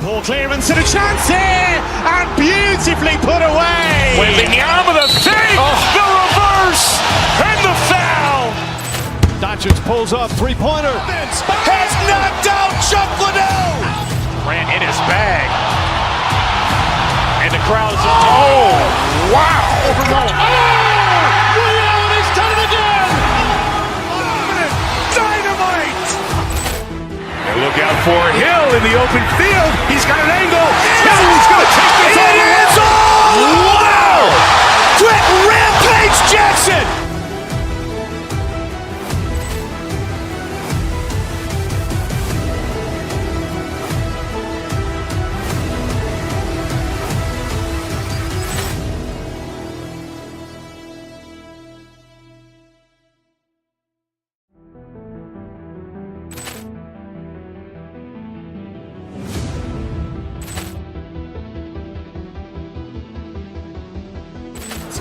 Poor clearance and a chance here, and beautifully put away. Wembanyama with a save, the reverse, and the foul. Doncic pulls up, three-pointer. Has knocked out Chuck Liddell. Grant in his bag. And the crowd's, oh, wow. He's done it again. Dynamite. And look out for Hill in the open field. He's got an angle. He's going to take this all the way. Wow. Quick Rampage Jackson.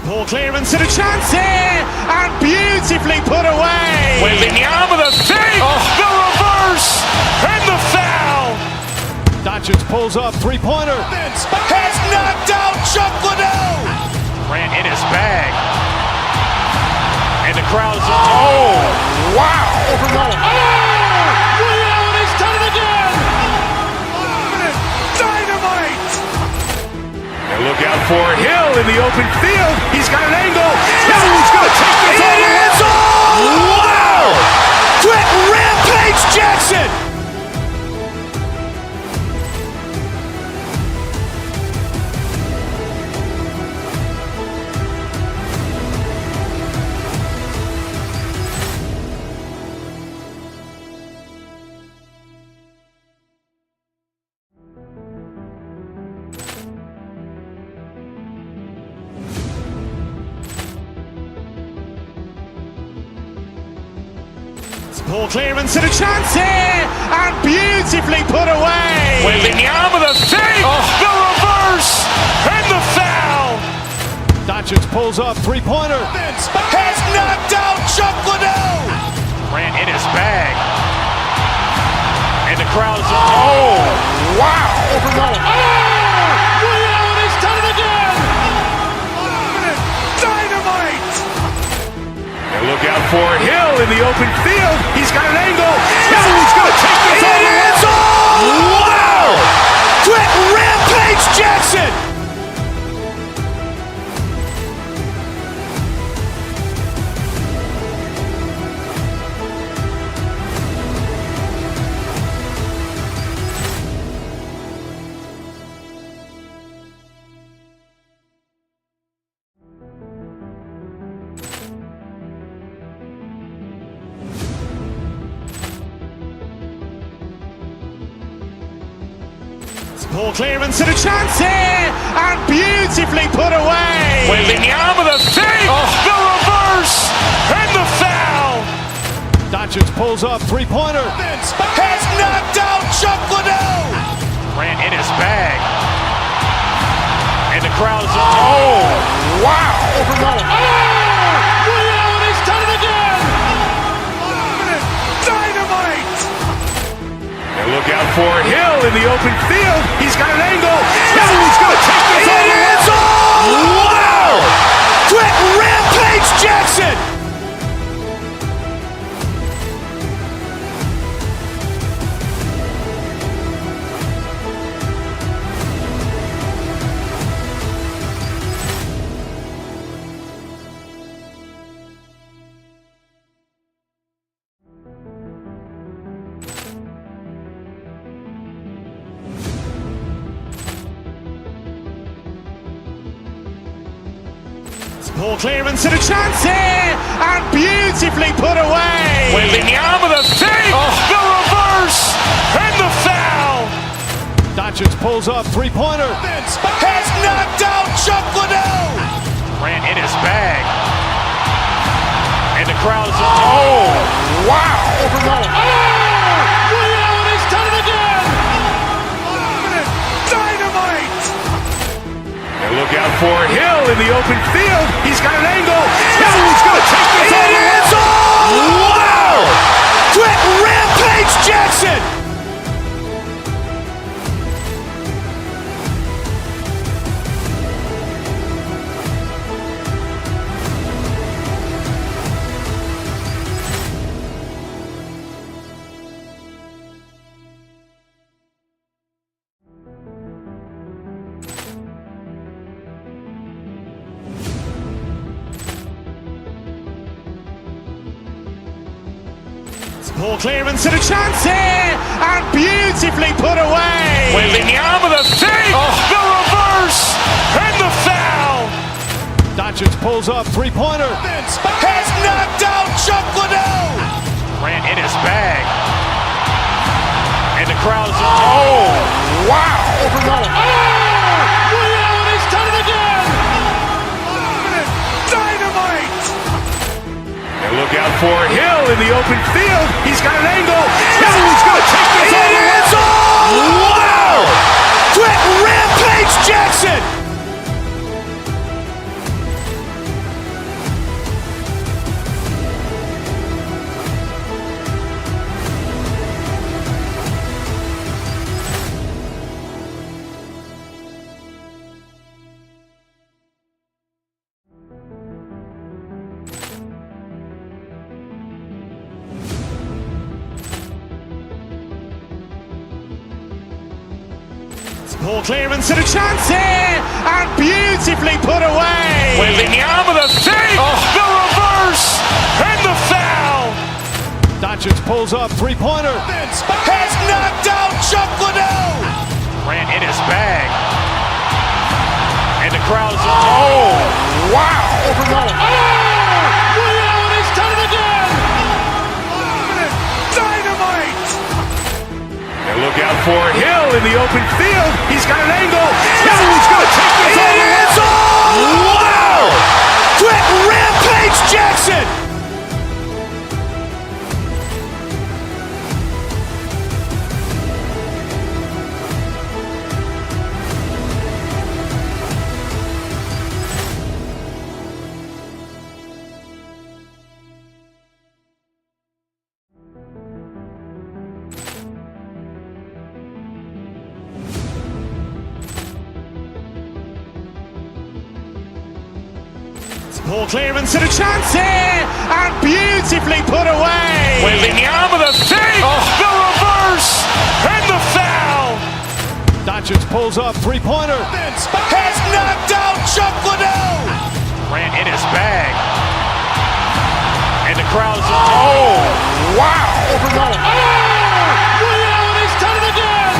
Poor clearance and a chance here, and beautifully put away. Wembanyama with a save, the reverse, and the foul. Doncic pulls up, three-pointer. Has knocked out Chuck Liddell. Grant in his bag. And the crowd's, oh, wow. He's done it again. Dynamite. And look out for Hill in the open field. He's got an angle. He's going to take this all the way. Wow. Quick Rampage Jackson. Poor clearance and a chance here, and beautifully put away. Wembanyama with a save, the reverse, and the foul. Doncic pulls up, three-pointer. Has knocked out Chuck Liddell. Grant in his bag. And the crowd's, oh, wow. He's done it again. Dynamite. And look out for Hill in the open field. He's got an angle. He's going to take this all the way. Wow. Quick Rampage Jackson. Poor clearance and a chance here, and beautifully put away. Wembanyama with a save, the reverse, and the foul. Doncic pulls up, three-pointer. Has knocked out Chuck Liddell. Grant in his bag. And the crowd's, oh, wow. He's done it again. Dynamite. And look out for Hill in the open field. He's got an angle. He's going to take this all the way. Wow. Quick Rampage Jackson. Poor clearance and a chance here, and beautifully put away. Wembanyama with a save, the reverse, and the foul. Doncic pulls up, three-pointer. Has knocked out Chuck Liddell. Grant in his bag. And the crowd's, oh, wow. He's done it again. Dynamite. And look out for Hill in the open field. He's got an angle. He's going to take this all the way. Wow. Quick Rampage Jackson. Poor clearance and a chance here, and beautifully put away. Wembanyama with a fake, the reverse, and the foul. Doncic pulls up, three-pointer. Has knocked out Chuck Liddell. Ran in his bag. And the crowd is, oh, wow. Overrun. Ray Allen has done it again. Dynamite. And look out for Hill in the open field. He's got an angle. Hill's going to take this all the way. Wow. Quick Rampage Jackson. Poor clearance and a chance here, and beautifully put away. Wembanyama with a fake, the reverse, and the foul. Doncic pulls up, three-pointer. Has knocked out Chuck Liddell. Ran in his bag. And the crowd is, oh, wow. Overrun. Ray Allen has done it again. Dynamite. And look out for Hill in the open field. He's got an angle. Hill's going to take this all the way. Wow. Quick Rampage Jackson. Poor clearance and a chance here, and beautifully put away. Wembanyama with a fake, the reverse, and the foul. Doncic pulls up, three-pointer. Has knocked out Chuck Liddell. Ran in his bag. And the crowd is, oh, wow. Overrun. Ray Allen has done it again.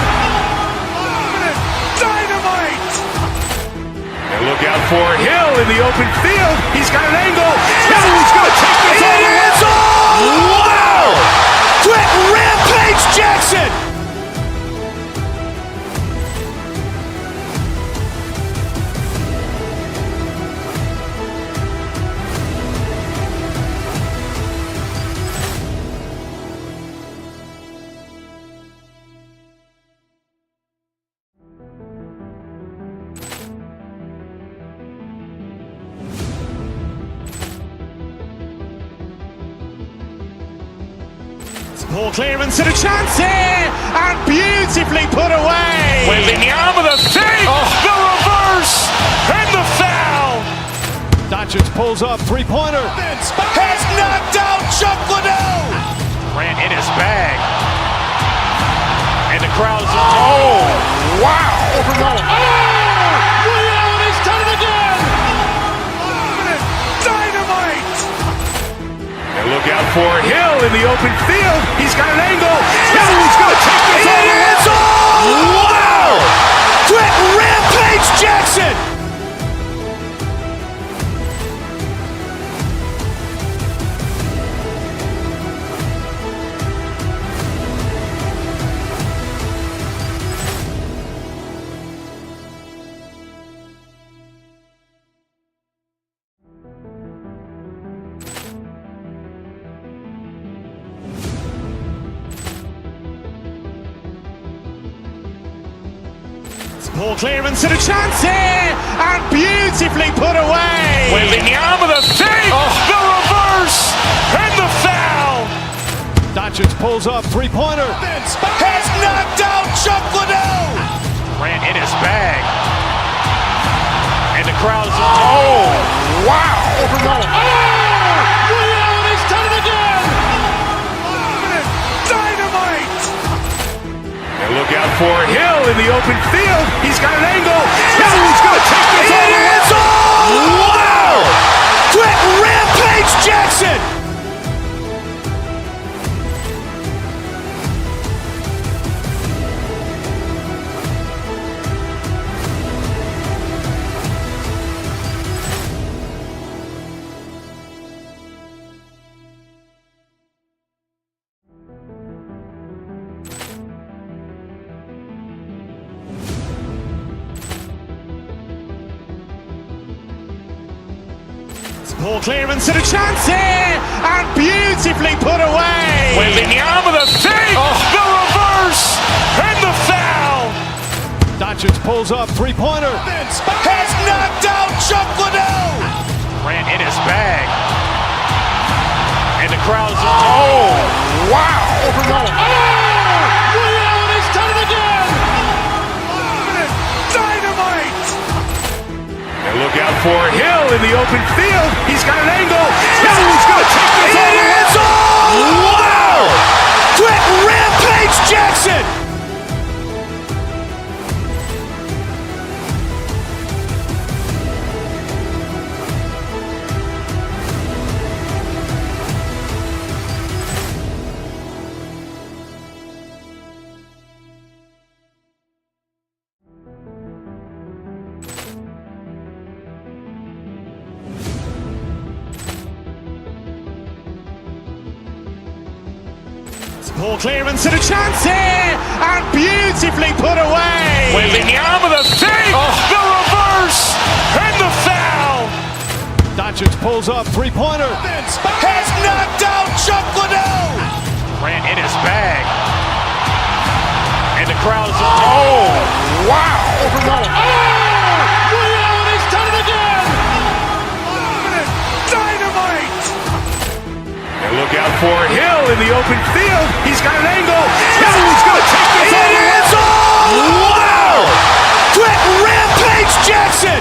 Dynamite. And look out for Hill in the open field. He's got an angle. Hill's going to take this all the way. Wow. Quick Rampage Jackson. Poor clearance and a chance here, and beautifully put away. Wembanyama with a fake, the reverse, and the foul. Doncic pulls up, three-pointer. Has knocked out Chuck Liddell. Ran in his bag. And the crowd is, oh, wow. Overrun. Ray Allen has done it again. Dynamite. And look out for Hill in the open field. He's got an angle. Hill's going to take this all the way. Wow. Quick Rampage Jackson. Poor clearance and a chance here, and beautifully put away. Wembanyama with a fake, the reverse, and the foul. Doncic pulls up, three-pointer. Has knocked out Chuck Liddell. Ran in his bag. And the crowd is, oh, wow. Overrun. Ray Allen has done it again. Dynamite. And look out for Hill in the open field. He's got an angle. Hill's going to take this all the way. Wow. Quick Rampage Jackson. Poor clearance and a chance here, and beautifully put away. Wembanyama the fake, the reverse, and the foul. Doncic pulls up, three-pointer. Has knocked out Chuck Liddell. Grant in his bag. And the crowd's oh, wow. Allen has done it again. Dynamite. And look out for Hill in the open field. He's got an angle. Hill's going to take this all the way. Wow. Quick rampage Jackson. Poor clearance and a chance here, and beautifully put away. Wembanyama the fake, the reverse, and the foul. Doncic pulls up, three-pointer. Has knocked out Chuck Liddell. Grant in his bag. And the crowd's oh, wow. Allen has done it again. Dynamite. And look out for Hill in the open field. He's got an angle. Hill's going to take this all the way. Wow. Quick rampage Jackson.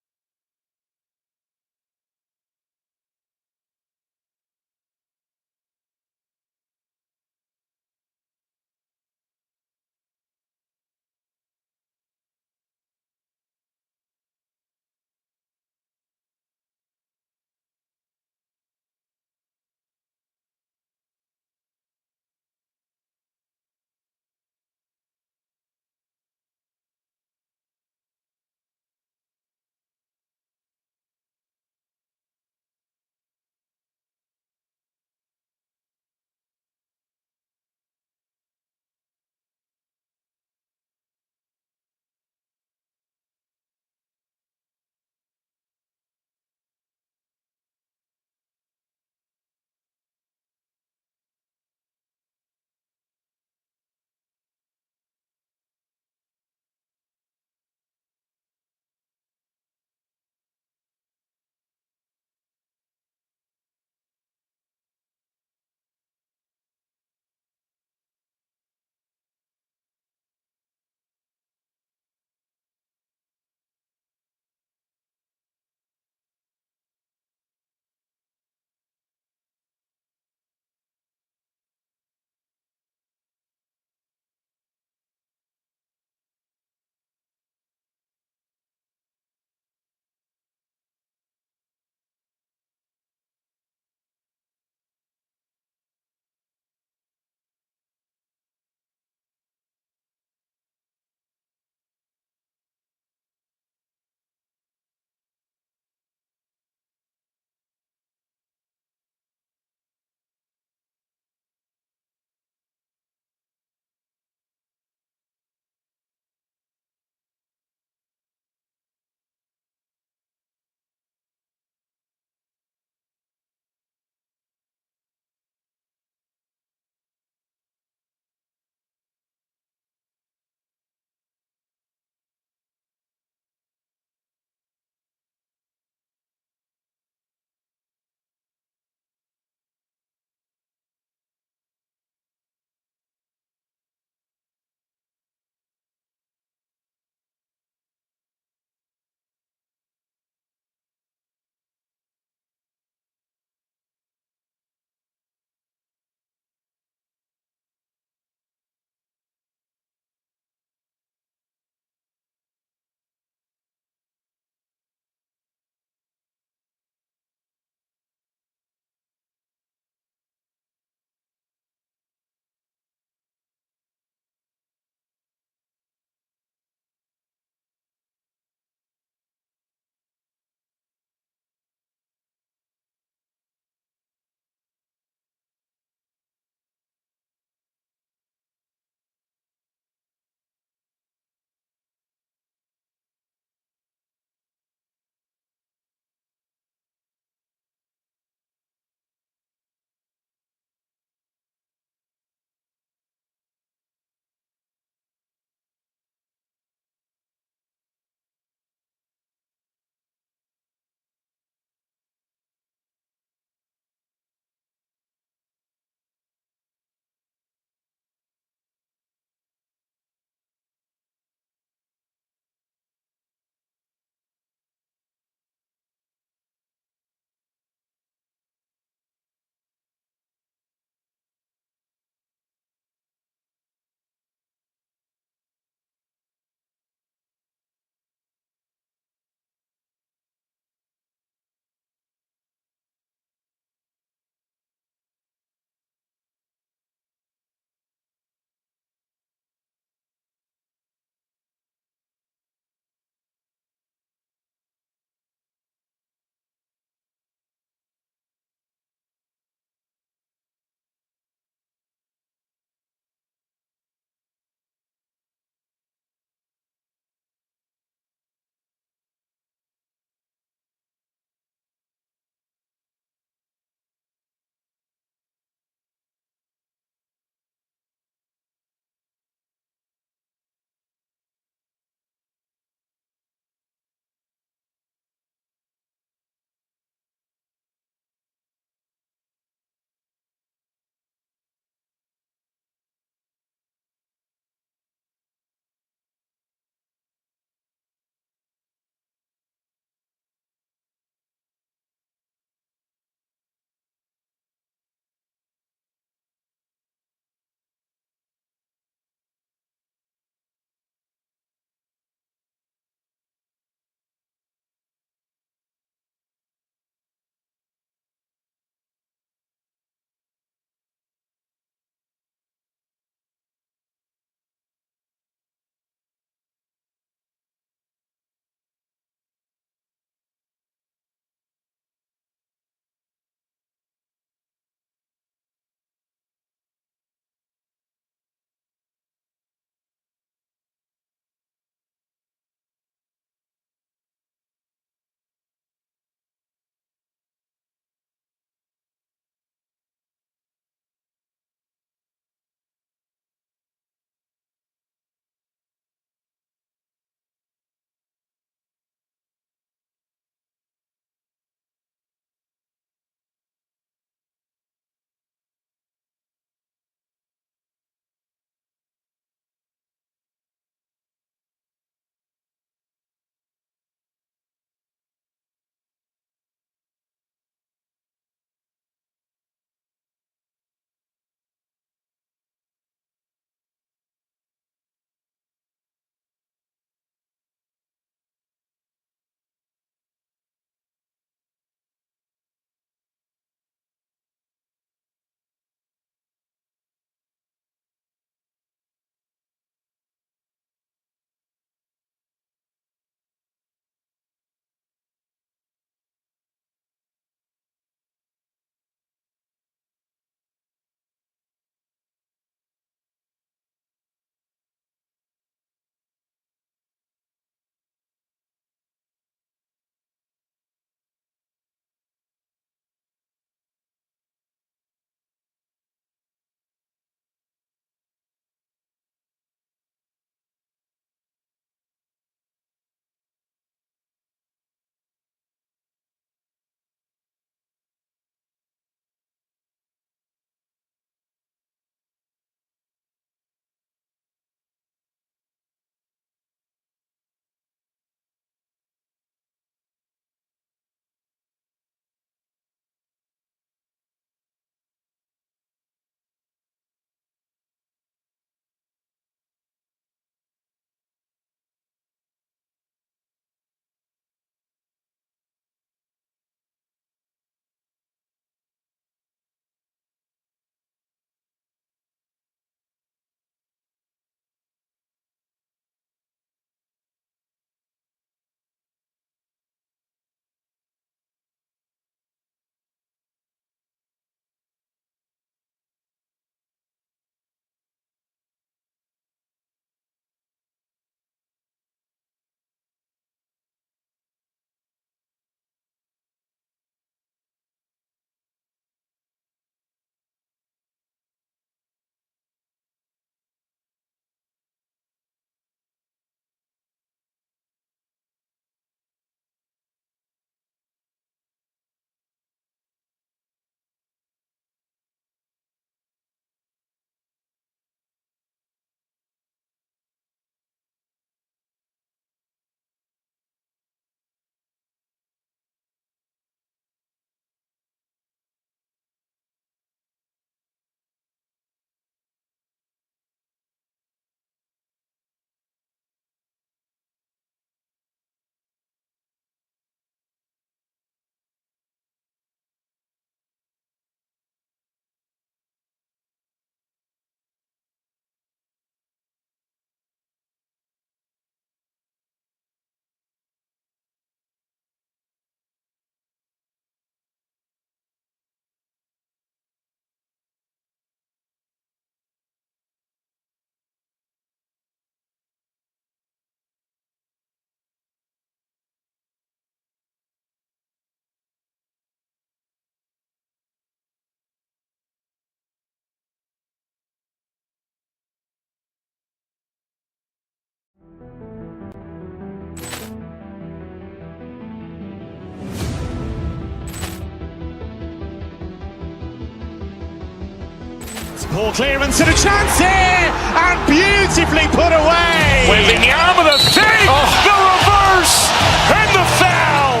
Poor clearance and a chance here, and beautifully put away. Wembanyama the fake, the reverse, and the foul.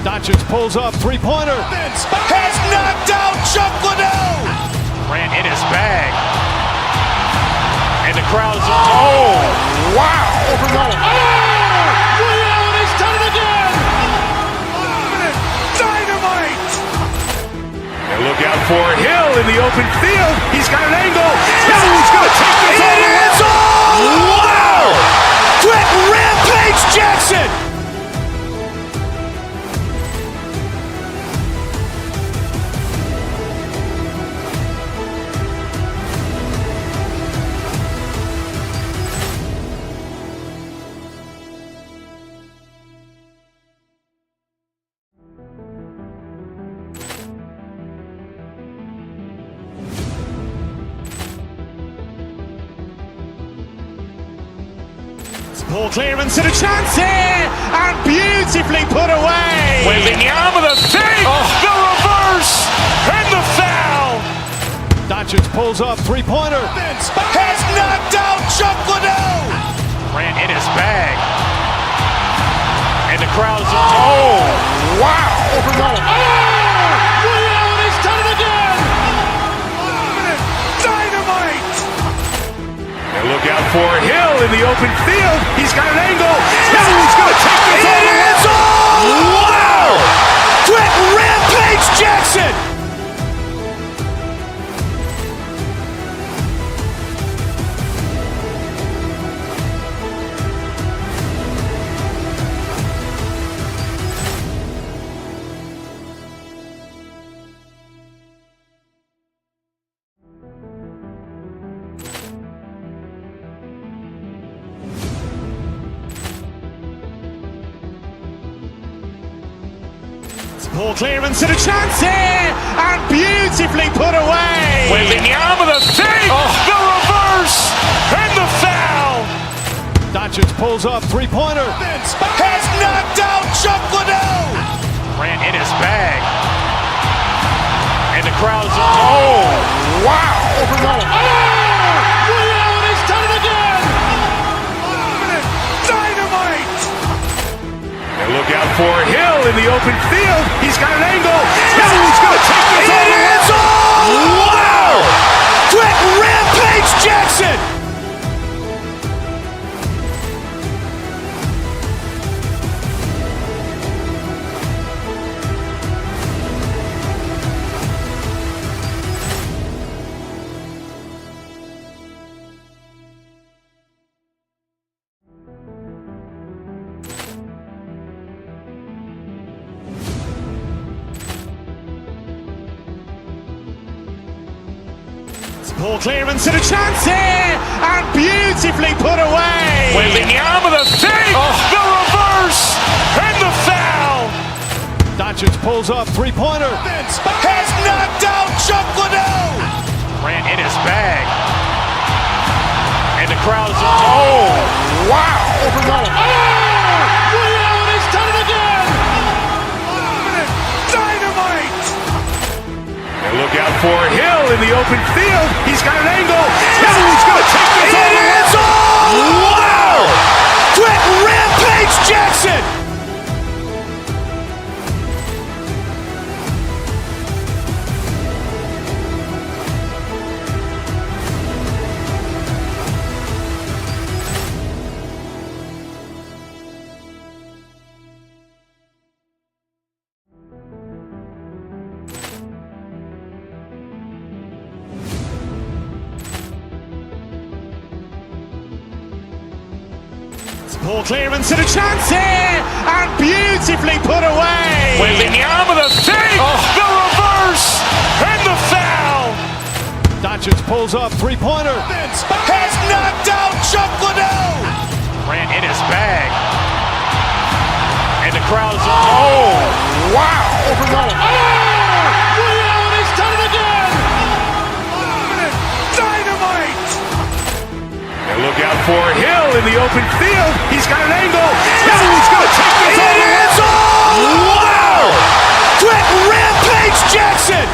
Doncic pulls up, three-pointer. Has knocked out Chuck Liddell. Ran in his bag. And the crowd's wow. Ray Allen has done it again. Dynamite. And look out for Hill in the open field. He's got an angle. Hill's going to take this all the way. Wow! Quick Rampage Jackson. Poor clearance and a chance here, and beautifully put away. Wembanyama the fake, the reverse, and the foul. Doncic pulls up, three-pointer. Has knocked out Chuck Liddell. Ran in his bag. And the crowd's wow. Ray Allen has done it again. Dynamite. And look out for Hill in the open field. He's got an angle. Hill's going to take this all the way. Wow! Quick Rampage Jackson. Poor clearance and a chance here, and beautifully put away. Wembanyama the fake, the reverse, and the foul. Doncic pulls up, three-pointer. Has knocked out Chuck Liddell. Ran in his bag. And the crowd's wow. Ray Allen has done it again. Dynamite. And look out for Hill in the open field. He's got an angle. Hill's going to take this all the way. Wow! Quick Rampage Jackson. Poor clearance and a chance here, and beautifully put away. Wembanyama the fake, the reverse, and the foul. Doncic pulls up, three-pointer. Has knocked out Chuck Liddell. Ran in his bag. And the crowd's wow. Ray Allen has done it again. Dynamite. And look out for Hill in the open field. He's got an angle. Hill's going to take this all the way. Wow! Quick Rampage Jackson. Poor clearance and a chance here, and beautifully put away. Wembanyama the fake, the reverse, and the foul. Doncic pulls up, three-pointer. Has knocked out Chuck Liddell. Ran in his bag. And the crowd's wow. Ray Allen has done it again. Dynamite. And look out for Hill in the open field. He's got an angle. Hill's going to take this all the way. Wow! Quick Rampage Jackson.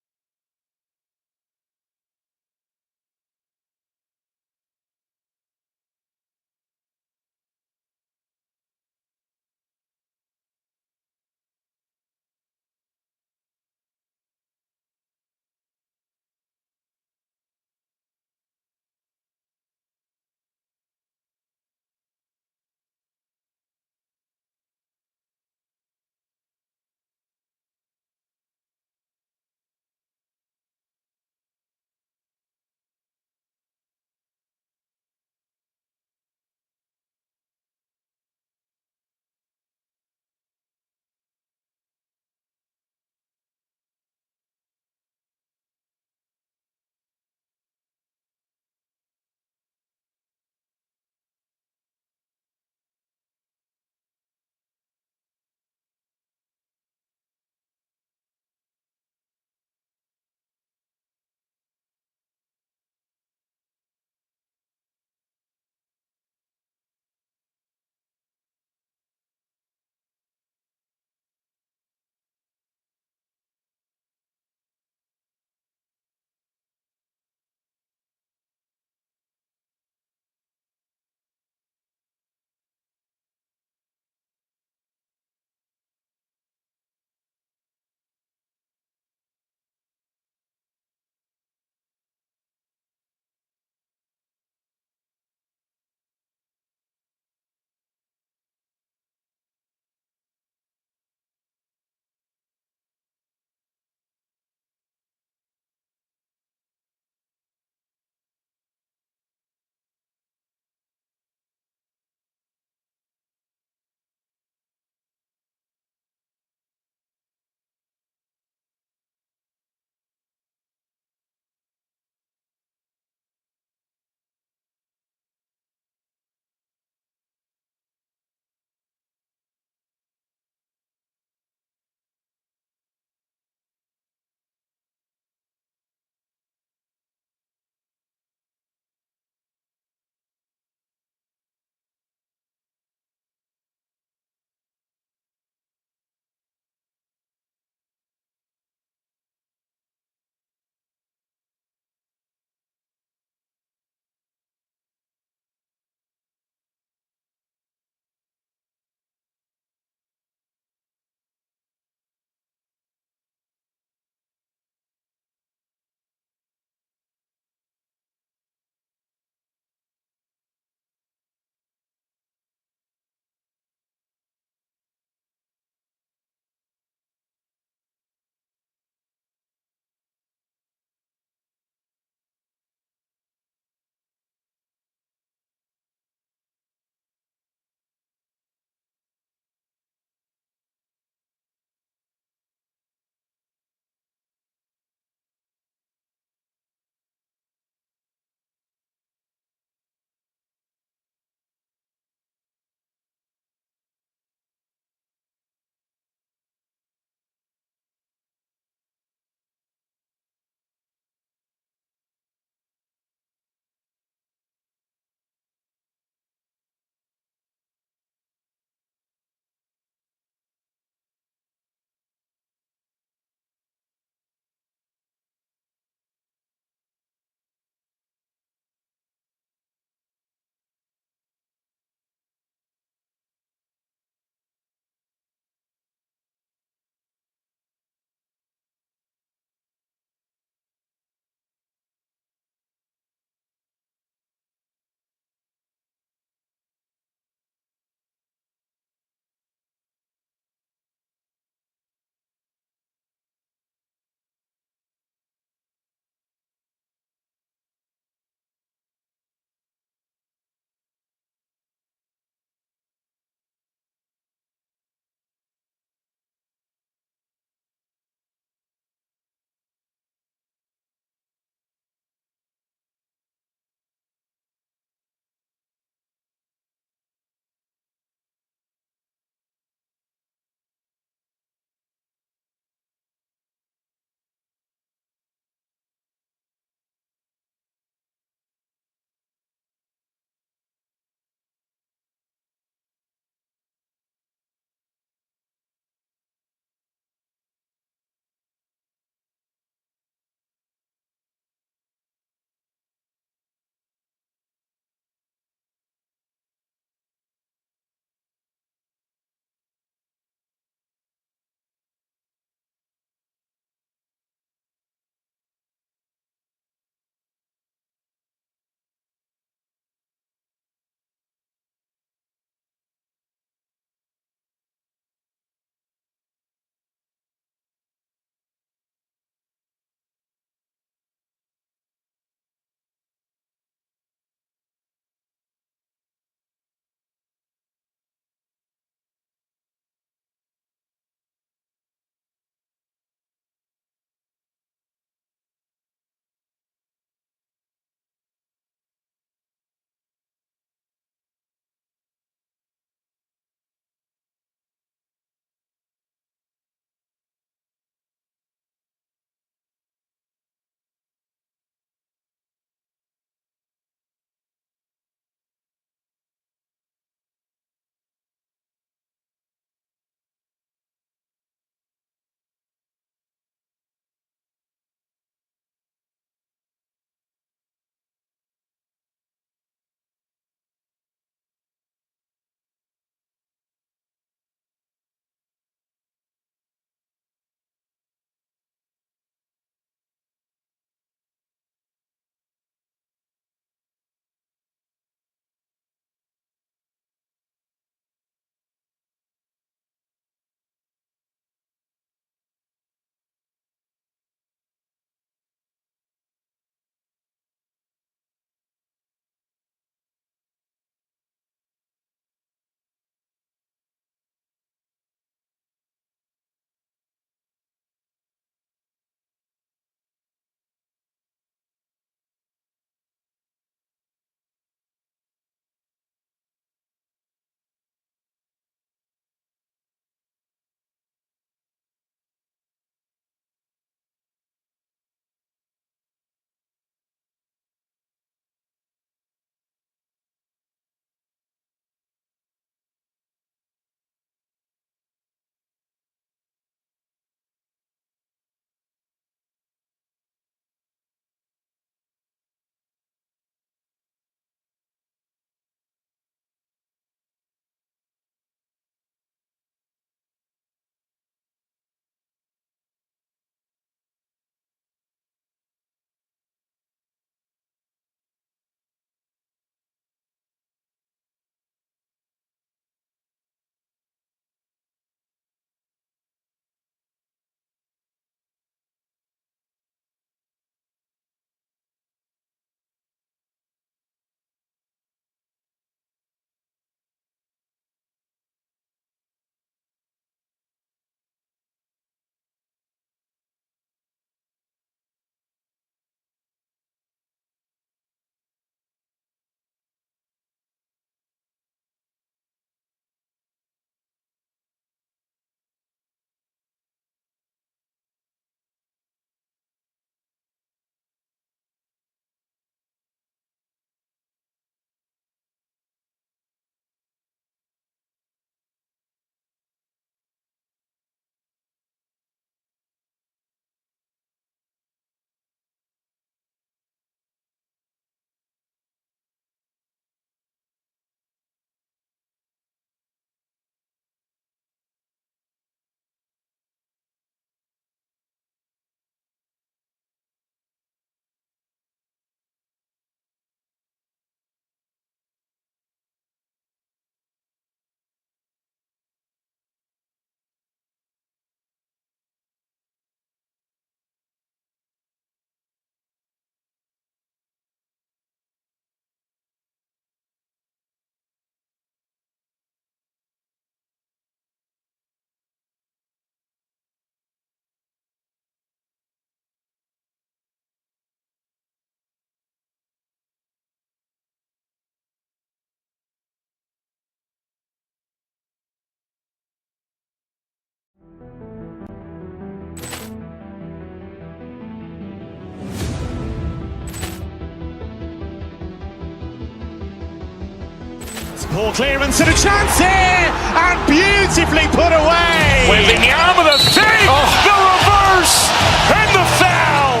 Poor clearance and a chance here, and beautifully put away. Wembanyama the fake, the reverse, and the foul.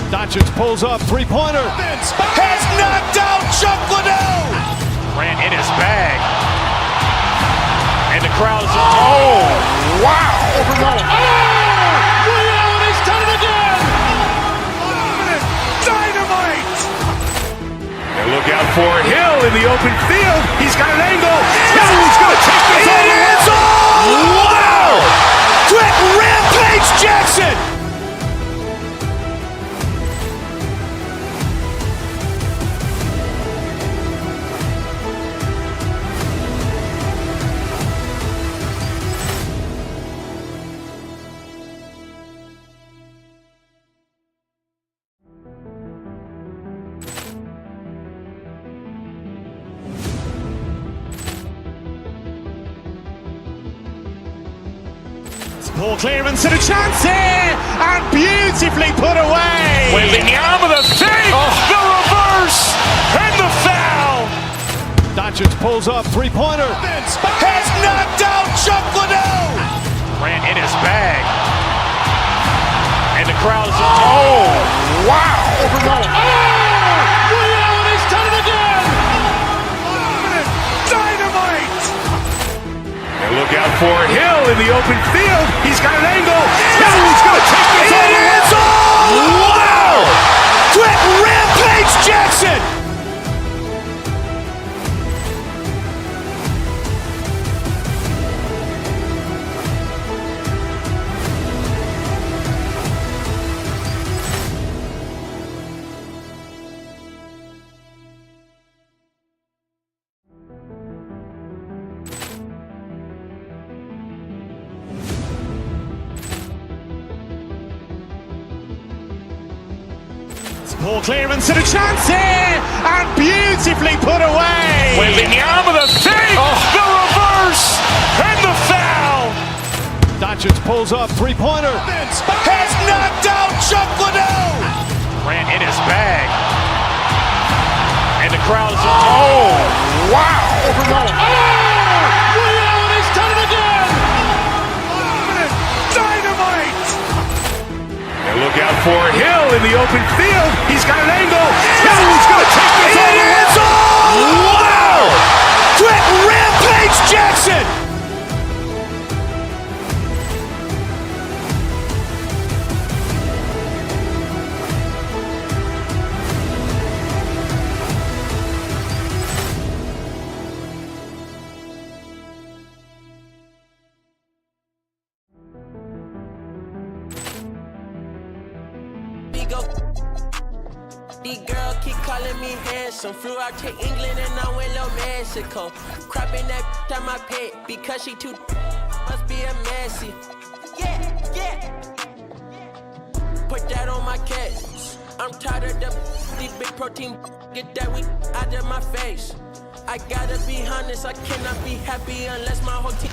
Doncic pulls up, three-pointer. Has knocked out Chuck Liddell. Ran in his bag. And the crowd is... Oh, wow. Ray Allen, he's done it again. Dynamite. And look out for Hill in the open field. He's got an angle. Hill's going to take this all the way. Wow. Quick rampage Jackson. Poor clearance and a chance here, and beautifully put away. Wembanyama the fake, the reverse, and the foul. Doncic pulls up, three-pointer. Has knocked out Chuck Liddell. Ran in his bag. And the crowd is... Oh, wow. Ray Allen, he's done it again. Dynamite. And look out for Hill in the open field. He's got an angle. Hill's going to take this all the way. Wow. Quick rampage Jackson. Poor clearance and a chance here, and beautifully put away. Wembanyama the fake, the reverse, and the foul. Doncic pulls up, three-pointer. Has knocked out Chuck Liddell. Ran in his bag. And the crowd is... Oh, wow. Ray Allen, he's done it again. Dynamite. And look out for Hill in the open field. He's got an angle. Hill's going to take this all the way. Wow. Quick rampage Jackson. These girls keep calling me handsome. Flew out to England and I went to Mexico. Cropping that on my pet because she too must be a messy. Yeah. Put that on my cat. I'm tired of these big protein. Get that weak out of my face. I gotta be honest, I cannot be happy unless my whole team.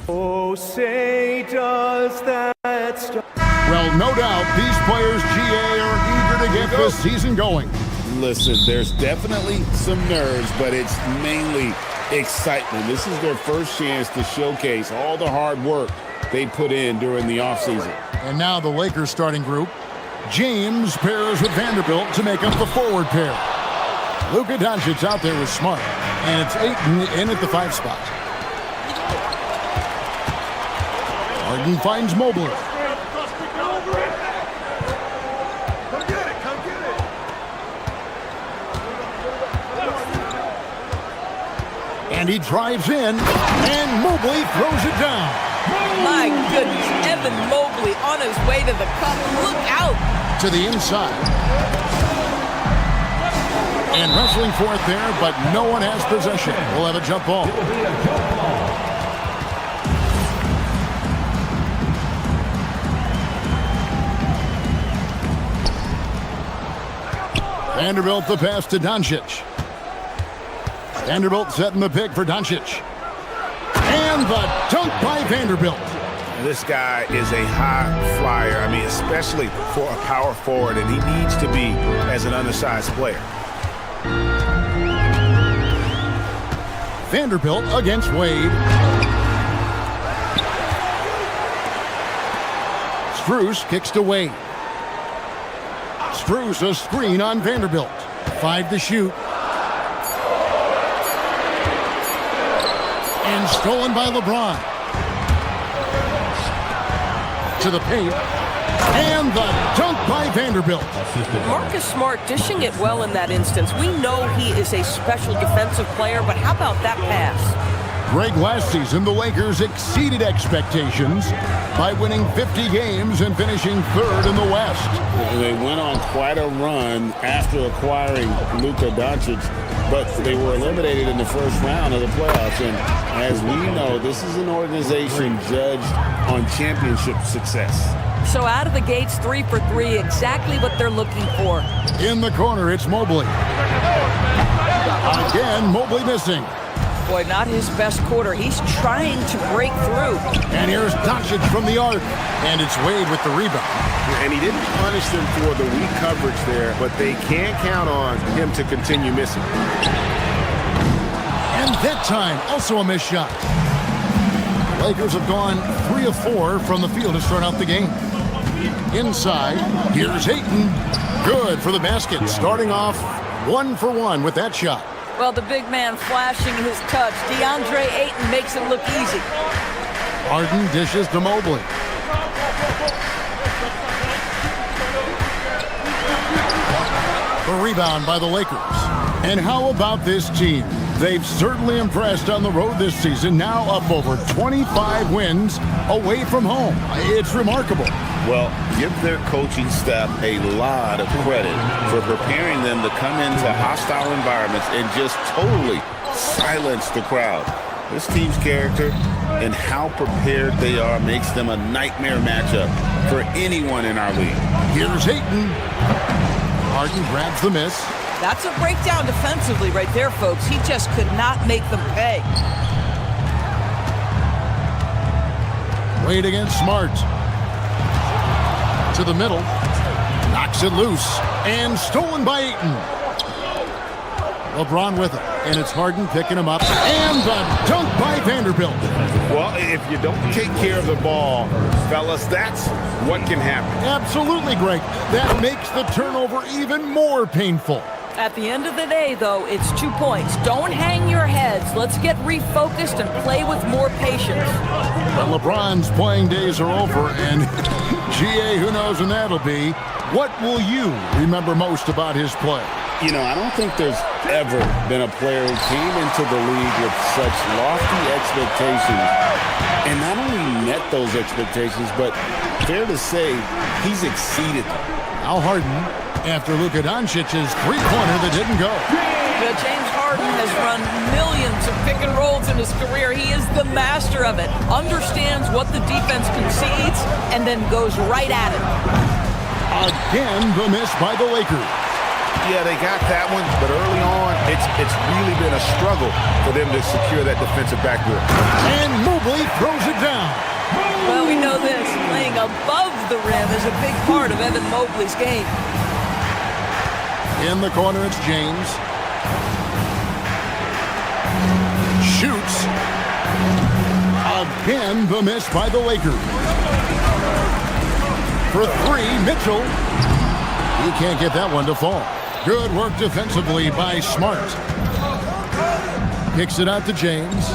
Oh, say does that stop? Well, no doubt these players, GA, are eager to get this season going. Listen, there's definitely some nerves, but it's mainly excitement. This is their first chance to showcase all the hard work they put in during the offseason. And now the Lakers starting group. James pairs with Vanderbilt to make up the forward pair. Luka Doncic out there with Smart, and it's Ayton in at the 5 spot. Harden finds Mobley. And he drives in, and Mobley throws it down. My goodness, Evan Mobley on his way to the cup. Look out! To the inside. And wrestling for it there, but no one has possession. We'll have a jump ball. Vanderbilt the pass to Doncic. Vanderbilt setting the pick for Doncic. And the dunk by Vanderbilt. This guy is a high flyer, I mean, especially for a power forward, and he needs to be as an undersized player. Vanderbilt against Wade. Strus kicks to Wade. Strus a screen on Vanderbilt. 5 to shoot. And stolen by LeBron. To the paint. And the dunk by Vanderbilt. Marcus Smart dishing it well in that instance. We know he is a special defensive player, but how about that pass? Greg, last season, the Lakers exceeded expectations by winning 50 games and finishing 3rd in the West. They went on quite a run after acquiring Luka Doncic, but they were eliminated in the first round of the playoffs. And as we know, this is an organization judged on championship success. So out of the gates, 3 for 3, exactly what they're looking for. In the corner, it's Mobley. Again, Mobley missing. Boy, not his best quarter. He's trying to break through. And here's Doncic from the arc. And it's Wade with the rebound. And he didn't punish them for the weak coverage there, but they can't count on him to continue missing. And that time, also a missed shot. Lakers have gone 3 of 4 from the field to start out the game. Inside, here's Ayton. Good for the basket. Starting off 1 for 1 with that shot. Well, the big man flashing his touch. DeAndre Ayton makes it look easy. Harden dishes to Mobley. The rebound by the Lakers. And how about this team? They've certainly impressed on the road this season, now up over 25 wins away from home. It's remarkable. Well, give their coaching staff a lot of credit for preparing them to come into hostile environments and just totally silence the crowd. This team's character and how prepared they are makes them a nightmare matchup for anyone in our league. Here's Ayton. Harden grabs the miss. That's a breakdown defensively right there, folks. He just could not make them pay. Wade against Smart. To the middle. Knocks it loose. And stolen by Ayton. LeBron with it. And it's Harden picking him up. And the dunk by Vanderbilt. Well, if you don't take care of the ball, fellas, that's what can happen. Absolutely, Greg. That makes the turnover even more painful. At the end of the day, though, it's 2 points. Don't hang your heads. Let's get refocused and play with more patience. But LeBron's playing days are over, and GA, who knows when that'll be. What will you remember most about his play? You know, I don't think there's ever been a player who came into the league with such lofty expectations and not only met those expectations, but fair to say, he's exceeded them. Now Harden, after Luka Doncic's three-pointer that didn't go. James Harden has run millions of pick and rolls in his career. He is the master of it. Understands what the defense concedes and then goes right at it. Again, the miss by the Lakers. Yeah, they got that one, but early on, it's really been a struggle for them to secure that defensive backboard. And Mobley throws it down. Well, we know this. Playing above the rim is a big part of Evan Mobley's game. In the corner, it's James. Shoots. Again, the miss by the Lakers. For 3, Mitchell. He can't get that one to fall. Good work defensively by Smart. Kicks it out to James.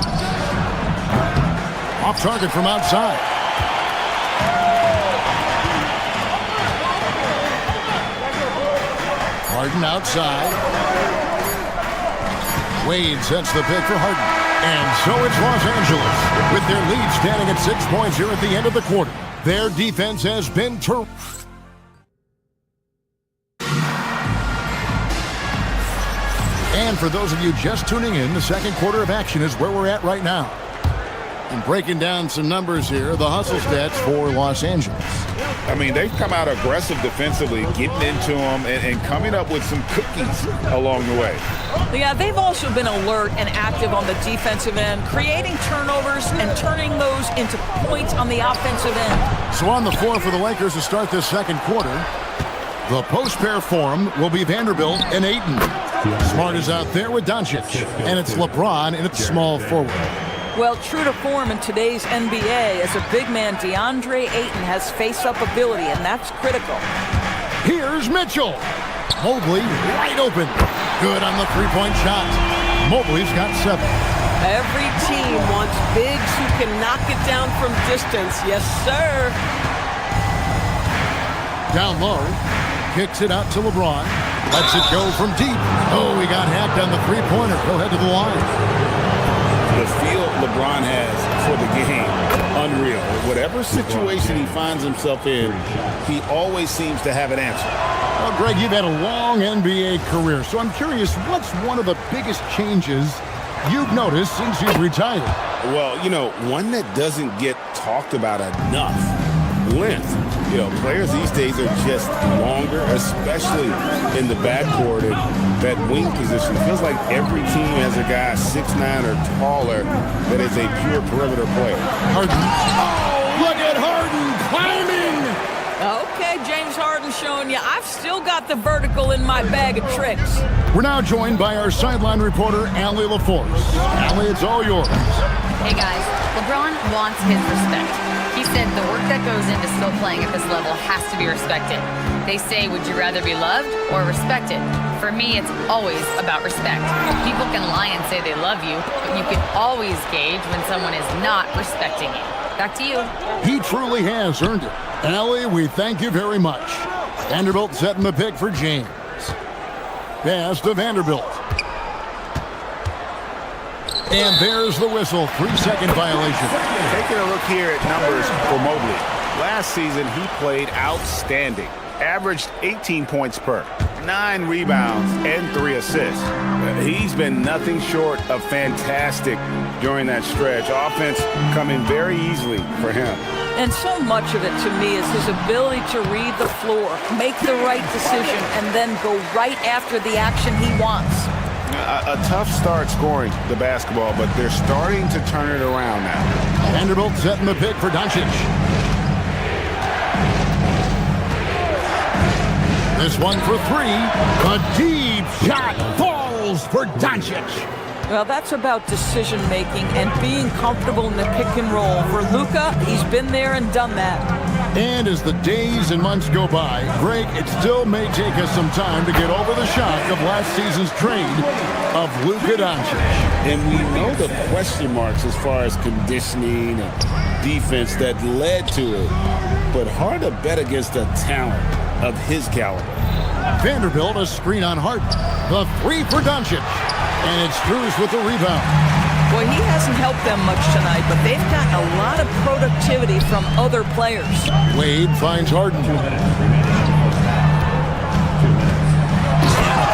Off target from outside. Harden outside. Wade sets the pick for Harden. And so it's Los Angeles with their lead standing at 6 points here at the end of the quarter. Their defense has been terrific. And for those of you just tuning in, the second quarter of action is where we're at right now. And breaking down some numbers here, the hustle stats for Los Angeles. I mean, they've come out aggressive defensively, getting into them and coming up with some cookies along the way. Yeah, they've also been alert and active on the defensive end, creating turnovers and turning those into points on the offensive end. So on the floor for the Lakers to start this second quarter, the post pair form will be Vanderbilt and Ayton. Smart is out there with Doncic, and it's LeBron in its small forward. Well, true to form in today's NBA, as a big man, DeAndre Ayton has face-up ability, and that's critical. Here's Mitchell. Mobley wide open. Good on the three-point shot. Mobley's got 7. Every team wants bigs who can knock it down from distance. Yes, sir. Down low. Kicks it out to LeBron. Lets it go from deep. Oh, he got hacked on the three-pointer. He'll head to the line. The feel LeBron has for the game, unreal. Whatever situation he finds himself in, he always seems to have an answer. Well, Greg, you've had a long NBA career, so I'm curious, what's one of the biggest changes you've noticed since you've retired? Well, one that doesn't get talked about enough, length. Players these days are just longer, especially in the backcourt and that wing position. It feels like every team has a guy 6'9" or taller that is a pure perimeter player. Harden. Oh, look at Harden climbing! Okay, James Harden showing you I've still got the vertical in my bag of tricks. We're now joined by our sideline reporter, Allie LaForce. Allie, it's all yours. Hey guys, LeBron wants his respect. He said the work that goes into still playing at this level has to be respected. They say, would you rather be loved or respected? For me, it's always about respect. People can lie and say they love you, but you can always gauge when someone is not respecting you. Back to you. He truly has earned it. Allie, we thank you very much. Vanderbilt setting the pick for James. Pass to Vanderbilt. And there's the whistle. 3-second violation. Taking a look here at numbers for Mobley. Last season, he played outstanding. Averaged 18 points per, 9 rebounds, and 3 assists. He's been nothing short of fantastic during that stretch. Offense coming very easily for him. And so much of it to me is his ability to read the floor, make the right decision, and then go right after the action he wants. A tough start scoring the basketball, but they're starting to turn it around now. Vanderbilt setting the pick for Doncic. This one for 3. A deep shot falls for Doncic. Well, that's about decision-making and being comfortable in the pick and roll. For Luka, he's been there and done that. And as the days and months go by, Greg, it still may take us some time to get over the shock of last season's trade of Luka Doncic. And we know the question marks as far as conditioning and defense that led to it. But hard to bet against the talent of his caliber. Vanderbilt, a screen on Harden. The 3 for Doncic. And it's Strus with the rebound. Well, he hasn't helped them much tonight, but they've gotten a lot of productivity from other players. Wade finds Harden.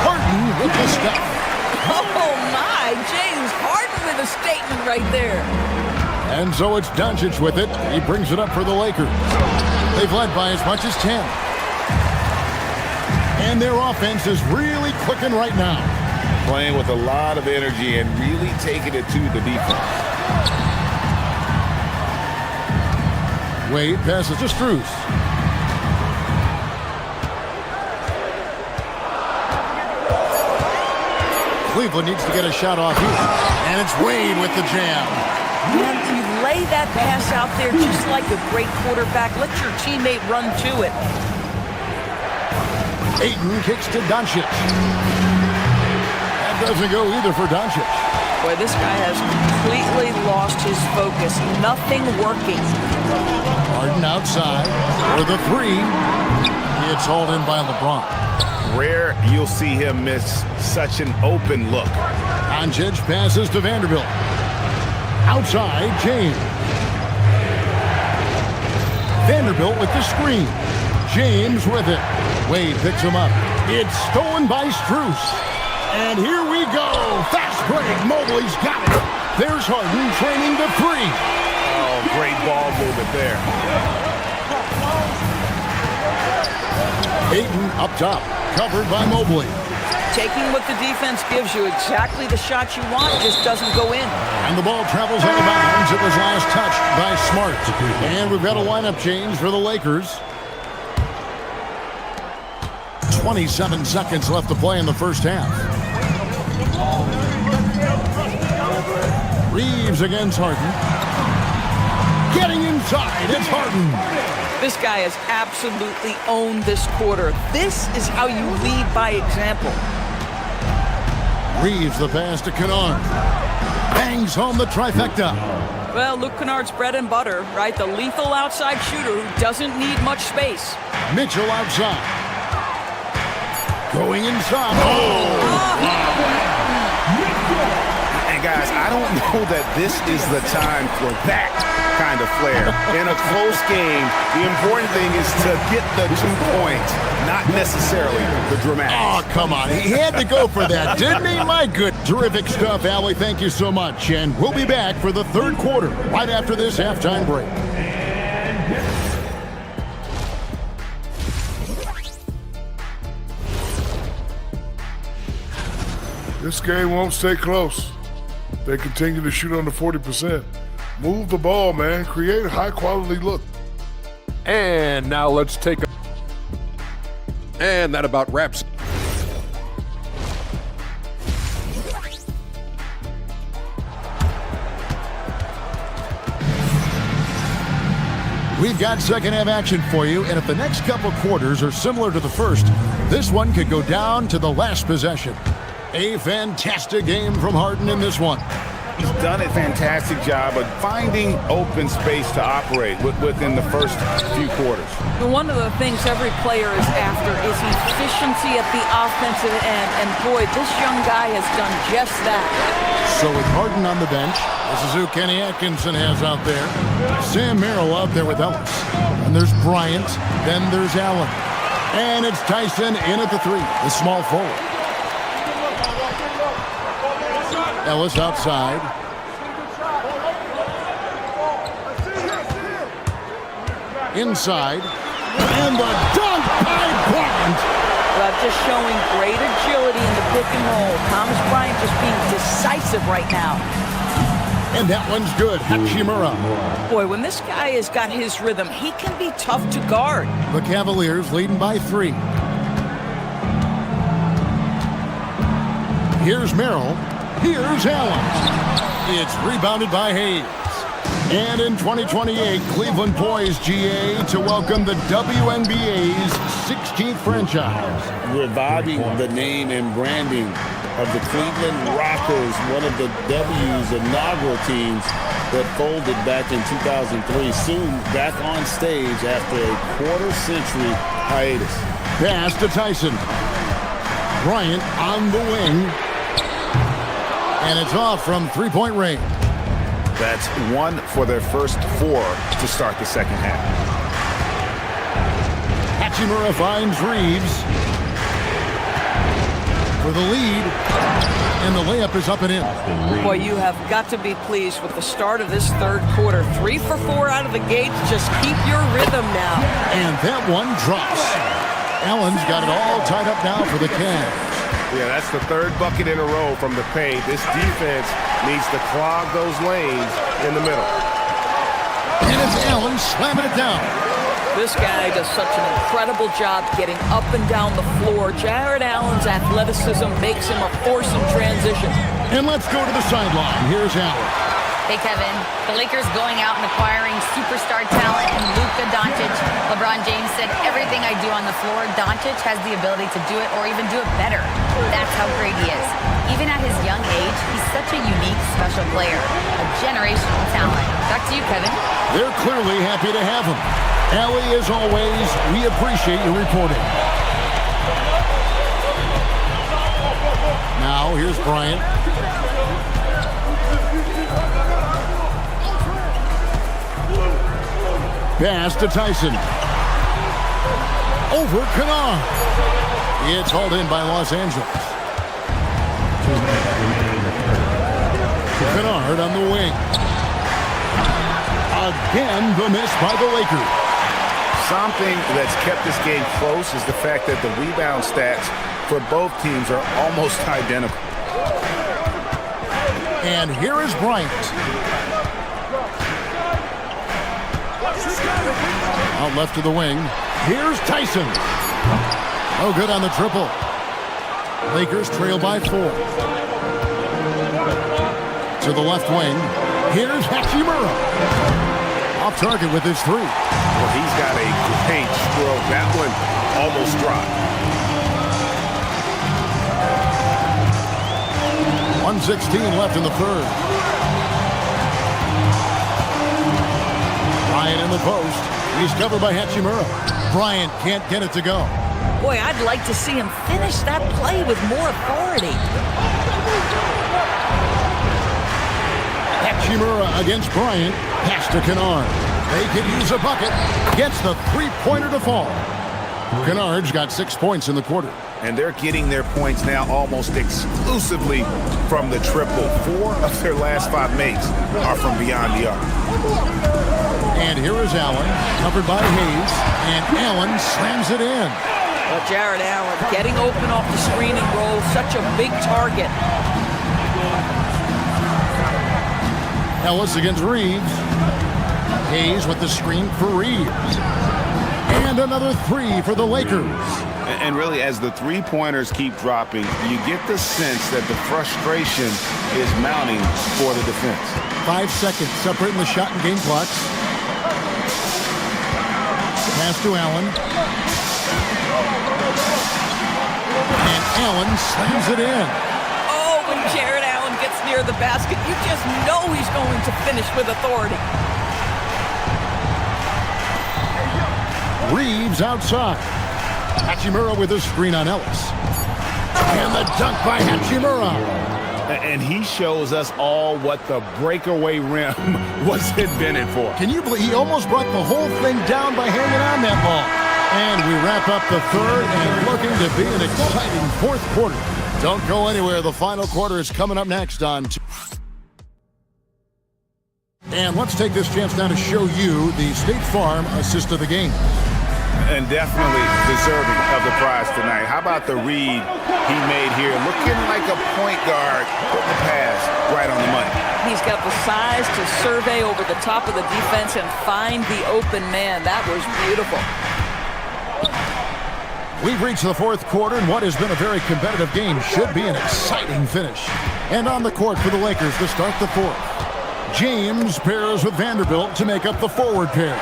Harden with the stuff. Oh, my. James Harden with a statement right there. And so it's Doncic with it. He brings it up for the Lakers. They've led by as much as 10. And their offense is really clicking right now. Playing with a lot of energy and really taking it to the defense. Wade passes to Strus. Cleveland needs to get a shot off here. And it's Wade with the jam. Man, you lay that pass out there just like a great quarterback. Let your teammate run to it. Ayton kicks to Doncic. That doesn't go either for Doncic. Boy, this guy has completely lost his focus. Nothing working. Harden outside for the 3. It's hauled in by LeBron. Rare you'll see him miss such an open look. Doncic passes to Vanderbilt. Outside, James. Vanderbilt with the screen. James with it. Wade picks him up. It's stolen by Strus. And here we go. Fast break. Mobley's got it. There's Harden training the 3. Oh, great ball movement there. Ayton up top. Covered by Mobley. Taking what the defense gives you, exactly the shot you want, just doesn't go in. And the ball travels out of bounds. It was last touched by Smart. And we've got a lineup change for the Lakers. 27 seconds left to play in the first half. Reeves against Harden. Getting inside, it's Harden. This guy has absolutely owned this quarter. This is how you lead by example. Reeves the pass to Kennard. Bangs home the trifecta. Well, Luke Kennard's bread and butter, right? The lethal outside shooter who doesn't need much space. Mitchell outside. Going inside. And guys, I don't know that this is the time for that kind of flair. In a close game, the important thing is to get the 2 points, not necessarily the dramatics. Oh, come on. He had to go for that, didn't he? My good. Terrific stuff, Allie. Thank you so much. And we'll be back for the third quarter right after this halftime break. This game won't stay close. They continue to shoot under 40%. Move the ball, man. Create a high-quality look. And now let's take a... And that about wraps. We've got second half action for you, and if the next couple quarters are similar to the first, this one could go down to the last possession. A fantastic game from Harden in this one. He's done a fantastic job of finding open space to operate within the first few quarters. One of the things every player is after is efficiency at the offensive end, and boy, this young guy has done just that. So with Harden on the bench, this is who Kenny Atkinson has out there. Sam Merrill out there with Ellis. And there's Bryant, then there's Allen. And it's Tyson in at the 3, the small forward. Ellis outside. Inside. And the dunk by Bryant. Just showing great agility in the pick and roll. Thomas Bryant just being decisive right now. And that one's good. Hachimura. Boy, when this guy has got his rhythm, he can be tough to guard. The Cavaliers leading by 3. Here's Merrill. Here's Allen. It's rebounded by Hayes. And in 2028, Cleveland poised, GA, to welcome the WNBA's 16th franchise. Reviving the name and branding of the Cleveland Rockers, one of the W's inaugural teams that folded back in 2003. Soon back on stage after a quarter-century hiatus. Pass to Tyson. Bryant on the wing. And it's off from three-point range. That's 1 for their first 4 to start the second half. Hachimura finds Reeves for the lead, and the layup is up and in. Boy, you have got to be pleased with the start of this third quarter. 3 for 4 out of the gate. Just keep your rhythm now. And that one drops. Allen's got it all tied up now for the Cavs. Yeah, that's the third bucket in a row from the paint. This defense needs to clog those lanes in the middle. And it's Allen slamming it down. This guy does such an incredible job getting up and down the floor. Jared Allen's athleticism makes him a force in transition. And let's go to the sideline. Here's Allen. Hey, Kevin. The Lakers going out and acquiring superstar talent and Luka Doncic. LeBron James said, everything I do on the floor, Doncic has the ability to do it or even do it better. That's how great he is. Even at his young age, he's such a unique, special player. A generational talent. Back to you, Kevin. They're clearly happy to have him. Allie, as always, we appreciate your reporting. Now, here's Bryant. Pass to Tyson. Over Kennard. It's hauled in by Los Angeles. Kennard on the wing. Again, the miss by the Lakers. Something that's kept this game close is the fact that the rebound stats for both teams are almost identical. And here is Bryant. Out left to the wing. Here's Tyson. Oh, good on the triple. Lakers trail by 4. to the left wing. Here's Hachimura. Off target with his three. Well, he's got a great stroke. That one almost dropped. 1:16 left in the third. Bryant in the post. He's covered by Hachimura. Bryant can't get it to go. Boy, I'd like to see him finish that play with more authority. Hachimura against Bryant. Pass to Kennard. They could use a bucket. Gets the three-pointer to fall. Kennard's got 6 points in the quarter. And they're getting their points now almost exclusively from the triple. 4 of their last 5 makes are from beyond the arc. And here is Allen, covered by Hayes, and Allen slams it in. Well, Jared Allen getting open off the screen and roll, such a big target. Ellis against Reeves. Hayes with the screen for Reeves. And another three for the Lakers. And really, as the three-pointers keep dropping, you get the sense that the frustration is mounting for the defense. 5 seconds separating the shot and game clocks. Pass to Allen. And Allen slams it in. Oh, when Jared Allen gets near the basket, you just know he's going to finish with authority. Reeves outside. Hachimura with a screen on Ellis. And the dunk by Hachimura. And he shows us all what the breakaway rim was invented for. Can you believe he almost brought the whole thing down by hanging on that ball? And we wrap up the third and looking to be an exciting fourth quarter. Don't go anywhere. The final quarter is coming up next on... And let's take this chance now to show you the State Farm assist of the game. And definitely deserving of the prize tonight. How about the read he made here? Looking like a point guard, putting the pass right on the money. He's got the size to survey over the top of the defense and find the open man. That was beautiful. We've reached the fourth quarter, and what has been a very competitive game should be an exciting finish. And on the court for the Lakers to start the fourth. James pairs with Vanderbilt to make up the forward pair.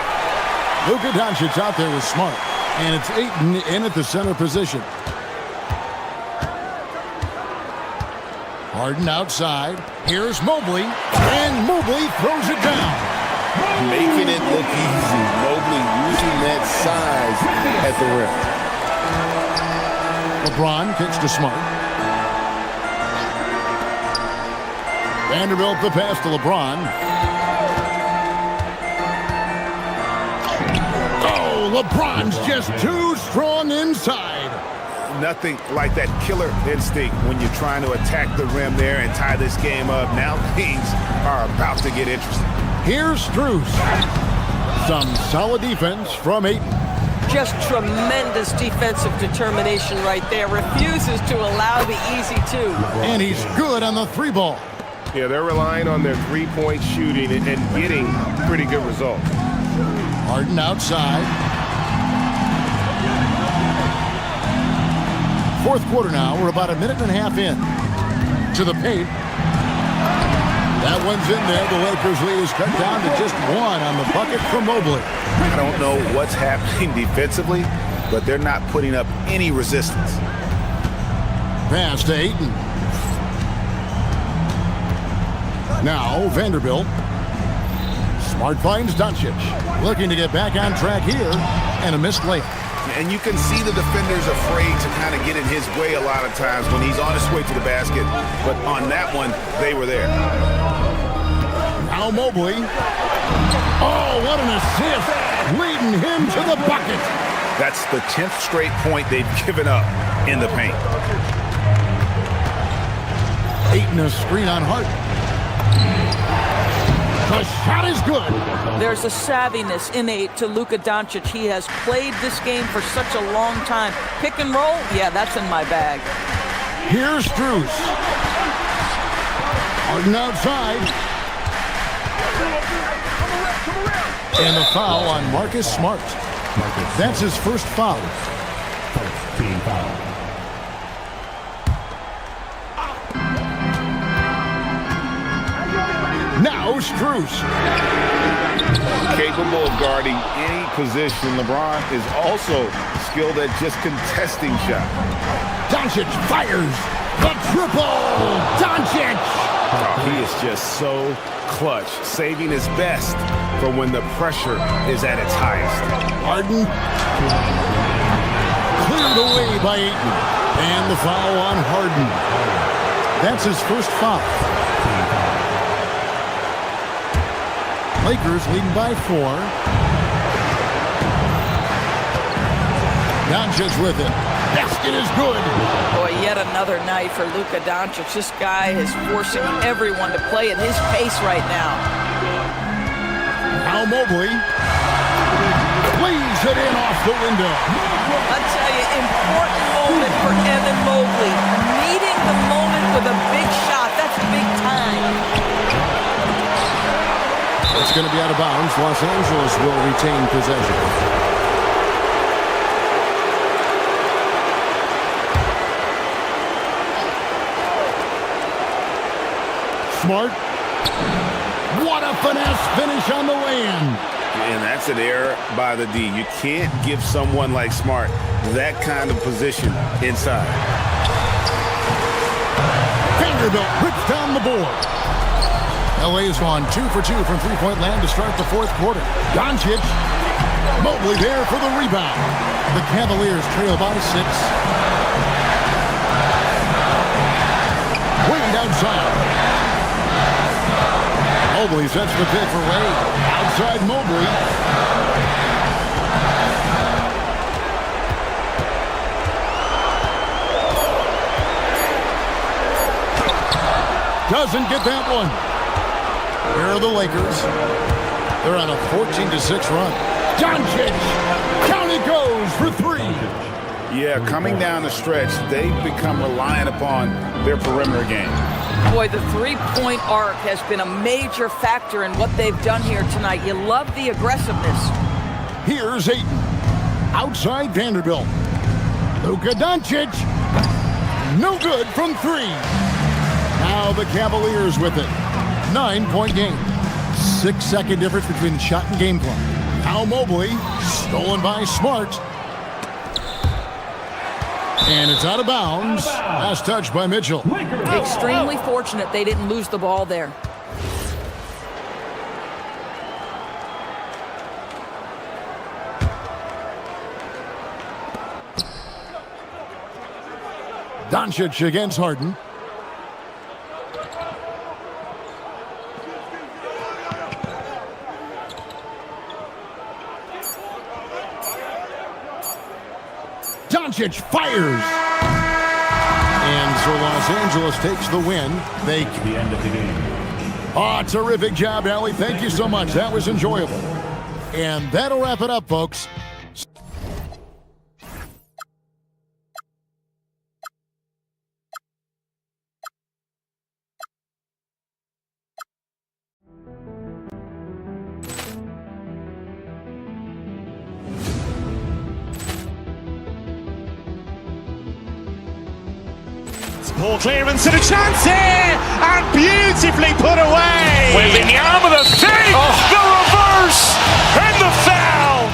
Luka Doncic out there with Smart, and it's Ayton in at the center position. Harden outside. Here's Mobley, and Mobley throws it down. Making it look easy. Mobley using that size at the rim. LeBron kicks to Smart. Vanderbilt the pass to LeBron. LeBron's just too strong inside. Nothing like that killer instinct when you're trying to attack the rim there and tie this game up. Now things are about to get interesting. Here's Strus. Some solid defense from Ayton. Just tremendous defensive determination right there. Refuses to allow the easy two. And he's good on the three ball. Yeah, they're relying on their three-point shooting and getting pretty good results. Harden outside. Fourth quarter now. We're about a minute and a half in to the paint. That one's in there. The Lakers lead is cut down to just one on the bucket from Mobley. I don't know what's happening defensively, but they're not putting up any resistance. Pass to Ayton. Now Vanderbilt. Smart finds Doncic. Looking to get back on track here. And a missed layup. And you can see the defenders afraid to kind of get in his way a lot of times when he's on his way to the basket. But on that one, they were there. Now Mobley. Oh, what an assist. Leading him to the bucket. That's the 10th straight point they've given up in the paint. Ayton a screen on Harden. The shot is good. There's a savviness innate to Luka Doncic. He has played this game for such a long time. Pick and roll, yeah, that's in my bag. Here's Strus. Harden outside. And a foul on Marcus Smart. That's his first foul. Team foul. Strus. Capable of guarding any position. LeBron is also skilled at just contesting shots. Doncic fires the triple. Doncic. Oh, he is just so clutch, saving his best for when the pressure is at its highest. Harden cleared away by Ayton. And the foul on Harden. That's his first foul. Lakers leading by 4. Doncic with it. Basket is good. Boy, yet another night for Luka Doncic. This guy is forcing everyone to play at his pace right now. Now Mobley plays it in off the window. I'll tell you, important moment for Evan Mobley. Meeting the moment with a big shot. That's big time. It's going to be out of bounds. Los Angeles will retain possession. Smart. What a finesse finish on the lay-in. And that's an error by the D. You can't give someone like Smart that kind of position inside. Vanderbilt rips down the board. LA has gone 2 for 2 from three-point land to start the fourth quarter. Doncic. Mobley there for the rebound. The Cavaliers trail by 6. Wade outside. Mobley sets the pick for Wade. Outside Mobley. Doesn't get that one. Here are the Lakers. They're on a 14-6 run. Doncic. Down it goes for 3. Yeah, coming down the stretch, they've become reliant upon their perimeter game. Boy, the three-point arc has been a major factor in what they've done here tonight. You love the aggressiveness. Here's Ayton. Outside Vanderbilt. Luka Doncic. No good from 3. Now the Cavaliers with it. 9-point game. 6-second difference between the shot and game clock. Now Mobley. Stolen by Smart. And it's out of bounds. Last touch by Mitchell. Extremely fortunate they didn't lose the ball there. Doncic against Harden. Doncic fires. And so Los Angeles takes the win. They The end of the game. Oh, terrific job, Allie. Thank you so much. That was enjoyable. And that'll wrap it up, folks. Ball clearance and a chance here, and beautifully put away. Wembanyama the fake, the reverse, and the foul.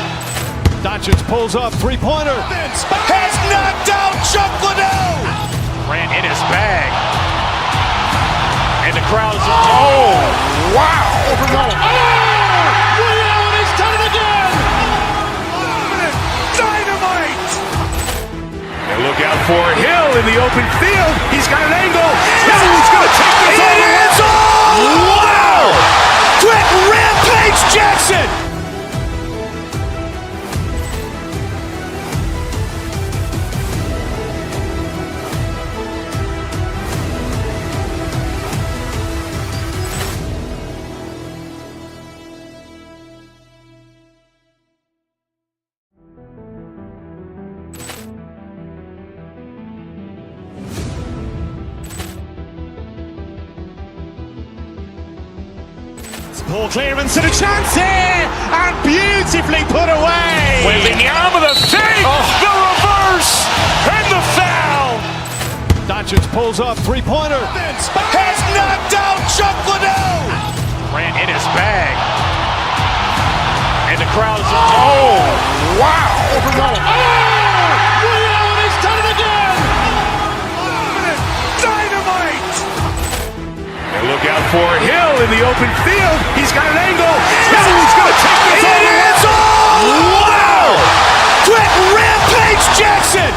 Doncic pulls up, three-pointer. Has knocked out Chuck Liddell. Ran in his bag. And the crowd is... Oh, wow. Ray Allen has done it again. Dynamite. And look out for Hill in the open field. He's got an angle. Hill's going to take this all the way. Wow! Quick rampage Jackson. Ball clearance and a chance here, and beautifully put away. Wembanyama the fake, the reverse, and the foul. Doncic pulls up, three-pointer. Has knocked out Chuck Liddell. Grant in his bag. And the crowd is, oh, wow. Ray Allen has done it again! Dynamite! And look out for Hill in the open field. He's got an angle. Hill's going to take this all the way. Wow! Quick Rampage Jackson!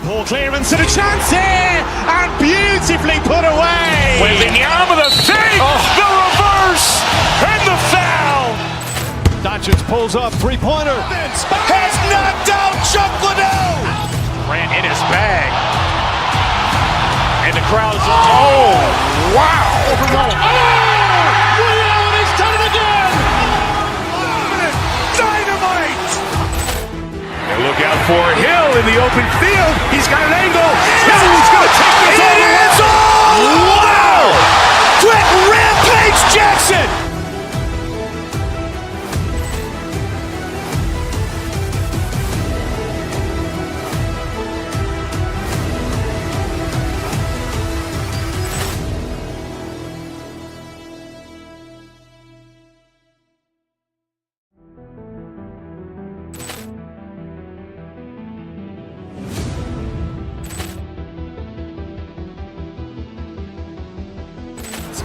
Ball clearance and a chance here, and beautifully put away. Wembanyama the fake, the reverse, and the foul. Doncic pulls up, three-pointer. Has knocked out Chuck Liddell. Grant in his bag. And the crowd is, oh, wow. Ray Allen has done it again! Dynamite! And look out for Hill in the open field. He's got an angle. Hill's going to take this all the way. Wow! Quick Rampage Jackson!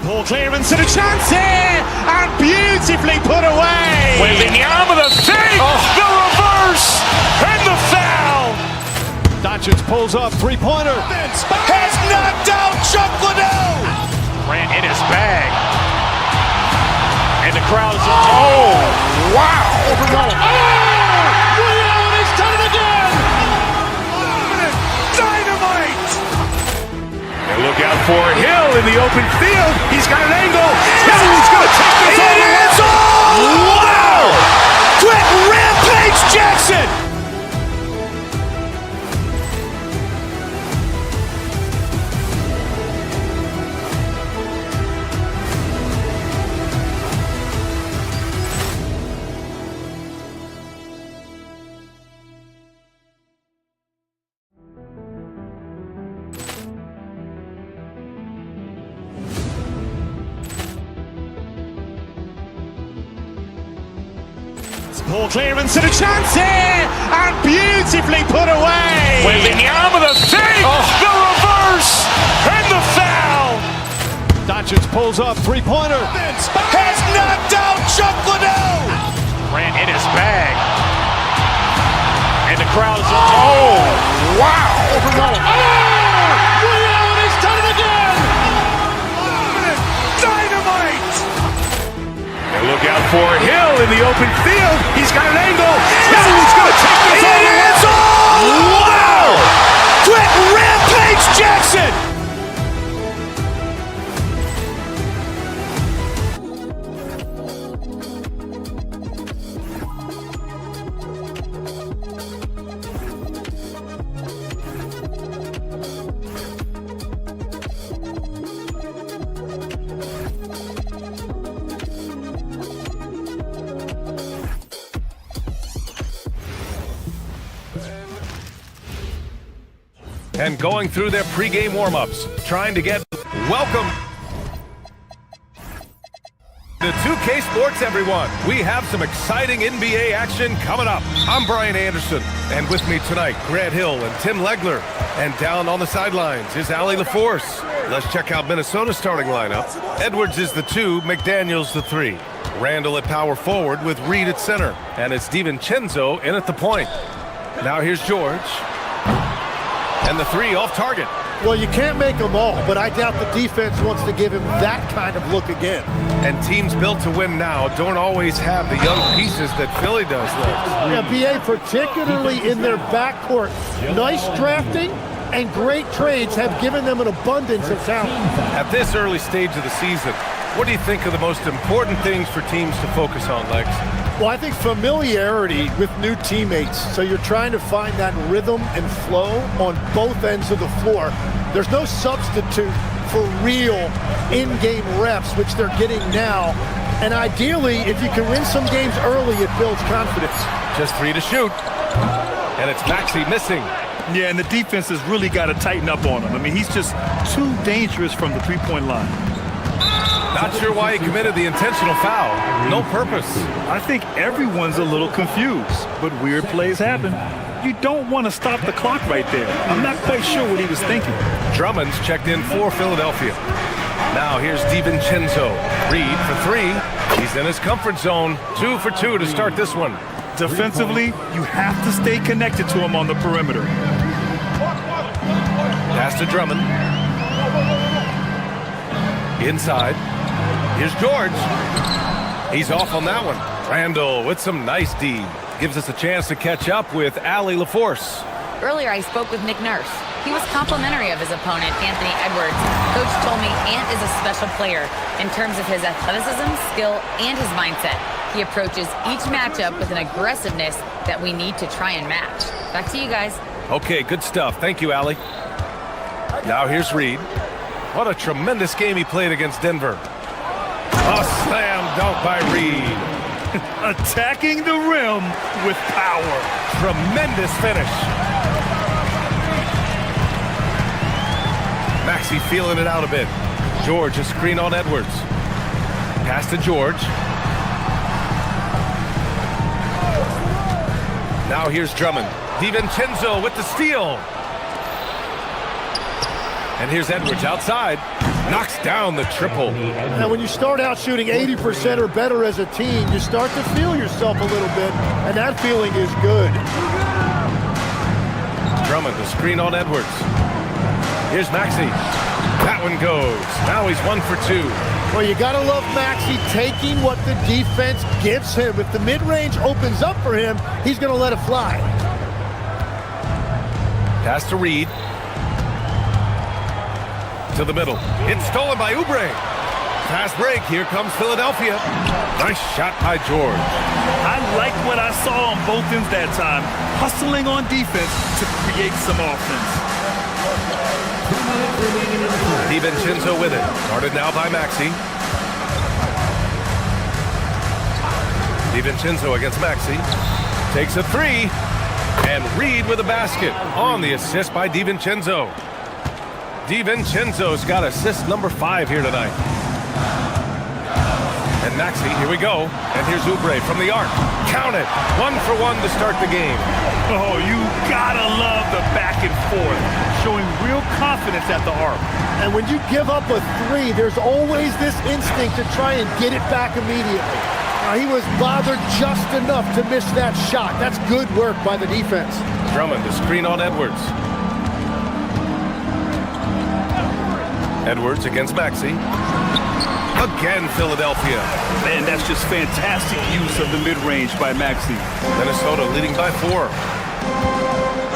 Ball clearance and a chance here, and beautifully put away. Wembanyama the fake, the reverse, and the foul. Doncic pulls up, three-pointer. Has knocked out Chuck Liddell. Grant in his bag. And the crowd is, oh, wow. Ray Allen has done it again! Dynamite! And look out for Hill in the open field. He's got an angle. Hill's going to take this all the way. Wow! Quick Rampage Jackson! Ball clearance and a chance here, and beautifully put away. Wembanyama the fake, the reverse, and the foul. Doncic pulls up, three-pointer. Has knocked out Chuck Liddell. Grant in his bag. And the crowd is, oh, wow. Ray Allen has done it again! Dynamite! And look out for Hill in the open field. He's got an angle. Hill's going to take this all the way. Wow! Quick Rampage Jackson! And going through their pregame warm-ups, trying to get welcome to 2K Sports, everyone. We have some exciting NBA action coming up. I'm Brian Anderson, and with me tonight, Grant Hill and Tim Legler. And down on the sidelines is Allie LaForce. Let's check out Minnesota's starting lineup. Edwards is the 2, McDaniels the 3. Randall at power forward with Reed at center. And it's DiVincenzo in at the point. Now here's George. And the 3 off target. Well, you can't make them all, but I doubt the defense wants to give him that kind of look again. And teams built to win now don't always have the young pieces that Philly does, though. Yeah, BA, particularly in their backcourt. Nice drafting and great trades have given them an abundance of talent. At this early stage of the season, what do you think are the most important things for teams to focus on, Lex? Well, I think familiarity with new teammates. So you're trying to find that rhythm and flow on both ends of the floor. There's no substitute for real in-game reps, which they're getting now. And ideally, if you can win some games early, it builds confidence. Just 3 to shoot. And it's Maxey missing. Yeah, and the defense has really got to tighten up on him. I mean, he's just too dangerous from the three-point line. Not sure why he committed the intentional foul. No purpose. I think everyone's a little confused, but weird plays happen. You don't want to stop the clock right there. I'm not quite sure what he was thinking. Drummond's checked in for Philadelphia. Now here's DiVincenzo. Reed for 3. He's in his comfort zone. 2 for 2 to start this one. Defensively, you have to stay connected to him on the perimeter. Pass to Drummond. Inside. Here's George. He's off on that one. Randall with some nice D. Gives us a chance to catch up with Allie LaForce. Earlier, I spoke with Nick Nurse. He was complimentary of his opponent, Anthony Edwards. Coach told me Ant is a special player in terms of his athleticism, skill, and his mindset. He approaches each matchup with an aggressiveness that we need to try and match. Back to you guys. Okay, good stuff. Thank you, Allie. Now here's Reed. What a tremendous game he played against Denver. A slam dunk by Reed. Attacking the rim with power. Tremendous finish. Maxey feeling it out a bit. George a screen on Edwards. Pass to George. Now here's Drummond. DiVincenzo with the steal. And here's Edwards outside. Knocks down the triple. Now, when you start out shooting 80% or better as a team, you start to feel yourself a little bit, and that feeling is good. Drummond, the screen on Edwards. Here's Maxey. That one goes. Now he's 1 for 2. Well, you got to love Maxey taking what the defense gives him. If the mid-range opens up for him, he's going to let it fly. Pass to Reed. To the middle. It's stolen by Oubre. Fast break. Here comes Philadelphia. Nice shot by George. I like what I saw on both ends that time. Hustling on defense to create some offense. DiVincenzo with it. Guarded now by Maxey. DiVincenzo against Maxey. Takes a 3. And Reed with a basket on the assist by DiVincenzo. DiVincenzo's got assist number 5 here tonight. And Maxey, here we go. And here's Oubre from the arc. Count it. 1 for 1 to start the game. Oh, you gotta love the back and forth. Showing real confidence at the arc. And when you give up a 3, there's always this instinct to try and get it back immediately. He was bothered just enough to miss that shot. That's good work by the defense. Drummond, the screen on Edwards. Edwards against Maxey. Again, Philadelphia. Man, that's just fantastic use of the mid-range by Maxey. Minnesota leading by 4.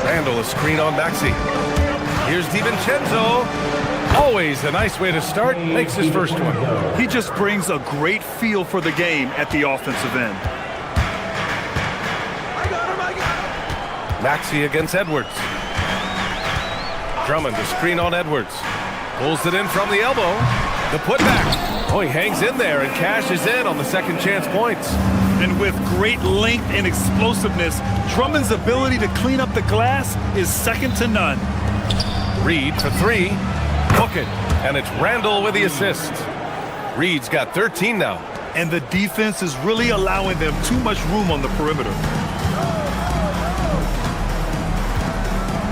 Randall, a screen on Maxey. Here's DiVincenzo. Always a nice way to start. Makes his first one. He just brings a great feel for the game at the offensive end. Maxey against Edwards. Drummond, the screen on Edwards. Pulls it in from the elbow. The putback. Oh, he hangs in there and cashes in on the second chance points. And with great length and explosiveness, Drummond's ability to clean up the glass is second to none. Reed for 3. Hook it. And it's Randall with the assist. Reed's got 13 now. And the defense is really allowing them too much room on the perimeter.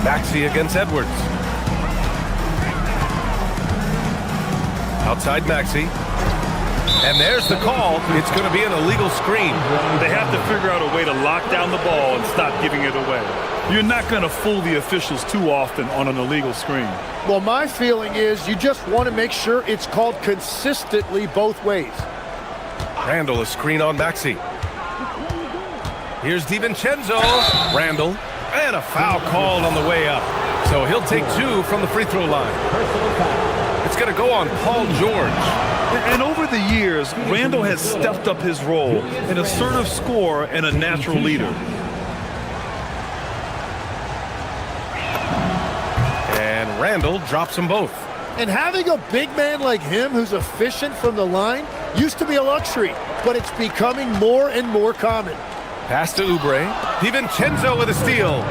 Maxey against Edwards. Outside Maxey. And there's the call. It's going to be an illegal screen. They have to figure out a way to lock down the ball and stop giving it away. You're not going to fool the officials too often on an illegal screen. Well, my feeling is you just want to make sure it's called consistently both ways. Randall, a screen on Maxey. Here's DiVincenzo. Randall. And a foul called on the way up. So he'll take 2 from the free throw line. It's going to go on Paul George. And over the years, Randall has stepped up his role, an assertive scorer and a natural leader. And Randall drops them both. And having a big man like him who's efficient from the line used to be a luxury, but it's becoming more and more common. Pass to Oubre. DiVincenzo with a steal.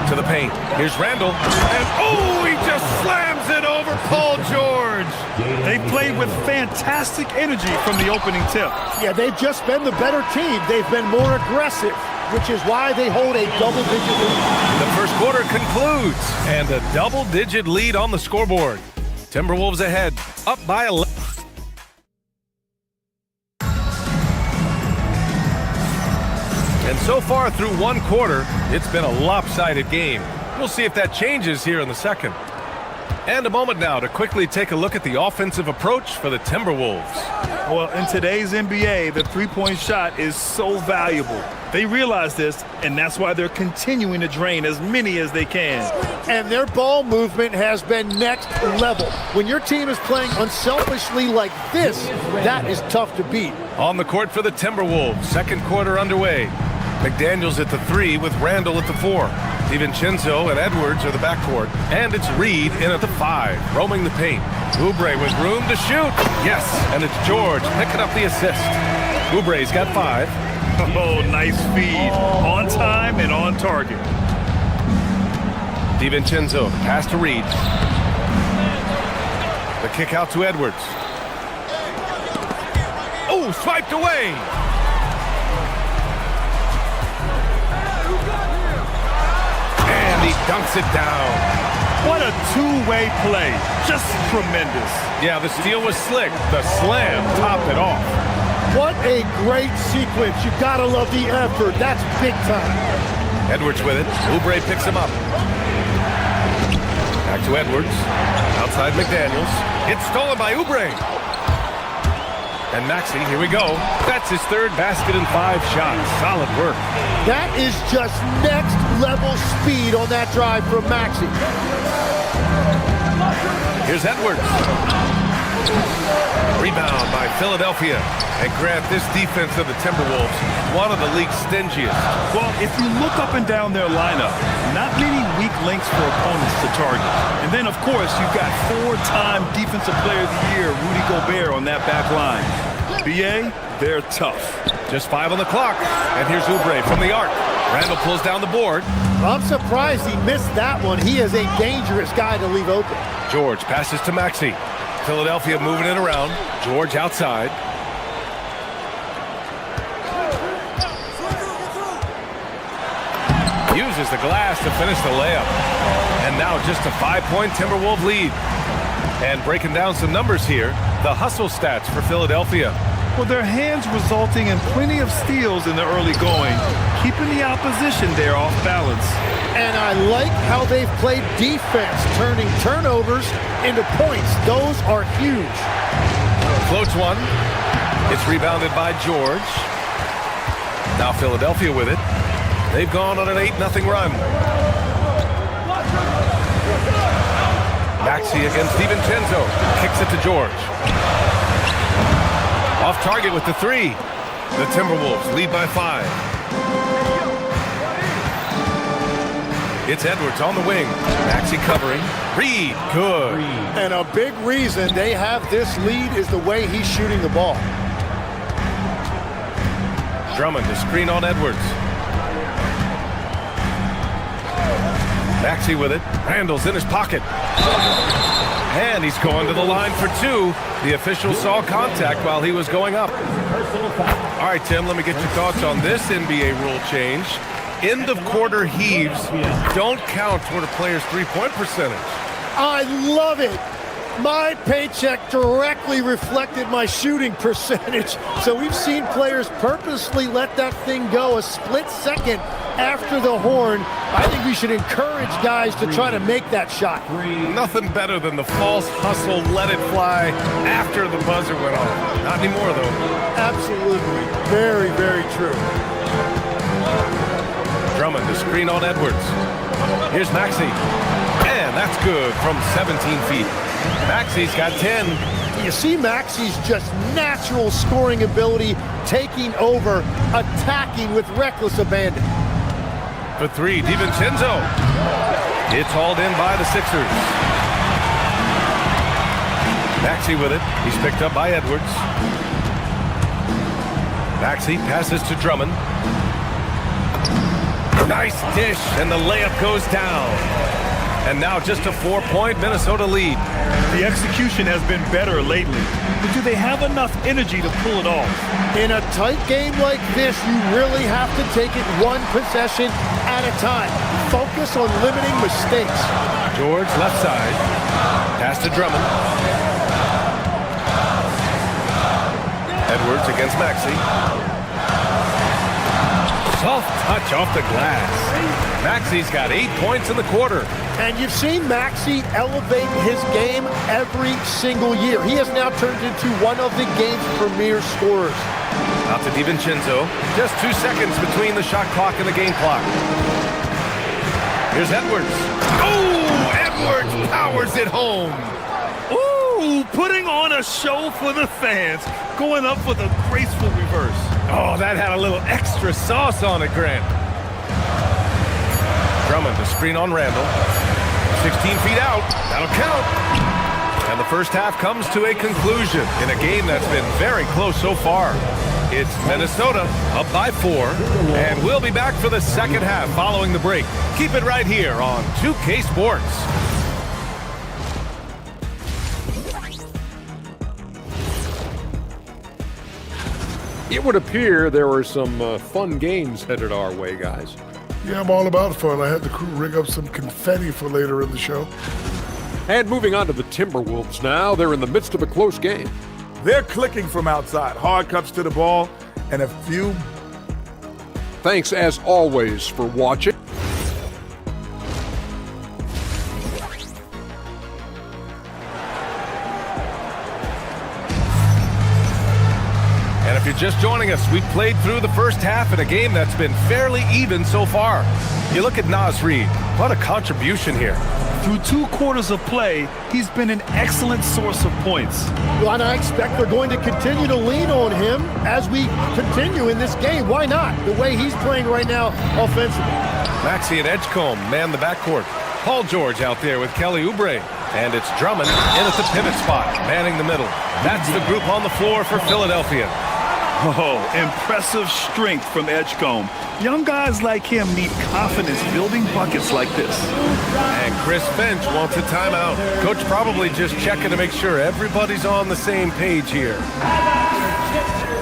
To the paint. Here's Randall. And oh, he just slams it over Paul George. They played with fantastic energy from the opening tip. Yeah, they've just been the better team. They've been more aggressive, which is why they hold a double-digit lead. The first quarter concludes, and a double-digit lead on the scoreboard. Timberwolves ahead, up by 11. And so far through one quarter, it's been a lopsided game. We'll see if that changes here in the second. And a moment now to quickly take a look at the offensive approach for the Timberwolves. Well, in today's NBA, the three-point shot is so valuable. They realize this, and that's why they're continuing to drain as many as they can. And their ball movement has been next level. When your team is playing unselfishly like this, that is tough to beat. On the court for the Timberwolves, second quarter underway. McDaniels at the 3 with Randall at the 4. DiVincenzo and Edwards are the backcourt. And it's Reed in at the 5, roaming the paint. Oubre with room to shoot. Yes, and it's George picking up the assist. Oubre's got 5. Oh, nice feed. On time and on target. DiVincenzo, pass to Reed. The kick out to Edwards. Oh, swiped away. And he dunks it down. What a two-way play. Just tremendous. Yeah, the steal was slick. The slam topped it off. What a great sequence. You gotta love the effort. That's big time. Edwards with it. Oubre picks him up. Back to Edwards. Outside McDaniels. It's stolen by Oubre. And Maxey, here we go. That's his third basket in 5 shots. Solid work. That is just next level speed on that drive from Maxey. Here's Edwards. Rebound by Philadelphia. And Grant, this defense of the Timberwolves, one of the league's stingiest. Well, if you look up and down their lineup, not many weak links for opponents to target. And then, of course, you've got 4-time Defensive Player of the Year, Rudy Gobert, on that back line. BA, they're tough. Just 5 on the clock. And here's Oubre from the arc. Randall pulls down the board. I'm surprised he missed that one. He is a dangerous guy to leave open. George passes to Maxey. Philadelphia moving it around. George outside. Uses the glass to finish the layup. And now just a 5-point Timberwolves lead. And breaking down some numbers here, the hustle stats for Philadelphia. Well, their hands resulting in plenty of steals in the early going, keeping the opposition there off balance. And I like how they've played defense, turning turnovers into points. Those are huge. Floats one. It's rebounded by George. Now Philadelphia with it. They've gone on an 8-0 run. Maxey against DiVincenzo. Kicks it to George. Off target with the 3. The Timberwolves lead by 5. It's Edwards on the wing. Maxey covering. Reed, good. And a big reason they have this lead is the way he's shooting the ball. Drummond to screen on Edwards. Maxey with it. Randall's in his pocket. And he's going to the line for 2. The official saw contact while he was going up. All right, Tim, let me get your thoughts on this NBA rule change. End of quarter heaves don't count toward a player's three-point percentage. I love it. My paycheck directly reflected my shooting percentage. So we've seen players purposely let that thing go a split second after the horn. I think we should encourage guys to try to make that shot. Nothing better than the false hustle, let it fly after the buzzer went off. Not anymore, though. Absolutely. Very, very true. Drummond to screen on Edwards. Here's Maxey. And that's good from 17 feet. Maxey's got 10. You see Maxi's just natural scoring ability, taking over, attacking with reckless abandon. For three, DiVincenzo. It's hauled in by the Sixers. Maxey with it. He's picked up by Edwards. Maxey passes to Drummond. Nice dish, and the layup goes down. And now just a 4-point Minnesota lead. The execution has been better lately, but do they have enough energy to pull it off? In a tight game like this, you really have to take it one possession at a time. Focus on limiting mistakes. George left side. Pass to Drummond. Edwards against Maxey. Soft touch off the glass. Maxey's got 8 points in the quarter. And you've seen Maxey elevate his game every single year. He has now turned into one of the game's premier scorers. Out to DiVincenzo. Just 2 seconds between the shot clock and the game clock. Here's Edwards. Oh, Edwards powers it home. Ooh, putting on a show for the fans. Going up for the graceful reverse. Oh, that had a little extra sauce on it, Grant. Drummond to screen on Randall. 16 feet out. That'll count. And the first half comes to a conclusion in a game that's been very close so far. It's Minnesota up by 4, and we'll be back for the second half following the break. Keep it right here on 2K Sports. It would appear there were some fun games headed our way, guys. Yeah, I'm all about fun. I had the crew rig up some confetti for later in the show. And moving on to the Timberwolves now. They're in the midst of a close game. They're clicking from outside. Hard cuts to the ball and a few. Thanks, as always, for watching. And if you're just joining us, we've played through the first half in a game that's been fairly even so far. You look at Naz Reid. What a contribution here. Through 2 quarters of play, he's been an excellent source of points. Well, and I expect they're going to continue to lean on him as we continue in this game. Why not? The way he's playing right now offensively. Maxey and Edgecombe man the backcourt. Paul George out there with Kelly Oubre. And it's Drummond in at the pivot spot, manning the middle. That's the group on the floor for Philadelphia. Oh, impressive strength from Edgecombe. Young guys like him need confidence building buckets like this. And Chris Finch wants a timeout. Coach probably just checking to make sure everybody's on the same page here.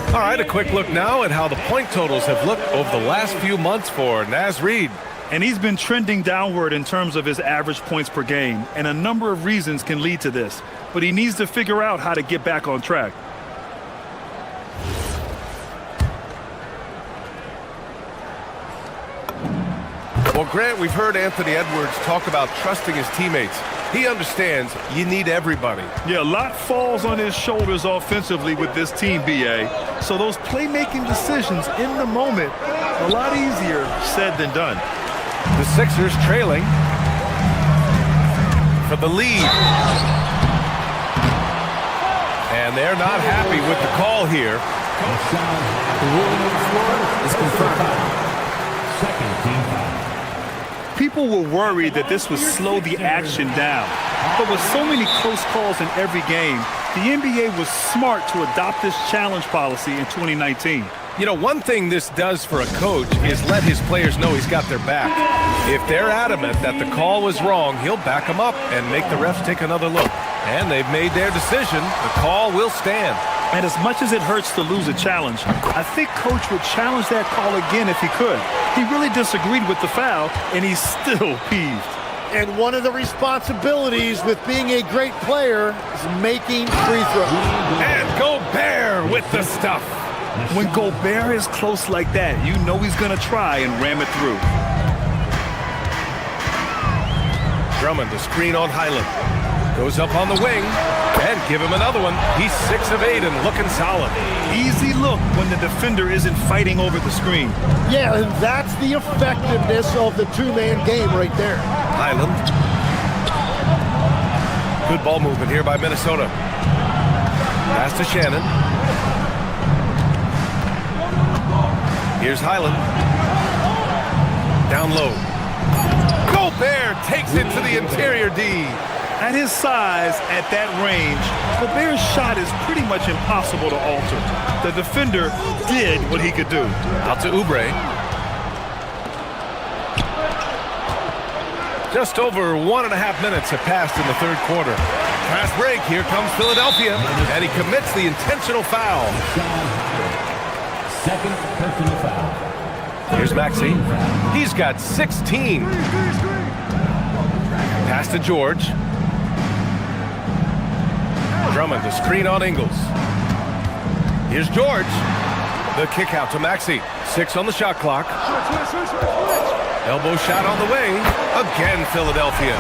All right, a quick look now at how the point totals have looked over the last few months for Naz Reid. And he's been trending downward in terms of his average points per game, and a number of reasons can lead to this. But he needs to figure out how to get back on track. Well, Grant, we've heard Anthony Edwards talk about trusting his teammates. He understands you need everybody. Yeah, a lot falls on his shoulders offensively with this team, BA. So those playmaking decisions in the moment, a lot easier said than done. The Sixers trailing for the lead. And they're not happy with the call here. The ruling on the floor is confirmed. Second team foul. People were worried that this would slow the action down. But with so many close calls in every game, the NBA was smart to adopt this challenge policy in 2019. You know, one thing this does for a coach is let his players know he's got their back. If they're adamant that the call was wrong, he'll back them up and make the refs take another look. And they've made their decision. The call will stand. And as much as it hurts to lose a challenge, I think Coach would challenge that call again if he could. He really disagreed with the foul, and he's still peeved. And one of the responsibilities with being a great player is making free throws. And Gobert with the stuff. When Gobert is close like that, you know he's going to try and ram it through. Drummond to screen on Highland. Goes up on the wing, and give him another one. He's 6 of 8 and looking solid. Easy look when the defender isn't fighting over the screen. Yeah, and that's the effectiveness of the two-man game right there. Highland. Good ball movement here by Minnesota. Pass to Shannon. Here's Highland. Down low. Gobert takes it to the interior D. At his size, at that range, Gobert's shot is pretty much impossible to alter. The defender did what he could do. Out to Oubre. Just over 1.5 minutes have passed in the third quarter. Fast break, here comes Philadelphia, and he commits the intentional foul. Second personal foul. Here's Maxey. He's got 16. Pass to George. Drummond, the screen on Ingles. Here's George. The kick out to Maxey. 6 on the shot clock. Elbow shot on the way. Again, Philadelphia.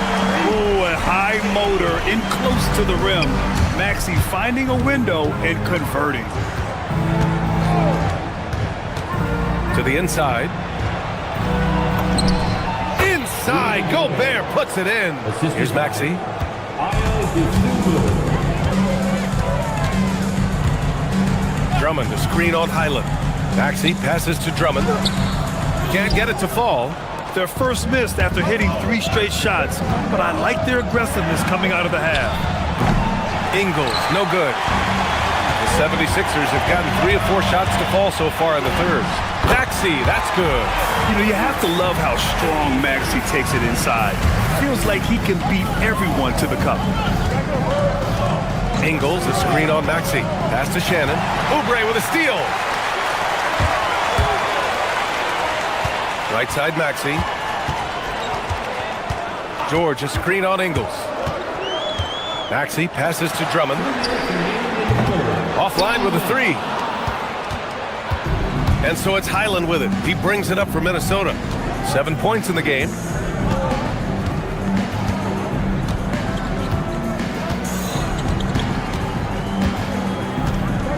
Ooh, a high motor in close to the rim. Maxey finding a window and converting. To the inside. Inside, Gobert puts it in. Here's Maxey. Drummond, the screen on Highland. Maxey passes to Drummond. Can't get it to fall. Their first miss after hitting 3 straight shots, but I like their aggressiveness coming out of the half. Ingles, no good. The 76ers have gotten 3 or 4 shots to fall so far in the third. Maxey, that's good. You know, you have to love how strong Maxey takes it inside. Feels like he can beat everyone to the cup. Ingles, a screen on Maxey. Pass to Shannon. Oubre with a steal. Right side Maxey. George, a screen on Ingles. Maxey passes to Drummond. Offline with a 3. And so it's Highland with it. He brings it up for Minnesota. 7 points in the game.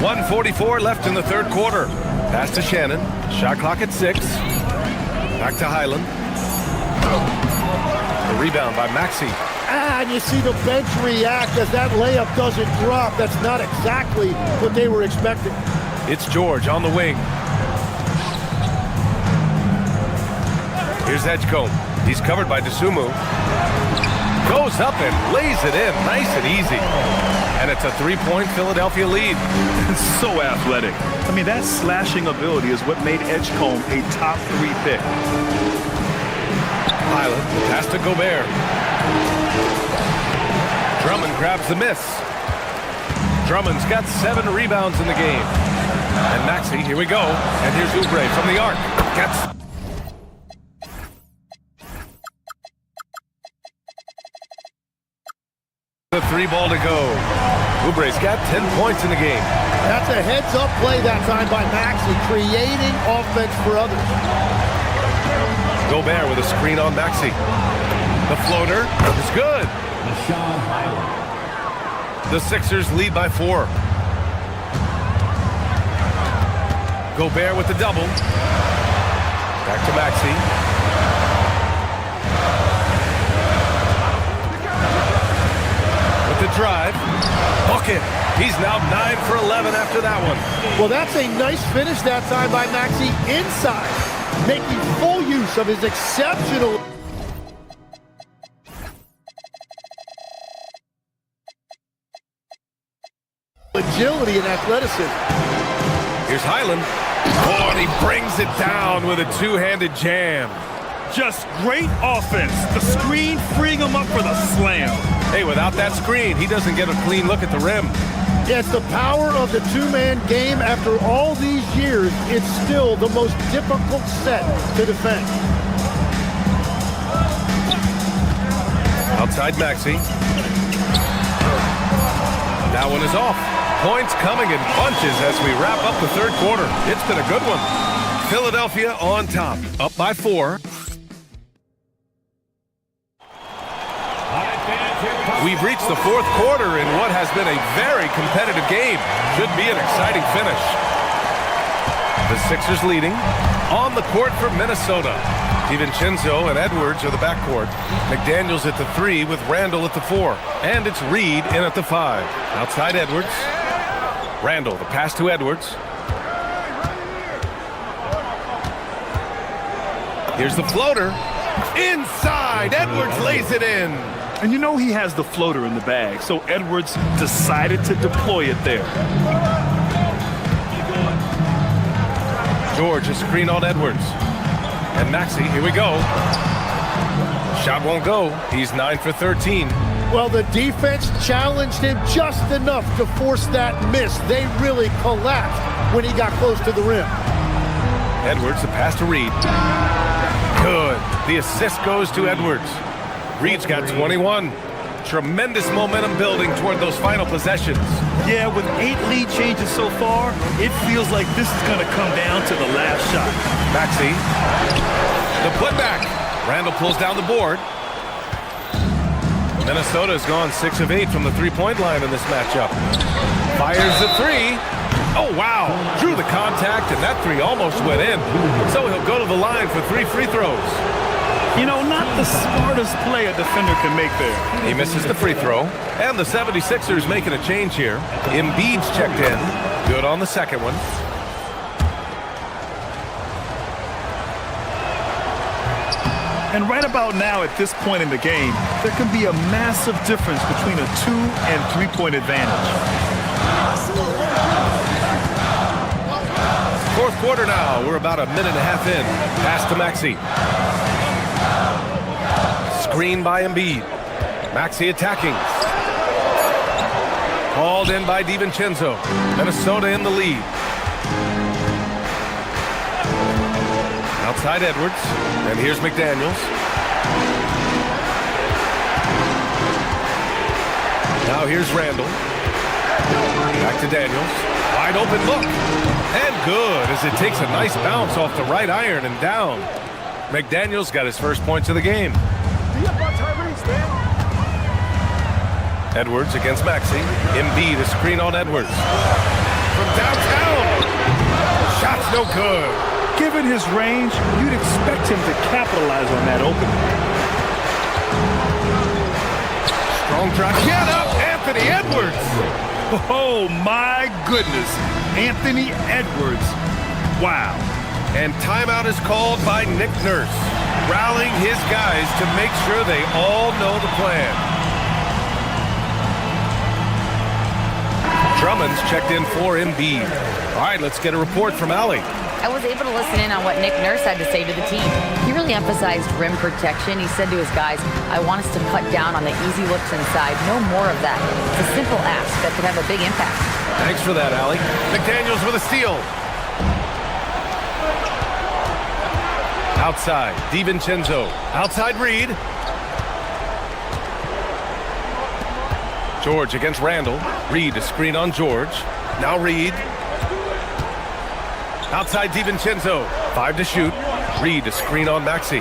.144 left in the third quarter. Pass to Shannon. Shot clock at 6. Back to Highland. The rebound by Maxey. And you see the bench react as that layup doesn't drop. That's not exactly what they were expecting. It's George on the wing. Here's Edgecombe. He's covered by DeSumo. Goes up and lays it in. Nice and easy. And it's a 3-point Philadelphia lead. So athletic. I mean, that slashing ability is what made Edgecombe a top 3 pick. Highland pass to Gobert. Drummond grabs the miss. Drummond's got 7 rebounds in the game. And Maxey, here we go. And here's Oubre from the arc. Gets the 3 ball to go. Oubre's got 10 points in the game. That's a heads-up play that time by Maxey, creating offense for others. Gobert with a screen on Maxey. The floater is good. The Sixers lead by 4. Gobert with the double. Back to Maxey. The drive. Bucket. He's now 9 for 11 after that one. Well, that's a nice finish that time by Maxey inside, making full use of his exceptional agility and athleticism. Here's Highland. Oh, and he brings it down with a 2-handed jam. Just great offense. The screen freeing him up for the slam. Hey, without that screen, he doesn't get a clean look at the rim. Yeah, it's the power of the 2-man game. After all these years, it's still the most difficult set to defend. Outside Maxey. That one is off. Points coming in bunches as we wrap up the third quarter. It's been a good one. Philadelphia on top, up by 4. We've reached the fourth quarter in what has been a very competitive game. Should be an exciting finish. The Sixers leading. On the court for Minnesota. DiVincenzo and Edwards are the backcourt. McDaniels at the 3 with Randall at the 4. And it's Reed in at the 5. Outside Edwards. Randall, the pass to Edwards. Here's the floater. Inside, Edwards lays it in. And you know he has the floater in the bag, so Edwards decided to deploy it there. George, a screen on Edwards. And Maxey, here we go. Shot won't go. He's 9 for 13. Well, the defense challenged him just enough to force that miss. They really collapsed when he got close to the rim. Edwards, the pass to Reed. Good. The assist goes to Edwards. Reed's got 21. Tremendous momentum building toward those final possessions. Yeah, with 8 lead changes so far, it feels like this is going to come down to the last shot. Maxey. The putback. Randall pulls down the board. Minnesota's gone 6 of 8 from the three-point line in this matchup. Fires the three. Oh, wow. Drew the contact, and that three almost went in. So he'll go to the line for 3 free throws. You know, not the smartest play a defender can make there. He misses the free throw. And the 76ers making a change here. Embiid's checked in. Good on the second one. And right about now, at this point in the game, there can be a massive difference between a 2- and 3-point advantage. Fourth quarter now. We're about a minute and a half in. Pass to Maxey. Screen by Embiid. Maxey attacking. Called in by DiVincenzo. Minnesota in the lead. Outside Edwards. And here's McDaniels. Now here's Randall. Back to Daniels. Wide open look. And good as it takes a nice bounce off the right iron and down. McDaniels got his first points of the game. Edwards against Maxey. Embiid, a screen on Edwards. From downtown. Shot's no good. Given his range, you'd expect him to capitalize on that opening. Strong drop. Get up, Anthony Edwards. Oh, my goodness. Anthony Edwards. Wow. And timeout is called by Nick Nurse, rallying his guys to make sure they all know the plan. Drummond's checked in for Embiid. All right, let's get a report from Allie. I was able to listen in on what Nick Nurse had to say to the team. He really emphasized rim protection. He said to his guys, I want us to cut down on the easy looks inside. No more of that. It's a simple ask that could have a big impact. Thanks for that, Allie. McDaniels with a steal. Outside, DiVincenzo. Outside Reed. George against Randall. Reed, a screen on George. Now Reed. Outside DiVincenzo. 5 to shoot. Reed, a screen on Maxey.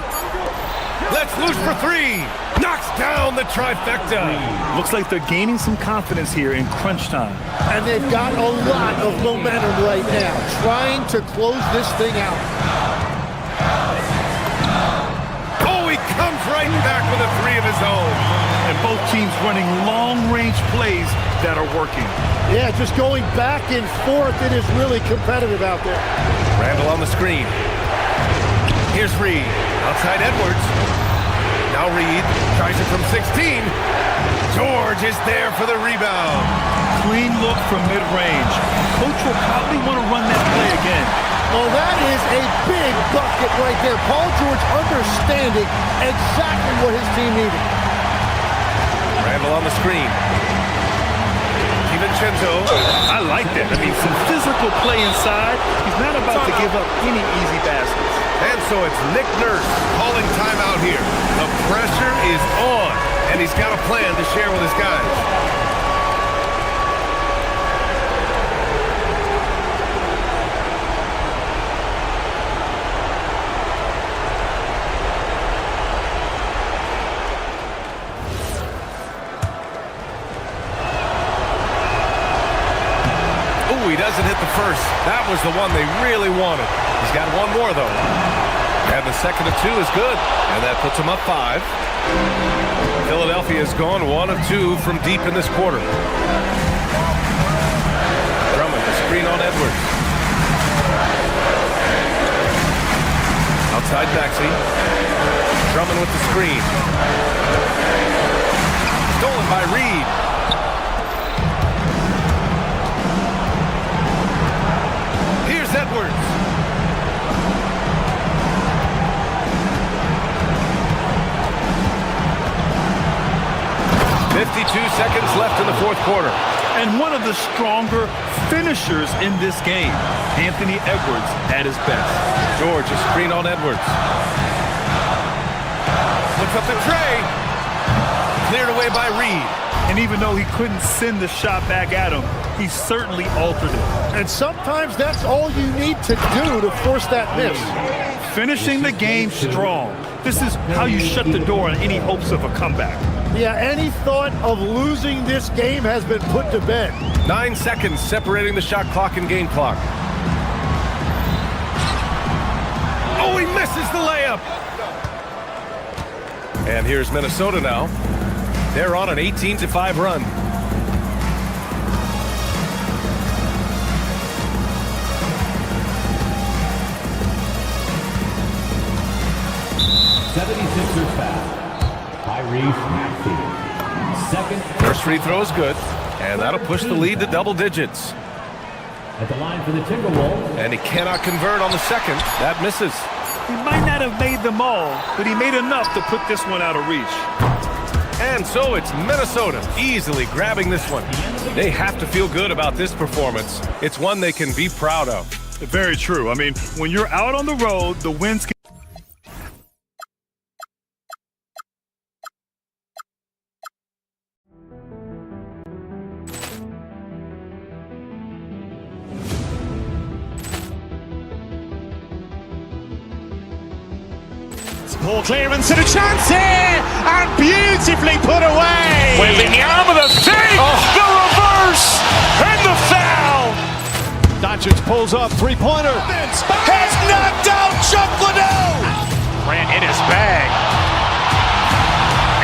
Let's loose for 3. Knocks down the trifecta. Looks like they're gaining some confidence here in crunch time. And they've got a lot of momentum right now, trying to close this thing out. Oh, he comes right back with a 3 of his own. And both teams running long-range plays that are working. Yeah, just going back and forth. It is really competitive out there. Randall on the screen. Here's Reed. Outside Edwards. Now Reed tries it from 16. George is there for the rebound. Clean look from mid-range. Coach will probably want to run that play again. Well, that is a big bucket right there. Paul George understanding exactly what his team needed. Randall on the screen. DiVincenzo. I like that. I mean, some physical play inside. He's not about to give up any easy baskets. And so it's Nick Nurse calling timeout here. The pressure is on, and he's got a plan to share with his guys. He doesn't hit the first. That was the one they really wanted. He's got one more, though. And the second of 2 is good. And that puts him up 5. Philadelphia has gone 1 of 2 from deep in this quarter. Drummond screen on Edwards. Outside Maxey. Drummond with the screen. Stolen by Reed. Here's Edwards. .52 seconds left in the fourth quarter. And one of the stronger finishers in this game, Anthony Edwards at his best. George, a screen on Edwards. Puts up the tray. Cleared away by Reed. And even though he couldn't send the shot back at him, he certainly altered it. And sometimes that's all you need to do to force that miss. Finishing the game strong. This is how you shut the door on any hopes of a comeback. Yeah, any thought of losing this game has been put to bed. 9 seconds separating the shot clock and game clock. Oh, he misses the layup. And here's Minnesota now. They're on an 18-5 run. '76ers foul. Second. First free throw is good, and that'll push the lead to double digits. At the line for the Timberwolves. And he cannot convert on the second. That misses. He might not have made them all, but he made enough to put this one out of reach. And so it's Minnesota easily grabbing this one. They have to feel good about this performance. It's one they can be proud of. Very true. I mean, when you're out on the road, the wins can... Ball clearance and a chance here, and beautifully put away. Wembanyama the fake, the reverse, and the foul. Doncic pulls up, three-pointer. Has knocked out Chuck Liddell. Ran in his bag.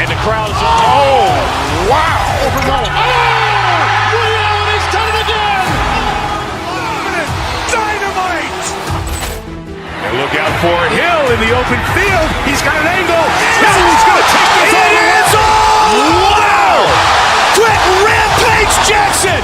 And the crowd is, oh, wow. Over goal. Leon has done it again. Dynamite. And look out for Hill in the open field. He's got an angle. Hill's going to take this all the way. Wow! Quick Rampage Jackson.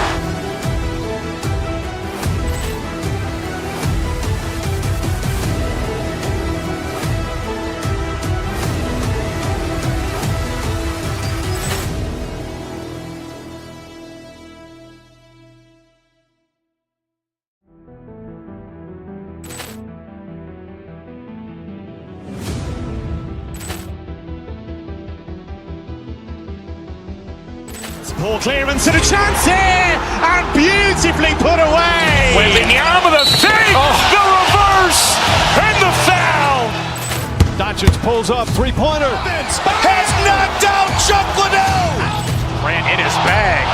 Ball clearance and a chance here, and beautifully put away. Wembanyama the fake, the reverse, and the foul. Doncic pulls up, three-pointer. Has knocked out Chuck Liddell. Ran in his bag.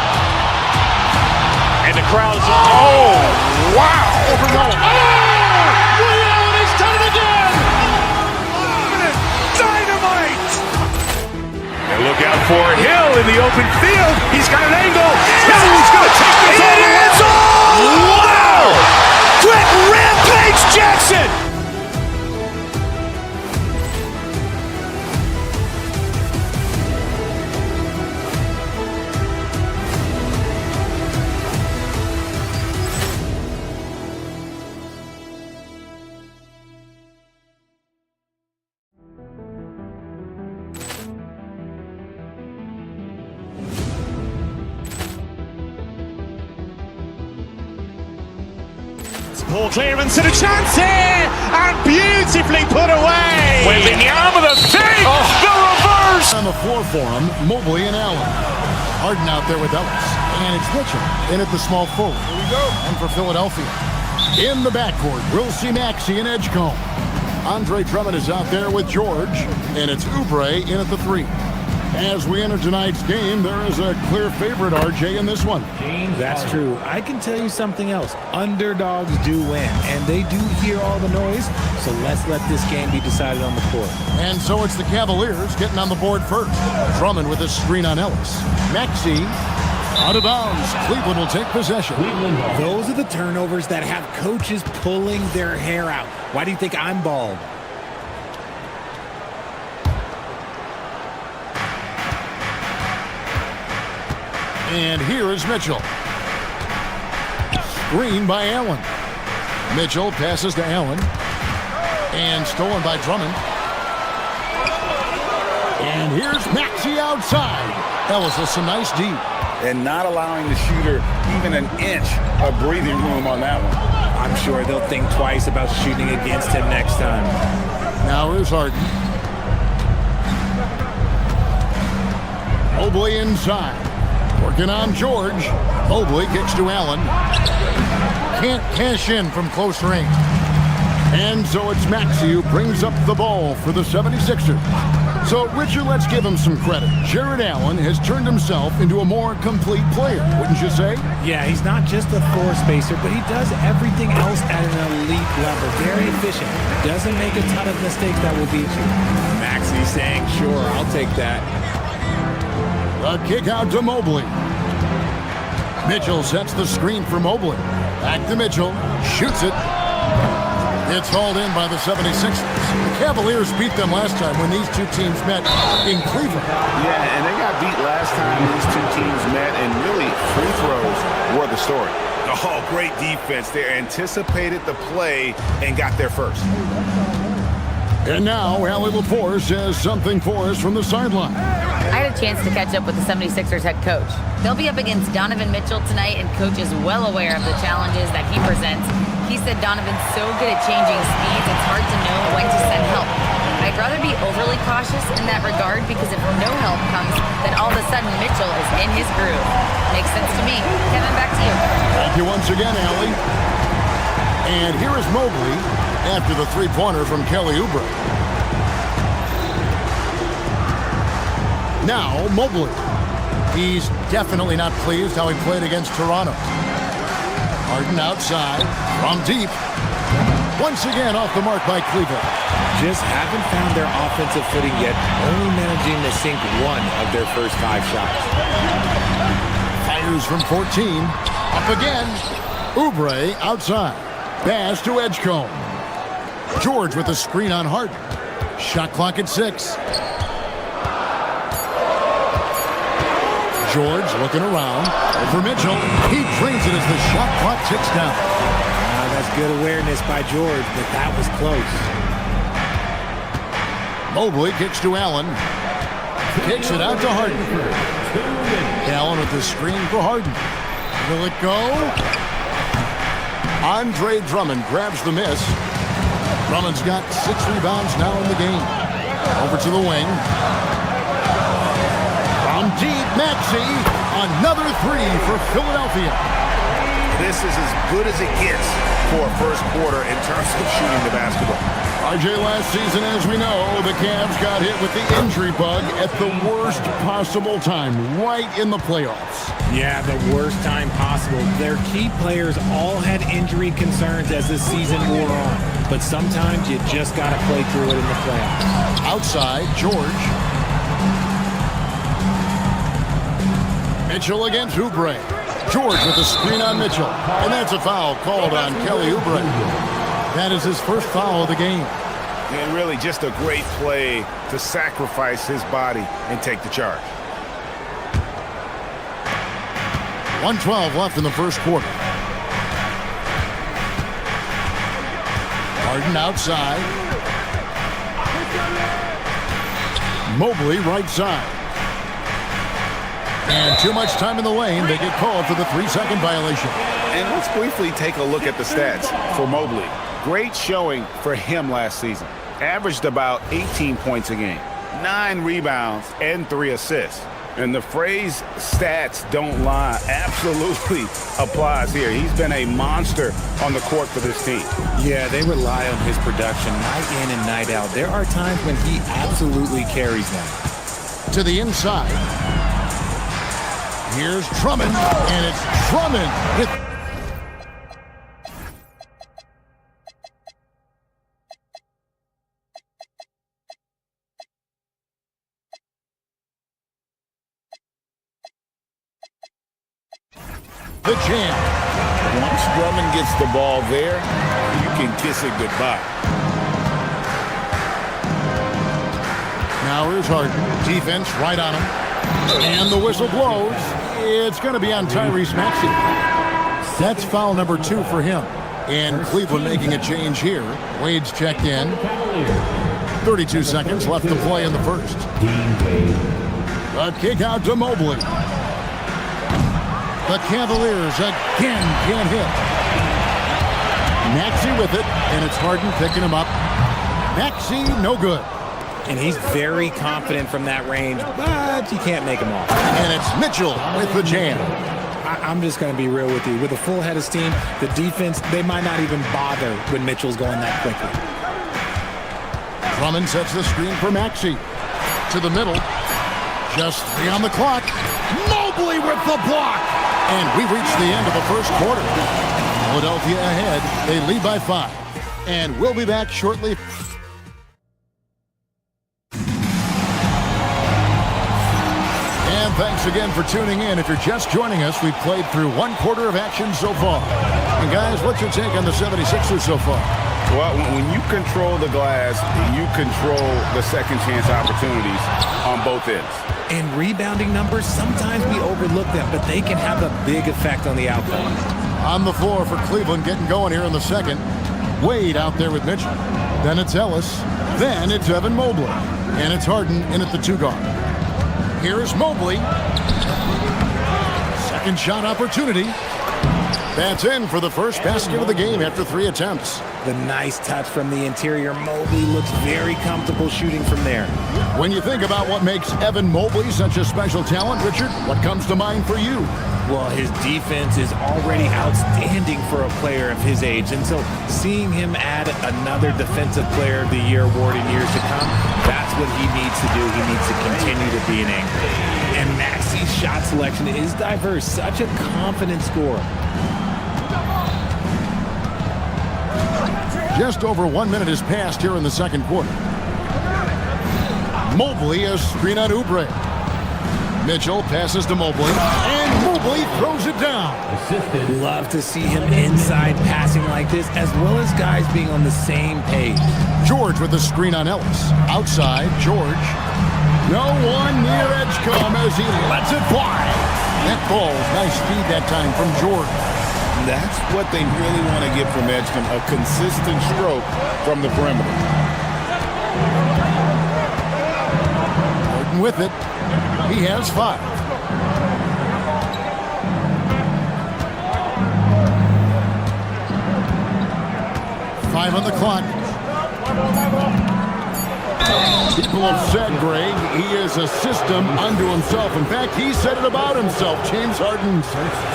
And the crowd is, oh, wow. Over goal. Leon has done it again. Dynamite. And look out for Hill in the open field. He's got an angle. Hill's going to take this all the way. Wow! Quick Rampage Jackson. Ball clearance and a chance here, and beautifully put away. Wembanyama the fake, the reverse. On the floor for him, Mobley and Allen. Harden out there with Ellis. And it's Mitchell in at the small forward. Here we go. And for Philadelphia. In the backcourt, we'll see Maxey and Edgecombe. Andre Drummond is out there with George. And it's Oubre in at the three. As we enter tonight's game, there is a clear favorite, RJ, in this one. That's true. I can tell you something else. Underdogs do win, and they do hear all the noise, so let's let this game be decided on the court. And so it's the Cavaliers getting on the board first. Drummond with a screen on Ellis. Maxey Out of bounds. Cleveland will take possession. Those are the turnovers that have coaches pulling their hair out. Why do you think I'm bald? And here is Mitchell. Screen by Allen. Mitchell passes to Allen. And stolen by Drummond. And here's Maxey outside. Ellis with some nice D. And not allowing the shooter even an inch of breathing room on that one. I'm sure they'll think twice about shooting against him next time. Now here's Harden. Mobley inside. Working on George. Mobley kicks to Allen. Can't cash in from close range. And so it's Maxey who brings up the ball for the 76ers. So, Richard, let's give him some credit. Jared Allen has turned himself into a more complete player, wouldn't you say? Yeah, he's not just a floor spacer, but he does everything else at an elite level. Very efficient. Doesn't make a ton of mistakes that will beat you. Maxey saying, sure, I'll take that. A kick out to Mobley. Mitchell sets the screen for Mobley. Back to Mitchell. Shoots it. It's hauled in by the 76ers. The Cavaliers beat them last time when these two teams met in Cleveland. Yeah, and they got beat last time these two teams met, and really free throws were the story. Oh, great defense. They anticipated the play and got there first. And now, Allie Lepore says something for us from the sideline. I had a chance to catch up with the 76ers head coach. They'll be up against Donovan Mitchell tonight, and coach is well aware of the challenges that he presents. He said Donovan's so good at changing speeds, it's hard to know when to send help. I'd rather be overly cautious in that regard because if no help comes, then all of a sudden Mitchell is in his groove. Makes sense to me. Kevin, back to you. Thank you once again, Allie. And here is Mobley after the three-pointer from Kelly Oubre. Now, Mobley. He's definitely not pleased how he played against Toronto. Harden outside, from deep. Once again off the mark by Cleveland. Just haven't found their offensive footing yet, only managing to sink one of their first 5 shots. Fires from 14. Up again. Oubre outside. Pass to Edgecombe. George with a screen on Harden. Shot clock at 6. George looking around. For Mitchell, he drains it as the shot clock ticks down. That's good awareness by George, but that was close. Mobley kicks to Allen. Kicks it out to Harden. Allen with the screen for Harden. Will it go? Andre Drummond grabs the miss. Drummond's got 6 rebounds now in the game. Over to the wing. From deep, Maxey. Another 3 for Philadelphia. This is as good as it gets for a first quarter in terms of shooting the basketball. RJ, last season, as we know, the Cavs got hit with the injury bug at the worst possible time, right in the playoffs. Yeah, the worst time possible. Their key players all had injury concerns as the season wore on. But sometimes you just got to play through it in the playoffs. Outside, George. Mitchell against Oubre. George with a screen on Mitchell. And that's a foul called on Kelly Oubre. That is his first foul of the game. And really just a great play to sacrifice his body and take the charge. 1:12 left in the first quarter. Harden outside. Mobley right side. And too much time in the lane. They get called for the 3-second violation. And let's briefly take a look at the stats for Mobley. Great showing for him last season. Averaged about 18 points a game, 9 rebounds, and 3 assists. And the phrase stats don't lie absolutely applies here. He's been a monster on the court for this team. Yeah, they rely on his production night in and night out. There are times when he absolutely carries them. To the inside. Here's Drummond, and it's Drummond with the jam. Once Drummond gets the ball there, you can kiss it goodbye. Now here's Harden. Defense right on him. And the whistle blows. It's going to be on Tyrese Maxey. That's foul number 2 for him. And Cleveland making a change here. Wade's checked in. 32 seconds left to play in the first. A kick out to Mobley. The Cavaliers again can't hit. Maxey with it, and it's Harden picking him up. Maxey, no good. And he's very confident from that range, but you can't make him off. And it's Mitchell with the jam. I'm just going to be real with you. With a full head of steam, the defense, they might not even bother when Mitchell's going that quickly. Drummond sets the screen for Maxey. To the middle. Just 3 on the clock. Mobley with the block. And we've reached the end of the first quarter. Philadelphia ahead. They lead by 5. And we'll be back shortly. And thanks again for tuning in. If you're just joining us, we've played through 1 quarter of action so far. And guys, what's your take on the 76ers so far? Well, when you control the glass, you control the second chance opportunities on both ends. And rebounding numbers, sometimes we overlook them, but they can have a big effect on the outcome. On the floor for Cleveland, getting going here in the second. Wade out there with Mitchell. Then it's Ellis. Then it's Evan Mobley. And it's Harden in at the 2 guard. Here's Mobley. Second shot opportunity. That's in for the first basket of the game after 3 attempts. The nice touch from the interior. Mobley looks very comfortable shooting from there. When you think about what makes Evan Mobley such a special talent, Richard, what comes to mind for you? Well, his defense is already outstanding for a player of his age. And so seeing him add another Defensive Player of the Year award in years to come, that's what he needs to do. He needs to continue to be an anchor. And Maxey's shot selection is diverse. Such a confident scorer. Just over 1 minute has passed here in the second quarter. Mobley, a screen on Oubre. Mitchell passes to Mobley, and Mobley throws it down. Love to see him inside passing like this, as well as guys being on the same page. George with the screen on Ellis. Outside, George. No one near Edgecombe as he lets it fly. That ball, nice speed that time from George. That's what they really want to get from Edgecombe, a consistent stroke from the perimeter. Harden with it. He has 5. Five on the clock. People have said, Greg, he is a system unto himself. In fact, he said it about himself. James Harden's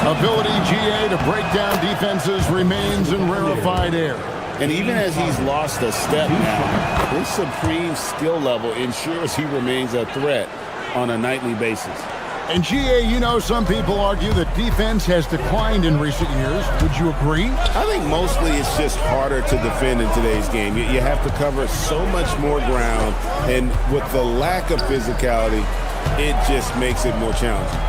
ability, GA, to break down defenses remains in rarefied air. And even as he's lost a step now, his supreme skill level ensures he remains a threat on a nightly basis. And GA, you know, some people argue that defense has declined in recent years. Would you agree? I think mostly it's just harder to defend in today's game. You have to cover so much more ground, and with the lack of physicality, it just makes it more challenging.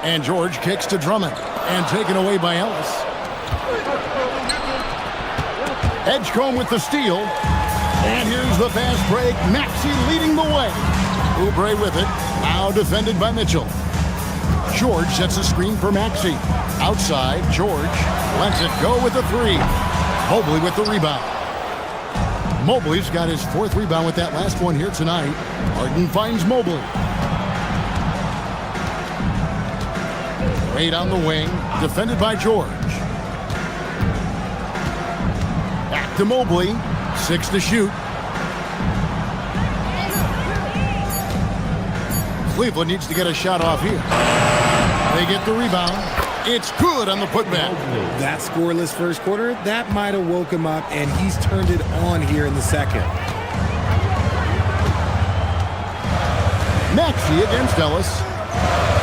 And George kicks to Drummond, and taken away by Ellis. Edgecombe with the steal. And here's the fast break. Maxey leading the way. Oubre with it. Now defended by Mitchell. George sets a screen for Maxey. Outside, George lets it go with the 3. Mobley with the rebound. Mobley's got his 4th rebound with that last one here tonight. Harden finds Mobley. Wade on the wing, defended by George. Back to Mobley, 6 to shoot. Cleveland needs to get a shot off here. They get the rebound. It's good on the putback. That scoreless first quarter, that might have woke him up, and he's turned it on here in the second. Maxey against Ellis.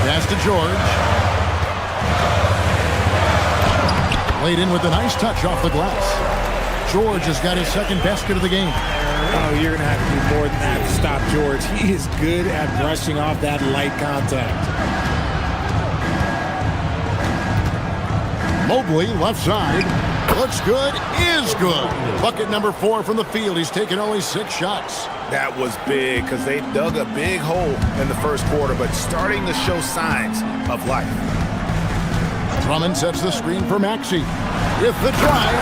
Pass to George. Laid in with a nice touch off the glass. George has got his 2nd basket of the game. Oh, you're going to have to do more than that to stop George. He is good at brushing off that light contact. Mobley, left side. Looks good, is good. Bucket number 4 from the field. He's taken only 6 shots. That was big because they dug a big hole in the first quarter, but starting to show signs of life. Drummond sets the screen for Maxey. With the drive,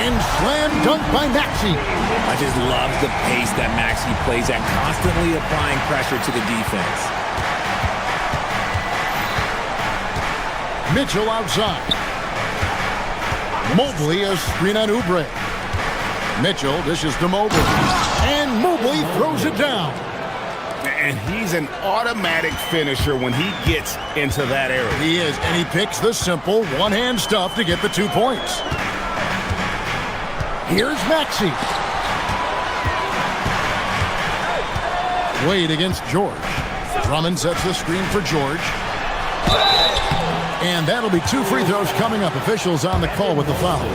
and slam dunk by Maxey. I just love the pace that Maxey plays at, constantly applying pressure to the defense. Mitchell outside. Mobley a screen on Oubre. Mitchell dishes to Mobley. And Mobley throws it down. And he's an automatic finisher when he gets into that area. He is, and he picks the simple one-hand stuff to get the 2 points. Here's Maxey. Wade against George. Drummond sets the screen for George. And that'll be 2 free throws coming up. Officials on the call with the foul.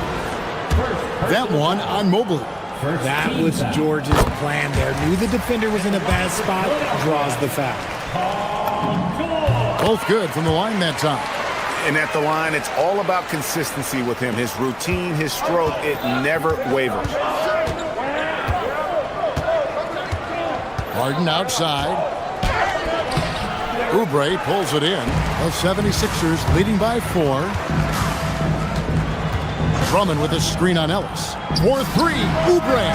That one on Mobley. That was George's plan there. Knew the defender was in a bad spot, draws the foul. Both good from the line that time. And at the line, it's all about consistency with him. His routine, his stroke, it never wavers. Harden outside. Oubre pulls it in. The 76ers leading by 4. Drummond with a screen on Ellis. For 3, Oubre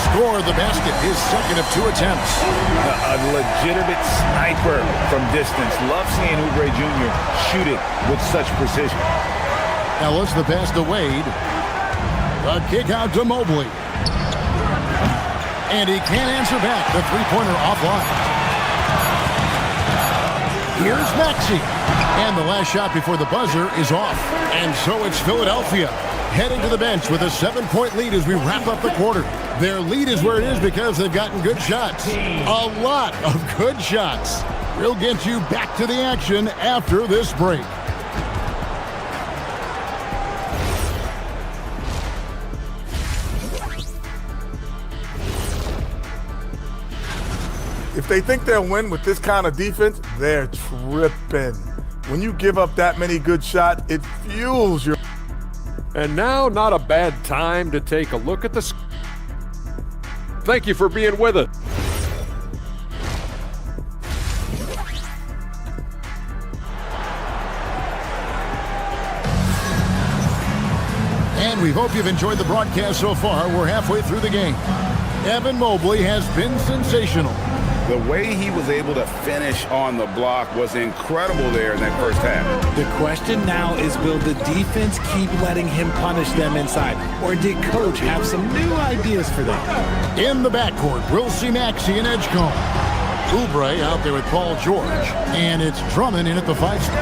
scored the basket, his second of 2 attempts. A legitimate sniper from distance. Love seeing Oubre Jr. shoot it with such precision. Ellis the pass to Wade. The kick out to Mobley. And he can't answer back. The three-pointer offline. Here's Maxey. And the last shot before the buzzer is off. And so it's Philadelphia heading to the bench with a 7-point lead as we wrap up the quarter. Their lead is where it is because they've gotten good shots. A lot of good shots. We'll get you back to the action after this break. If they think they'll win with this kind of defense, they're tripping. When you give up that many good shots, it fuels your... And now, not a bad time to take a look at the... Thank you for being with us. And we hope you've enjoyed the broadcast so far. We're halfway through the game. Evan Mobley has been sensational. The way he was able to finish on the block was incredible there in that first half. The question now is, will the defense keep letting him punish them inside? Or did Coach have some new ideas for them? In the backcourt, we'll see Maxey and Edgecombe. Oubre out there with Paul George. And it's Drummond in at the 5 spot.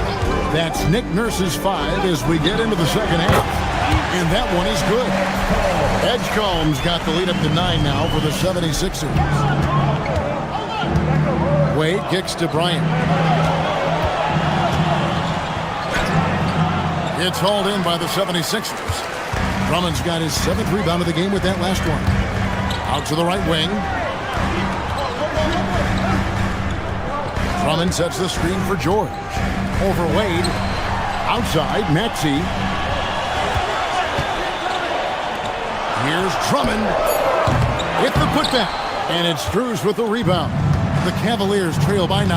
That's Nick Nurse's 5 as we get into the second half. And that one is good. Edgecombe's got the lead up to 9 now for the 76ers. Wade kicks to Bryant. It's hauled in by the 76ers. Drummond's got his 7th rebound of the game with that last one. Out to the right wing. Drummond sets the screen for George. Over Wade. Outside, Maxey. Here's Drummond. With the putback. And it's Strus with the rebound. The Cavaliers trail by 9.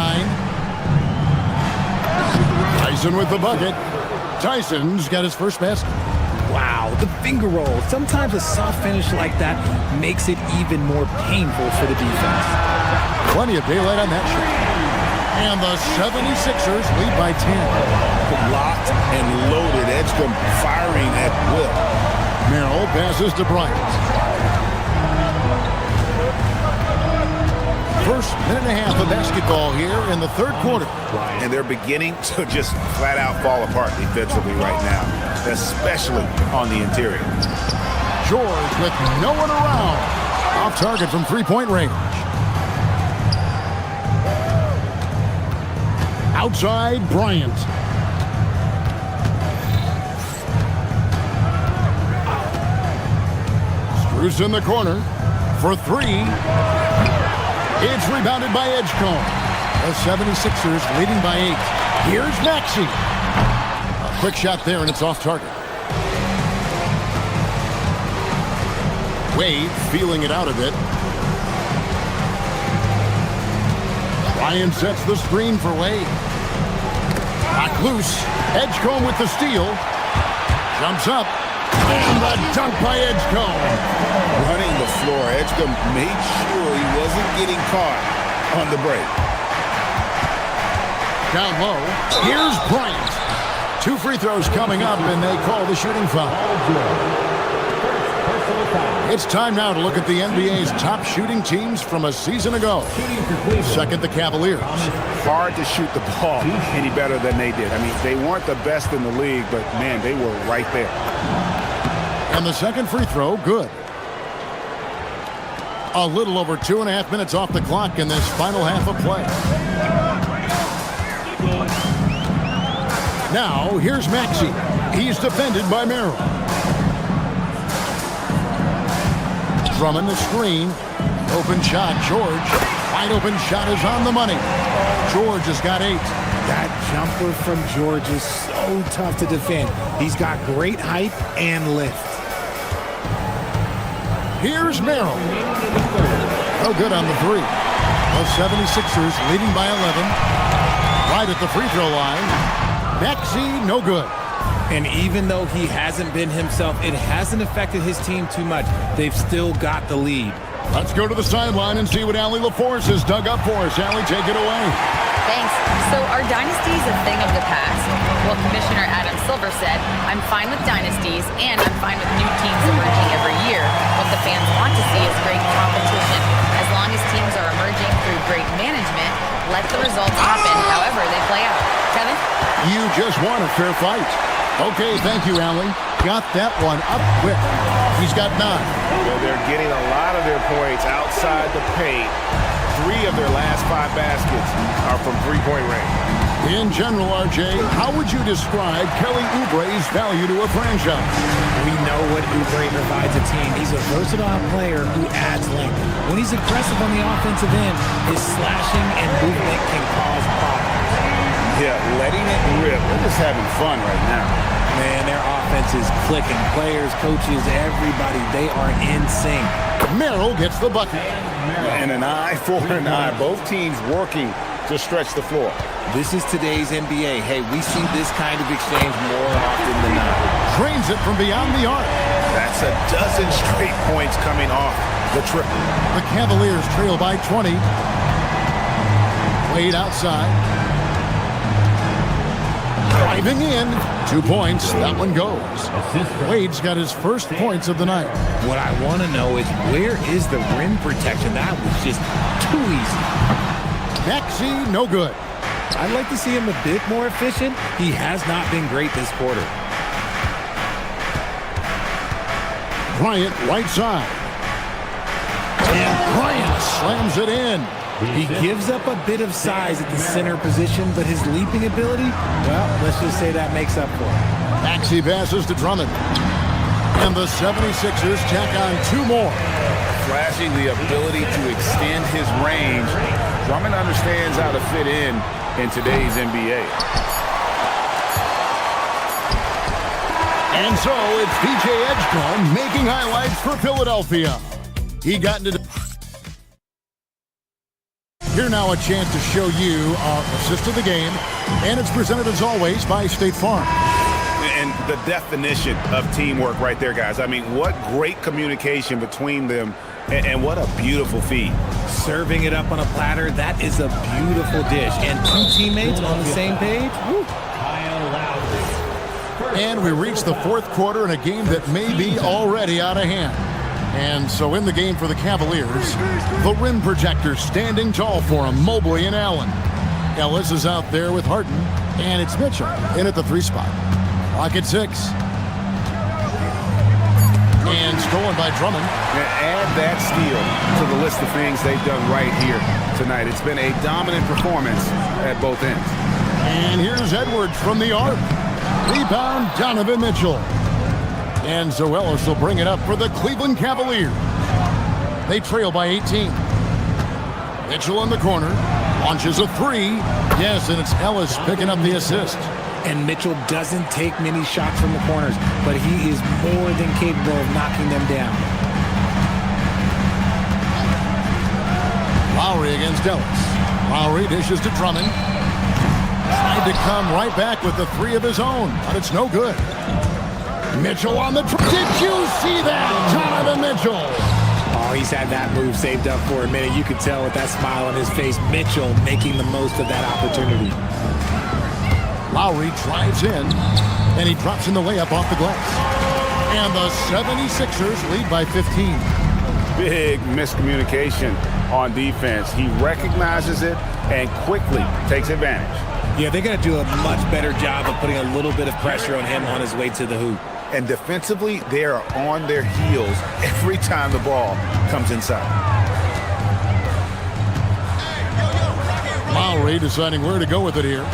Tyson with the bucket. Tyson's got his first basket. Wow, the finger roll. Sometimes a soft finish like that makes it even more painful for the defense. Plenty of daylight on that shot. And the 76ers lead by 10. Locked and loaded. Edgecombe firing at will. Merrill passes to Bryant. First minute and a half of basketball here in the third quarter. And they're beginning to just flat out fall apart defensively right now, especially on the interior. George with no one around. Off target from three-point range. Outside, Bryant. Strus in the corner for 3. It's rebounded by Edgecombe. The 76ers leading by 8. Here's Maxey. A quick shot there, and it's off target. Wade feeling it out a bit. Ryan sets the screen for Wade. Back loose. Edgecombe with the steal. Jumps up. And the dunk by Edgecombe. Running the floor, Edgecombe made sure he wasn't getting caught on the break. Down low. Here's Bryant. 2 free throws coming up, and they call the shooting foul. It's time now to look at the NBA's top shooting teams from a season ago. Second, the Cavaliers. Hard to shoot the ball any better than they did. I mean, they weren't the best in the league, but, man, they were right there. And the second free throw, good. A little over 2.5 minutes off the clock in this final half of play. Now, here's Maxey. He's defended by Merrill. Drummond the screen. Open shot, George. Wide open shot is on the money. George has got 8. That jumper from George is so tough to defend. He's got great height and lift. Here's Merrill. No good on the 3. The 76ers leading by 11. Right at the free throw line. Maxey, no good. And even though he hasn't been himself, it hasn't affected his team too much. They've still got the lead. Let's go to the sideline and see what Allie LaForce has dug up for us. Allie, take it away. Thanks. So are dynasties a thing of the past? Well, Commissioner Adam Silver said, I'm fine with dynasties and I'm fine with new teams emerging every year. What the fans want to see is great competition. As long as teams are emerging through great management, let the results happen however they play out. Kevin? You just won a fair fight. Okay, thank you, Allie. Got that one up quick. He's got 9. Well, they're getting a lot of their points outside the paint. 3 of their last 5 baskets are from three-point range. In general, RJ, how would you describe Kelly Oubre's value to a franchise? We know what Oubre provides a team. He's a versatile player who adds length. When he's aggressive on the offensive end, his slashing and movement can cause problems. Yeah, letting it rip. They're just having fun right now. Man, their offense is clicking. Players, coaches, everybody, they are in sync. Merrill gets the bucket. And an eye for an eye. Both teams working to stretch the floor. This is today's NBA. Hey, we see this kind of exchange more often than not. Drains it from beyond the arc. That's a dozen straight points coming off the triple. The Cavaliers trail by 20. Wade outside. Driving in. 2 points. That one goes. Wade's got his first points of the night. What I want to know is where is the rim protection? That was just too easy. Maxey, no good. I'd like to see him a bit more efficient. He has not been great this quarter. Bryant, right side. And Bryant slams it in. He gives up a bit of size at the center position, but his leaping ability, well, let's just say that makes up for it. Maxey passes to Drummond. And the 76ers tack on 2 more. Flashing the ability to extend his range. Drummond understands how to fit in today's NBA. And so it's DJ Edgecombe making highlights for Philadelphia. He got into... Here now a chance to show you our assist of the game, and it's presented as always by State Farm. And the definition of teamwork right there, guys. I mean, what great communication between them, and what a beautiful feed. Serving it up on a platter, that is a beautiful dish. And 2 teammates on the same page. Woo. And we reach the 4th quarter in a game that may be already out of hand. And so in the game for the Cavaliers, the rim protectors standing tall for them, Mobley and Allen. Ellis is out there with Harden, and it's Mitchell in at the 3 spot. Clock at 6. And stolen by Drummond. Add that steal to the list of things they've done right here tonight. It's been a dominant performance at both ends. And here's Edwards from the arc. Rebound, Donovan Mitchell. And Zoelis will bring it up for the Cleveland Cavaliers. They trail by 18. Mitchell in the corner. Launches a 3. Yes, and it's Ellis picking up the assist. And Mitchell doesn't take many shots from the corners, but he is more than capable of knocking them down. Lowry against Ellis. Lowry dishes to Drummond. Tried to come right back with the three of his own, but it's no good. Mitchell on the Did you see that? Donovan Mitchell. Oh, he's had that move saved up for a minute. You could tell with that smile on his face. Mitchell making the most of that opportunity. Lowry drives in, and he drops in the layup off the glass. And the 76ers lead by 15. Big miscommunication on defense. He recognizes it and quickly takes advantage. Yeah, they got to do a much better job of putting a little bit of pressure on him on his way to the hoop. And defensively, they are on their heels every time the ball comes inside. Lowry deciding where to go with it here.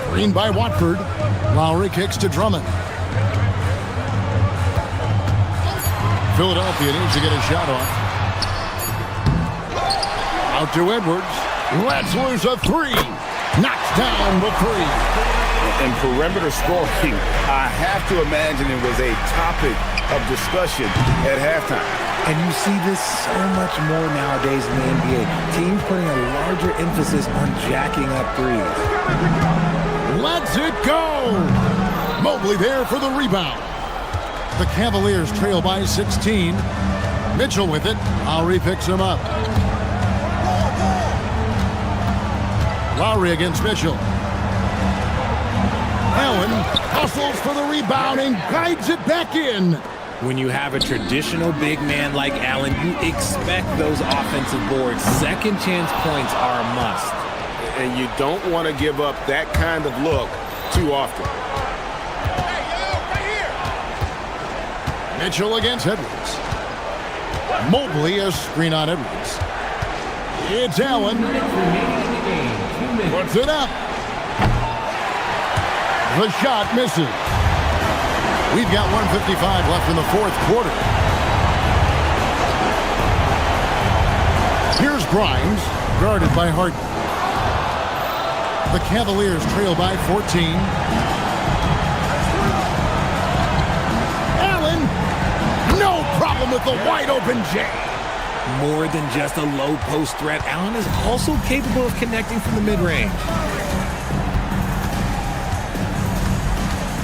Screen by Watford. Lowry kicks to Drummond. Philadelphia needs to get a shot off. Out to Edwards. Lets loose a three. Knocks down the three. And perimeter scoring, I have to imagine it was a topic of discussion at halftime. And you see this so much more nowadays in the NBA. Teams putting a larger emphasis on jacking up threes. Lets it go. Mobley there for the rebound. The Cavaliers trail by 16. Mitchell with it. Lowry picks him up. Lowry against Mitchell. Allen hustles for the rebound and guides it back in. When you have a traditional big man like Allen, you expect those offensive boards. Second chance points are a must. And you don't want to give up that kind of look too often. Mitchell against Edwards. Mobley a screen on Edwards. It's Allen. Puts it up. The shot misses. We've got 1:55 left in the fourth quarter. Here's Grimes, guarded by Harden. The Cavaliers trail by 14. Allen, no problem with the wide open J. More than just a low post threat, Allen is also capable of connecting from the mid-range.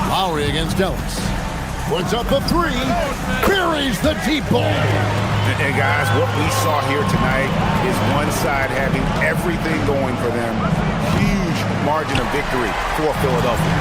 Lowry against Ellis. Puts up the three. Buries the deep ball. And guys, what we saw here tonight is one side having everything going for them. Huge margin of victory for Philadelphia.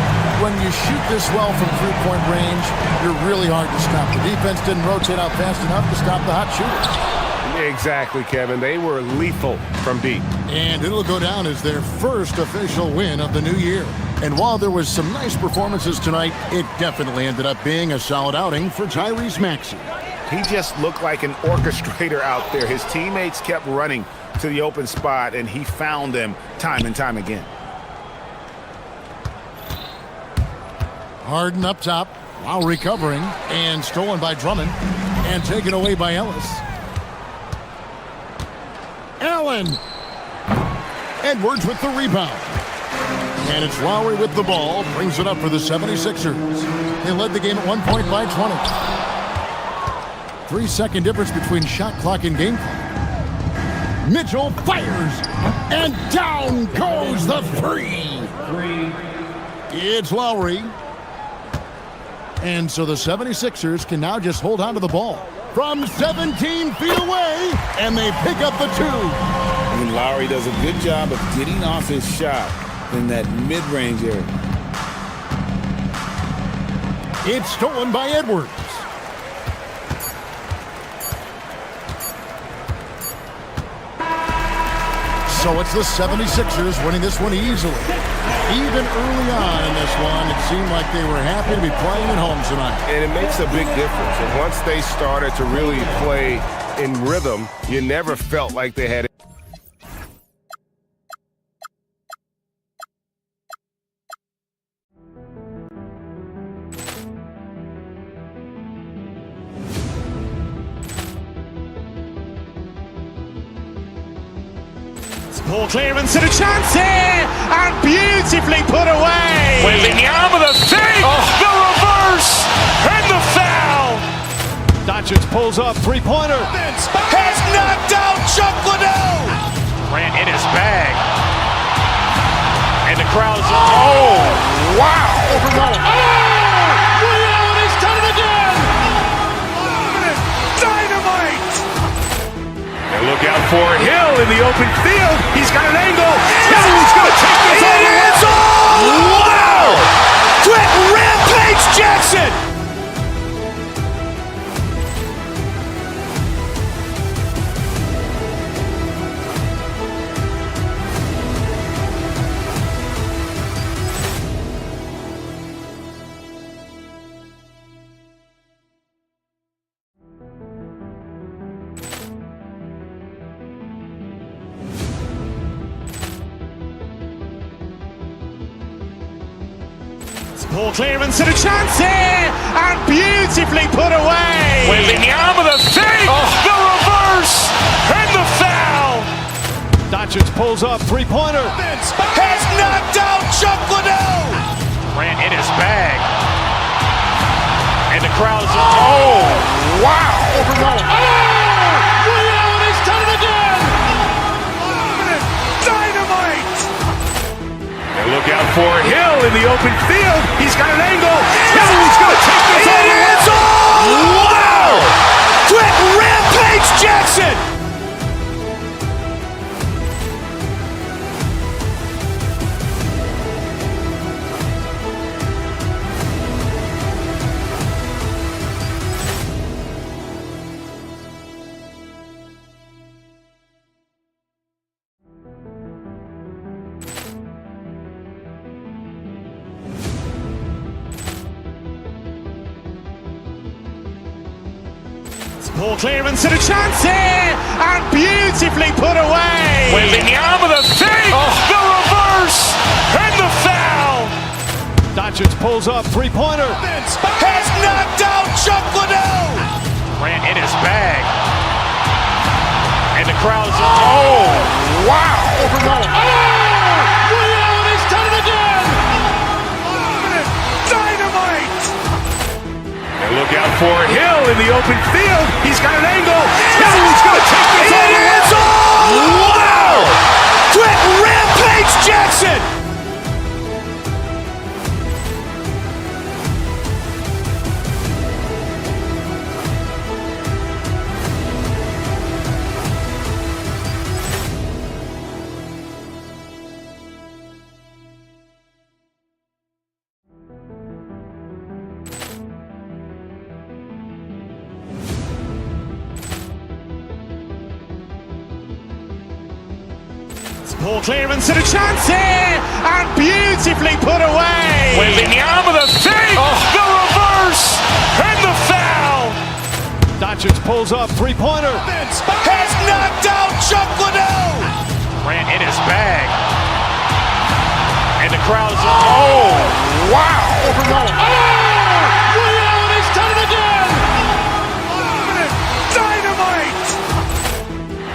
When you shoot this well from three-point range, you're really hard to stop. The defense didn't rotate out fast enough to stop the hot shooters. Exactly, Kevin. They were lethal from deep. And it'll go down as their first official win of the new year. And while there was some nice performances tonight, it definitely ended up being a solid outing for Tyrese Maxey. He just looked like an orchestrator out there. His teammates kept running to the open spot, and he found them time and time again. Harden up top, while recovering, and stolen by Drummond, and taken away by Ellis. Allen! Edwards with the rebound. And it's Lowry with the ball, brings it up for the 76ers. They led the game at 1 point by 20. 3-second difference between shot clock and game clock. Mitchell fires, and down goes the three. It's Lowry. And so the 76ers can now just hold on to the ball from 17 feet away, and they pick up the two. And Lowry does a good job of getting off his shot in that mid-range area. It's stolen by Edwards. So it's the 76ers winning this one easily. Even early on in this one, it seemed like they were happy to be playing at home tonight. And it makes a big difference. And once they started to really play in rhythm, you never felt like they had it. Ball clearance and a chance here, and beautifully put away. Waving the arm of the fake, the reverse, and the foul. Doncic pulls up, three-pointer. Has knocked out Chuck Liddell. Grant in his bag. And the crowd is, oh, wow. Overrun. Ray Allen has done it again. Dynamite. And look out for Hill in the open field. He's got an angle. Hill's going to take this all the way. Wow! Quick Rampage Jackson. Poor clearance and a chance here, and beautifully put away. Wembanyama the fake, the reverse, and the foul. Doncic pulls up, three-pointer. Has knocked out Chuck Liddell. Grant in his bag. And the crowd is, oh, wow. Overrun. Ray Allen has done it again. Dynamite. And look out for Hill in the open field. He's got an angle. Hill's going to take this all the way. Wow! Quick Rampage Jackson. Poor clearance and a chance here, and beautifully put away. Wembanyama the fake, the reverse, and the foul. Doncic pulls up, three-pointer. Has knocked out Chuck Liddell. Grant in his bag. And the crowd is, oh, wow. Overrun. Ray Allen has done it again. Dynamite. And look out for Hill in the open field. He's got an angle. Hill's going to take this all the way. Wow! Quick Rampage Jackson. Poor clearance and a chance here, and beautifully put away. Wembanyama the fake, the reverse, and the foul. Doncic pulls up, three-pointer. Has knocked out Chuck Liddell. Grant in his bag. And the crowd is, oh, wow. Overrun. Ray Allen has done it again. Dynamite.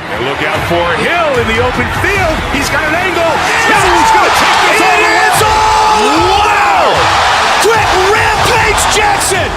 And look out for Hill in the open field. He's got an angle. Hill's going to take this all the way. Wow! Quick Rampage Jackson.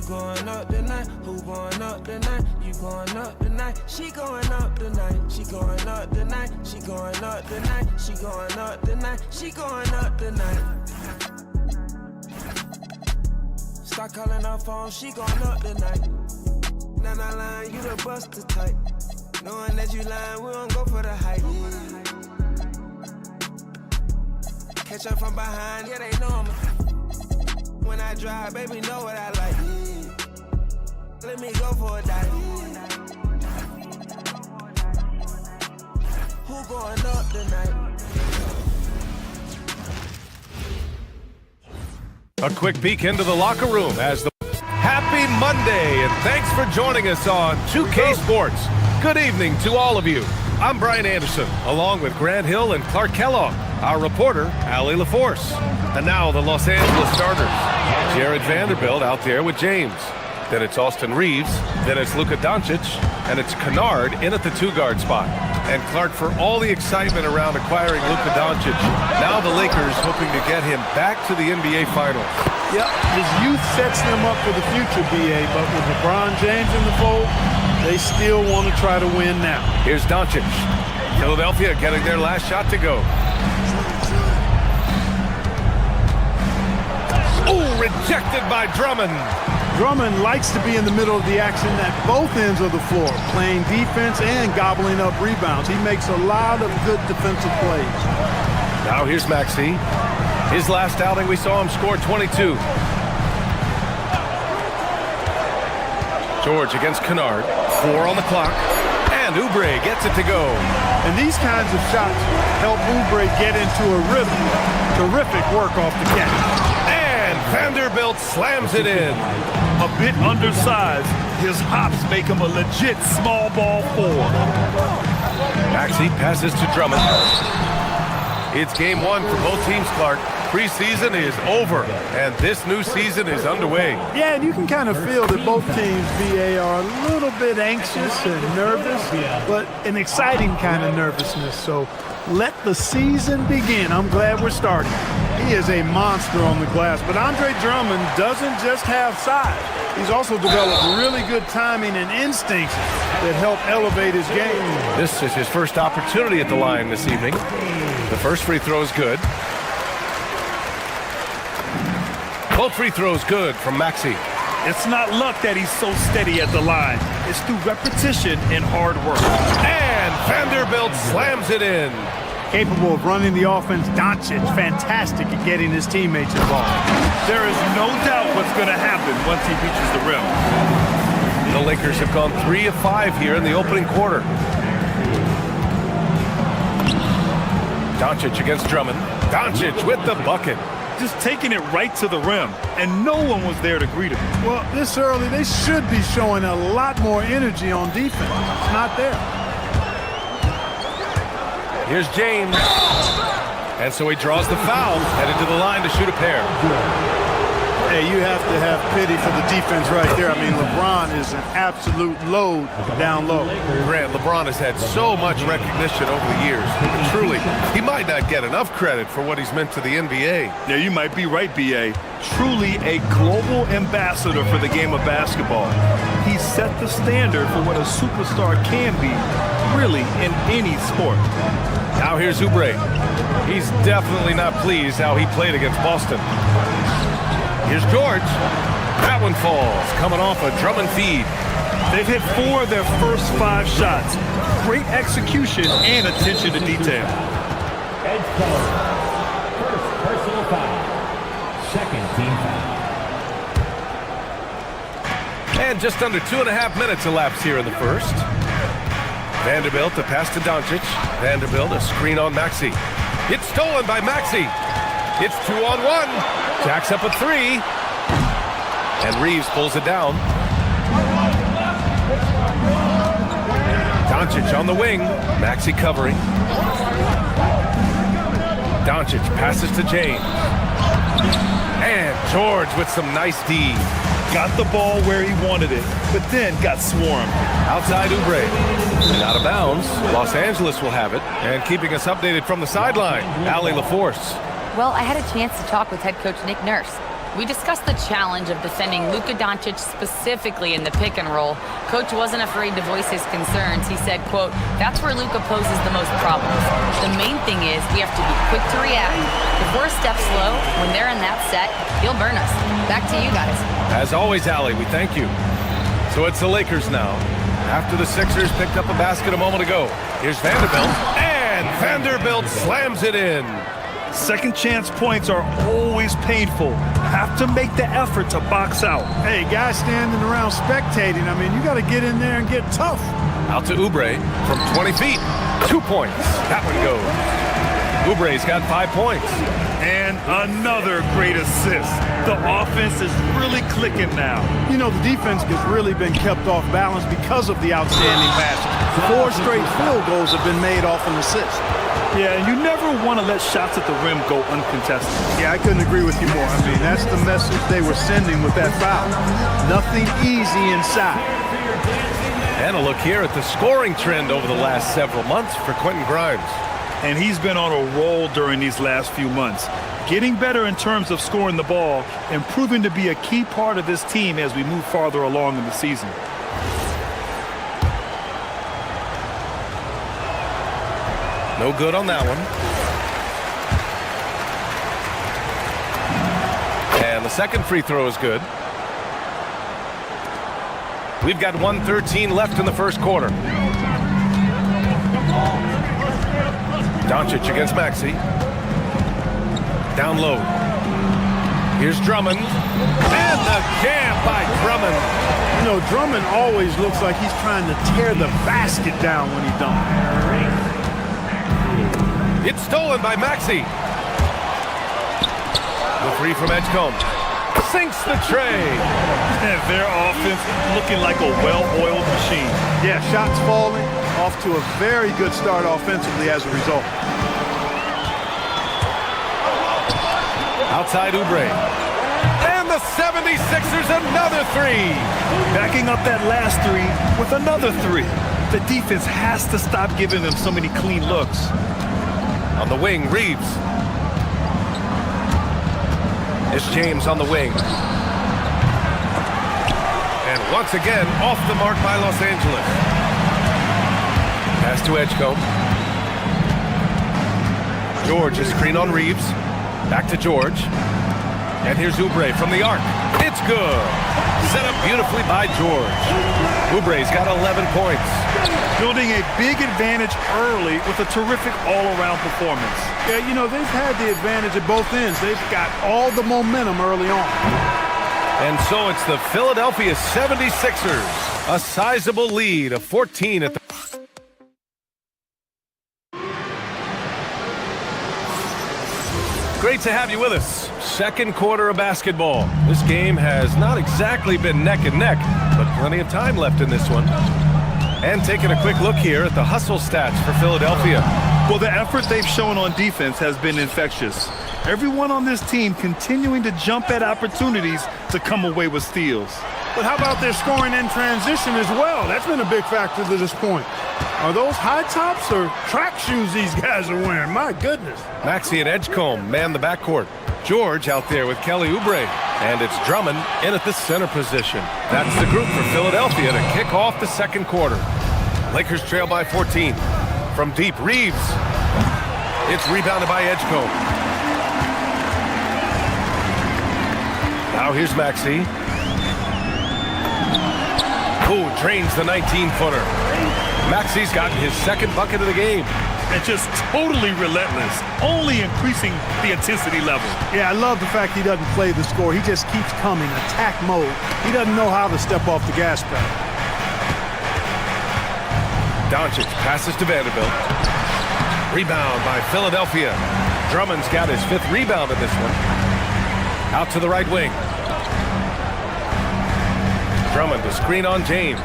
Going up tonight, who going up tonight? You going up tonight, she going up tonight, she going up tonight, she going up tonight, she going up tonight, she going up tonight. Start calling her phone, she going up tonight. Now not lying, you the buster type. Knowing that you lying, we don't go for the hype. Catch up from behind, yeah they know me. When I drive, baby, know what I like. Let me go for a dive. Who going up tonight? A quick peek into the locker room as the Happy Monday, and thanks for joining us on 2K Sports. Good evening to all of you. I'm Brian Anderson, along with Grant Hill and Clark Kellogg, our reporter, Allie LaForce. And now the Los Angeles starters. Jared Vanderbilt out there with James. Then it's Austin Reeves. Then it's Luka Doncic. And it's Kennard in at the two-guard spot. And Clark, for all the excitement around acquiring Luka Doncic, now the Lakers hoping to get him back to the NBA Finals. Yep, his youth sets them up for the future, B.A., but with LeBron James in the fold, they still want to try to win now. Here's Doncic. Philadelphia getting their last shot to go. Ooh, rejected by Drummond. Drummond likes to be in the middle of the action at both ends of the floor, playing defense and gobbling up rebounds. He makes a lot of good defensive plays. Now here's Maxey. His last outing, we saw him score 22. George against Kennard. 4 on the clock. And Oubre gets it to go. And these kinds of shots help Oubre get into a rhythm. Terrific work off the catch. And Vanderbilt slams it in. A bit undersized, his hops make him a legit small ball forward. Maxey passes to Drummond. It's game 1 for both teams, Clark. Preseason is over, and this new season is underway. Yeah, and you can kind of feel that both teams, BA, are a little bit anxious and nervous, but an exciting kind of nervousness. So let the season begin. I'm glad we're starting. He is a monster on the glass, but Andre Drummond doesn't just have size. He's also developed really good timing and instincts that help elevate his game. This is his first opportunity at the line this evening. The first free throw is good. Both free throws good from Maxey. It's not luck that he's so steady at the line. It's through repetition and hard work. And Vanderbilt slams it in. Capable of running the offense, Doncic fantastic at getting his teammates involved. There is no doubt what's going to happen once he reaches the rim. The Lakers have gone 3 of 5 here in the opening quarter. Doncic against Drummond. Doncic with the bucket. Just taking it right to the rim, and no one was there to greet him. Well, this early, they should be showing a lot more energy on defense. It's not there. Here's James. And so he draws the foul, headed to the line to shoot a pair. Hey, you have to have pity for the defense right there. I mean, LeBron is an absolute load down low. Grant, LeBron has had so much recognition over the years. But truly, he might not get enough credit for what he's meant to the NBA. Yeah, you might be right, B.A. Truly a global ambassador for the game of basketball. He set the standard for what a superstar can be, really, in any sport. Now here's Oubre. He's definitely not pleased how he played against Boston. Here's George. That one falls, coming off a Drummond feed. They've hit 4 of their first 5 shots. Great execution and attention to detail. Edge foul. First personal foul. Second team foul. And just under 2.5 minutes elapsed here in the first. Vanderbilt, the pass to Doncic. Vanderbilt, a screen on Maxey. It's stolen by Maxey. It's 2-on-1. Jacks up a 3. And Reeves pulls it down. Doncic on the wing. Maxey covering. Doncic passes to James. And George with some nice D. Got the ball where he wanted it, but then got swarmed. Outside Oubre. And out of bounds. Los Angeles will have it. And keeping us updated from the sideline, Allie LaForce. Well, I had a chance to talk with head coach Nick Nurse. We discussed the challenge of defending Luka Doncic specifically in the pick and roll. Coach wasn't afraid to voice his concerns. He said, quote, "That's where Luka poses the most problems. The main thing is we have to be quick to react. If we're a step slow, when they're in that set, he'll burn us." Back to you guys. As always, Allie, we thank you. So it's the Lakers now. After the Sixers picked up a basket a moment ago. Here's Vanderbilt. And Vanderbilt slams it in. Second chance points are always painful. Have to make the effort to box out. Hey, guys standing around spectating, I mean, you got to get in there and get tough. Out to Oubre from 20 feet. 2 points. That one goes. Oubre's got 5 points. And another great assist. The offense is really clicking now. You know, the defense has really been kept off balance because of the outstanding passing. 4 straight field goals have been made off an assist. Yeah, and you never want to let shots at the rim go uncontested. Yeah, I couldn't agree with you more. I mean, that's the message they were sending with that foul. Nothing easy inside. And a look here at the scoring trend over the last several months for Quentin Grimes. And he's been on a roll during these last few months. Getting better in terms of scoring the ball and proving to be a key part of this team as we move farther along in the season. No good on that one. And the second free throw is good. We've got 1:13 left in the first quarter. Doncic against Maxey. Down low. Here's Drummond. And the jam by Drummond. You know, Drummond always looks like he's trying to tear the basket down when he dunks. It's stolen by Maxey. The three from Edgecombe. Sinks the tray. And their offense looking like a well-oiled machine. Yeah, shots falling. Off to a very good start offensively as a result. Outside Oubre. And the 76ers another three. Backing up that last three with another three. The defense has to stop giving them so many clean looks. On the wing, Reeves. It's James on the wing. And once again, off the mark by Los Angeles. Pass to Edgecombe. George is screen on Reeves. Back to George. And here's Oubre from the arc. It's good. Set up beautifully by George. Oubre's got 11 points. Building a big advantage early with a terrific all-around performance. Yeah, you know, they've had the advantage at both ends. They've got all the momentum early on. And so it's the Philadelphia 76ers. A sizable lead of 14 at the... Great to have you with us. Second quarter of basketball. This game has not exactly been neck and neck, but plenty of time left in this one. And taking a quick look here at the hustle stats for Philadelphia. Well, the effort they've shown on defense has been infectious. Everyone on this team continuing to jump at opportunities to come away with steals. But how about their scoring in transition as well? That's been a big factor to this point. Are those high tops or track shoes these guys are wearing? My goodness. Maxey and Edgecombe man the backcourt. George out there with Kelly Oubre. And it's Drummond in at the center position. That's the group for Philadelphia to kick off the second quarter. Lakers trail by 14. From deep, Reeves. It's rebounded by Edgecombe. Now here's Maxey. Who drains the 19-footer. Maxey's gotten his second bucket of the game. And just totally relentless, only increasing the intensity level. Yeah, I love the fact he doesn't play the score. He just keeps coming, attack mode. He doesn't know how to step off the gas pedal. Doncic passes to Vanderbilt. Rebound by Philadelphia. Drummond's got his 5th rebound in this one. Out to the right wing. Drummond to screen on James.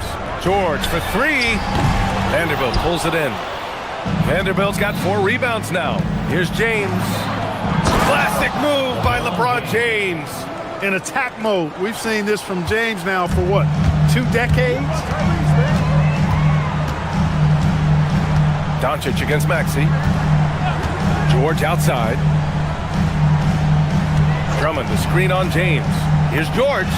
George for 3. Vanderbilt pulls it in. Vanderbilt's got 4 rebounds now. Here's James. Classic move by LeBron James. In attack mode. We've seen this from James now for what, 2 decades? Doncic against Maxey. George outside. Drummond to screen on James. Here's George.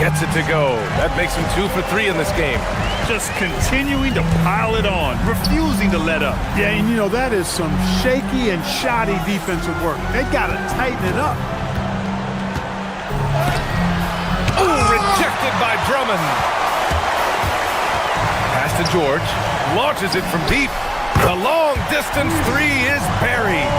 Gets it to go. That makes him 2 for 3 in this game. Just continuing to pile it on, refusing to let up. Yeah, and you know, that is some shaky and shoddy defensive work. They got to tighten it up. Ooh, rejected by Drummond. Pass to George. Launches it from deep. The long distance 3 is buried.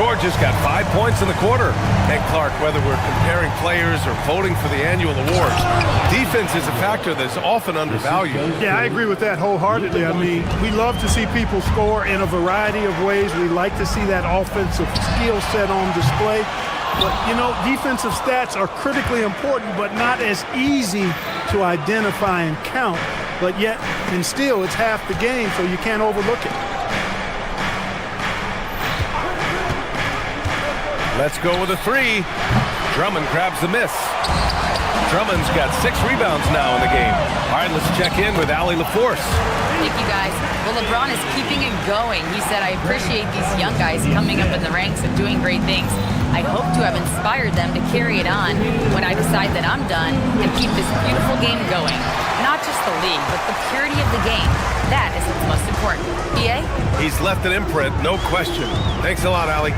Georgia's got 5 points in the quarter. And Clark, whether we're comparing players or voting for the annual awards, defense is a factor that's often undervalued. Yeah, I agree with that wholeheartedly. I mean, we love to see people score in a variety of ways. We like to see that offensive skill set on display. But, you know, defensive stats are critically important, but not as easy to identify and count. But yet, and still, it's half the game, so you can't overlook it. Let's go with a three. Drummond grabs the miss. Drummond's got 6 rebounds now in the game. All right, let's check in with Allie LaForce. Thank you, guys. Well, LeBron is keeping it going. He said, I appreciate these young guys coming up in the ranks and doing great things. I hope to have inspired them to carry it on when I decide that I'm done and keep this beautiful game going. Not just the league, but the purity of the game. That is what's most important. PA? He's left an imprint, no question. Thanks a lot, Allie.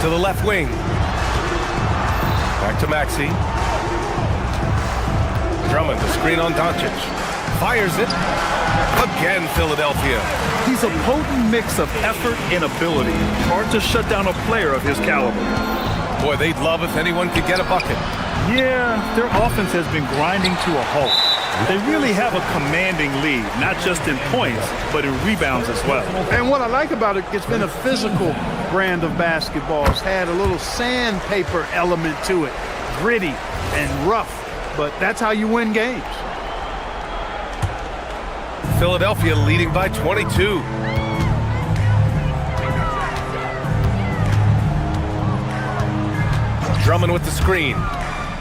To the left wing. Back to Maxey. Drummond, the screen on Doncic. Fires it. Again, Philadelphia. He's a potent mix of effort and ability. Hard to shut down a player of his caliber. Boy, they'd love if anyone could get a bucket. Yeah, their offense has been grinding to a halt. They really have a commanding lead, not just in points, but in rebounds as well. And what I like about it, it's been a physical brand of basketball. It's had a little sandpaper element to it, gritty and rough, but that's how you win games. Philadelphia leading by 22. Drummond with the screen.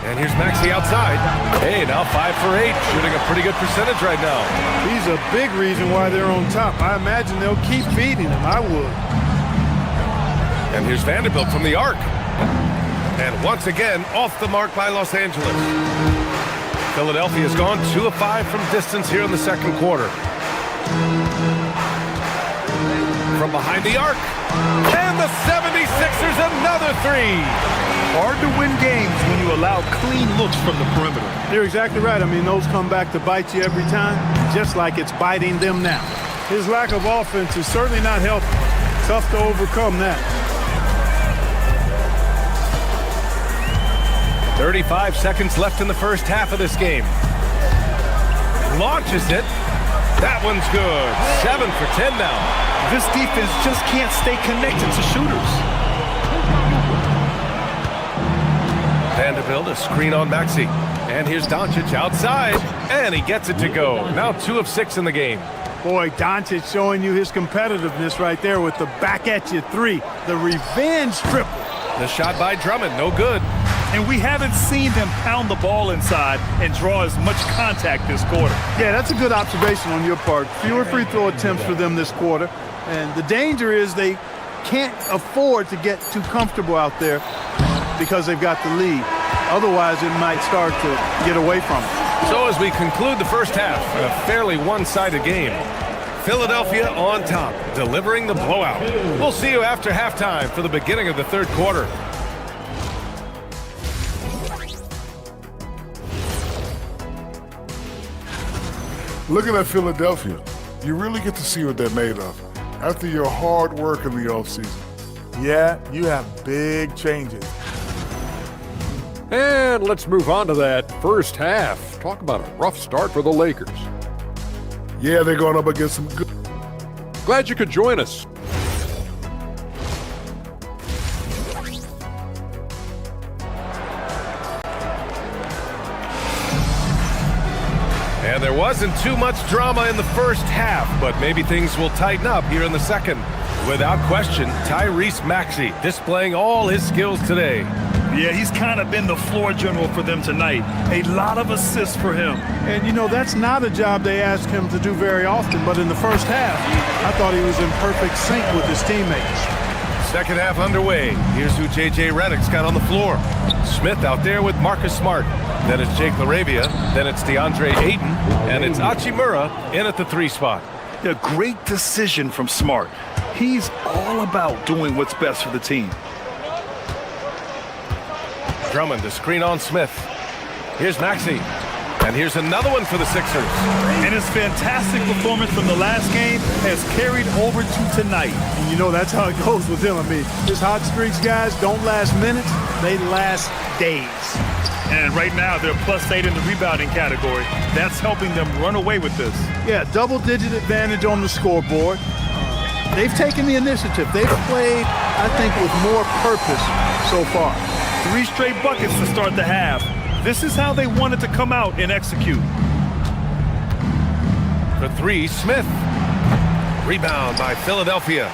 And here's Maxey outside. Hey, now 5 for 8, shooting a pretty good percentage right now. He's a big reason why they're on top. I imagine they'll keep feeding him. I would. And here's Vanderbilt from the arc. And once again, off the mark by Los Angeles. Philadelphia's gone 2 of 5 from distance here in the second quarter. From behind the arc. And the 76ers another 3. Hard to win games when you allow clean looks from the perimeter. You're exactly right. I mean, those come back to bite you every time, just like it's biting them now. His lack of offense is certainly not helping. Tough to overcome that. 35 seconds left in the first half of this game. Launches it. That one's good. 7 for 10 now. This defense just can't stay connected to shooters. Vanderbilt, a screen on Maxey. And here's Doncic outside. And he gets it to go. Now 2 of 6 in the game. Boy, Doncic showing you his competitiveness right there with the back-at-you 3. The revenge triple. The shot by Drummond, no good. And we haven't seen them pound the ball inside and draw as much contact this quarter. Yeah, that's a good observation on your part. Fewer free throw attempts for them this quarter. And the danger is they can't afford to get too comfortable out there because they've got the lead. Otherwise, it might start to get away from it. So as we conclude the first half, a fairly one-sided game. Philadelphia on top, delivering the blowout. We'll see you after halftime for the beginning of the third quarter. Looking at Philadelphia, you really get to see what they're made of after your hard work in the offseason. Yeah, you have big changes. And let's move on to that first half. Talk about a rough start for the Lakers. Yeah, they're going up against some good. Glad you could join us. And there wasn't too much drama in the first half, but maybe things will tighten up here in the second. Without question, Tyrese Maxey displaying all his skills today. Yeah, he's kind of been the floor general for them tonight. A lot of assists for him. And, you know, that's not a job they ask him to do very often, but in the first half, I thought he was in perfect sync with his teammates. Second half underway. Here's who J.J. Redick's got on the floor. Smith out there with Marcus Smart. Then it's Jake LaRavia. Then it's DeAndre Ayton. And it's Hachimura in at the 3 spot. A great decision from Smart. He's all about doing what's best for the team. Drummond, the screen on Smith. Here's Maxey. And here's another one for the Sixers. And his fantastic performance from the last game has carried over to tonight. And you know, that's how it goes with him. I mean, his hot streaks, guys, don't last minutes. They last days. And right now, they're +8 in the rebounding category. That's helping them run away with this. Yeah, double-digit advantage on the scoreboard. They've taken the initiative. They've played, I think, with more purpose so far. 3 straight buckets to start the half. This is how they wanted to come out and execute. For 3, Smith. Rebound by Philadelphia.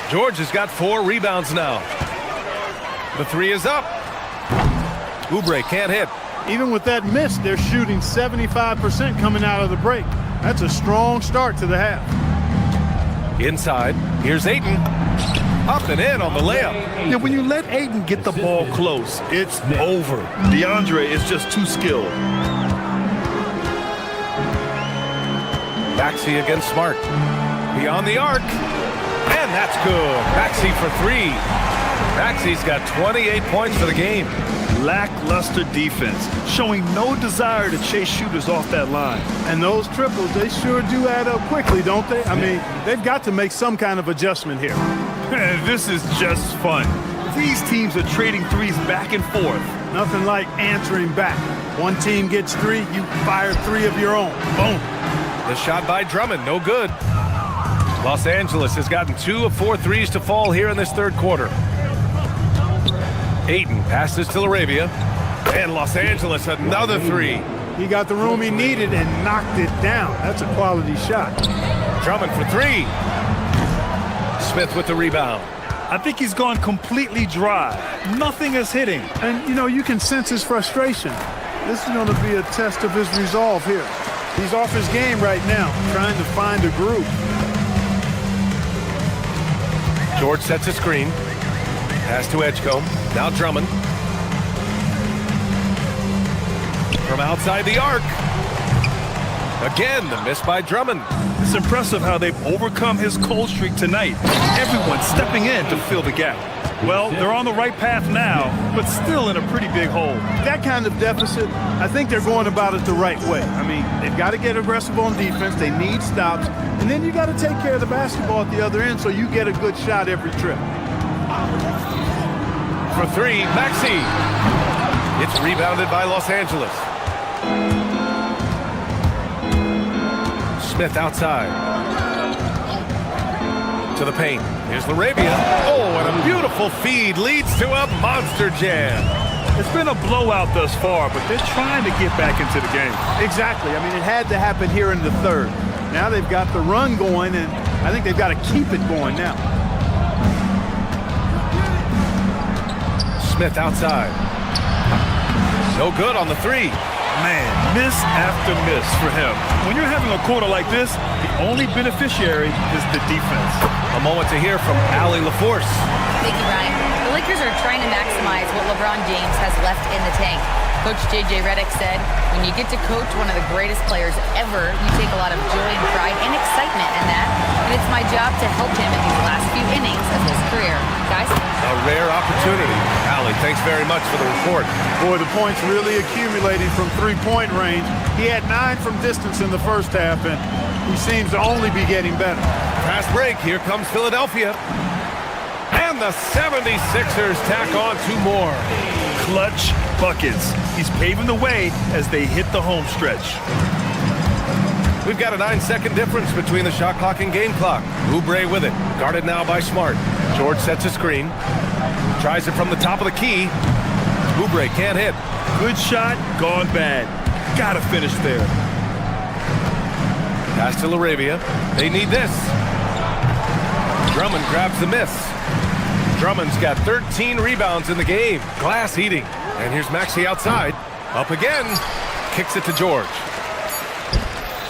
George has got 4 rebounds now. The 3 is up. Oubre can't hit. Even with that miss, they're shooting 75% coming out of the break. That's a strong start to the half. Inside, here's Ayton. Up and in on the layup. Yeah, when you let Ayton get the ball close, it's over. DeAndre is just too skilled. Maxey against Smart. Beyond the arc. And that's good. Maxey for 3. Maxey's got 28 points for the game. Lackluster defense, showing no desire to chase shooters off that line. And those triples, they sure do add up quickly, don't they? I mean, they've got to make some kind of adjustment here. This is just fun. These teams are trading threes back and forth. Nothing like answering back. One team gets 3, you fire 3 of your own. Boom. The shot by Drummond, no good. Los Angeles has gotten 2 of 4 threes to fall here in this third quarter. Ayton passes to LaRavia. And Los Angeles, another 3. He got the room he needed and knocked it down. That's a quality shot. Drummond for 3. Smith with the rebound. I think he's gone completely dry. Nothing is hitting. And, you know, you can sense his frustration. This is going to be a test of his resolve here. He's off his game right now, trying to find a groove. George sets a screen. Pass to Edgecombe. Now Drummond. From outside the arc. Again, the miss by Drummond. It's impressive how they've overcome his cold streak tonight. Everyone stepping in to fill the gap. Well, they're on the right path now, but still in a pretty big hole. That kind of deficit, I think they're going about it the right way. I mean, they've got to get aggressive on defense. They need stops. And then you got to take care of the basketball at the other end so you get a good shot every trip. For 3, Maxey. It's rebounded by Los Angeles. Smith outside. To the paint. Here's LaRavia. Oh, and a beautiful feed leads to a monster jam. It's been a blowout thus far, but they're trying to get back into the game. Exactly. I mean, it had to happen here in the third. Now they've got the run going, and I think they've got to keep it going now. Smith outside. No good on the 3. Man, miss after miss for him. When you're having a quarter like this, the only beneficiary is the defense. A moment to hear from Allie LaForce. Thank you, Ryan. The Lakers are trying to maximize what LeBron James has left in the tank. Coach J.J. Redick said, when you get to coach one of the greatest players ever, you take a lot of joy and pride and excitement in that. And it's my job to help him in these last few innings of his career. Guys? A rare opportunity. Allie, thanks very much for the report. Boy, the points really accumulating from three-point range. He had 9 from distance in the first half, and he seems to only be getting better. Fast break. Here comes Philadelphia. And the 76ers tack on 2 more. Clutch buckets. He's paving the way as they hit the home stretch. We've got a 9-second difference between the shot clock and game clock. Oubre with it. Guarded now by Smart. George sets a screen. Tries it from the top of the key. Oubre can't hit. Good shot, gone bad. Gotta finish there. Pass to LaRavia. They need this. Drummond grabs the miss. Drummond's got 13 rebounds in the game. Glass eating. And here's Maxey outside. Up again. Kicks it to George.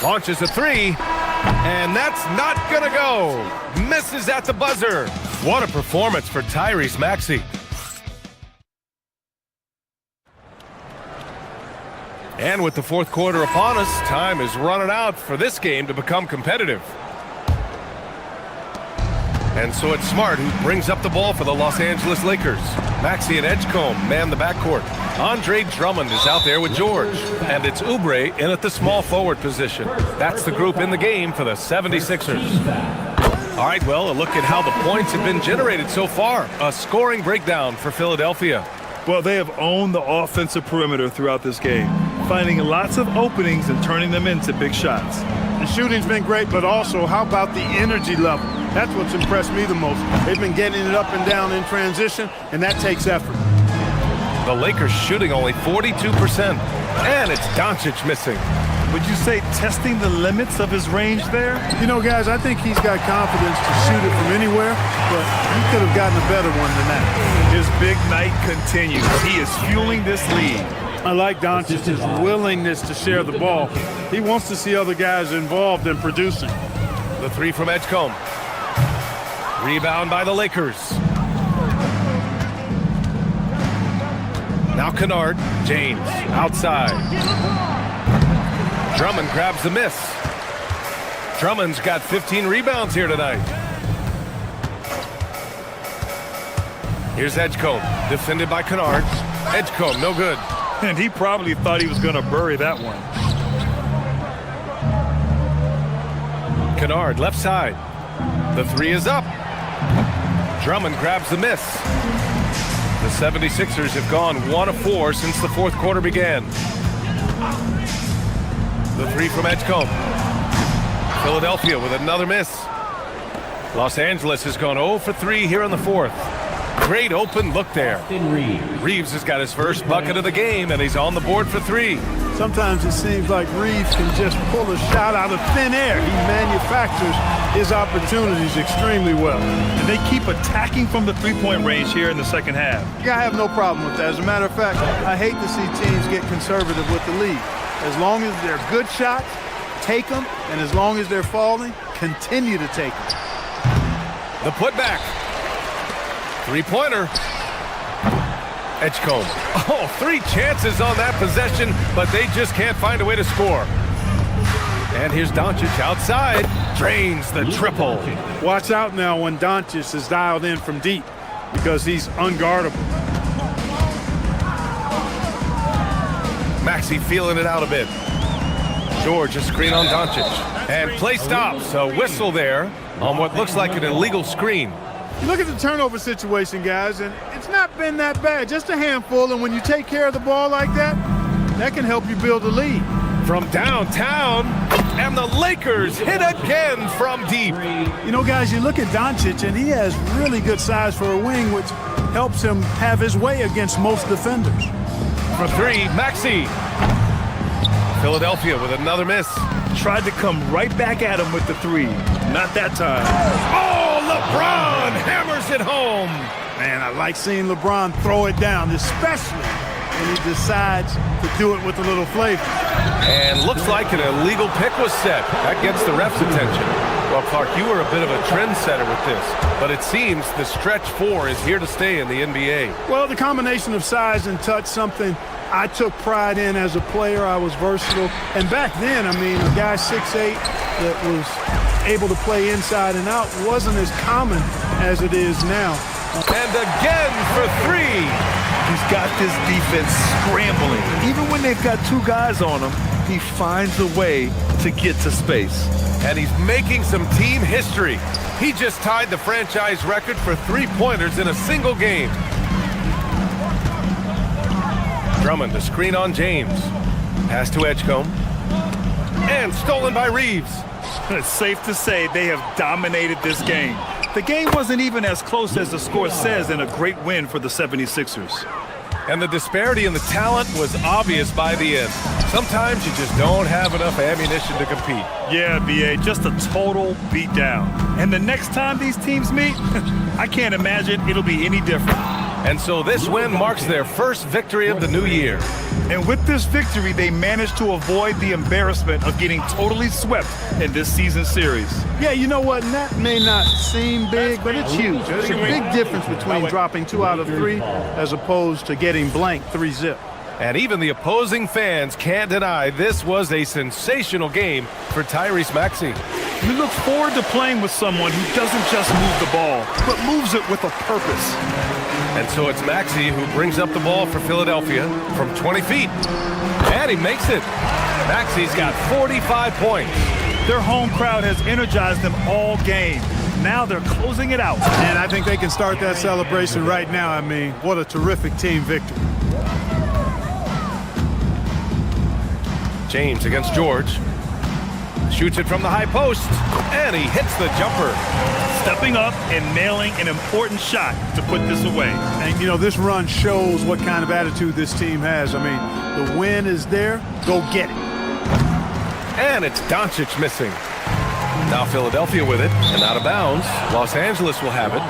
Launches a 3. And that's not gonna go. Misses at the buzzer. What a performance for Tyrese Maxey. And with the fourth quarter upon us, time is running out for this game to become competitive. And so it's Smart who brings up the ball for the Los Angeles Lakers. Maxey and Edgecombe man the backcourt. Andre Drummond is out there with George. And it's Oubre in at the small forward position. That's the group in the game for the 76ers. All right, well, a look at how the points have been generated so far. A scoring breakdown for Philadelphia. Well, they have owned the offensive perimeter throughout this game, finding lots of openings and turning them into big shots. The shooting's been great, but also how about the energy level? That's what's impressed me the most. They've been getting it up and down in transition, and that takes effort. The Lakers shooting only 42%, and it's Doncic missing. Would you say testing the limits of his range there? You know, guys, I think he's got confidence to shoot it from anywhere, but he could have gotten a better one than that. His big night continues. He is fueling this lead. I like Doncic's willingness to share the ball. He wants to see other guys involved in producing. The three from Edgecombe. Rebound by the Lakers. Now Kennard, James, outside. Drummond grabs the miss. Drummond's got 15 rebounds here tonight. Here's Edgecombe, defended by Kennard. Edgecombe, no good. And he probably thought he was going to bury that one. Kennard, left side. The three is up. Drummond grabs the miss. The 76ers have gone 1 of 4 since the fourth quarter began. The three from Edgecombe. Philadelphia with another miss. Los Angeles has gone 0 for 3 here in the fourth. Great open look there. Reeves has got his first bucket of the game, and he's on the board for 3. Sometimes it seems like Reeves can just pull a shot out of thin air. He manufactures his opportunities extremely well. And they keep attacking from the three-point range here in the second half. Yeah, I have no problem with that. As a matter of fact, I hate to see teams get conservative with the lead. As long as they're good shots, take them, and as long as they're falling, continue to take them. The putback. Three-pointer. Edgecombe. Oh, 3 chances on that possession, but they just can't find a way to score. And here's Doncic outside. Drains the triple. Watch out now when Doncic is dialed in from deep because he's unguardable. Maxey feeling it out a bit. George, a screen on Doncic. And play stops. A whistle there on what looks like an illegal screen. You look at the turnover situation, guys, and it's not been that bad. Just a handful, and when you take care of the ball like that, that can help you build a lead. From downtown, and the Lakers hit again from deep. You know, guys, you look at Doncic, and he has really good size for a wing, which helps him have his way against most defenders. For 3, Maxey. Philadelphia with another miss. Tried to come right back at him with the 3. Not that time. Oh, LeBron hammers it home. Man, I like seeing LeBron throw it down, especially when he decides to do it with a little flavor. And looks like an illegal pick was set. That gets the ref's attention. Well, Clark, you were a bit of a trendsetter with this, but it seems the stretch 4 is here to stay in the NBA. Well, the combination of size and touch, something I took pride in as a player. I was versatile. And back then, I mean, a guy 6'8" that was able to play inside and out wasn't as common as it is now. And again for 3. He's got this defense scrambling. Even when they've got 2 guys on him, he finds a way to get to space. And he's making some team history. He just tied the franchise record for 3-pointers in a single game. Drummond, a screen on James. Pass to Edgecombe. And stolen by Reeves. It's safe to say they have dominated this game. The game wasn't even as close as the score says in a great win for the 76ers. And the disparity in the talent was obvious by the end. Sometimes you just don't have enough ammunition to compete. Yeah, B.A., just a total beatdown. And the next time these teams meet, I can't imagine it'll be any different. And so this win marks their first victory of the new year. And with this victory, they managed to avoid the embarrassment of getting totally swept in this season series. Yeah, you know what? And that may not seem big, but it's huge. There's a big difference between dropping 2 out of 3 as opposed to getting blanked 3-zip. And even the opposing fans can't deny this was a sensational game for Tyrese Maxey. We look forward to playing with someone who doesn't just move the ball, but moves it with a purpose. And so it's Maxey who brings up the ball for Philadelphia from 20 feet. And he makes it. Maxey's got 45 points. Their home crowd has energized them all game. Now they're closing it out. And I think they can start that celebration right now. I mean, what a terrific team victory. James against George. Shoots it from the high post, and he hits the jumper. Stepping up and nailing an important shot to put this away. And, you know, this run shows what kind of attitude this team has. I mean, the win is there. Go get it. And it's Doncic missing. Now Philadelphia with it, and out of bounds. Los Angeles will have it.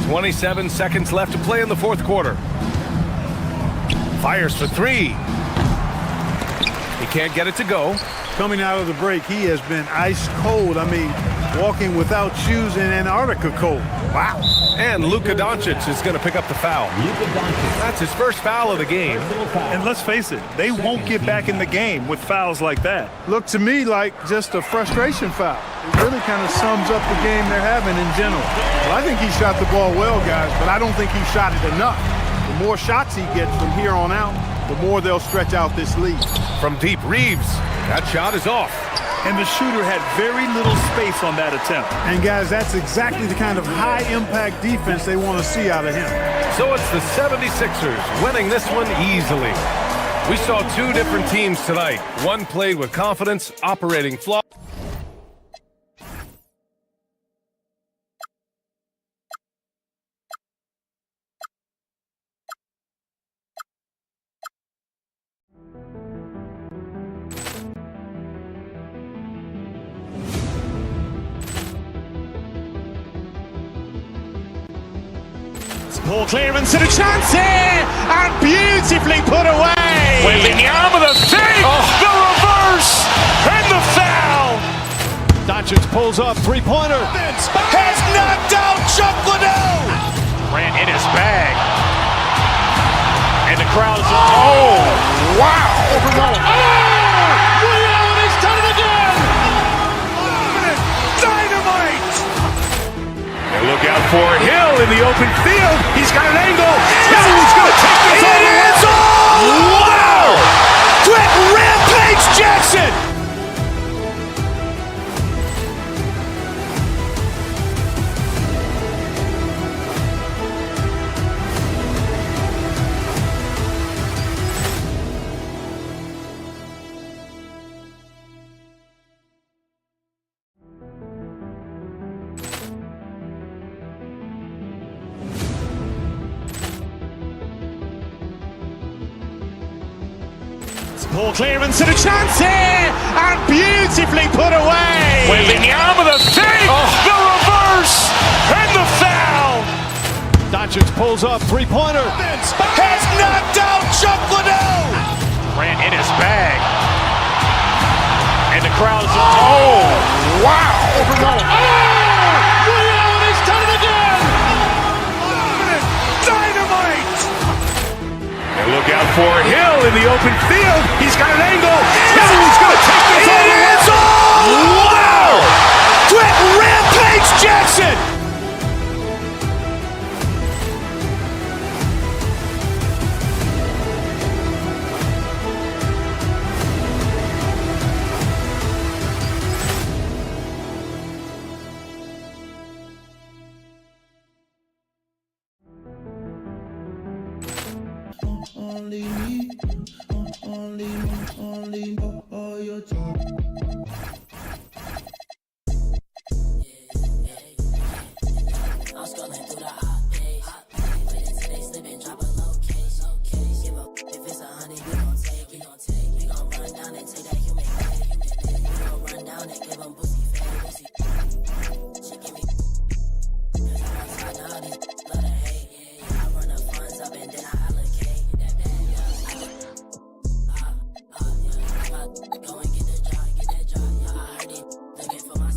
27 seconds left to play in the fourth quarter. Fires for three. He can't get it to go. Coming out of the break, he has been ice cold. I mean, walking without shoes in Antarctica cold. Wow. And Luka Doncic is going to pick up the foul. That's his first foul of the game. And let's face it, they won't get back in the game with fouls like that. Looked to me like just a frustration foul. It really kind of sums up the game they're having in general. Well, I think he shot the ball well, guys, but I don't think he shot it enough. The more shots he gets from here on out, the more they'll stretch out this lead. From deep, Reeves. That shot is off. And the shooter had very little space on that attempt. And guys, that's exactly the kind of high-impact defense they want to see out of him. So it's the 76ers winning this one easily. We saw two different teams tonight. One played with confidence, operating flaw. Poor clearance and a chance here, and beautifully put away. Wembanyama the fake, the reverse, and the foul. Doncic pulls up, three-pointer. Has knocked out Chuck Liddell. Ran in his bag. And the crowd is... Oh, wow. He's done it again. Dynamite. And look out for Hill in the open field. He's got an angle. He's going to take this all the way. Wow. Quick rampage Jackson. Poor clearance and a chance here, and beautifully put away. Wembanyama the fake, the reverse, and the foul. Doncic pulls up, three-pointer. Has knocked out Chuck Liddell. Ran in his bag. And the crowd is... Oh, wow. He's done it again. Dynamite. And look out for Hill in the open field. He's got an angle. He's going to take this all the way. Wow. Quick rampage Jackson. Only all your time. I'm scrolling through the updates. Waiting till they slip and drop a location. Give up if it's 100, we gon' take. We gon' run down and take that human head. We gon' run down and give them pussy fade. She give me. Now these love to hate. I run the funds up and then I allocate. Go and get that job. Yeah, I heard it. Looking for my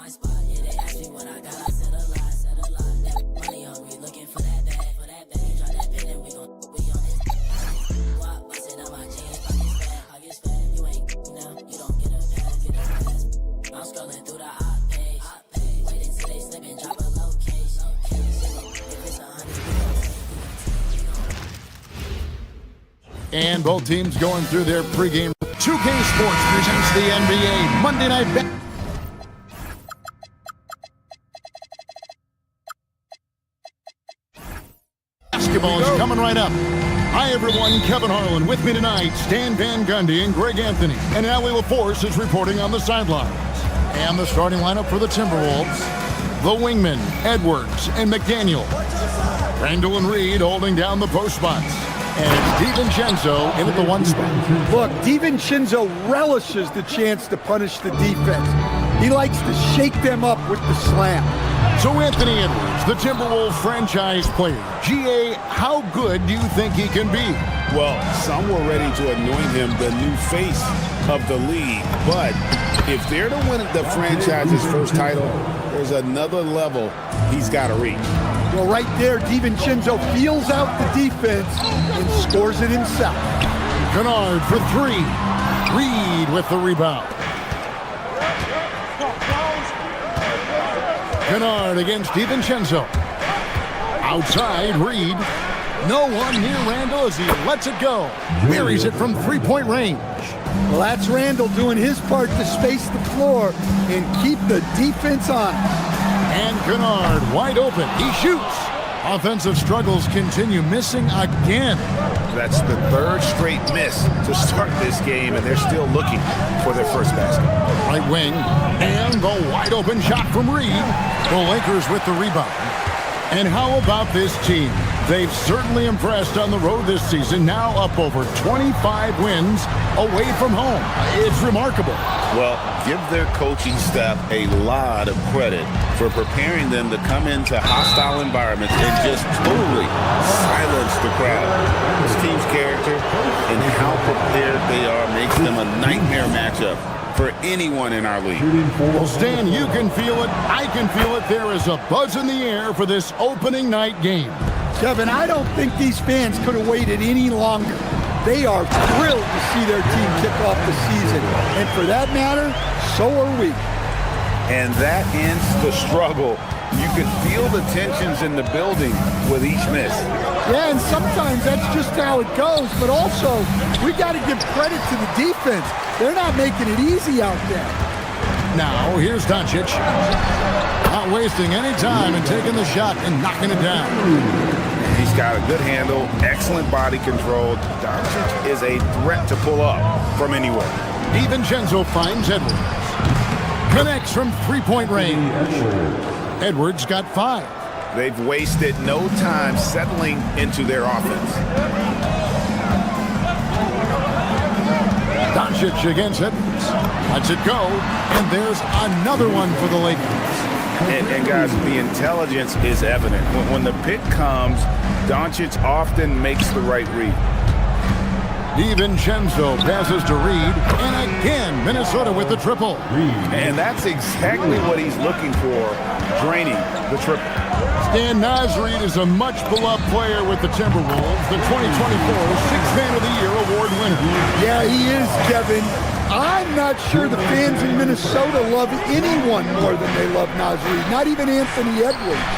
spot. Yeah, they asked me what I got. I said a lot. That money hungry, looking for that bag. Drop that pin and we gon' And both teams going through their pregame. 2K Sports presents the NBA Monday Night Basketball is coming right up. Hi, everyone. Kevin Harlan with me tonight. Stan Van Gundy and Greg Anthony. And Allie LaForce is reporting on the sidelines. And the starting lineup for the Timberwolves. The wingmen, Edwards and McDaniel. Randall and Reed holding down the post spots. And DiVincenzo in at the 1 spot. Look, DiVincenzo relishes the chance to punish the defense. He likes to shake them up with the slam. So Anthony Edwards, the Timberwolves franchise player. GA, how good do you think he can be? Well, some were ready to anoint him the new face of the league. But if they're to win the franchise's first title, there's another level he's got to reach. Well, right there, DiVincenzo feels out the defense and scores it himself. Kennard for 3. Reed with the rebound. Kennard against DiVincenzo. Outside, Reed. No one near Randall as he lets it go. Buries it from 3-point range. Well, that's Randall doing his part to space the floor and keep the defense on. And Kennard wide open. He shoots. Offensive struggles continue, missing again. That's the 3rd straight miss to start this game, and they're still looking for their first basket. Right wing, and the wide open shot from Reed. The Lakers with the rebound. And how about this team? They've certainly impressed on the road this season, now up over 25 wins away from home. It's remarkable. Well, give their coaching staff a lot of credit for preparing them to come into hostile environments and just totally silence the crowd. This team's character and how prepared they are makes them a nightmare matchup for anyone in our league. Well, Stan, you can feel it. I can feel it. There is a buzz in the air for this opening night game. Kevin, I don't think these fans could have waited any longer. They are thrilled to see their team kick off the season. And for that matter, so are we. And that ends the struggle. You can feel the tensions in the building with each miss. Yeah, and sometimes that's just how it goes. But also, we got to give credit to the defense. They're not making it easy out there. Now, here's Doncic. Not wasting any time and taking the shot and knocking it down. He's got a good handle, excellent body control. Doncic is a threat to pull up from anywhere. DiVincenzo finds Edwards. Connects from 3-point range. Edwards got 5. They've wasted no time settling into their offense. Doncic against Edwards. Lets it go, and there's another one for the Lakers. And guys, the intelligence is evident. When the pick comes, Doncic often makes the right read. DiVincenzo passes to Reed, and again, Minnesota with the triple. And that's exactly what he's looking for, draining the triple. Stan Reed is a much-beloved player with the Timberwolves, the 2024 Sixth Man of the Year award winner. Yeah, he is, Kevin. I'm not sure the fans in Minnesota love anyone more than they love Reed, not even Anthony Edwards.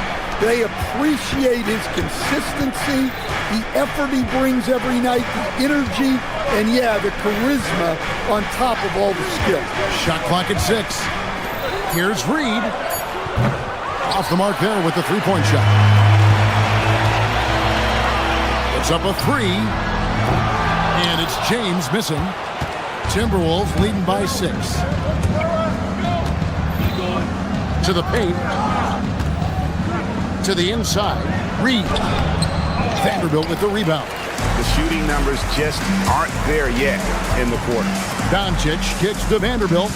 They appreciate his consistency, the effort he brings every night, the energy, and yeah, the charisma on top of all the skill. Shot clock at 6. Here's Reed. Off the mark there with the 3-point shot. It's up a 3. And it's James missing. Timberwolves leading by 6. To the paint. To the inside. Reed. Vanderbilt with the rebound. The shooting numbers just aren't there yet in the quarter. Doncic kicks to Vanderbilt.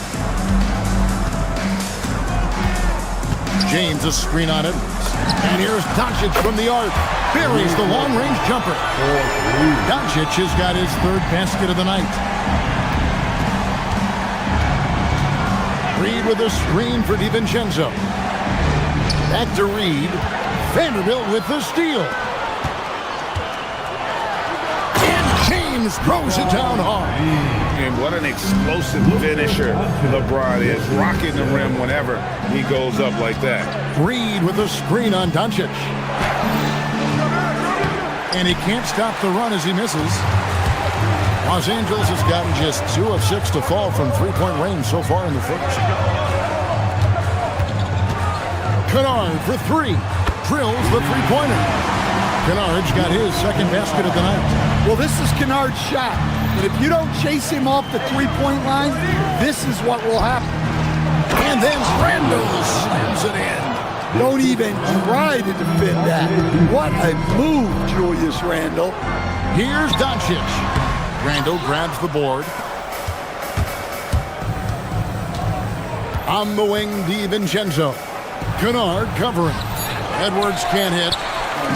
James a screen on Edwards. And here's Doncic from the arc. Buries the long-range jumper. Doncic has got his 3rd basket of the night. Reed with a screen for DiVincenzo. Back to Reed. Vanderbilt with the steal. And James throws it down hard. And what an explosive finisher LeBron is, rocking the rim whenever he goes up like that. Reed with a screen on Doncic. And he can't stop the run as he misses. Los Angeles has gotten just 2 of 6 to fall from three-point range so far in the first. Kennard for 3. Drills the three-pointer. Kennard's got his second basket of the night. Well, this is Kennard's shot. And if you don't chase him off the three-point line, this is what will happen. And then Randall slams it in. Don't even try to defend that. What a move, Julius Randle. Here's Doncic. Randall grabs the board. On the wing, DiVincenzo. Kennard covering. Edwards can't hit.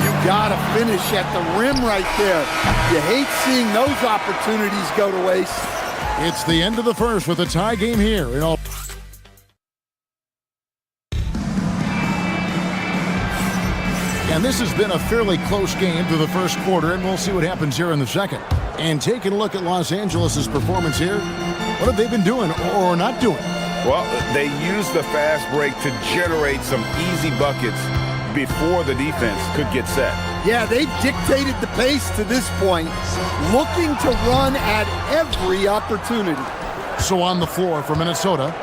You gotta finish at the rim right there. You hate seeing those opportunities go to waste. It's the end of the first with a tie game here in all. And this has been a fairly close game through the first quarter, and we'll see what happens here in the second. And taking a look at Los Angeles' performance here, what have they been doing or not doing? Well, they used the fast break to generate some easy buckets before the defense could get set. Yeah, they've dictated the pace to this point, looking to run at every opportunity. So on the floor for Minnesota,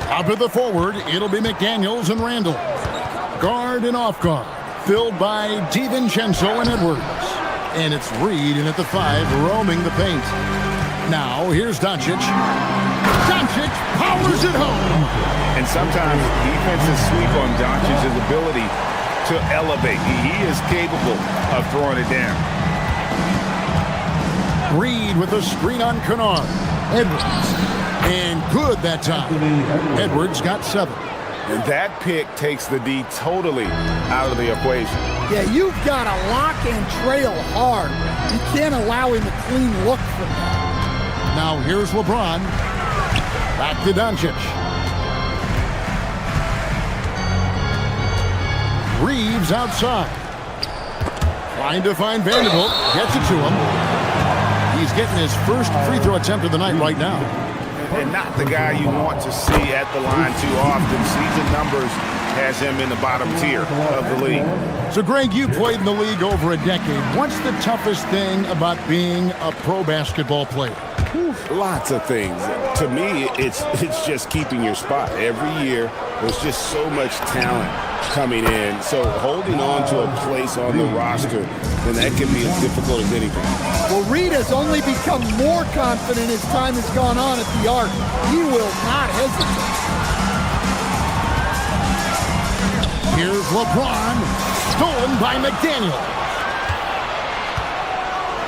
out to the forward, it'll be McDaniels and Randall. Guard and off guard, filled by DiVincenzo and Edwards. And it's Reed in at the 5, roaming the paint. Now, here's Doncic. Doncic powers it home. And sometimes defenses sleep on Doncic's ability to elevate. He is capable of throwing it down. Reed with a screen on Kennard. Edwards. And good that time. Edwards got 7. And that pick takes the D totally out of the equation. Yeah, you've got to lock and trail hard. You can't allow him a clean look from that. Now here's LeBron. Back to Doncic. Reeves outside. Trying to find Vanderbilt. Gets it to him. He's getting his first free throw attempt of the night right now. And not the guy you want to see at the line too often. Season numbers has him in the bottom tier of the league. So, Greg, you played in the league over a decade. What's the toughest thing about being a pro basketball player? Lots of things. To me, it's just keeping your spot. Every year, there's just so much talent coming in. So holding on to a place on the roster, then that can be as difficult as anything. Well, Reed has only become more confident as time has gone on at the arc. He will not hesitate. Here's LeBron, stolen by McDaniel.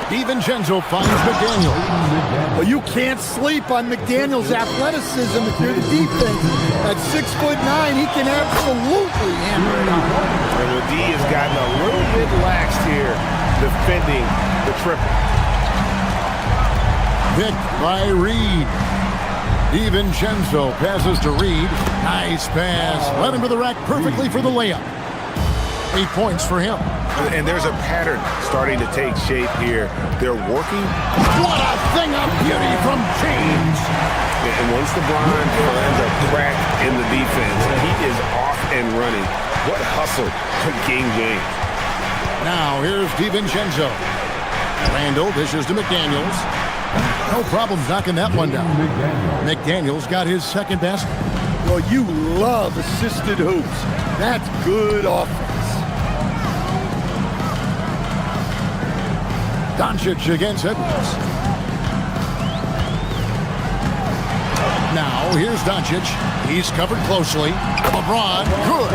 DiVincenzo finds McDaniel. Well, you can't sleep on McDaniel's athleticism if you're the defense. At 6'9", he can absolutely hammer it out. And the D has gotten a little bit lax here defending the triple. Picked by Reed. DiVincenzo passes to Reed. Nice pass. Led him to the rack perfectly for the layup. 8 points for him. And there's a pattern starting to take shape here. They're working. What a thing of beauty from James. And once LeBron finds a crack in the defense, he is off and running. What hustle from King James. Now here's DiVincenzo. Randall dishes to McDaniels. No problem knocking that one down. McDaniels got his second basket. Well, you love assisted hoops. That's good offense. Doncic against Edwards. Now, here's Doncic. He's covered closely. LeBron, good.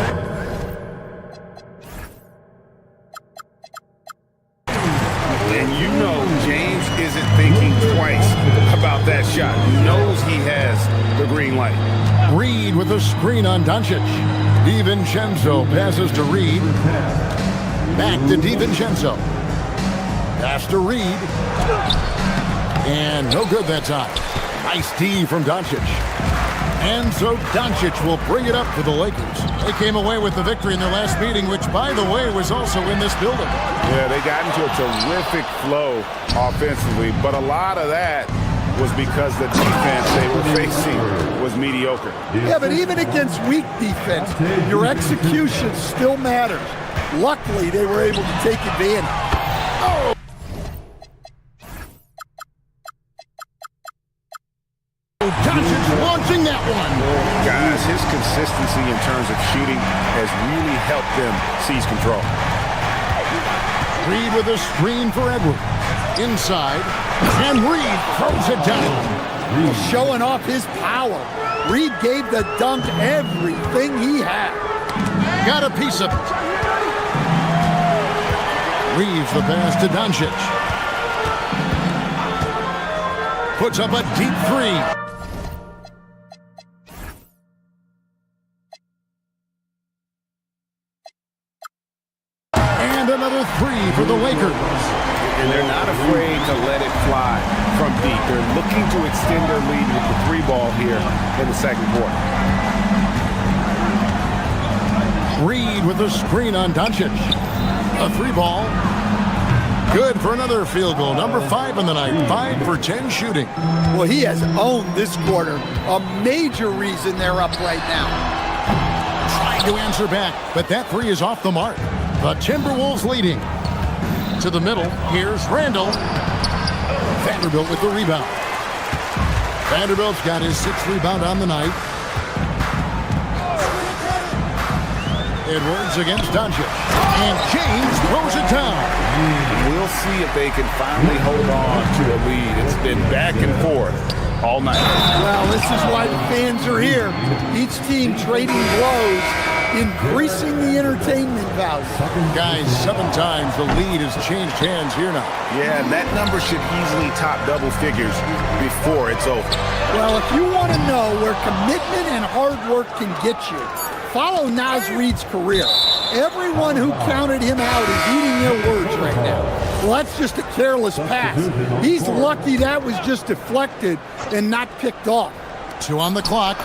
And you know James isn't thinking twice about that shot. He knows he has the green light. Reed with a screen on Doncic. DiVincenzo passes to Reed. Back to DiVincenzo. Pass to Reed. And no good that time. Nice D from Doncic. And so Doncic will bring it up for the Lakers. They came away with the victory in their last meeting, which, by the way, was also in this building. Yeah, they got into a terrific flow offensively, but a lot of that was because the defense they were facing was mediocre. Yeah, but even against weak defense, your execution still matters. Luckily, they were able to take advantage. Oh! his consistency in terms of shooting has really helped them seize control. Reed with a screen for Edwards. Inside, and Reed throws it down. Showing off his power. Reed gave the dunk everything he had. Got a piece of it. Reeves the pass to Doncic. Puts up a deep three. And another three for the Lakers. And they're not afraid to let it fly from deep. They're looking to extend their lead with the three ball here in the second quarter. Reed with a screen on Doncic. A three ball. Good for another field goal. Number 5 in the night. 5 for 10 shooting. Well, he has owned this quarter. A major reason they're up right now. Trying to answer back, but that three is off the mark. The Timberwolves leading. To the middle, here's Randall. Vanderbilt with the rebound. Vanderbilt's got his 6th rebound on the night. Edwards against Doncic. And James throws it down. We'll see if they can finally hold on to a lead. It's been back and forth all night. Well, this is why the fans are here. Each team trading blows, increasing the entertainment value. Guys, 7 times the lead has changed hands here now. Yeah, that number should easily top double figures before it's over. Well, if you want to know where commitment and hard work can get you, follow Naz Reid's career. Everyone who counted him out is eating their words right now. Well, that's just a careless pass. He's lucky that was just deflected and not picked off. 2 on the clock.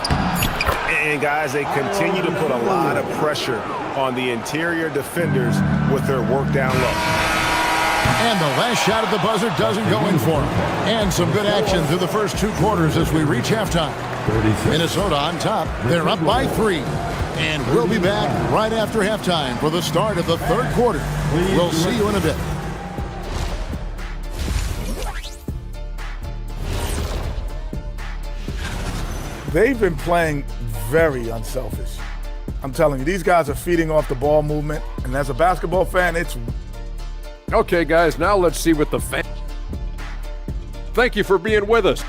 And guys, they continue to put a lot of pressure on the interior defenders with their work down low. And the last shot at the buzzer doesn't go in for him. And some good action through the first 2 quarters as we reach halftime. Minnesota on top. They're up by 3. And we'll be back right after halftime for the start of the 3rd quarter. We'll see you in a bit. They've been playing very unselfish. I'm telling you, these guys are feeding off the ball movement. And as a basketball fan, it's... Okay, guys, now let's see what the fan... Thank you for being with us.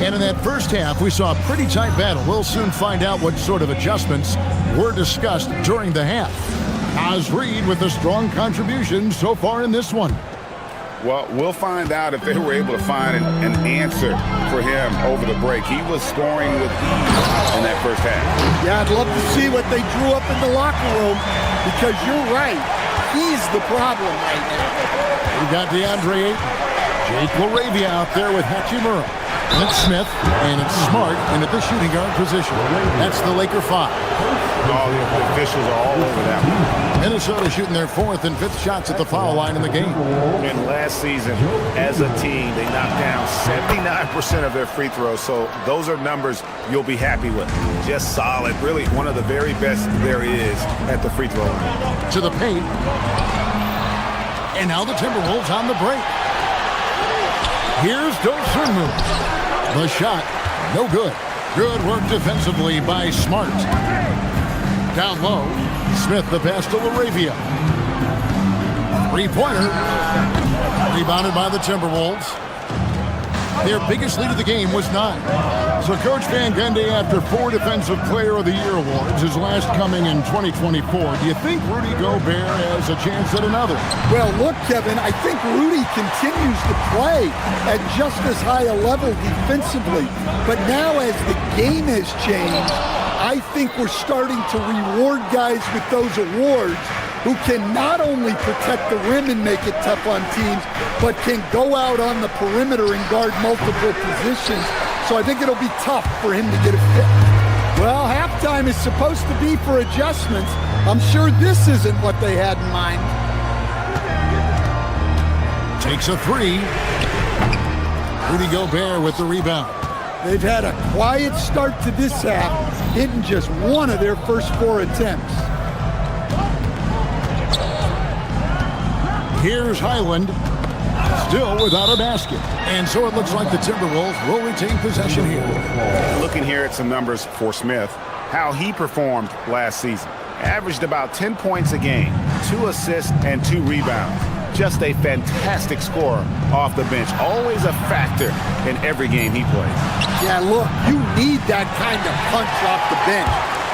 And in that first half, we saw a pretty tight battle. We'll soon find out what sort of adjustments were discussed during the half. Naz Reid with a strong contribution so far in this one. Well, we'll find out if they were able to find an answer for him over the break. He was scoring with ease in that first half. Yeah, I'd love to see what they drew up in the locker room because you're right. He's the problem right now. We got DeAndre Ayton. Jake LaRavia out there with Hachimura. And it's Smith, and it's Smart, and at the shooting guard position. That's the Laker 5. All the officials are all over that one. Minnesota shooting their 4th and 5th shots at the foul line in the game. And last season, as a team, they knocked down 79% of their free throws, so those are numbers you'll be happy with. Just solid, really one of the very best there is at the free throw line. To the paint. And now the Timberwolves on the break. Here's Dosunmu. The shot, no good. Good work defensively by Smart. Down low, Smith the pass to LaRavia. 3-pointer. Rebounded by the Timberwolves. Their biggest lead of the game was 9. So Coach Van Gundy, after 4 Defensive Player of the Year awards, his last coming in 2024, do you think Rudy Gobert has a chance at another? Well, look, Kevin, I think Rudy continues to play at just as high a level defensively. But now as the game has changed, I think we're starting to reward guys with those awards who can not only protect the rim and make it tough on teams, but can go out on the perimeter and guard multiple positions. So I think it'll be tough for him to get a pick. Well, halftime is supposed to be for adjustments. I'm sure this isn't what they had in mind. Takes a 3. Rudy Gobert with the rebound. They've had a quiet start to this half, hitting just 1 of their first 4 attempts. Here's Highland, still without a basket. And so it looks like the Timberwolves will retain possession here. Looking here at some numbers for Smith, how he performed last season. Averaged about 10 points a game, 2 assists and 2 rebounds. Just a fantastic scorer off the bench. Always a factor in every game he plays. Yeah, look, you need that kind of punch off the bench.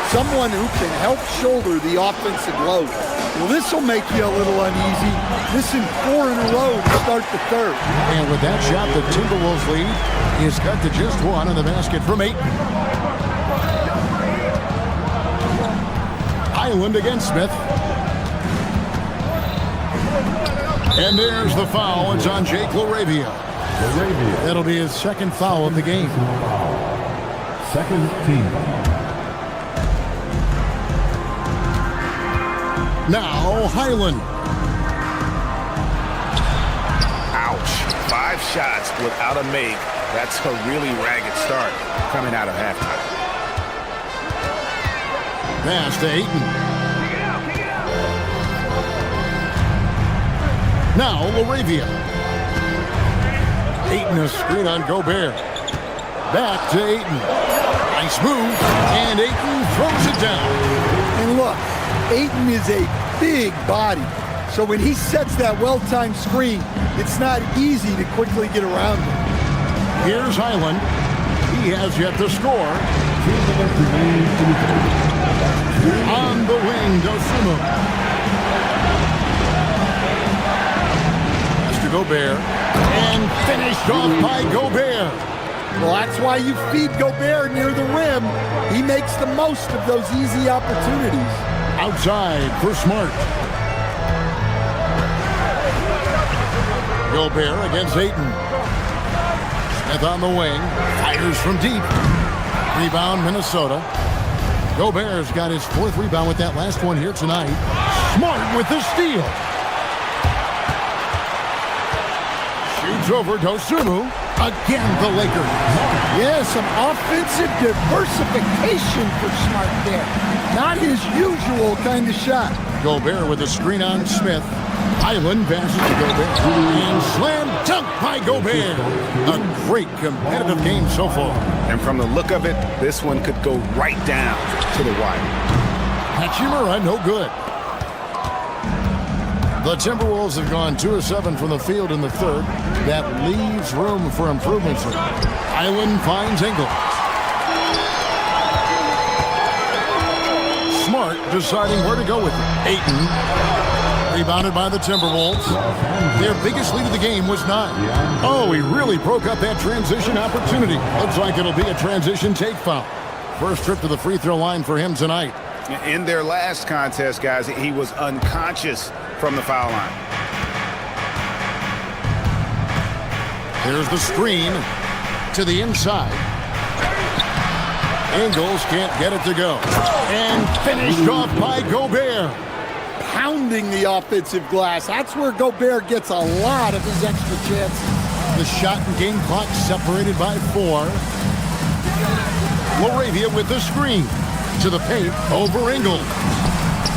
Someone who can help shoulder the offensive load. Well, this will make you a little uneasy. Missing 4 in a row to start the third. And with that shot, the Timberwolves lead is cut to just 1 on the basket from Ayton. Highland against Smith. And there's the foul. It's on Jake LaRavia. That'll be his second foul of the game. Second team. Now Highland. Ouch. 5 shots without a make. That's a really ragged start coming out of halftime. Pass to Ayton. Now LaRavia. Ayton a screen on Gobert. Back to Ayton. Nice move. And Ayton throws it down. And look, Ayton is a big body. So when he sets that well-timed screen, it's not easy to quickly get around him. Here's Highland. He has yet to score. On the wing, Dosunmu. Pass to Gobert. And finished off by Gobert. Well, that's why you feed Gobert near the rim. He makes the most of those easy opportunities. Outside for Smart. Gobert against Ayton. Smith on the wing. Fires from deep. Rebound, Minnesota. Gobert's got his 4th rebound with that last one here tonight. Smart with the steal. Shoots over Dosunmu. Again, the Lakers. Yeah, some offensive diversification for Smart there. Not his usual kind of shot. Gobert with a screen on Smith. Highland passes to Gobert. And slam dunk by Gobert. A great competitive game so far. And from the look of it, this one could go right down to the wire. Hachimura, no good. The Timberwolves have gone 2 of 7 from the field in the third. That leaves room for improvements. Highland finds Ingles. Smart deciding where to go with it. Ayton. Rebounded by the Timberwolves. Their biggest lead of the game was 9. Oh, he really broke up that transition opportunity. Looks like it'll be a transition take foul. First trip to the free throw line for him tonight. In their last contest, guys, he was unconscious from the foul line. Here's the screen to the inside. Ingles can't get it to go. And finished off by Gobert. Pounding the offensive glass. That's where Gobert gets a lot of his extra chances. The shot and game clock separated by 4. LaRavia with the screen. To the paint over Ingles.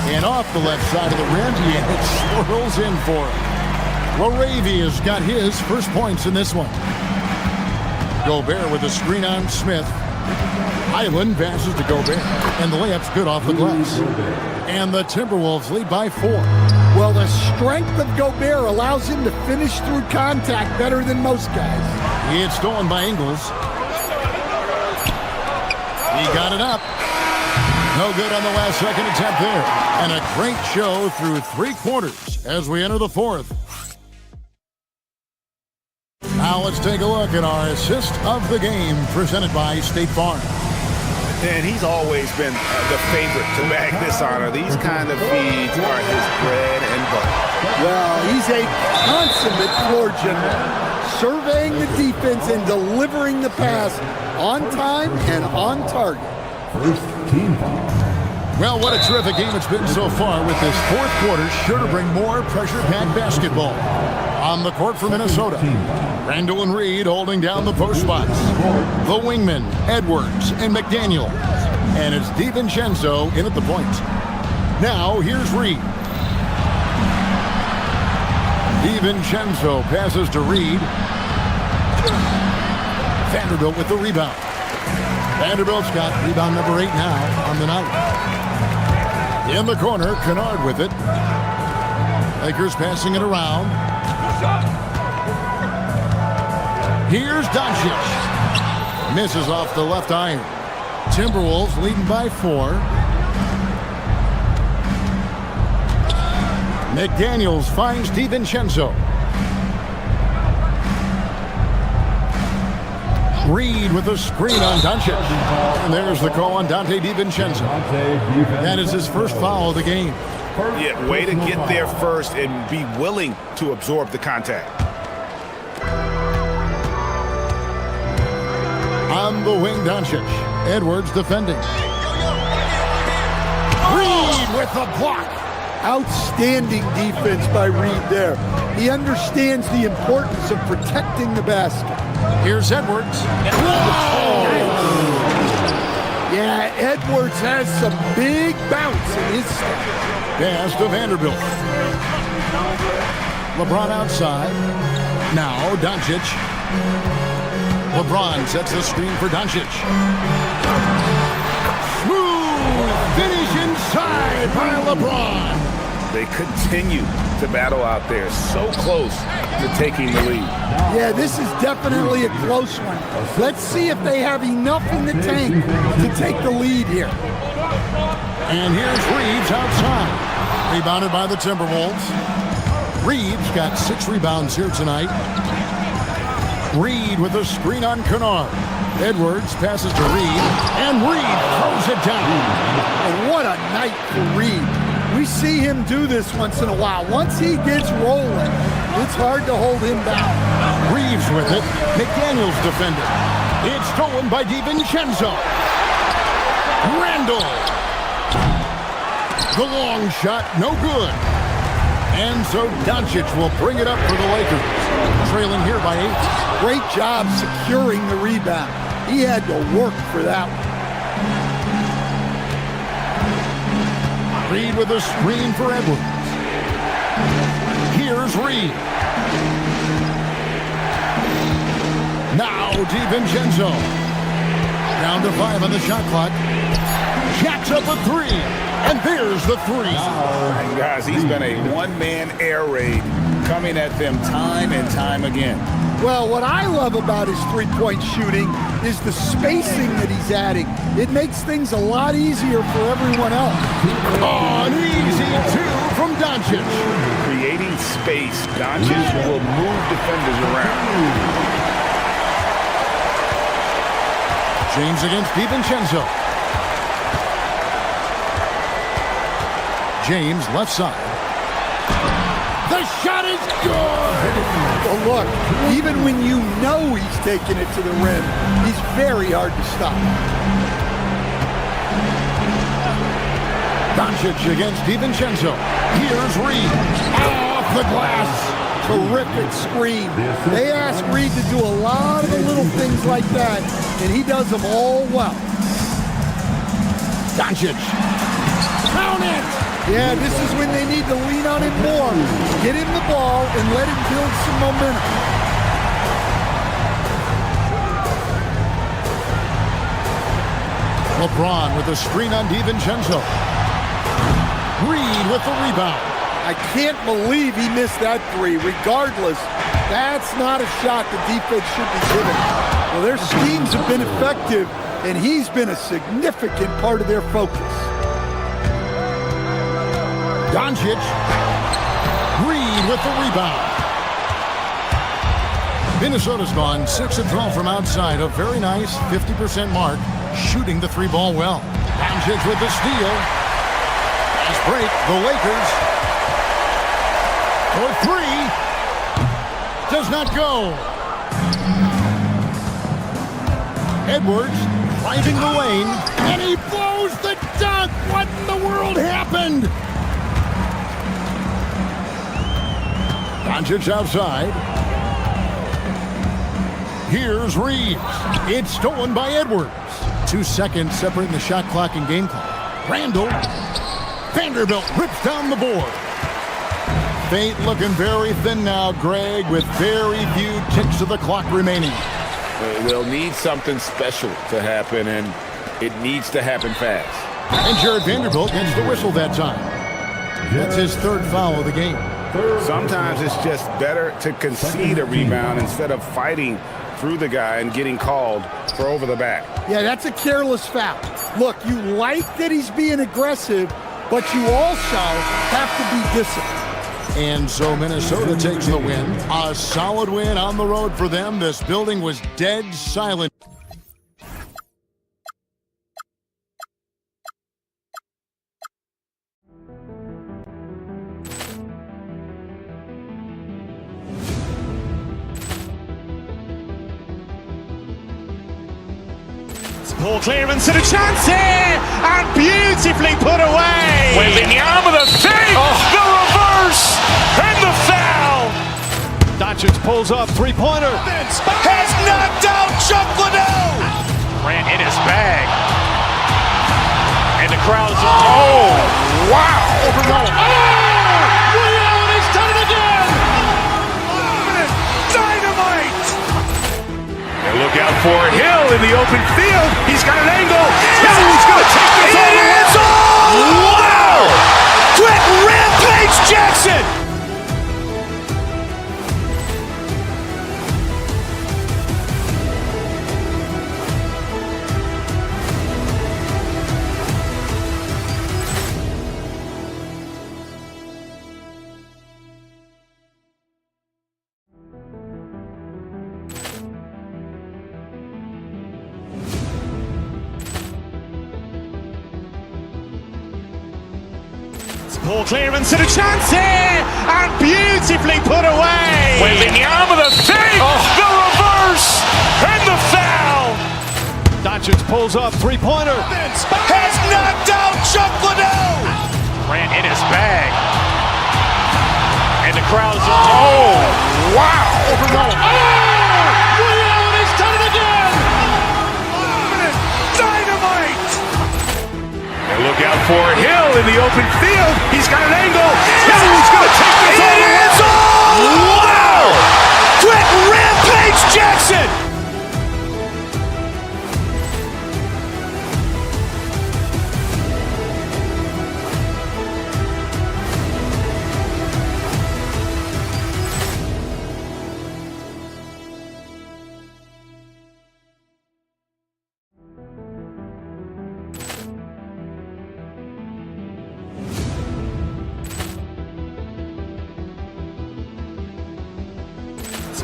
And off the left side of the rim, and it swirls in for him. LaRavia's got his first points in this one. Gobert with a screen on Smith. Highland passes to Gobert, and the layup's good off the glass. And the Timberwolves lead by 4. Well, the strength of Gobert allows him to finish through contact better than most guys. It's stolen by Ingles. He got it up. No good on the last second attempt there. And a great show through 3 quarters as we enter the 4th. Now let's take a look at our assist of the game presented by State Farm. And he's always been the favorite to bag this honor. These kind of feeds are his bread and butter. Well, he's a consummate floor general, surveying the defense and delivering the pass on time and on target. First team. Well, what a terrific game it's been so far, with this 4th quarter sure to bring more pressure-packed basketball. On the court for Minnesota, Randall and Reed holding down the post spots. The wingmen, Edwards and McDaniel. And it's DiVincenzo in at the point. Now, here's Reed. DiVincenzo passes to Reed. Vanderbilt with the rebound. Vanderbilt's got rebound number 8 now on the night. In the corner, Kennard with it. Lakers passing it around. Here's Doncic. Misses off the left iron. Timberwolves leading by 4. McDaniels finds DiVincenzo. Reed with a screen on Doncic. And there's the call on Dante DiVincenzo. That is his first foul of the game. Yeah, way to get there first and be willing to absorb the contact. On the wing, Doncic. Edwards defending. Reed with the block. Outstanding defense by Reed there. He understands the importance of protecting the basket. Here's Edwards. Yeah, Edwards has some big bounce in his step. Pass to Vanderbilt. LeBron outside. Now Doncic. LeBron sets the screen for Doncic. Smooth finish inside by LeBron. They continue to battle out there, so close to taking the lead. Yeah, this is definitely a close one. Let's see if they have enough in the tank to take the lead here. And here's Reeves outside. Rebounded by the Timberwolves. Reeves got 6 rebounds here tonight. Reed with a screen on Kennard. Edwards passes to Reed, and Reed throws it down. Oh, what a night for Reed. We see him do this once in a while. Once he gets rolling, it's hard to hold him back. Reeves with it. McDaniels defended. It's stolen by DiVincenzo. Randall. The long shot, no good. And so Doncic will bring it up for the Lakers. Trailing here by 8. Great job securing the rebound. He had to work for that one. Reed with a screen for Edwards. Here's Reed. Now DiVincenzo. Down to 5 on the shot clock. Jacks up a 3. And there's the 3. And guys, he's been a one-man air raid coming at them time and time again. Well, what I love about his three-point shooting is the spacing that he's adding. It makes things a lot easier for everyone else. An easy 2 from Doncic. Creating space, Doncic will move defenders around. James against DiVincenzo. James left side. The shot is good! Well, look, even when you know he's taking it to the rim, he's very hard to stop. Doncic against DiVincenzo. Here's Reed. Off the glass. Terrific screen. They ask Reed to do a lot of the little things like that, and he does them all well. Doncic. Count it! Yeah, this is when they need to lean on him more. Get him the ball and let him build some momentum. LeBron with a screen on DiVincenzo. Reed with the rebound. I can't believe he missed that 3. Regardless, that's not a shot the defense should be given. Well, their schemes have been effective, and he's been a significant part of their focus. Doncic. Reed with the rebound. Minnesota's gone 6 of 12 from outside. A very nice 50% mark. Shooting the 3-ball well. Doncic with the steal. Fast break. The Lakers. For 3. Does not go. Edwards driving the lane. And he blows the dunk. What in the world happened? Doncic outside. Here's Reeves. It's stolen by Edwards. 2 seconds separating the shot clock and game clock. Randall. Vanderbilt rips down the board. Fate looking very thin now, Greg, with very few ticks of the clock remaining. They'll need something special to happen, and it needs to happen fast. And Jared Vanderbilt gets the whistle that time. That's his third foul of the game. Sometimes it's just better to concede a rebound instead of fighting through the guy and getting called for over the back. Yeah, that's a careless foul. Look, you like that he's being aggressive, but you also have to be disciplined. And so Minnesota takes the win. A solid win on the road for them. This building was dead silent. Ball clearance and a chance here, and beautifully put away. Wembanyama the save, the reverse, and the foul. Doncic pulls up, three-pointer. Has knocked out Chuck Liddell. Ran in his bag. And the crowd is, oh, wow. Liddell, he's done it again. Dynamite. And look out for Hill in the open field. He's got an angle. Hill's going to take this all the way. Wow! Quick Rampage Jackson. Ball clearance and a chance here, and beautifully put away. Wembanyama the save, the reverse, and the foul. Doncic pulls up, three-pointer. Has knocked out Chuck Liddell. Ran in his bag. And the crowd is, oh, wow. Liddell, he's done it again. Dynamite. And look out for Hill in the open field. He's got an angle. Hill's going to take this all the way. Wow! Quick Rampage Jackson.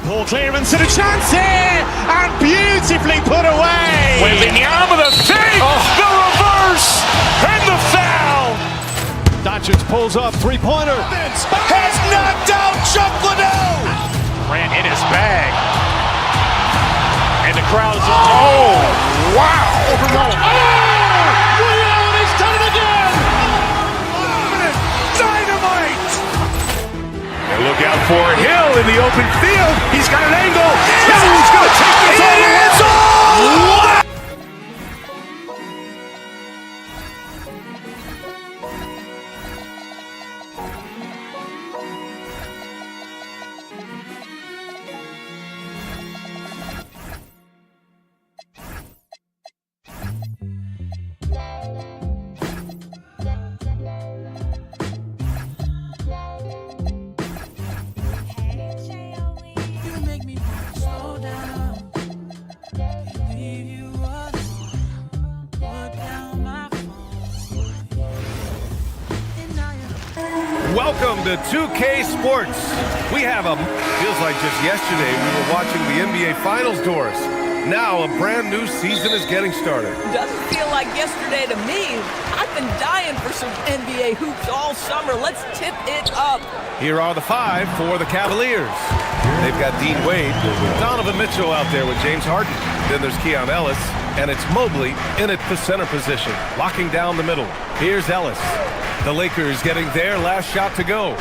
Ball clearance and a chance here, and beautifully put away. Wembanyama the save, the reverse, and the foul. Doncic pulls up, three-pointer. Has knocked out Chuck Liddell. Ran in his bag. And the crowd is, oh, wow. Liddell, he's done it again. Dynamite. And look out for Hill in the open field. He's got an angle. Hill's going to take this all the way. Wow. Welcome to 2K Sports. We have feels like just yesterday we were watching the NBA Finals, Doris. Now a brand new season is getting started. Doesn't feel like yesterday to me. I've been dying for some NBA hoops all summer. Let's tip it up. Here are the five for the Cavaliers. They've got Dean Wade, Donovan Mitchell out there with James Harden. Then there's Keon Ellis, and it's Mobley in at the center position, locking down the middle. Here's Ellis. The Lakers getting their last shot to go.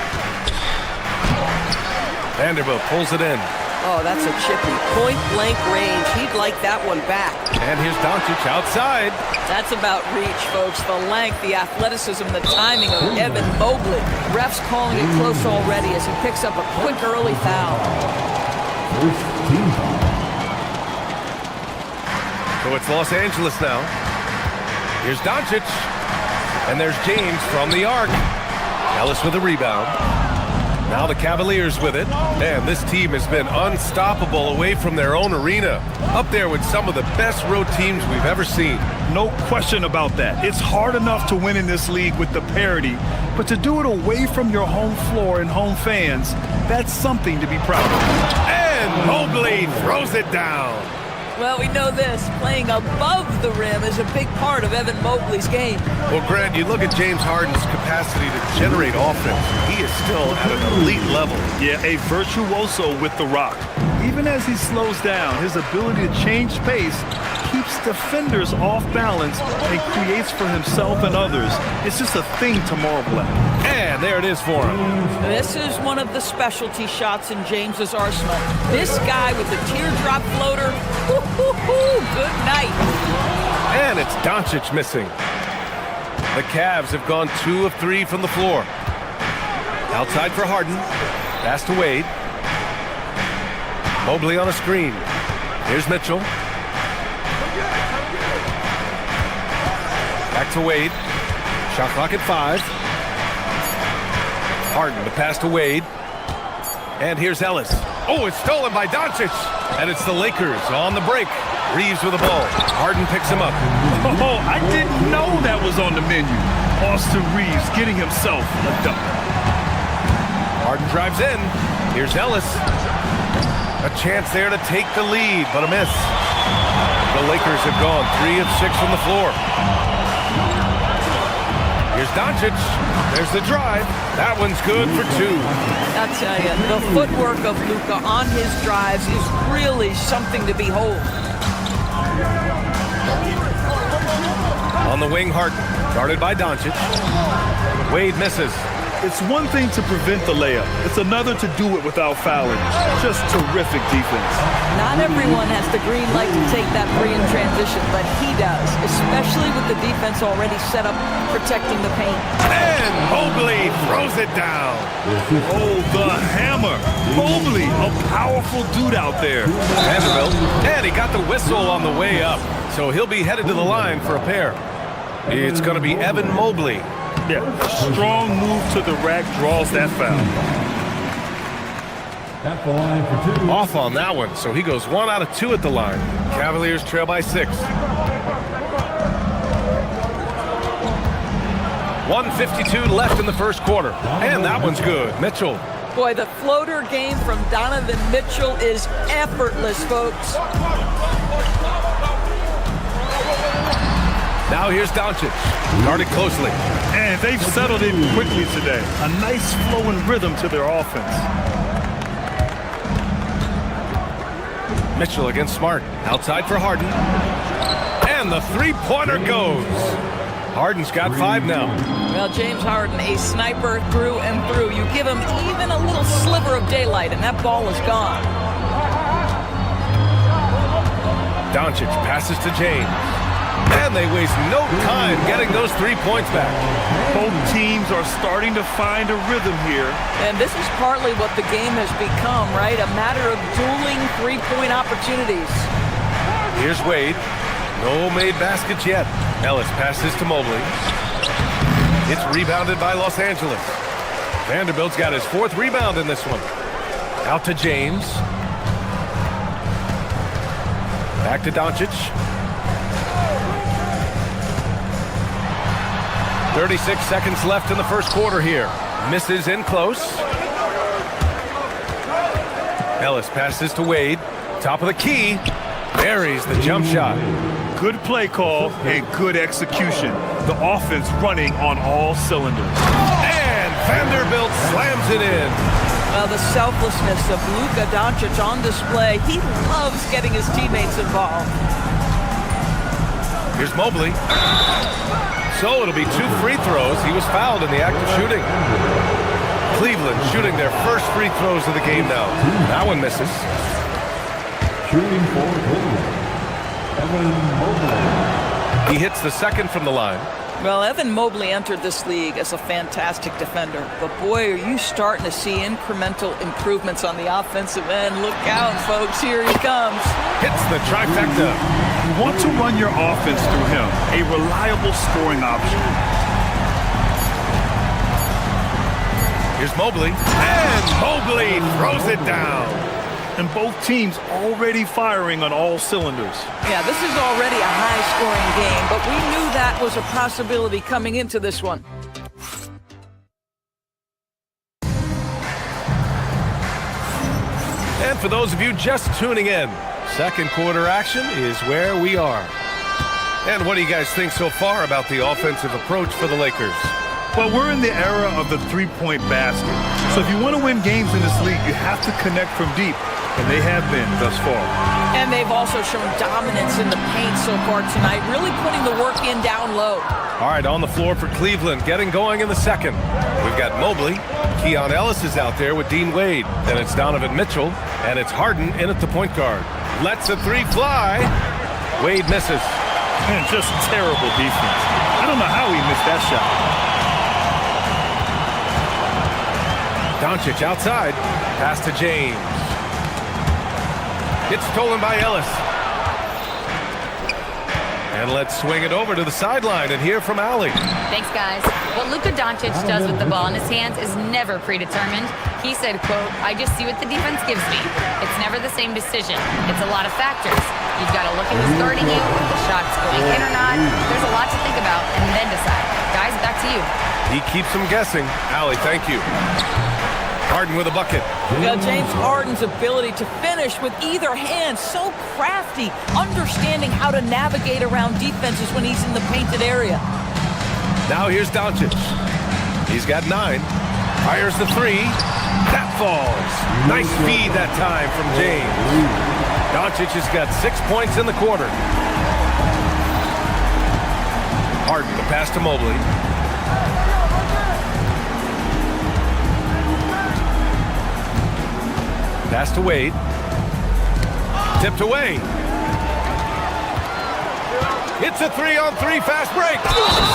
Vanderbilt pulls it in. Oh, that's a chippy. Point-blank range. He'd like that one back. And here's Doncic outside. That's about reach, folks. The length, the athleticism, the timing of Evan Mobley. Refs calling it close already as he picks up a quick early foul. So it's Los Angeles now. Here's Doncic. And there's James from the arc. Ellis with a rebound. Now the Cavaliers with it. And this team has been unstoppable away from their own arena. Up there with some of the best road teams we've ever seen. No question about that. It's hard enough to win in this league with the parity, but to do it away from your home floor and home fans, that's something to be proud of. And Mobley throws it down. Well, we know this. Playing above the rim is a big part of Evan Mobley's game. Well, Grant, you look at James Harden's capacity to generate offense. He is still at an elite level. Yeah, a virtuoso with the rock. Even as he slows down, his ability to change pace keeps defenders off balance and creates for himself and others. It's just a thing to marvel at. And there it is for him. This is one of the specialty shots in James's arsenal. This guy with the teardrop floater, good night. And it's Doncic missing. The Cavs have gone 2 of 3 from the floor. Outside for Harden. Pass to Wade. Mobley on a screen. Here's Mitchell. Back to Wade. Shot clock at 5. Harden, the pass to Wade. And here's Ellis. Oh, it's stolen by Doncic. And it's the Lakers on the break. Reeves with the ball. Harden picks him up. Oh, I didn't know that was on the menu. Austin Reeves getting himself a dunk. Harden drives in. Here's Ellis. A chance there to take the lead, but a miss. The Lakers have gone 3 of 6 from the floor. Here's Doncic. There's the drive. That one's good for 2. I'll tell you, the footwork of Luka on his drives is really something to behold. On the wing, Harden. Guarded by Doncic. Wade misses. It's one thing to prevent the layup. It's another to do it without fouling. Just terrific defense. Not everyone has the green light to take that free in transition, but he does, especially with the defense already set up protecting the paint. And Mobley throws it down. Oh, the hammer. Mobley, a powerful dude out there. Vanderbilt. And he got the whistle on the way up, so he'll be headed to the line for a pair. It's going to be Evan Mobley. Yeah, strong move to the rack draws that foul. At the line for 2. Off on that one, so he goes 1 out of 2 at the line. Cavaliers trail by 6. 1:52 left in the first quarter. And that one's good. Mitchell. Boy, the floater game from Donovan Mitchell is effortless, folks. Now here's Doncic. Guarded closely. And they've settled in quickly today. A nice flowing rhythm to their offense. Mitchell against Smart. Outside for Harden. And the three-pointer goes. Harden's got 5 now. Well, James Harden, a sniper through and through. You give him even a little sliver of daylight, and that ball is gone. Doncic passes to James. And they waste no time getting those 3 points back. Both teams are starting to find a rhythm here. And this is partly what the game has become, right? A matter of dueling three-point opportunities. Here's Wade. No made baskets yet. Ellis passes to Mobley. It's rebounded by Los Angeles. Vanderbilt's got his 4th rebound in this one. Out to James. Back to Doncic. 36 seconds left in the first quarter here. Misses in close. Ellis passes to Wade. Top of the key. Buries the jump shot. Good play call and good execution. The offense running on all cylinders. And Vanderbilt slams it in. Well, the selflessness of Luka Doncic on display. He loves getting his teammates involved. Here's Mobley. So it'll be 2 free throws. He was fouled in the act of shooting. Cleveland shooting their first free throws of the game now. That one misses. Shooting for Cleveland, Evan Mobley. He hits the second from the line. Well, Evan Mobley entered this league as a fantastic defender, but boy, are you starting to see incremental improvements on the offensive end. Look out, folks, here he comes. Hits the trifecta. You want to run your offense through him, a reliable scoring option. Here's Mobley, and Mobley throws it down. And both teams already firing on all cylinders. Yeah, this is already a high-scoring game, but we knew that was a possibility coming into this one. And for those of you just tuning in, second quarter action is where we are. And what do you guys think so far about the offensive approach for the Lakers? Well, we're in the era of the three-point basket. So if you want to win games in this league, you have to connect from deep. And they have been thus far. And they've also shown dominance in the paint so far tonight, really putting the work in down low. All right, on the floor for Cleveland, getting going in the second. We've got Mobley. Keon Ellis is out there with Dean Wade. Then it's Donovan Mitchell, and it's Harden in at the point guard. Lets a three fly. Wade misses. Man, just terrible defense. I don't know how he missed that shot. Doncic outside. Pass to James. It's stolen by Ellis. And let's swing it over to the sideline and hear from Allie. Thanks, guys. What Luka Doncic does with the ball in his hands is never predetermined. He said, quote, "I just see what the defense gives me. It's never the same decision. It's a lot of factors. You've got to look at who's guarding you, if the shot's going in or not. There's a lot to think about and then decide. Guys, back to you." He keeps them guessing. Allie, thank you. Harden with a bucket. Yeah, James Harden's ability to finish with either hand, so crafty, understanding how to navigate around defenses when he's in the painted area. Now here's Doncic. He's got 9. Fires the three. That falls. Nice feed that time from James. Doncic has got 6 points in the quarter. Harden, the pass to Mobley. Pass to Wade. Tipped away. It's a 3-on-3 fast break.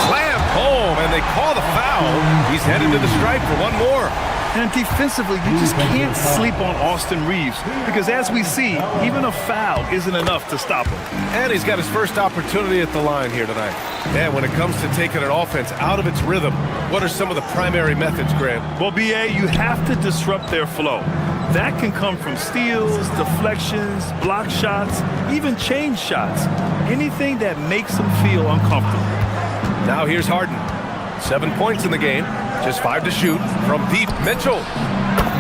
Slam home, and they call the foul. He's headed to the stripe for one more. And defensively, you just can't sleep on Austin Reeves because, as we see, even a foul isn't enough to stop him. And he's got his first opportunity at the line here tonight. And when it comes to taking an offense out of its rhythm, what are some of the primary methods, Grant? Well, B.A., you have to disrupt their flow. That can come from steals, deflections, block shots, even change shots. Anything that makes them feel uncomfortable. Now here's Harden. 7 points in the game. Just 5 to shoot. From deep, Mitchell.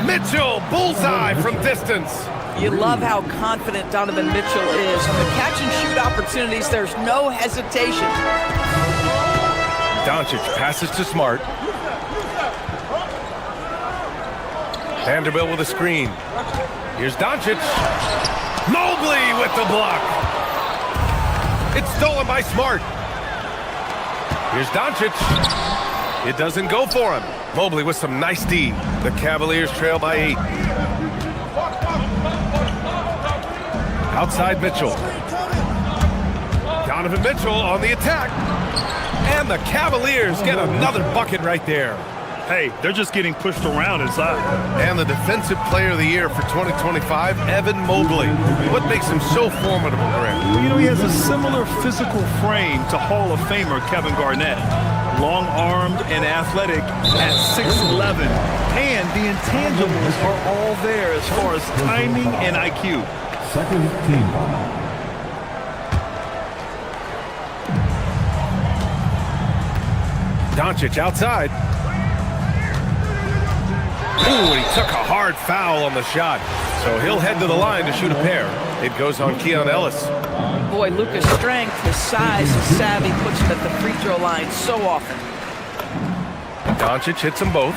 Mitchell, bullseye from distance. You love how confident Donovan Mitchell is. On the catch-and-shoot opportunities, there's no hesitation. Doncic passes to Smart. Vanderbilt with a screen. Here's Doncic. Mobley with the block. It's stolen by Smart. Here's Doncic. It doesn't go for him. Mobley with some nice D. The Cavaliers trail by 8. Outside Mitchell. Donovan Mitchell on the attack. And the Cavaliers get another bucket right there. Hey, they're just getting pushed around inside. And the Defensive Player of the Year for 2025, Evan Mobley. What makes him so formidable, Greg? Well, you know, he has a similar physical frame to Hall of Famer Kevin Garnett. Long-armed and athletic at 6'11". And the intangibles are all there as far as timing and IQ. Second team. Doncic outside. Ooh, he took a hard foul on the shot. So he'll head to the line to shoot a pair. It goes on Keon Ellis. Boy, Luka's strength, his size, his savvy puts him at the free throw line so often. Doncic hits them both.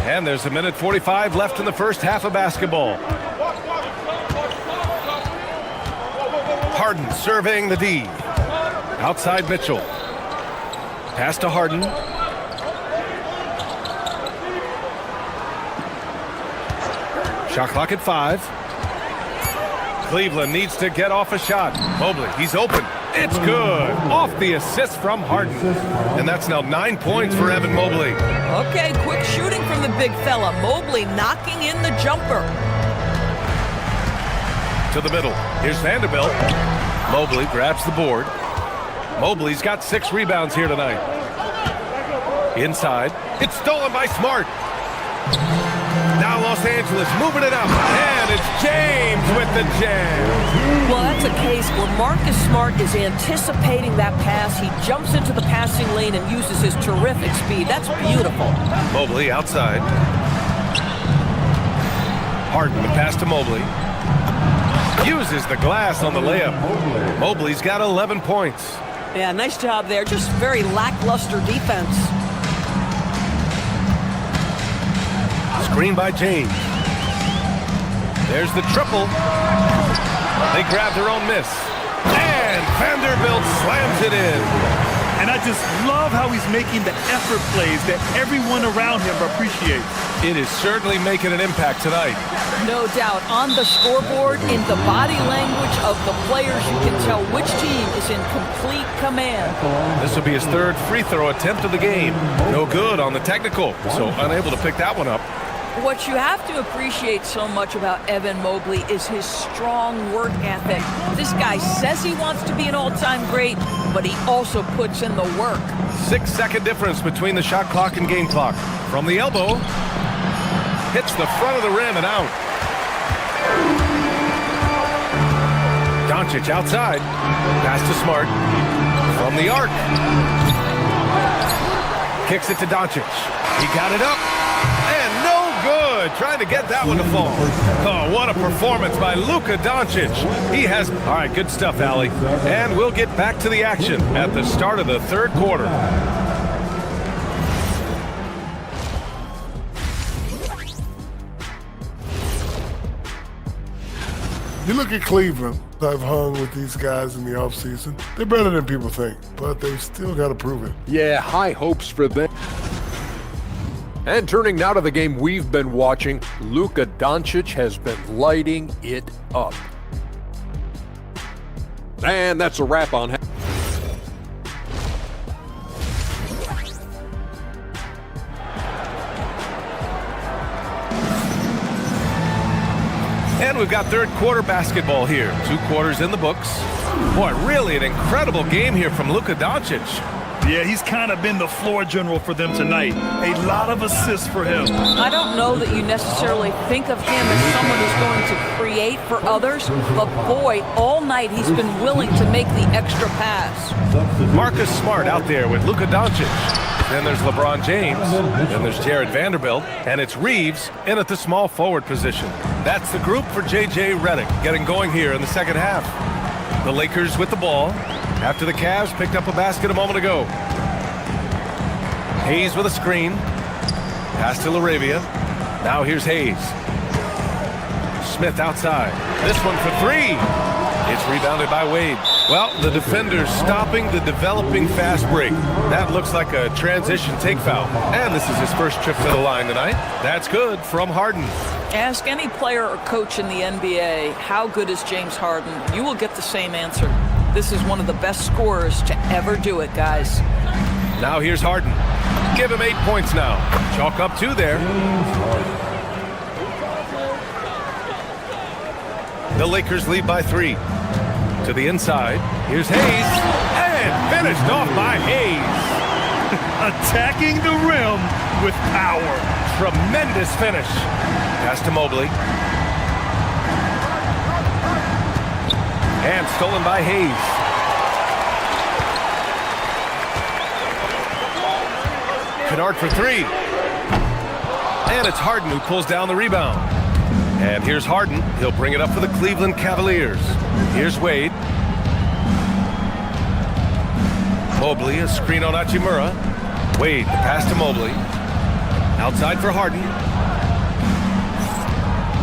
And there's a minute 45 left in the first half of basketball. Harden surveying the D. Outside Mitchell. Pass to Harden. Shot clock at 5. Cleveland needs to get off a shot. Mobley, he's open. It's good. Off the assist from Harden. And that's now 9 points for Evan Mobley. Okay, quick shooting from the big fella. Mobley knocking in the jumper. To the middle. Here's Vanderbilt. Mobley grabs the board. Mobley's got 6 rebounds here tonight. Inside. It's stolen by Smart. Now Los Angeles moving it up. And it's James with the jam. Well, that's a case where Marcus Smart is anticipating that pass. He jumps into the passing lane and uses his terrific speed. That's beautiful. Mobley outside. Harden, the pass to Mobley. Uses the glass on the layup. Mobley's got 11 points. Yeah, nice job there. Just very lackluster defense. Screen by James. There's the triple. They grab their own miss. And Vanderbilt slams it in. And I just love how he's making the effort plays that everyone around him appreciates. It is certainly making an impact tonight. No doubt. On the scoreboard, in the body language of the players, you can tell which team is in complete command. This will be his 3rd free throw attempt of the game. No good on the technical, so unable to pick that one up. What you have to appreciate so much about Evan Mobley is his strong work ethic. This guy says he wants to be an all-time great, but he also puts in the work. 6-second difference between the shot clock and game clock. From the elbow, hits the front of the rim and out. Doncic outside, pass to Smart. From the arc, kicks it to Doncic. He got it up, and no good. Trying to get that one to fall. Oh, what a performance by Luka Doncic. He has... All right, good stuff, Allie. And we'll get back to the action at the start of the 3rd quarter. You look at Cleveland. I've hung with these guys in the offseason. They're better than people think, but they've still got to prove it. Yeah, high hopes for them. And turning now to the game we've been watching, Luka Doncic has been lighting it up. And that's a wrap on. And we've got 3rd quarter basketball here. 2 quarters in the books. Boy, really an incredible game here from Luka Doncic. Yeah, he's kind of been the floor general for them tonight. A lot of assists for him. I don't know that you necessarily think of him as someone who's going to create for others, but boy, all night he's been willing to make the extra pass. Marcus Smart out there with Luka Doncic. Then there's LeBron James. Then there's Jared Vanderbilt. And it's Reeves in at the small forward position. That's the group for J.J. Redick getting going here in the 2nd half. The Lakers with the ball after the Cavs picked up a basket a moment ago. Hayes with a screen. Pass to LaRavia. Now here's Hayes. Smith outside. This one for 3. It's rebounded by Wade. Well, the defender's stopping the developing fast break. That looks like a transition take foul. And this is his first trip to the line tonight. That's good from Harden. Ask any player or coach in the NBA, how good is James Harden? You will get the same answer. This is one of the best scorers to ever do it, guys. Now here's Harden. Give him 8 points now. Chalk up 2 there. The Lakers lead by 3. To the inside. Here's Hayes. And finished off by Hayes. Attacking the rim with power. Tremendous finish. Pass to Mobley. And stolen by Hayes. Kennard for 3. And it's Harden who pulls down the rebound. And here's Harden. He'll bring it up for the Cleveland Cavaliers. Here's Wade. Mobley, a screen on Hachimura. Wade, the pass to Mobley. Outside for Harden.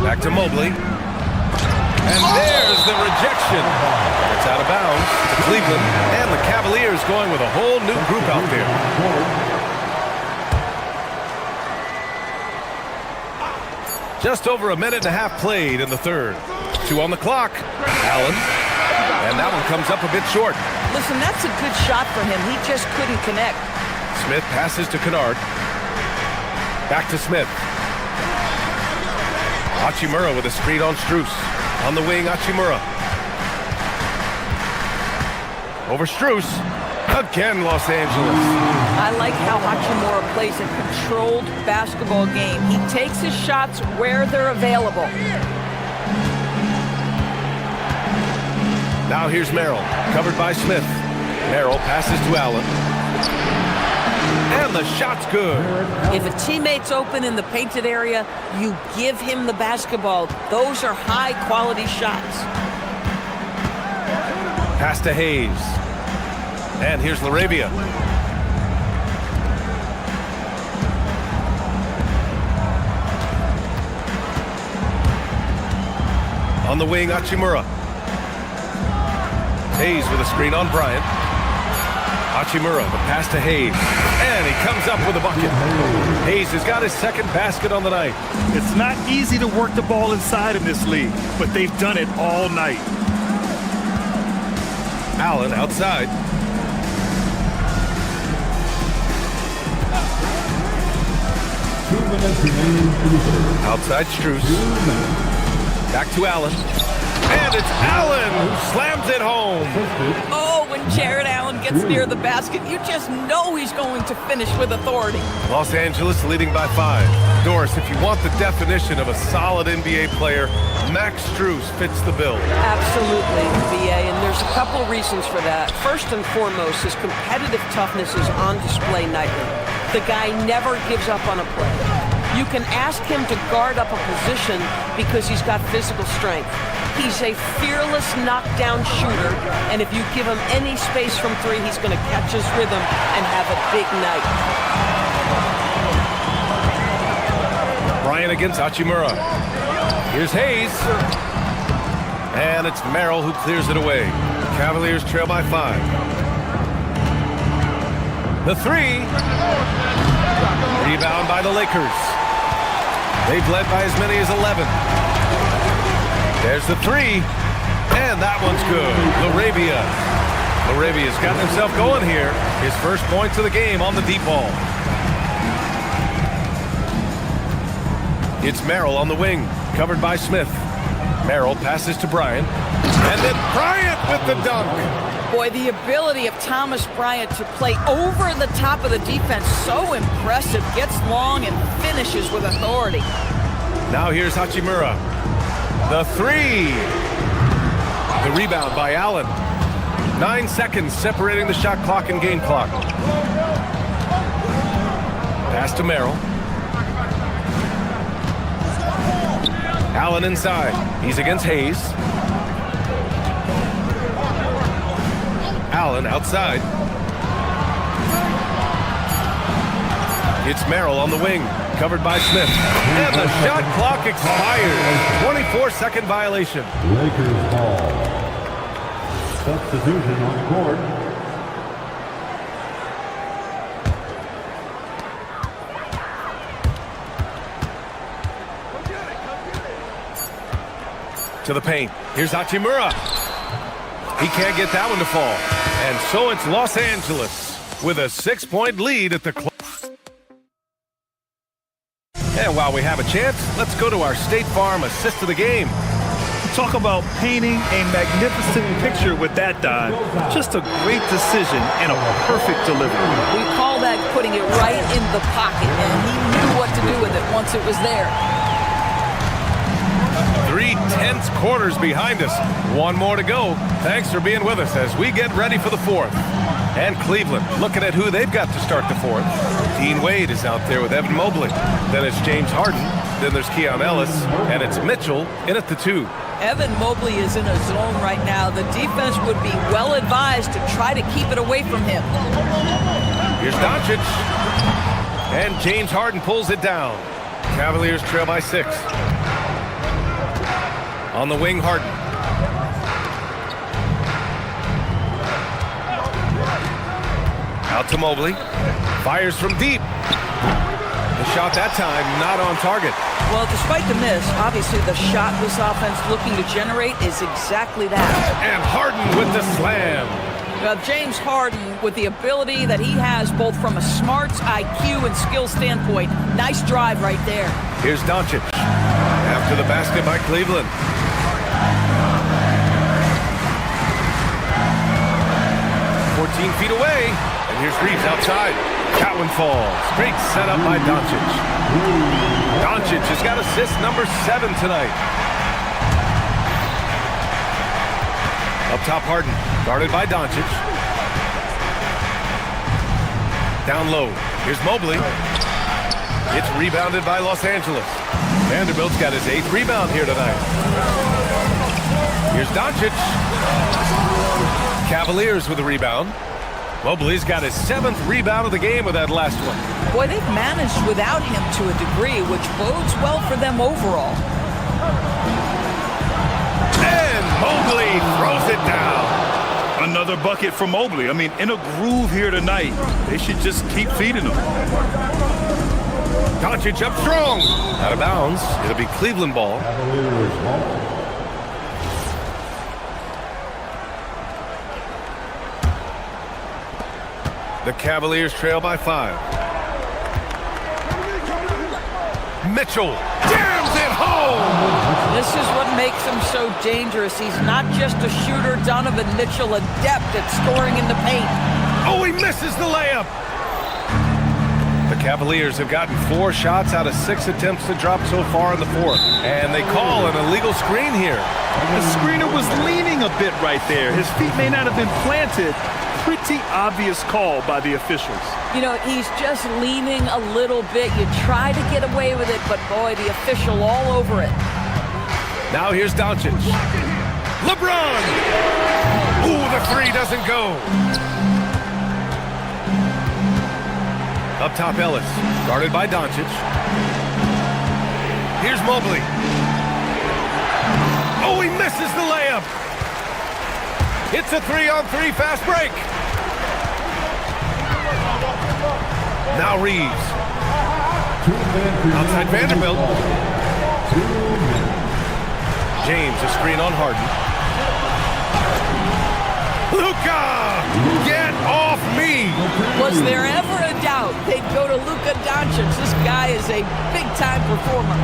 Back to Mobley. And there's the rejection. It's out of bounds to Cleveland. And the Cavaliers going with a whole new group out there. Just over a minute and a half played in the third. 2 on the clock. Allen. And that one comes up a bit short. Listen, that's a good shot for him. He just couldn't connect. Smith passes to Kennard. Back to Smith. Hachimura with a screen on Strus. On the wing, Hachimura. Over Strus. Again, Los Angeles. I like how Hachimura plays a controlled basketball game. He takes his shots where they're available. Now here's Merrill, covered by Smith. Merrill passes to Allen. And the shot's good. If a teammate's open in the painted area, you give him the basketball. Those are high-quality shots. Pass to Hayes. And here's Laravia. On the wing, Hachimura. Hayes with a screen on Bryant. Hachimura, the pass to Hayes. And he comes up with a bucket. Hayes has got his second basket on the night. It's not easy to work the ball inside in this league, but they've done it all night. Allen outside. Outside Strus. Back to Allen. And it's Allen who slams it home. Oh, when Jared Allen gets near the basket, you just know he's going to finish with authority. Los Angeles leading by 5. Doris, if you want the definition of a solid NBA player, Max Strus fits the bill. Absolutely, BA, and there's a couple reasons for that. First and foremost, his competitive toughness is on display nightly. The guy never gives up on a play. You can ask him to guard up a position because he's got physical strength. He's a fearless knockdown shooter, and if you give him any space from 3, he's going to catch his rhythm and have a big night. Bryant against Hachimura. Here's Hayes. And it's Merrill who clears it away. The Cavaliers trail by 5. The 3. Rebound by the Lakers. They've led by as many as 11. There's the 3. And that one's good. Laravia's gotten himself going here. His first points of the game on the deep ball. It's Merrill on the wing, covered by Smith. Merrill passes to Bryant. And then Bryant with the dunk. Boy, the ability of Thomas Bryant to play over the top of the defense, so impressive. Gets long and finishes with authority. Now here's Hachimura. The 3. The rebound by Allen. 9 seconds separating the shot clock and game clock. Pass to Merrill. Allen inside. He's against Hayes. Allen outside. It's Merrill on the wing, covered by Smith. And the shot clock expires. 24-second violation. Lakers ball. Substitution on court. To the paint. Here's Hachimura. He can't get that one to fall. And so it's Los Angeles with a 6-point lead at the clock. And while we have a chance, let's go to our State Farm assist of the game. Talk about painting a magnificent picture with that dive. Just a great decision and a perfect delivery. We call that putting it right in the pocket, and he knew what to do with it once it was there. 3 tense quarters behind us. One more to go. Thanks for being with us as we get ready for the 4th. And Cleveland looking at who they've got to start the 4th. Dean Wade is out there with Evan Mobley. Then it's James Harden. Then there's Keon Ellis. And it's Mitchell in at the 2. Evan Mobley is in a zone right now. The defense would be well advised to try to keep it away from him. Here's Doncic. And James Harden pulls it down. Cavaliers trail by 6. On the wing, Harden. Out to Mobley. Fires from deep. The shot that time not on target. Well, despite the miss, obviously the shot this offense looking to generate is exactly that. And Harden with the slam. Well, James Harden, with the ability that he has both from a smarts, IQ, and skill standpoint, nice drive right there. Here's Doncic. After the basket by Cleveland. Feet away, and here's Reeves outside. That one falls. Great setup by Doncic. Doncic has got assist number 7 tonight. Up top, Harden, guarded by Doncic. Down low, here's Mobley. It's rebounded by Los Angeles. Vanderbilt's got his 8th rebound here tonight. Here's Doncic. Cavaliers with a rebound. Mobley's got his 7th rebound of the game with that last one. Boy, they've managed without him to a degree, which bodes well for them overall. And Mobley throws it down. Another bucket for Mobley. I mean, in a groove here tonight. They should just keep feeding him. Doncic up strong. Out of bounds. It'll be Cleveland ball. The Cavaliers trail by 5. Mitchell jams it home! This is what makes him so dangerous. He's not just a shooter. Donovan Mitchell, adept at scoring in the paint. Oh, he misses the layup! The Cavaliers have gotten 4 shots out of 6 attempts to drop so far in the 4th. And they call an illegal screen here. The screener was leaning a bit right there. His feet may not have been planted. Pretty obvious call by the officials. You know, he's just leaning a little bit. You try to get away with it, but boy, the official all over it. Now here's Doncic. LeBron! Ooh, the 3 doesn't go. Up top, Ellis, guarded by Doncic. Here's Mobley. Oh, he misses the layup. It's a 3-on-3 fast break. Now Reeves. Outside Vanderbilt. James, a screen on Harden. Luka! Get off me! Was there ever a doubt they'd go to Luka Doncic? This guy is a big-time performer.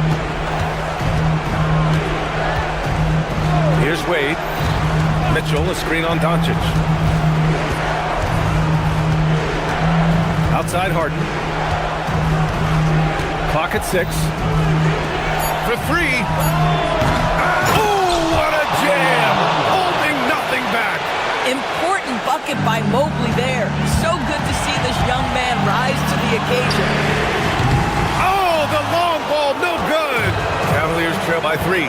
Here's Wade. Mitchell, a screen on Doncic. Outside Harden. Clock at 6. For 3. Oh, what a jam! Holding nothing back. Important bucket by Mobley there. So good to see this young man rise to the occasion. Oh, the long ball, no good. Cavaliers trail by 3.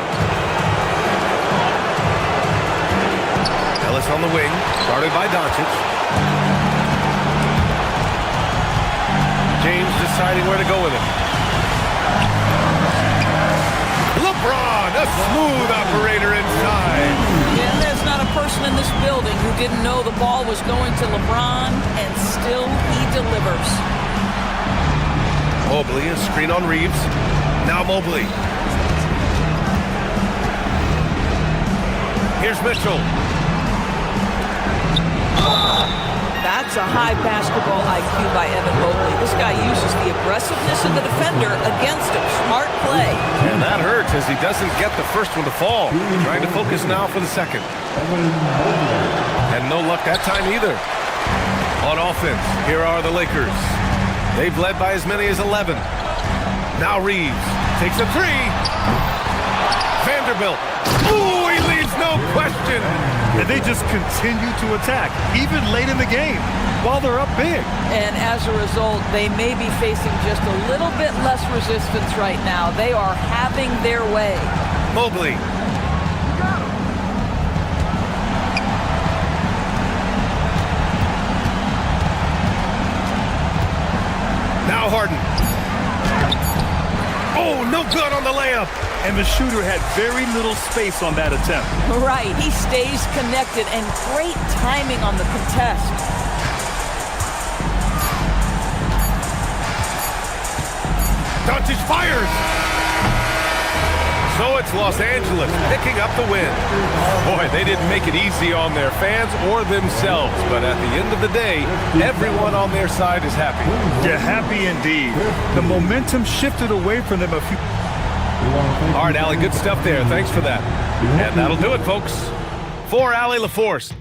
Ellis on the wing, guarded by Doncic. James deciding where to go with it. LeBron, a smooth operator inside. Yeah, there's not a person in this building who didn't know the ball was going to LeBron, and still he delivers. Mobley, a screen on Reeves. Now Mobley. Here's Mitchell. That's a high basketball IQ by Evan Mobley. This guy uses the aggressiveness of the defender against him. Smart play. And that hurts as he doesn't get the first one to fall. Trying to focus now for the second. And no luck that time either. On offense, here are the Lakers. They've led by as many as 11. Now Reeves takes a 3. Vanderbilt. Ooh, he leaves no question. And they just continue to attack, even late in the game, while they're up big. And as a result, they may be facing just a little bit less resistance right now. They are having their way. Mobley. Now Harden. Oh, no good on the layup. And the shooter had very little space on that attempt. Right, he stays connected, and great timing on the contest. Doncic fires! So it's Los Angeles picking up the win. Boy, they didn't make it easy on their fans or themselves, but at the end of the day, everyone on their side is happy. Yeah, happy indeed. The momentum shifted away from them a few... All right, Allie, good stuff there. Thanks for that. And that'll do it, folks. For Allie LaForce.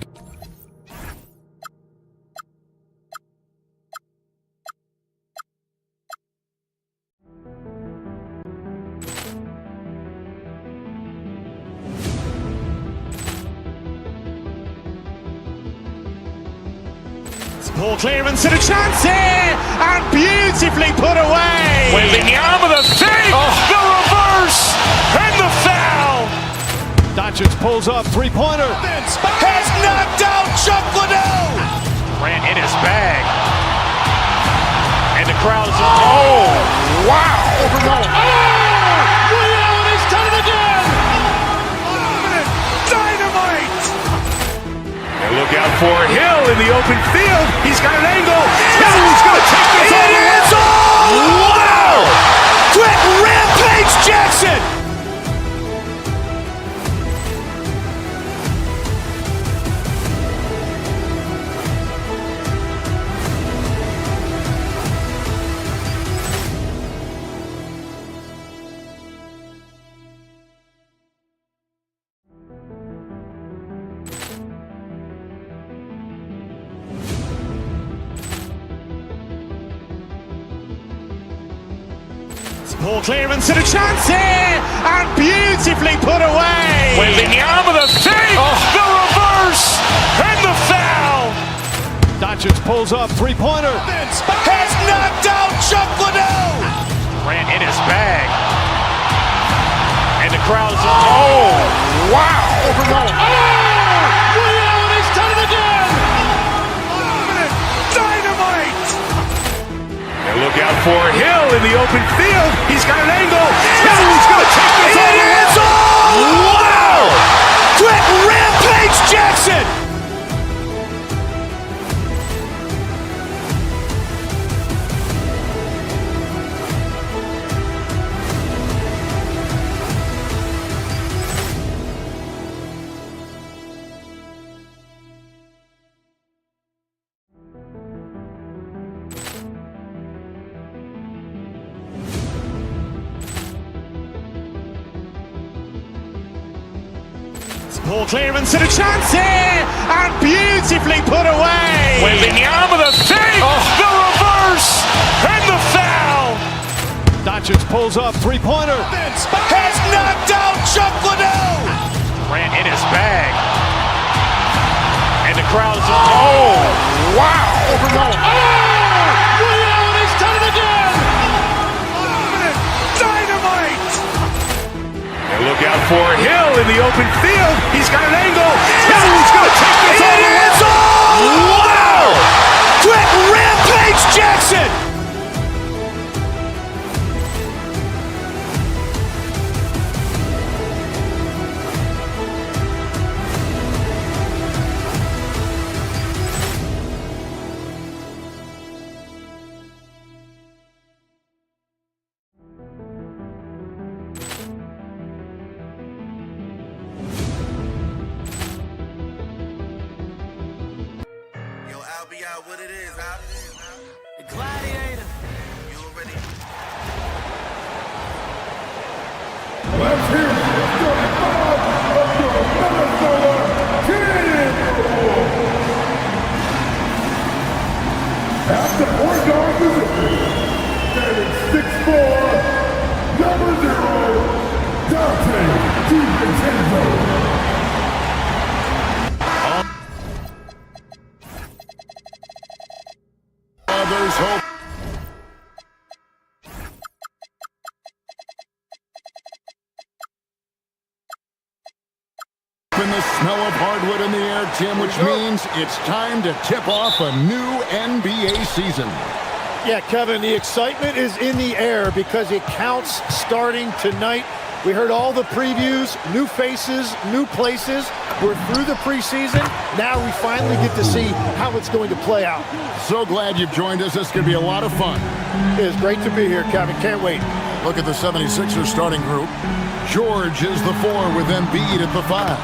Ball clearance and a chance here, and beautifully put away. Wembanyama the save, the reverse, and the foul. Doncic pulls up, three-pointer. Has knocked out Chuck Liddell. Ran in his bag, and the crowd is. Oh, wow. Ray Allen has done it again. Dynamite. And look out for Hill in the open field. He's got an angle. Hill's going to take this all the way. Wow! Quick Rampage Jackson. Ball clearance and a chance here, and beautifully put away. Wembanyama the save, the reverse, and the foul. Doncic pulls up, three-pointer. Has knocked out Chuck Liddell. Ran in his bag, and the crowd is. Oh, wow. Ray Allen has done it again. Dynamite. And look out for Hill in the open field. He's got an angle. Hill's going to take this all the way. Wow! Quick Rampage Jackson. Ball clearance and a chance here, and beautifully put away. Wembanyama the save, the reverse, and the foul. Doncic pulls up, three-pointer. Has knocked out Chuck Liddell. Ran in his bag, and the crowd is. Oh, wow. Ray Allen has done it again. Dynamite. And look out for Hill in the open field. He's got an angle. Hill's going to take this all the way. Wow! Quick Rampage Jackson. What it is, huh? The Gladiator. You already. Let's hear it for the Bob of the Minnesota Timberwolves. At the point guard position, standing 6'4", number 0, Dante DiVincenzo. Others hope. In the smell of hardwood in the air, Tim, which means it's time to tip off a new NBA season. Yeah, Kevin, the excitement is in the air because it counts starting tonight. We heard all the previews, new faces, new places. We're through the preseason. Now we finally get to see how it's going to play out. So glad you've joined us. This is going to be a lot of fun. It is great to be here, Kevin. Can't wait. Look at the 76ers starting group. George is the 4 with Embiid at the 5.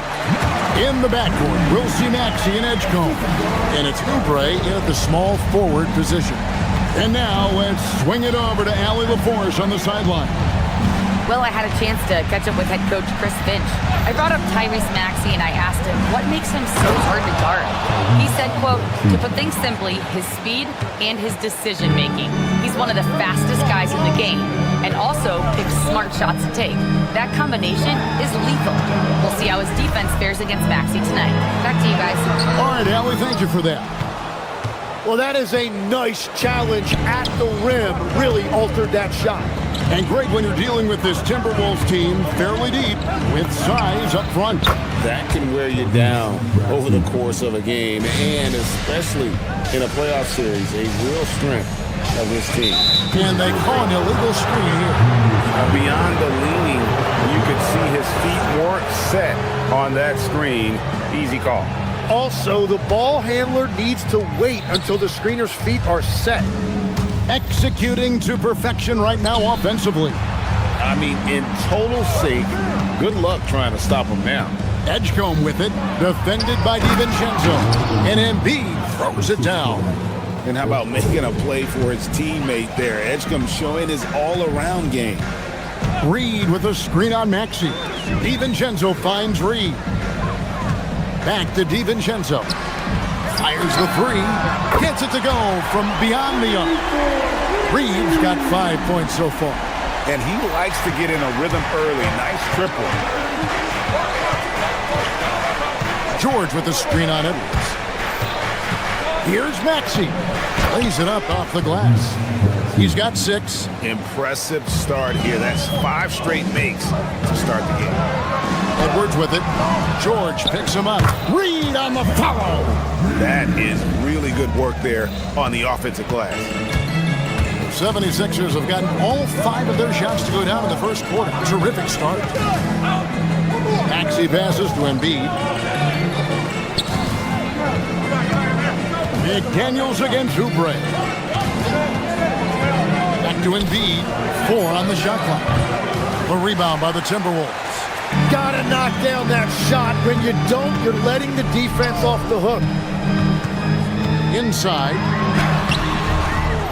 In the backcourt, we'll see Maxey and Edgecombe. And it's Oubre in at the small forward position. And now let's swing it over to Allie LaForce on the sideline. Well, I had a chance to catch up with head coach Chris Finch. I brought up Tyrese Maxey and I asked him what makes him so hard to guard. He said, quote, to put things simply, his speed and his decision making. He's one of the fastest guys in the game and also picks smart shots to take. That combination is lethal. We'll see how his defense fares against Maxey tonight. Back to you guys. All right, Allie, thank you for that. Well, that is a nice challenge at the rim. Really altered that shot. And great when you're dealing with this Timberwolves team fairly deep with size up front. That can wear you down over the course of a game, and especially in a playoff series, a real strength of this team. And they call an illegal screen here. Beyond the leaning, you could see his feet weren't set on that screen. Easy call. Also, the ball handler needs to wait until the screener's feet are set. Executing to perfection right now offensively. I mean, in total sync. Good luck trying to stop him now. Edgecombe with it, defended by DiVincenzo. And Embiid throws it down. And how about making a play for his teammate there? Edgecombe showing his all-around game. Reed with a screen on Maxey. DiVincenzo finds Reed. Back to DiVincenzo. Fires the 3. Gets it to go from beyond the arc. Reed's got 5 points so far. And he likes to get in a rhythm early. Nice triple. George with the screen on Edwards. Here's Maxey. Lays it up off the glass. He's got 6. Impressive start here. That's 5 straight makes to start the game. Edwards with it. George picks him up. Reed on the follow. That is really good work there on the offensive glass. The 76ers have gotten all 5 of their shots to go down in the first quarter. Terrific start. Maxey passes to Embiid. McDaniels against Oubre. Back to Embiid. 4 on the shot clock. The rebound by the Timberwolves. Gotta knock down that shot. When you don't, you're letting the defense off the hook. Inside.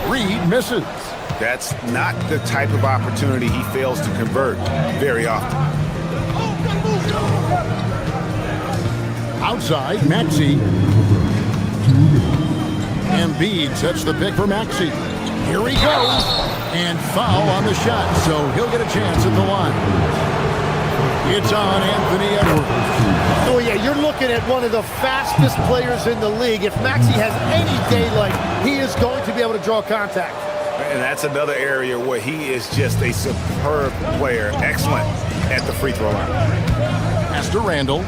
Reed misses. That's not the type of opportunity he fails to convert very often. Outside, Maxey. Embiid sets the pick for Maxey. Here he goes. And foul on the shot, so he'll get a chance at the line. It's on Anthony Edwards. Oh, yeah, you're looking at one of the fastest players in the league. If Maxey has any daylight, he is going to be able to draw contact. And that's another area where he is just a superb player. Excellent at the free throw line. Pass to Randall.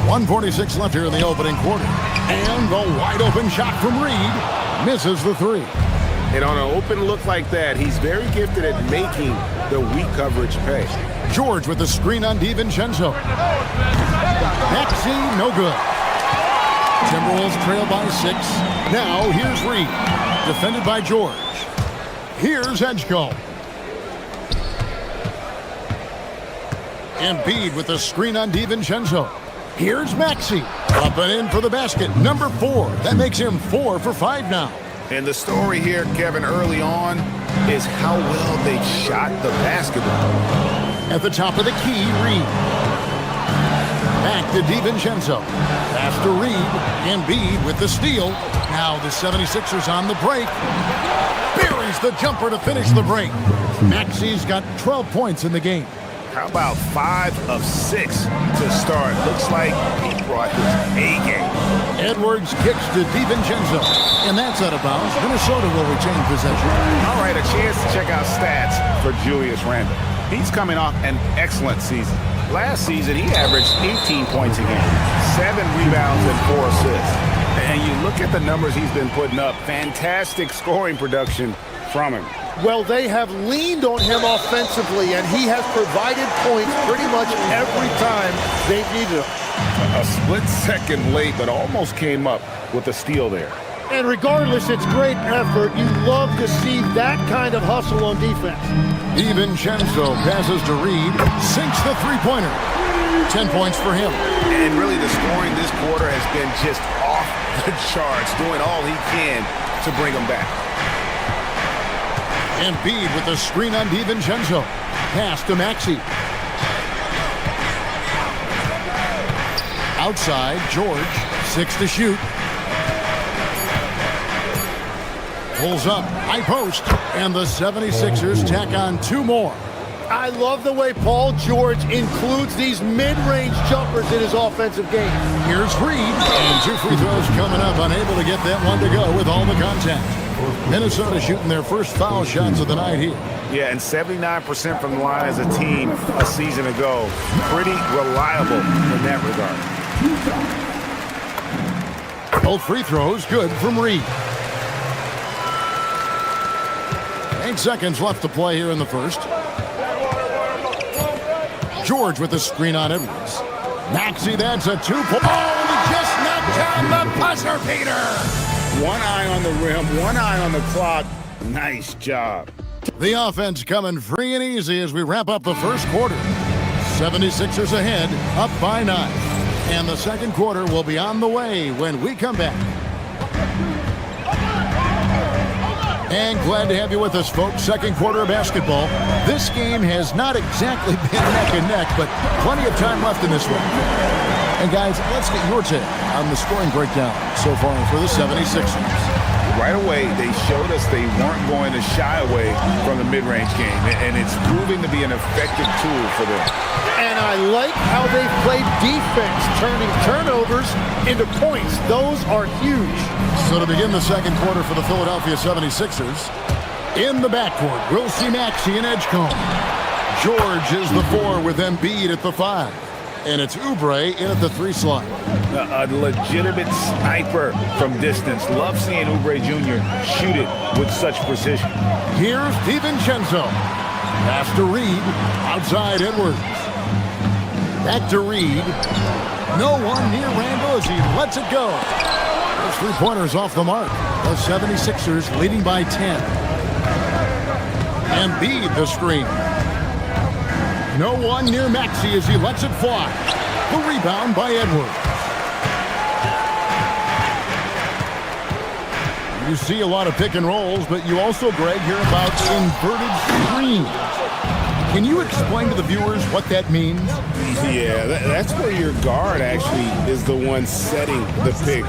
1:46 left here in the opening quarter. And the wide open shot from Reed misses the 3. And on an open look like that, he's very gifted at making the weak coverage pay. George with the screen on DiVincenzo. Maxey, no good. Timberwolves trail by 6. Now here's Reed, defended by George. Here's Edgecombe. Embiid with the screen on DiVincenzo. Here's Maxey, up and in for the basket. Number 4. That makes him 4 for 5 now. And the story here, Kevin, early on is how well they shot the basketball. At the top of the key, Reed. Back to DiVincenzo. Pass to Reed. Embiid with the steal. Now the 76ers on the break. Buries the jumper to finish the break. Maxey's got 12 points in the game. How about 5 of 6 to start? Looks like he brought his A game. Edwards kicks to DiVincenzo. And that's out of bounds. Minnesota will retain possession. All right, a chance to check out stats for Julius Randle. He's coming off an excellent season. Last season, he averaged 18 points a game, 7 rebounds and 4 assists. And you look at the numbers he's been putting up, fantastic scoring production from him. Well, they have leaned on him offensively, and he has provided points pretty much every time they've needed him. A split second late, but almost came up with a steal there. And regardless, it's great effort. You love to see that kind of hustle on defense. DiVincenzo passes to Reed, sinks the three-pointer. 10 points for him. And really the scoring this quarter has been just off the charts, doing all he can to bring them back. Embiid with the screen on DiVincenzo. Pass to Maxey. Outside, George, 6 to shoot. Pulls up, high post, and the 76ers tack on 2 more. I love the way Paul George includes these mid-range jumpers in his offensive game. Here's Reed, and 2 free throws coming up, unable to get that one to go with all the contact. Minnesota shooting their first foul shots of the night here. Yeah, and 79% from the line as a team a season ago. Pretty reliable in that regard. Both free throws good from Reed. 8 seconds left to play here in the first. George with the screen on Edwards. Maxey, that's a 2-point. Oh, he just knocked down the buzzer beater. One eye on the rim, one eye on the clock. Nice job. The offense coming free and easy as we wrap up the first quarter. 76ers ahead, up by 9. And the second quarter will be on the way when we come back. And glad to have you with us, folks. Second quarter of basketball. This game has not exactly been neck and neck, but plenty of time left in this one. And guys, let's get your take on the scoring breakdown so far for the 76ers. Right away, they showed us they weren't going to shy away from the mid-range game, and it's proving to be an effective tool for them. And I like how they've played defense, turning turnovers into points. Those are huge. So to begin the second quarter for the Philadelphia 76ers, in the backcourt, we'll see Maxey and Edgecombe. George is the 4 with Embiid at the 5. And it's Oubre in at the 3 slot. A legitimate sniper from distance. Love seeing Oubre Jr. shoot it with such precision. Here's DiVincenzo. Pass to Reed. Outside Edwards. Back to Reed. No one near Randall as he lets it go. Those 3-pointers off the mark. The 76ers leading by 10. Embiid the screen. No one near Maxey as he lets it fly. The rebound by Edwards. You see a lot of pick and rolls, but you also, Greg, hear about inverted screens. Can you explain to the viewers what that means? Yeah, that's where your guard actually is the one setting the pick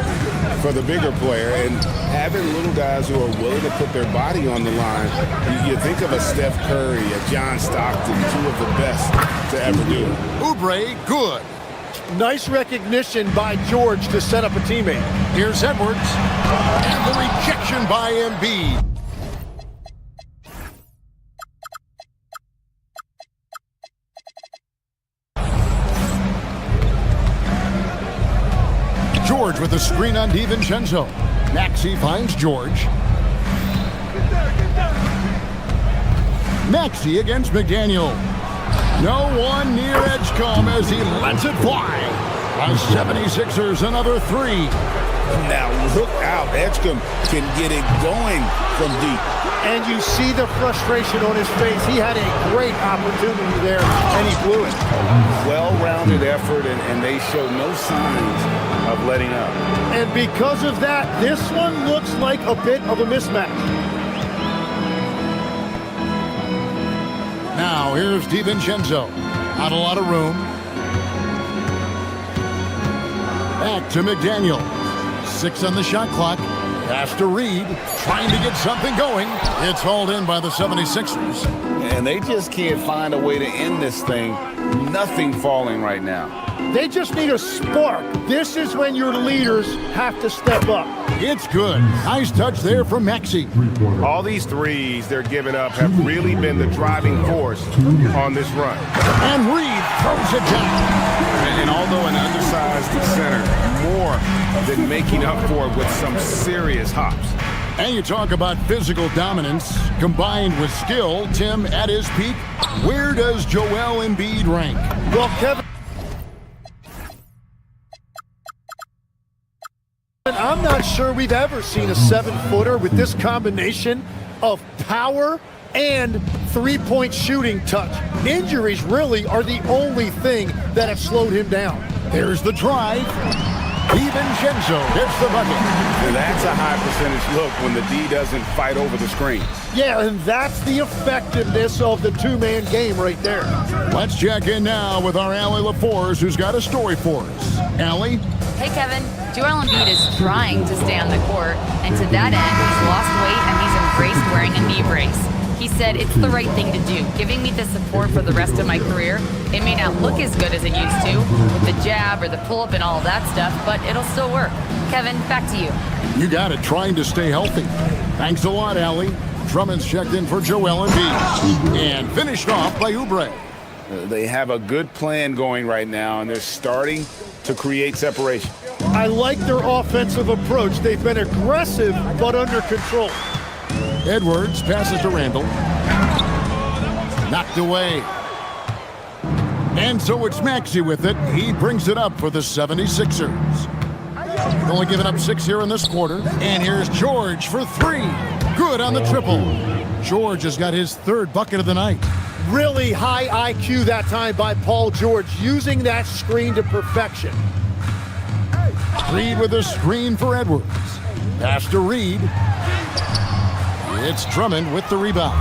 for the bigger player, and having little guys who are willing to put their body on the line. You think of a Steph Curry, a John Stockton, 2 of the best to ever do it. Oubre, good. Nice recognition by George to set up a teammate. Here's Edwards, and the rejection by Embiid. George with the screen on DiVincenzo. Maxey finds George. Maxey against McDaniel. No one near Edgecombe as he lets it fly. The 76ers another 3. Now look out. Edgecombe can get it going from deep. And you see the frustration on his face. He had a great opportunity there, and he blew it. Well-rounded effort, and they show no signs of letting up. And because of that, this one looks like a bit of a mismatch. Now here's DiVincenzo. Not a lot of room. Back to McDaniel. 6 on the shot clock. Pass to Reed, trying to get something going. It's hauled in by the 76ers. And they just can't find a way to end this thing. Nothing falling right now. They just need a spark. This is when your leaders have to step up. It's good. Nice touch there from Maxey. All these threes they're giving up have really been the driving force on this run. And Reed throws it down. And although an undersized center, more than making up for it with some serious hops. And you talk about physical dominance combined with skill. Tim, at his peak, where does Joel Embiid rank? Well, Kevin, I'm not sure we've ever seen a 7-footer with this combination of power and three-point shooting touch. Injuries really are the only thing that have slowed him down. There's the drive. DiVincenzo gets the bucket. And that's a high percentage look when the D doesn't fight over the screen. Yeah, and that's the effectiveness of the two-man game right there. Let's check in now with our Allie LaForce, who's got a story for us. Allie? Hey, Kevin. Joel Embiid is trying to stay on the court, and to that end, he's lost weight and he's embraced wearing a knee brace. He said it's the right thing to do, giving me the support for the rest of my career. It may not look as good as it used to, with the jab or the pull-up and all of that stuff, but it'll still work. Kevin, back to you. You got it, trying to stay healthy. Thanks a lot, Allie. Drummond's checked in for Joel Embiid. And finished off by Oubre. They have a good plan going right now, and they're starting to create separation. I like their offensive approach. They've been aggressive, but under control. Edwards passes to Randall. Knocked away. And so it's Maxey with it. He brings it up for the 76ers. Only giving up 6 here in this quarter. And here's George for 3. Good on the triple. George has got his 3rd bucket of the night. Really high IQ that time by Paul George, using that screen to perfection. Reed with a screen for Edwards. Pass to Reed. It's Drummond with the rebound.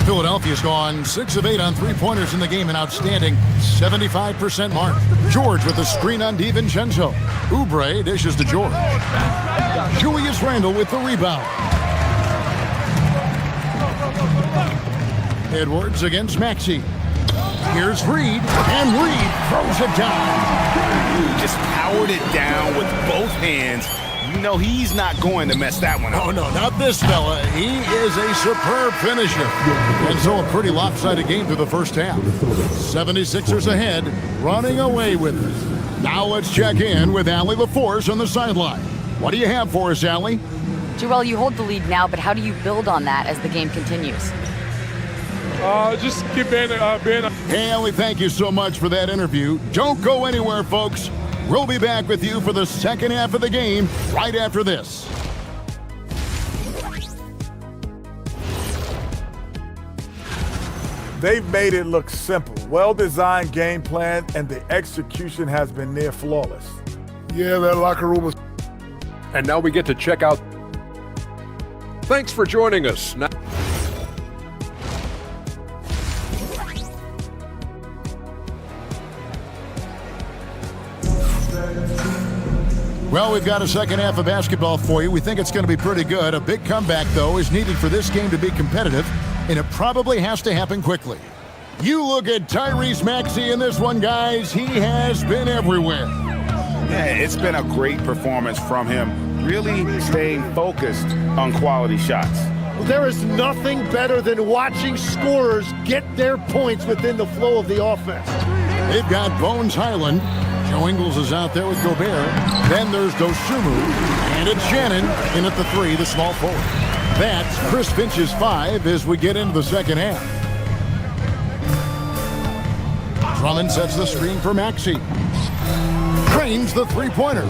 Philadelphia's gone 6 of 8 on three-pointers in the game, an outstanding 75% mark. George with the screen on DiVincenzo. Oubre dishes to George. Julius Randle with the rebound. Edwards against Maxey. Here's Reed, and Reed throws it down. Just powered it down with both hands. You know he's not going to mess that one up. Oh, no, not this fella. He is a superb finisher. And so a pretty lopsided game through the first half. 76ers ahead, running away with it. Now let's check in with Allie LaForce on the sideline. What do you have for us, Allie? Joel, you hold the lead now, but how do you build on that as the game continues? Just keep being. Hey, Allie, thank you so much for that interview. Don't go anywhere, folks. We'll be back with you for the second half of the game right after this. They've made it look simple. Well-designed game plan, and the execution has been near flawless. Yeah, that locker room was... And now we get to check out. Thanks for joining us. Now well, we've got a second half of basketball for you. We think it's going to be pretty good. A big comeback, though, is needed for this game to be competitive, and it probably has to happen quickly. You look at Tyrese Maxey in this one, guys. He has been everywhere. Yeah, it's been a great performance from him, really staying focused on quality shots. Well, there is nothing better than watching scorers get their points within the flow of the offense. They've got Bones Highland. Joe Ingles is out there with Gobert. Then there's Dosunmu. And it's Shannon in at the 3, the small forward. That's Chris Finch's 5 as we get into the second half. Drummond sets the screen for Maxey. Trains the three-pointer.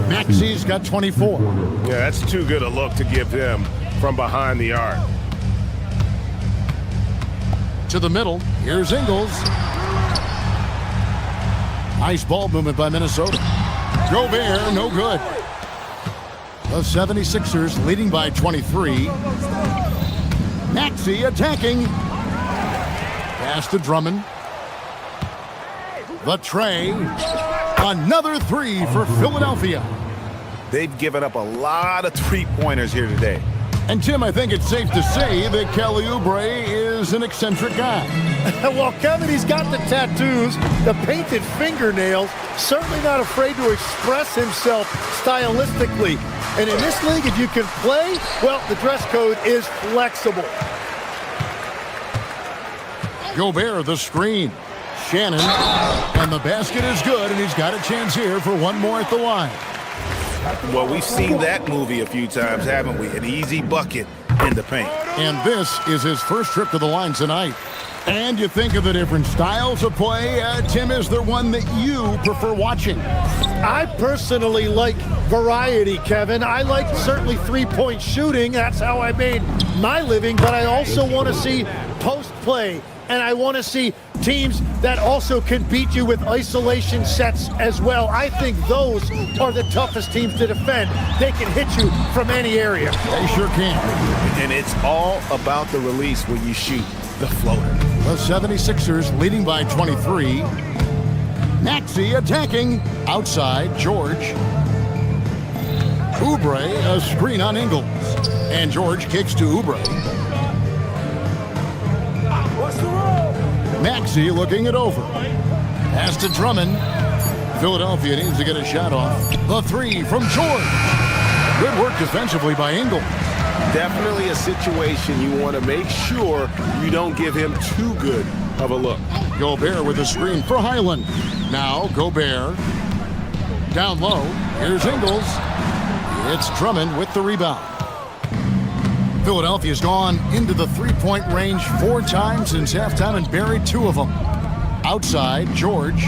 Maxey's got 24. Yeah, that's too good a look to give him from behind the arc. To the middle. Here's Ingles. Nice ball movement by Minnesota. Gobert, no good. The 76ers leading by 23. Maxey attacking. Pass to Drummond. The tray. Another 3 for Philadelphia. They've given up a lot of three-pointers here today. And Tim, I think it's safe to say that Kelly Oubre is an eccentric guy. Well, Kevin, he's got the tattoos, the painted fingernails, certainly not afraid to express himself stylistically. And in this league, if you can play, well, the dress code is flexible. Gobert, the screen. Shannon, and the basket is good, and he's got a chance here for one more at the line. Well, we've seen that movie a few times, haven't we? An easy bucket in the paint. And this is his first trip to the line tonight. And you think of the different styles of play, Tim, is there one that you prefer watching? I personally like variety, Kevin. I like certainly three-point shooting. That's how I made my living. But I also want to see post play. And I want to see teams that also can beat you with isolation sets as well. I think those are the toughest teams to defend. They can hit you from any area. They sure can. And it's all about the release when you shoot the floater. The 76ers leading by 23. Maxey attacking. Outside, George. Oubre, a screen on Ingles. And George kicks to Oubre. Maxey looking it over. Pass to Drummond. Philadelphia needs to get a shot off. The three from George. Good work defensively by Ingles. Definitely a situation you want to make sure you don't give him too good of a look. Gobert with a screen for Highland. Now Gobert. Down low. Here's Ingles. It's Drummond with the rebound. Philadelphia's gone into the three-point range 4 times since halftime and buried 2 of them. Outside, George.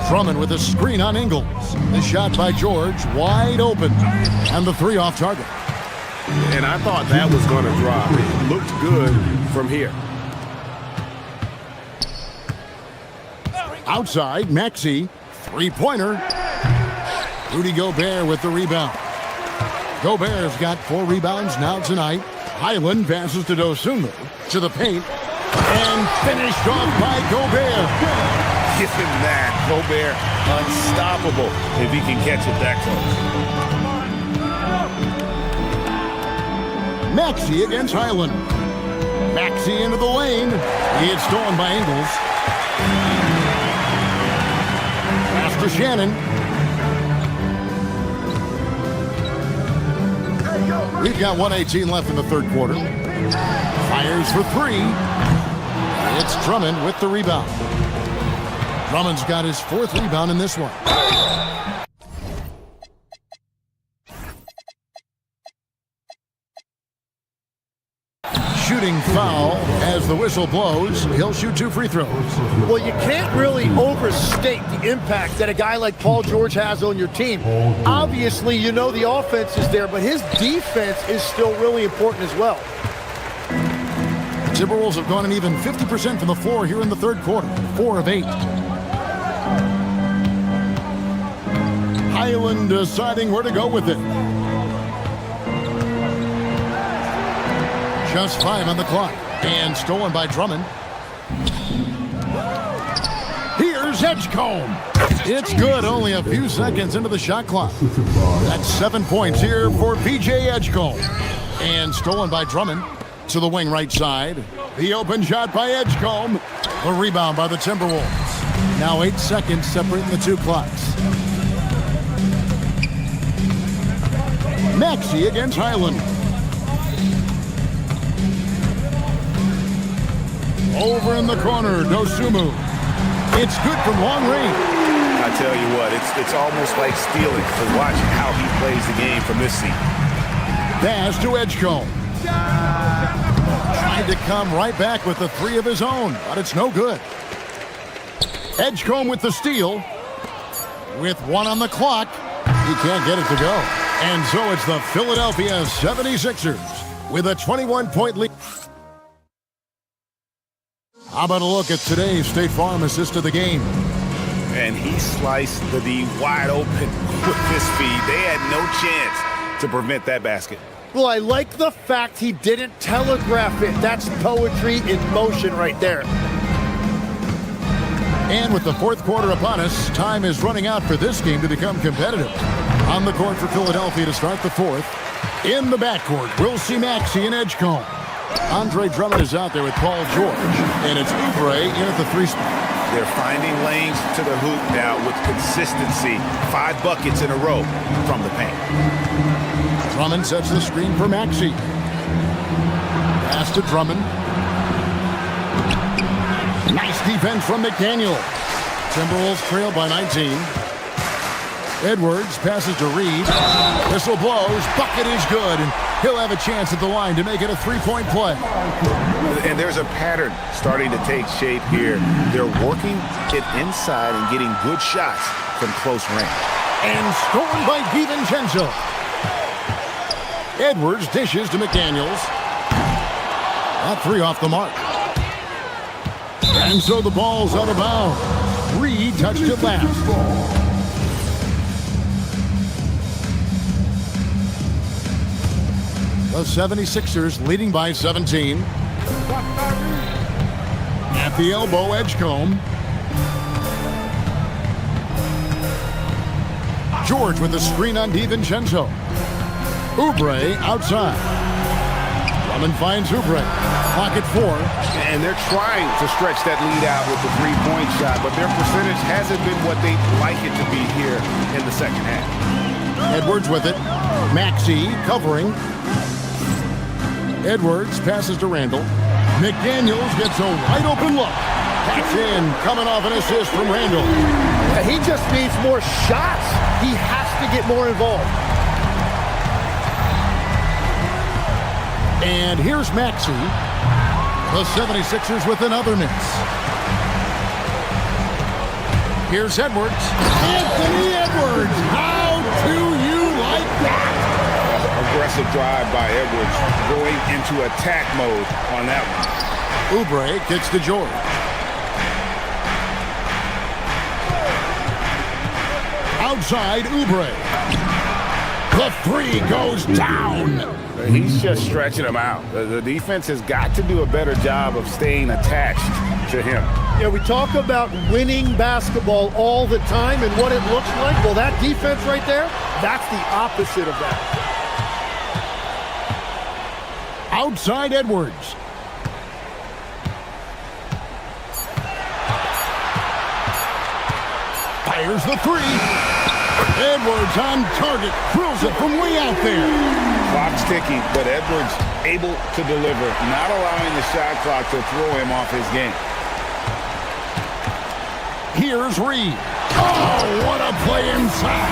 Drummond with a screen on Ingles. The shot by George, wide open. And the 3 off target. And I thought that was going to drop. It looked good from here. Outside, Maxey. 3-pointer. Rudy Gobert with the rebound. Gobert's got 4 rebounds now tonight. Highland passes to Dosunmu to the paint and finished off by Gobert. Give him that. Gobert unstoppable if he can catch it that close. Maxey against Highland. Maxey into the lane. It's stolen by Ingles. Pass to Shannon. We've got 1:18 left in the third quarter. Fires for 3. It's Drummond with the rebound. Drummond's got his 4th rebound in this one. Shooting foul as the whistle blows. He'll shoot 2 free throws. Well, you can't really overstate the impact that a guy like Paul George has on your team. Obviously, you know the offense is there, but his defense is still really important as well. The Timberwolves have gone an even 50% from the floor here in the third quarter. 4 of 8. Highland deciding where to go with it. Just 5 on the clock. And stolen by Drummond. Here's Edgecombe. It's good. Only a few seconds into the shot clock. That's 7 points here for PJ Edgecombe. And stolen by Drummond to the wing right side. The open shot by Edgecombe. The rebound by the Timberwolves. Now 8 seconds separating the 2 clocks. Maxey against Highland. Over in the corner, Dosunmu. It's good from long range. I tell you what, it's almost like stealing to watch how he plays the game from this seat. Pass to Edgecombe. Tried to come right back with the 3 of his own, but it's no good. Edgecombe with the steal. With 1 on the clock, he can't get it to go. And so it's the Philadelphia 76ers with a 21-point lead. How about a look at today's State Farm assist of the game? And he sliced the D wide open with his speed. They had no chance to prevent that basket. Well, I like the fact he didn't telegraph it. That's poetry in motion right there. And with the fourth quarter upon us, time is running out for this game to become competitive. On the court for Philadelphia to start the fourth. In the backcourt, we'll see Maxey and Edgecombe. Andre Drummond is out there with Paul George. And it's Oubre in at the 3 spot. They're finding lanes to the hoop now with consistency. 5 buckets in a row from the paint. Drummond sets the screen for Maxey. Pass to Drummond. Nice defense from McDaniel. Timberwolves trail by 19. Edwards passes to Reed. Whistle blows. Bucket is good, and he'll have a chance at the line to make it a three-point play. And there's a pattern starting to take shape here. They're working it inside and getting good shots from close range. And scored by DiVincenzo. Edwards dishes to McDaniels. That three off the mark. And so the ball's out of bounds. Reed touched it last. The 76ers leading by 17. At the elbow, Edgecombe. George with the screen on DiVincenzo. Oubre outside. Drummond finds Oubre. Clock at 4. And they're trying to stretch that lead out with the three-point shot, but their percentage hasn't been what they'd like it to be here in the second half. Edwards with it. Maxey covering. Edwards passes to Randall. McDaniels gets a wide open look. That's in, coming off an assist from Randall. He just needs more shots. He has to get more involved. And here's Maxey. The 76ers with another miss. Here's Edwards. Anthony Edwards. How do you like that? Aggressive drive by Edwards, going into attack mode on that one. Oubre gets to George. Outside, Oubre. The three goes down. He's just stretching him out. The defense has got to do a better job of staying attached to him. Yeah, we talk about winning basketball all the time and what it looks like. Well, that defense right there, that's the opposite of that. Outside Edwards. Fires the three. Edwards on target. Drills it from way out there. Clock's ticking, but Edwards able to deliver, not allowing the shot clock to throw him off his game. Here's Reed. Oh, what a play inside.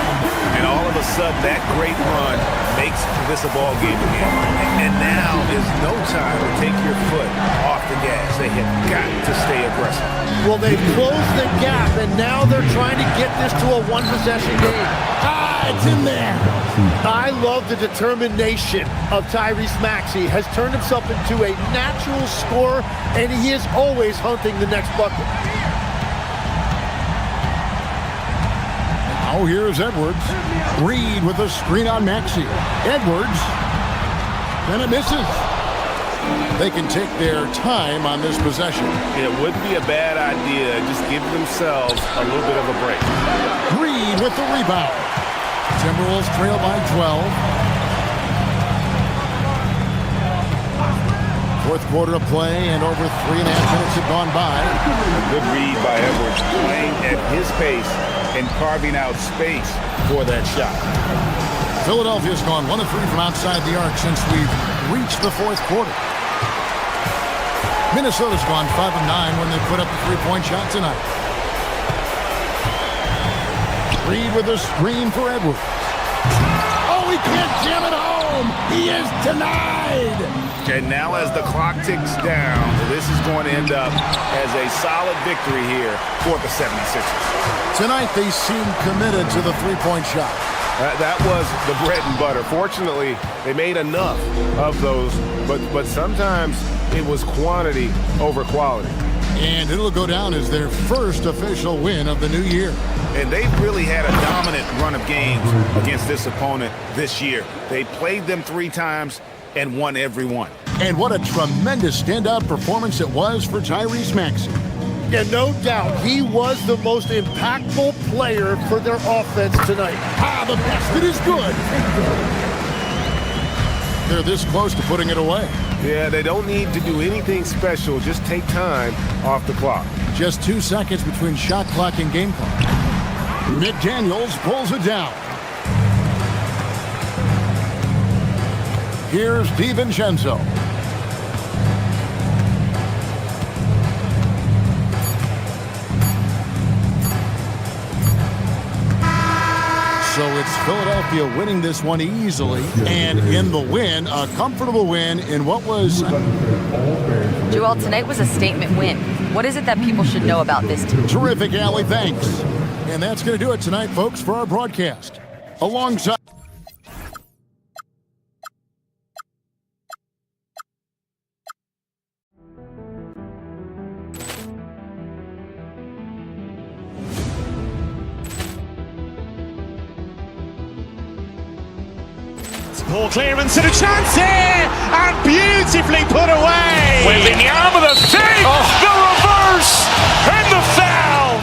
And all of a sudden, that great run makes this a ball game again. And now is no time to take your foot off the gas. They have got to stay aggressive. Well, they've closed the gap, and now they're trying to get this to a one-possession game. It's in there. I love the determination of Tyrese Maxey. Has turned himself into a natural scorer, and he is always hunting the next bucket. Now here's Edwards. Reed with a screen on Maxey. Edwards. And it misses. They can take their time on this possession. It wouldn't be a bad idea. Just give themselves a little bit of a break. Reed with the rebound. Timberwolves trail by 12. Fourth quarter of play, and over 3.5 minutes have gone by. A good read by Edwards, playing at his pace and carving out space for that shot. Philadelphia's gone 1 of 3 from outside the arc since we've reached the fourth quarter. Minnesota's gone 5 of 9 when they put up a three-point shot tonight. Reed with a screen for Edwards. Oh, he can't jam it home. He is denied. And now as the clock ticks down, this is going to end up as a solid victory here for the 76ers. Tonight they seem committed to the three-point shot. That was the bread and butter. Fortunately, they made enough of those, but sometimes it was quantity over quality. And it'll go down as their first official win of the new year. And they've really had a dominant run of games against this opponent this year. They played them 3 times and won every one. And what a tremendous standout performance it was for Tyrese Maxey. Yeah, no doubt. He was the most impactful player for their offense tonight. The basket is good. They're this close to putting it away. Yeah, they don't need to do anything special. Just take time off the clock. Just 2 seconds between shot clock and game clock. McDaniels pulls it down. Here's DiVincenzo. So it's Philadelphia winning this one easily, and in the win, a comfortable win in what was... Joel, tonight was a statement win. What is it that people should know about this team? Terrific, Allie, thanks. And that's going to do it tonight, folks, for our broadcast. Alongside... Ball clearance and a chance here, and beautifully put away. Wembanyama the fake, the reverse, and the foul.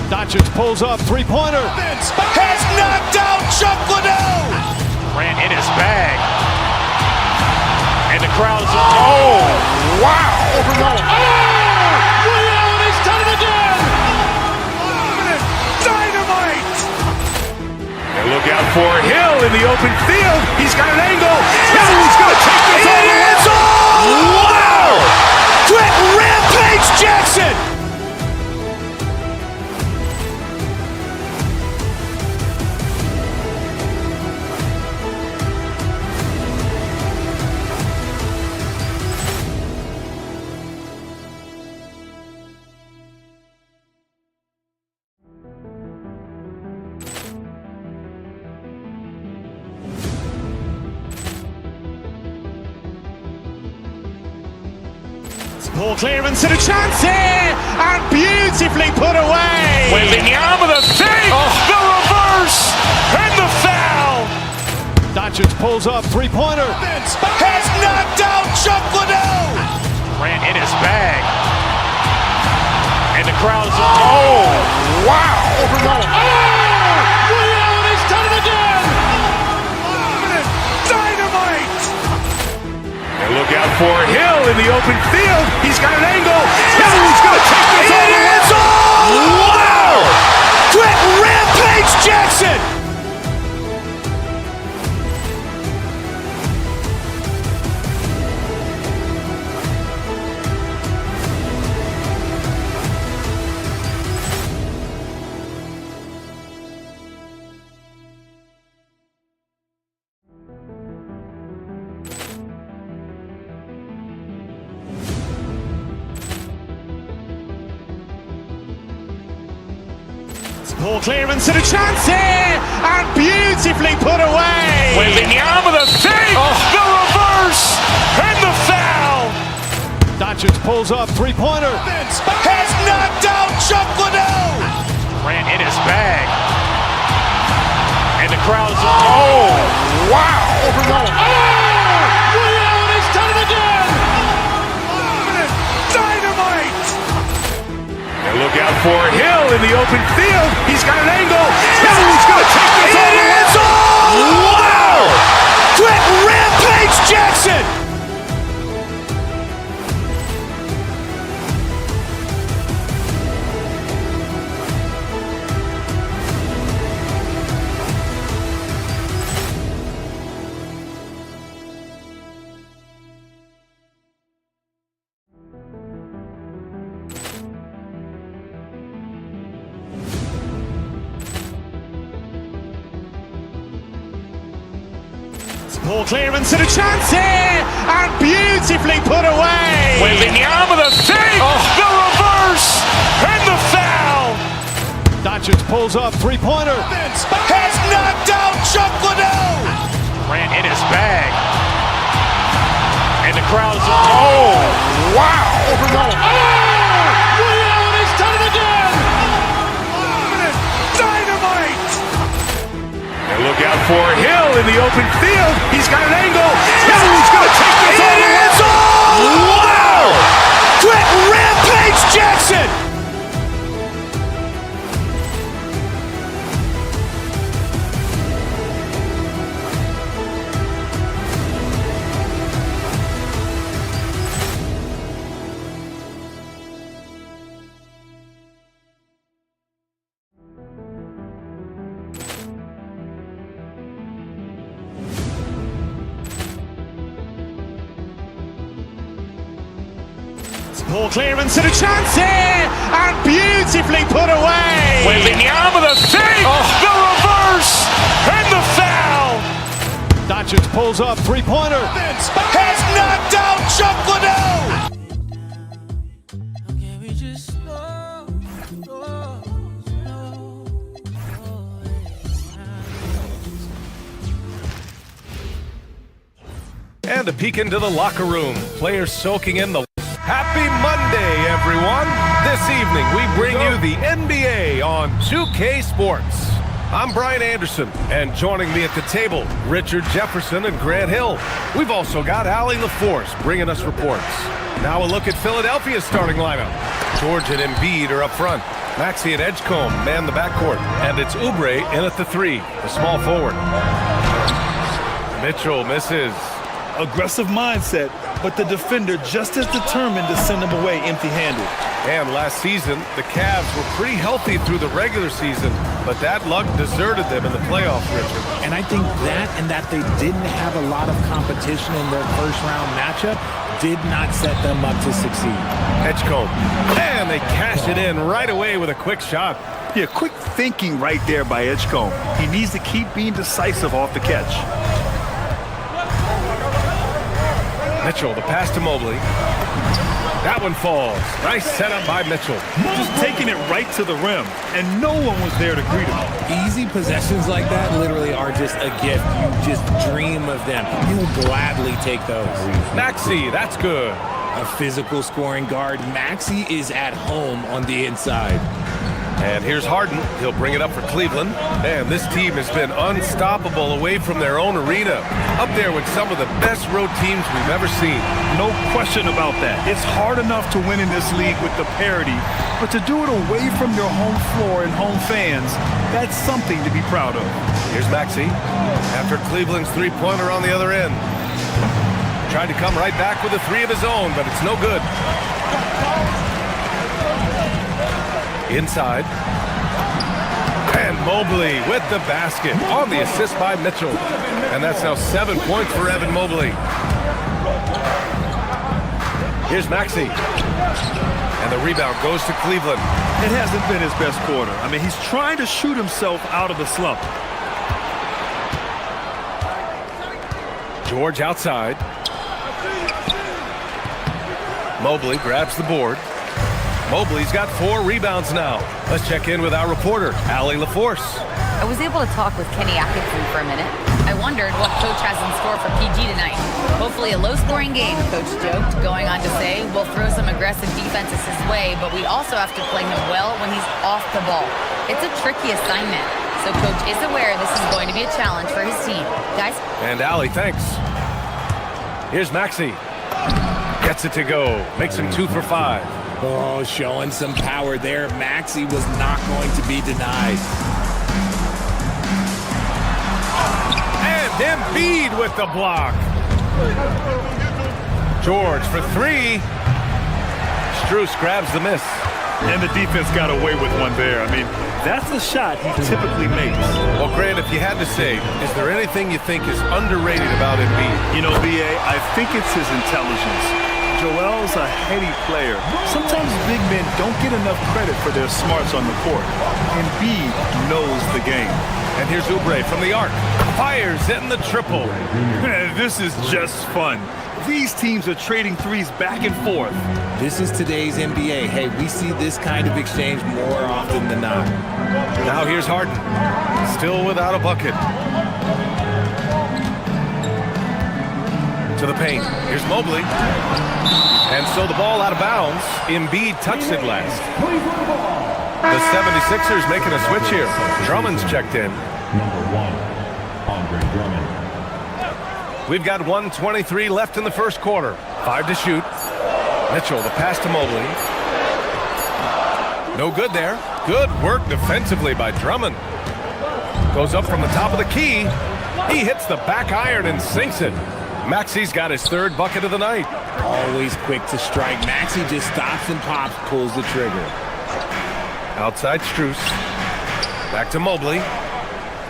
Doncic pulls up, three-pointer. Has knocked out Chuck Liddell. Ran in his bag. And the crowd's, oh, wow. Ray Allen has done it again. Dynamite. And look out for Hill in the open field. He's got an angle. Hill's going to take this all the way. Wow! Quick Rampage Jackson. Ball clearance and a chance here, and beautifully put away. Wembanyama the fake, the reverse, and the foul. Doncic pulls up, three-pointer. Has knocked out Chuck Liddell. Ran in his bag. And the crowd's, oh, wow. Ray Allen has done it again. Dynamite. And look out for Hill in the open field. He's got an angle. Hill's going to take this all the way. Wow! Quick Rampage Jackson. Ball clearance and a chance here, and beautifully put away. Wembanyama the fake, the reverse, and the foul. Doncic pulls up, three-pointer. Has knocked out Chuck Liddell. Ran in his bag. And the crowd's, oh, wow. Ray Allen has done it again. Dynamite. And look out for Hill in the open field. He's got an angle. Hill's going to take this all the way. Wow! Quick Rampage Jackson. Ball clearance and a chance here, and beautifully put away. Wembanyama the fake, the reverse, and the foul. Doncic pulls up, three-pointer. Has knocked out Chuck Liddell. Ran in his bag. And the crowd's, oh, wow. Ray Allen has done it again. Dynamite. And look out for Hill in the open field. He's got an angle. Hill's going to take this all the way. Wow! Quick Rampage Jackson. Ball clearance and a chance here, and beautifully put away. Wembanyama the fake, the reverse. reverse, and the foul. Doncic pulls up, three-pointer. Has knocked out Chuck Liddell. And a peek into the locker room. Players soaking in the... Happy Monday, everyone. This evening, we bring you the NBA on 2K Sports. I'm Brian Anderson, and joining me at the table, Richard Jefferson and Grant Hill. We've also got Allie LaForce bringing us reports. Now a look at Philadelphia's starting lineup. George and Embiid are up front. Maxey and Edgecombe man the backcourt. And it's Oubre in at the 3, the small forward. Mitchell misses. Aggressive mindset, but the defender just as determined to send him away empty-handed. And last season, the Cavs were pretty healthy through the regular season, but that luck deserted them in the playoffs, Richard. And I think that and that they didn't have a lot of competition in their first-round matchup did not set them up to succeed. Edgecombe. And they cash it in right away with a quick shot. Yeah, quick thinking right there by Edgecombe. He needs to keep being decisive off the catch. Mitchell, the pass to Mobley. That one falls. Nice setup by Mitchell. Just taking it right to the rim, and no one was there to greet him. Easy possessions like that literally are just a gift. You just dream of them. You'll gladly take those. Maxey, that's good. A physical scoring guard. Maxey is at home on the inside. And here's Harden. He'll bring it up for Cleveland. And this team has been unstoppable away from their own arena. Up there with some of the best road teams we've ever seen. No question about that. It's hard enough to win in this league with the parity, but to do it away from your home floor and home fans, that's something to be proud of. Here's Maxey. After Cleveland's three-pointer on the other end. Tried to come right back with a 3 of his own, but it's no good. Inside. And Mobley with the basket on the assist by Mitchell. And that's now 7 points for Evan Mobley. Here's Maxey. And the rebound goes to Cleveland. It hasn't been his best quarter. I mean, he's trying to shoot himself out of the slump. George outside. Mobley grabs the board. Mobley's got 4 rebounds now. Let's check in with our reporter, Allie LaForce. I was able to talk with Kenny Atkinson for a minute. I wondered what Coach has in store for PG tonight. Hopefully a low-scoring game, Coach joked, going on to say, we'll throw some aggressive defenses his way, but we also have to play him well when he's off the ball. It's a tricky assignment, so Coach is aware this is going to be a challenge for his team. Guys? And Allie, thanks. Here's Maxey. Gets it to go. Makes him 2 for 5. Oh, showing some power there. Maxey was not going to be denied. And Embiid with the block. George for 3. Strus grabs the miss. And the defense got away with one there. I mean, that's a shot he typically makes. Well, Grant, if you had to say, is there anything you think is underrated about Embiid? You know, B.A., I think it's his intelligence. Joel's a heady player. Sometimes big men don't get enough credit for their smarts on the court. Embiid knows the game. And here's Oubre from the arc. Fires in the triple. This is just fun. These teams are trading threes back and forth. This is today's NBA. Hey, we see this kind of exchange more often than not. Now here's Harden. Still without a bucket. To the paint. Here's Mobley. And so the ball out of bounds. Embiid touched it last. The 76ers making a switch here. Drummond's checked in. Number 1, Andre Drummond. We've got 1:23 left in the first quarter. 5 to shoot. Mitchell, the pass to Mobley. No good there. Good work defensively by Drummond. Goes up from the top of the key. He hits the back iron and sinks it. Maxey's got his 3rd bucket of the night. Always quick to strike. Maxey just stops and pops, pulls the trigger. Outside Strus. Back to Mobley.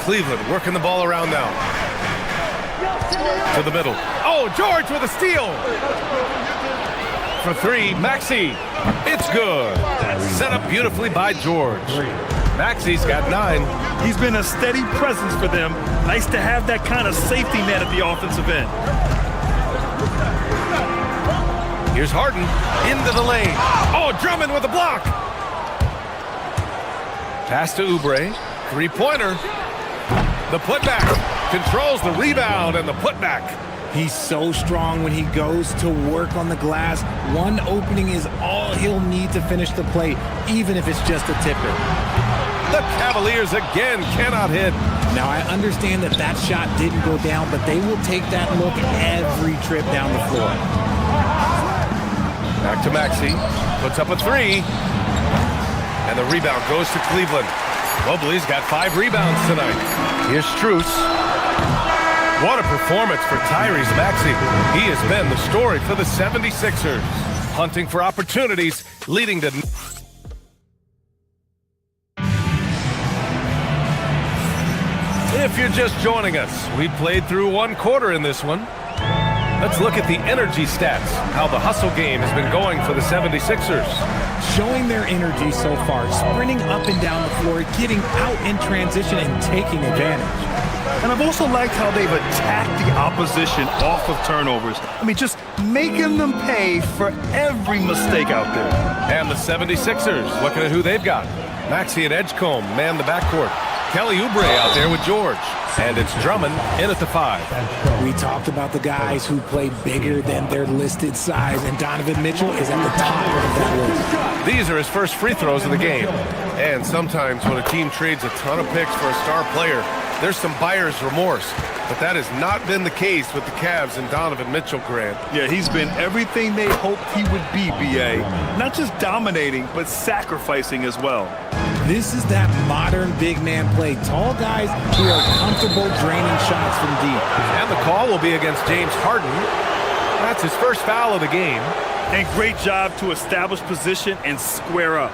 Cleveland working the ball around now. To the middle. Oh, George with a steal. For 3, Maxey. It's good. Set up beautifully by George. Maxey's got 9. He's been a steady presence for them. Nice to have that kind of safety net at the offensive end. Here's Harden into the lane. Oh, Drummond with a block. Pass to Oubre. Three-pointer. The putback. Controls the rebound and the putback. He's so strong when he goes to work on the glass. One opening is all he'll need to finish the play, even if it's just a tipper. The Cavaliers again cannot hit. Now, I understand that that shot didn't go down, but they will take that look every trip down the floor. Back to Maxey. Puts up a 3. And the rebound goes to Cleveland. Mobley's got 5 rebounds tonight. Here's Strus. What a performance for Tyrese Maxey. He has been the story for the 76ers. Hunting for opportunities, leading to... If you're just joining us, we played through 1 quarter in this one. Let's look at the energy stats, how the hustle game has been going for the 76ers. Showing their energy so far, sprinting up and down the floor, getting out in transition and taking advantage. And I've also liked how they've attacked the opposition off of turnovers. I mean, just making them pay for every mistake out there. And the 76ers, looking at who they've got. Maxey and Edgecombe man the backcourt. Kelly Oubre out there with George. And it's Drummond in at the 5. We talked about the guys who play bigger than their listed size, and Donovan Mitchell is at the top of that list. These are his first free throws of the game. And sometimes when a team trades a ton of picks for a star player, there's some buyer's remorse. But that has not been the case with the Cavs and Donovan Mitchell, Grant. Yeah, he's been everything they hoped he would be, B.A. Not just dominating, but sacrificing as well. This is that modern big man play. Tall guys who are comfortable draining shots from deep. And the call will be against James Harden. That's his first foul of the game. And great job to establish position and square up.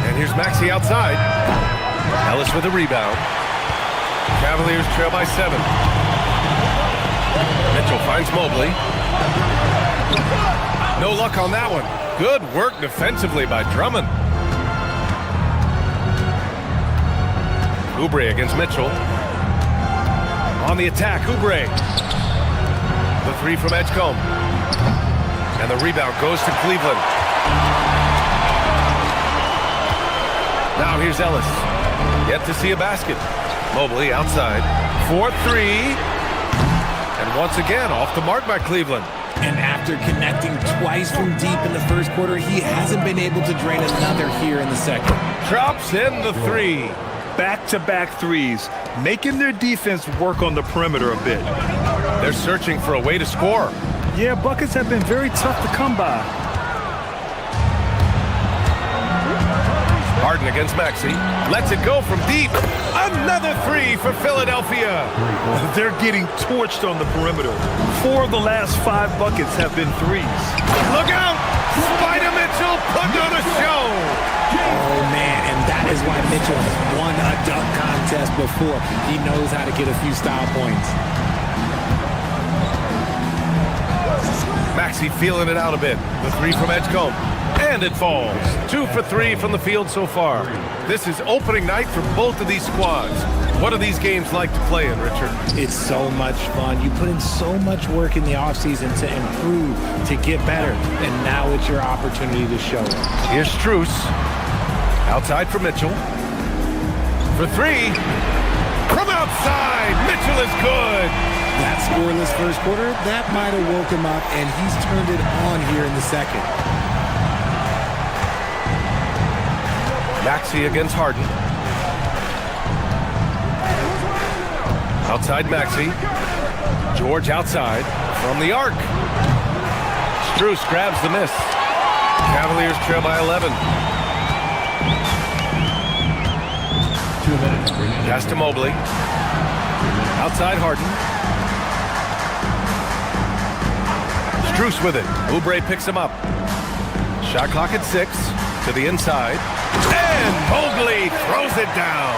And here's Maxey outside. Ellis with a rebound. Cavaliers trail by 7. Mitchell finds Mobley. No luck on that one. Good work defensively by Drummond. Oubre against Mitchell. On the attack, Oubre. The 3 from Edgecombe. And the rebound goes to Cleveland. Now here's Ellis. Yet to see a basket. Mobley outside. 4-3. And once again, off the mark by Cleveland. And after connecting twice from deep in the first quarter, he hasn't been able to drain another here in the second. Drops in the 3. Back-to-back threes, making their defense work on the perimeter a bit. They're searching for a way to score. Yeah, buckets have been very tough to come by. Harden against Maxey. Lets it go from deep. Another 3 for Philadelphia. They're getting torched on the perimeter. 4 of the last 5 buckets have been threes. Look out! Spider Mitchell put on a show. Oh, man, and that is why Mitchell has won a dunk contest before. He knows how to get a few style points. Maxey feeling it out a bit. The 3 from Edgecombe. And it falls. 2 for 3 from the field so far. This is opening night for both of these squads. What are these games like to play in, Richard? It's so much fun. You put in so much work in the offseason to improve, to get better, and now it's your opportunity to show it. Here's Strus. Outside for Mitchell. For 3. From outside, Mitchell is good. That scoreless first quarter, that might have woke him up, and he's turned it on here in the second. Maxey against Harden. Outside Maxey. George outside from the arc. Strus grabs the miss. Cavaliers trail by 11. 2 minutes. Pass to Mobley. Outside Harden. Strus with it. Oubre picks him up. Shot clock at 6. To the inside. And Mobley throws it down.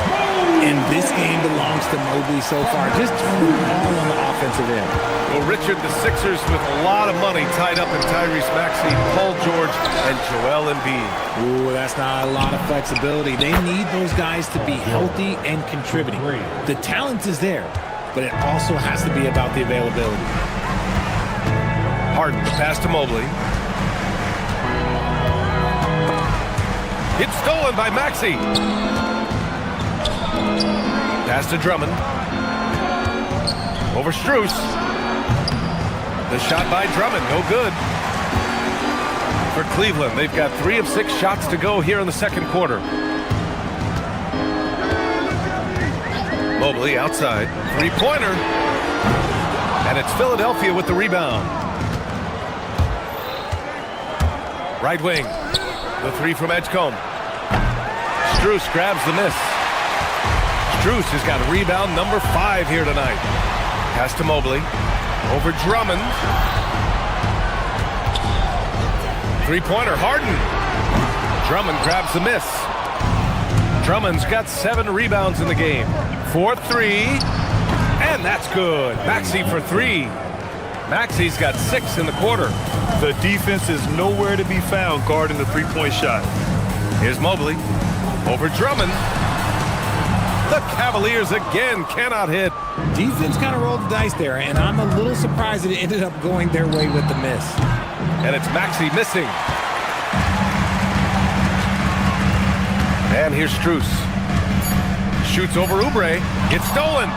And this game belongs to Mobley so far. Just turn the ball on the offensive end. Well, Richard, the Sixers with a lot of money tied up in Tyrese Maxey, Paul George, and Joel Embiid. Ooh, that's not a lot of flexibility. They need those guys to be healthy and contributing. The talent is there, but it also has to be about the availability. Harden, the pass to Mobley. It's stolen by Maxey. Pass to Drummond. Over Strus. The shot by Drummond, no good. For Cleveland, they've got 3 of 6 shots to go here in the second quarter. Mobley outside, 3-pointer. And it's Philadelphia with the rebound. Right wing, the 3 from Edgecombe. Strus grabs the miss. Strus has got rebound number 5 here tonight. Pass to Mobley. Over Drummond. 3-pointer, Harden. Drummond grabs the miss. Drummond's got 7 rebounds in the game. 4-3. And that's good. Maxey for 3. Maxey's got 6 in the quarter. The defense is nowhere to be found guarding the three-point shot. Here's Mobley. Over Drummond. The Cavaliers again cannot hit. Defense kind of rolled the dice there, and I'm a little surprised that it ended up going their way with the miss. And it's Maxey missing. And here's Strus. Shoots over Oubre. It's stolen.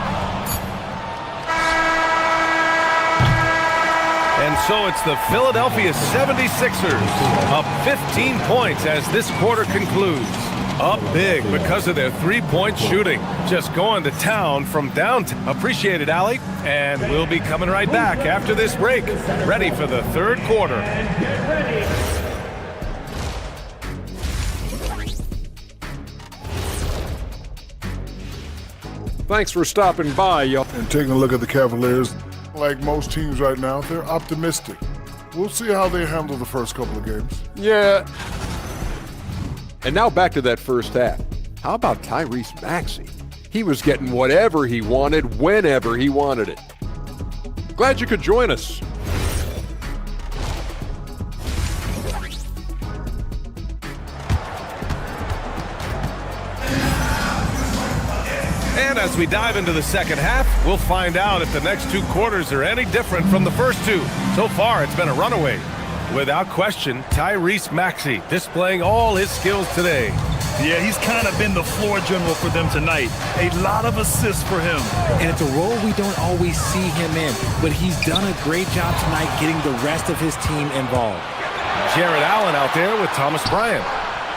And so it's the Philadelphia 76ers up 15 points as this quarter concludes. Up big because of their three-point shooting. Just going to town from downtown. Appreciate it, Allie. And we'll be coming right back after this break. Ready for the third quarter. Thanks for stopping by, y'all. And taking a look at the Cavaliers, like most teams right now, they're optimistic. We'll see how they handle the first couple of games. Yeah. And now back to that first half. How about Tyrese Maxey? He was getting whatever he wanted, whenever he wanted it. Glad you could join us. And as we dive into the second half, we'll find out if the next 2 quarters are any different from the first 2. So far, it's been a runaway. Without question, Tyrese Maxey displaying all his skills today. Yeah, he's kind of been the floor general for them tonight. A lot of assists for him. And it's a role we don't always see him in, but he's done a great job tonight getting the rest of his team involved. Jared Allen out there with Thomas Bryant.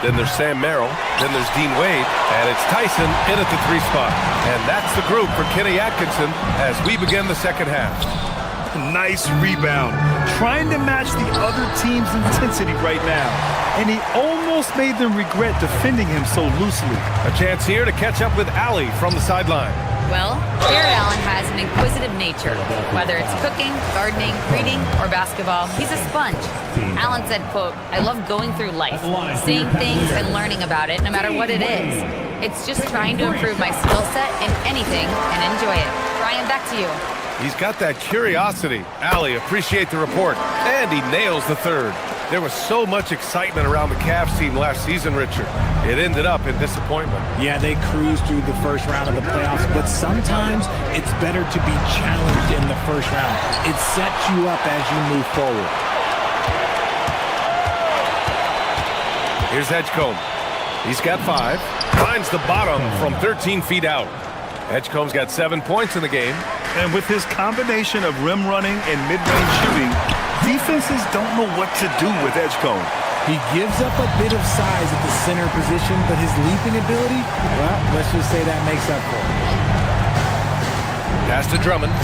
Then there's Sam Merrill. Then there's Dean Wade. And it's Tyson in at the 3 spot. And that's the group for Kenny Atkinson as we begin the second half. Nice rebound. Trying to match the other team's intensity right now. And he almost made them regret defending him so loosely. A chance here to catch up with Allie from the sideline. Well, Jared Allen has an inquisitive nature. Whether it's cooking, gardening, reading, or basketball, he's a sponge. Allen said, quote, "I love going through life, seeing things and learning about it no matter what it is. It's just trying to improve my skill set in anything and enjoy it." Brian, back to you. He's got that curiosity. Allie, appreciate the report. And he nails the third. There was so much excitement around the Cavs team last season, Richard. It ended up in disappointment. Yeah, they cruised through the first round of the playoffs, but sometimes it's better to be challenged in the first round. It sets you up as you move forward. Here's Edgecombe. He's got 5. Finds the bottom from 13 feet out. Edgecombe's got 7 points in the game. And with his combination of rim running and mid-range shooting, defenses don't know what to do with Edgecombe. He gives up a bit of size at the center position, but his leaping ability, well, let's just say that makes up for it. Pass to Drummond.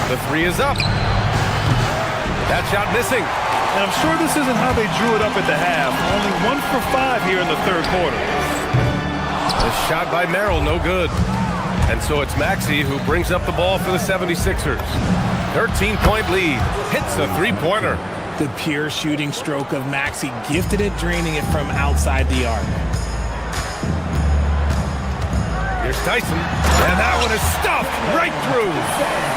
The 3 is up. That shot missing. And I'm sure this isn't how they drew it up at the half. Only 1 for 5 here in the third quarter. The shot by Merrill, no good. And so it's Maxey who brings up the ball for the 76ers. 13-point lead. Hits a 3-pointer. The pure shooting stroke of Maxey, gifted at draining it from outside the arc. Tyson, and that one is stuffed right through.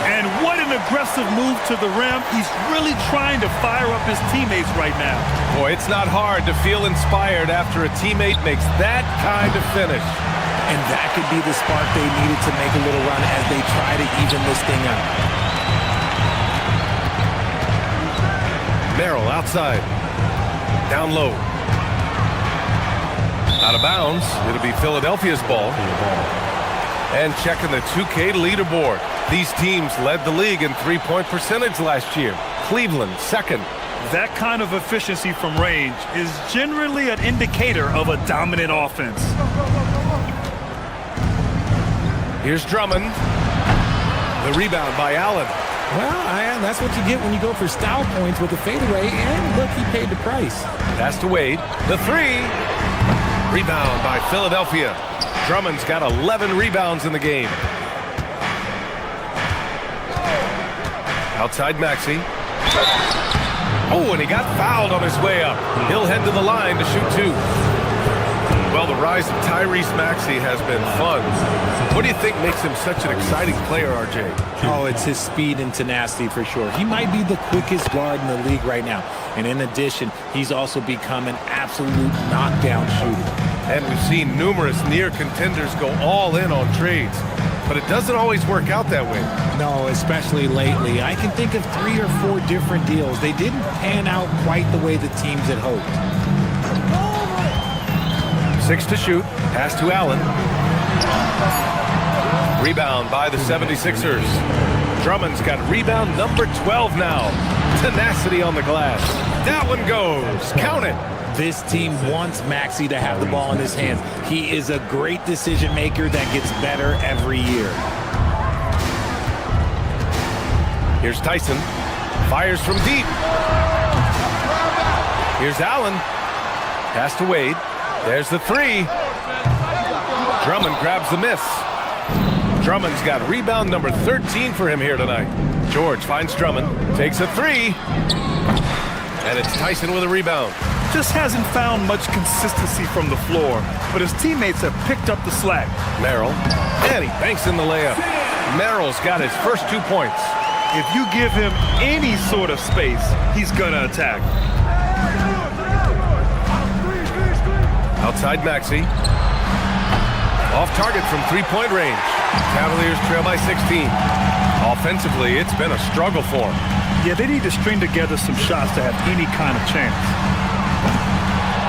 And what an aggressive move to the rim. He's really trying to fire up his teammates right now. Boy, it's not hard to feel inspired after a teammate makes that kind of finish. And that could be the spark they needed to make a little run as they try to even this thing out. Merrill outside. Down low. Out of bounds. It'll be Philadelphia's ball. And checking the 2K leaderboard. These teams led the league in three-point percentage last year. Cleveland, second. That kind of efficiency from range is generally an indicator of a dominant offense. Here's Drummond. The rebound by Allen. Well, that's what you get when you go for style points with a fadeaway, and look, he paid the price. Pass to Wade. The three. Rebound by Philadelphia. Drummond's got 11 rebounds in the game. Outside Maxey. Oh, and he got fouled on his way up. He'll head to the line to shoot two. Well, the rise of Tyrese Maxey has been fun. What do you think makes him such an exciting player, RJ? Oh, it's his speed and tenacity for sure. He might be the quickest guard in the league right now. And in addition, he's also become an absolute knockdown shooter. And we've seen numerous near contenders go all in on trades. But it doesn't always work out that way. No, especially lately. I can think of 3 or 4 different deals. They didn't pan out quite the way the teams had hoped. 6 to shoot. Pass to Allen. Rebound by the 76ers. Drummond's got rebound number 12 now. Tenacity on the glass. That one goes. Count it. This team wants Maxey to have the ball in his hands. He is a great decision maker that gets better every year. Here's Tyson. Fires from deep. Here's Allen. Pass to Wade. There's the three. Drummond grabs the miss. Drummond's got rebound number 13 for him here tonight. George finds Drummond. Takes a three. And it's Tyson with a rebound. Just hasn't found much consistency from the floor, but his teammates have picked up the slack. Merrill. And he banks in the layup. Merrill's got his first 2 points. If you give him any sort of space, he's gonna attack. Outside Maxey. Off target from three-point range. Cavaliers trail by 16. Offensively, it's been a struggle for them. Yeah, they need to string together some shots to have any kind of chance.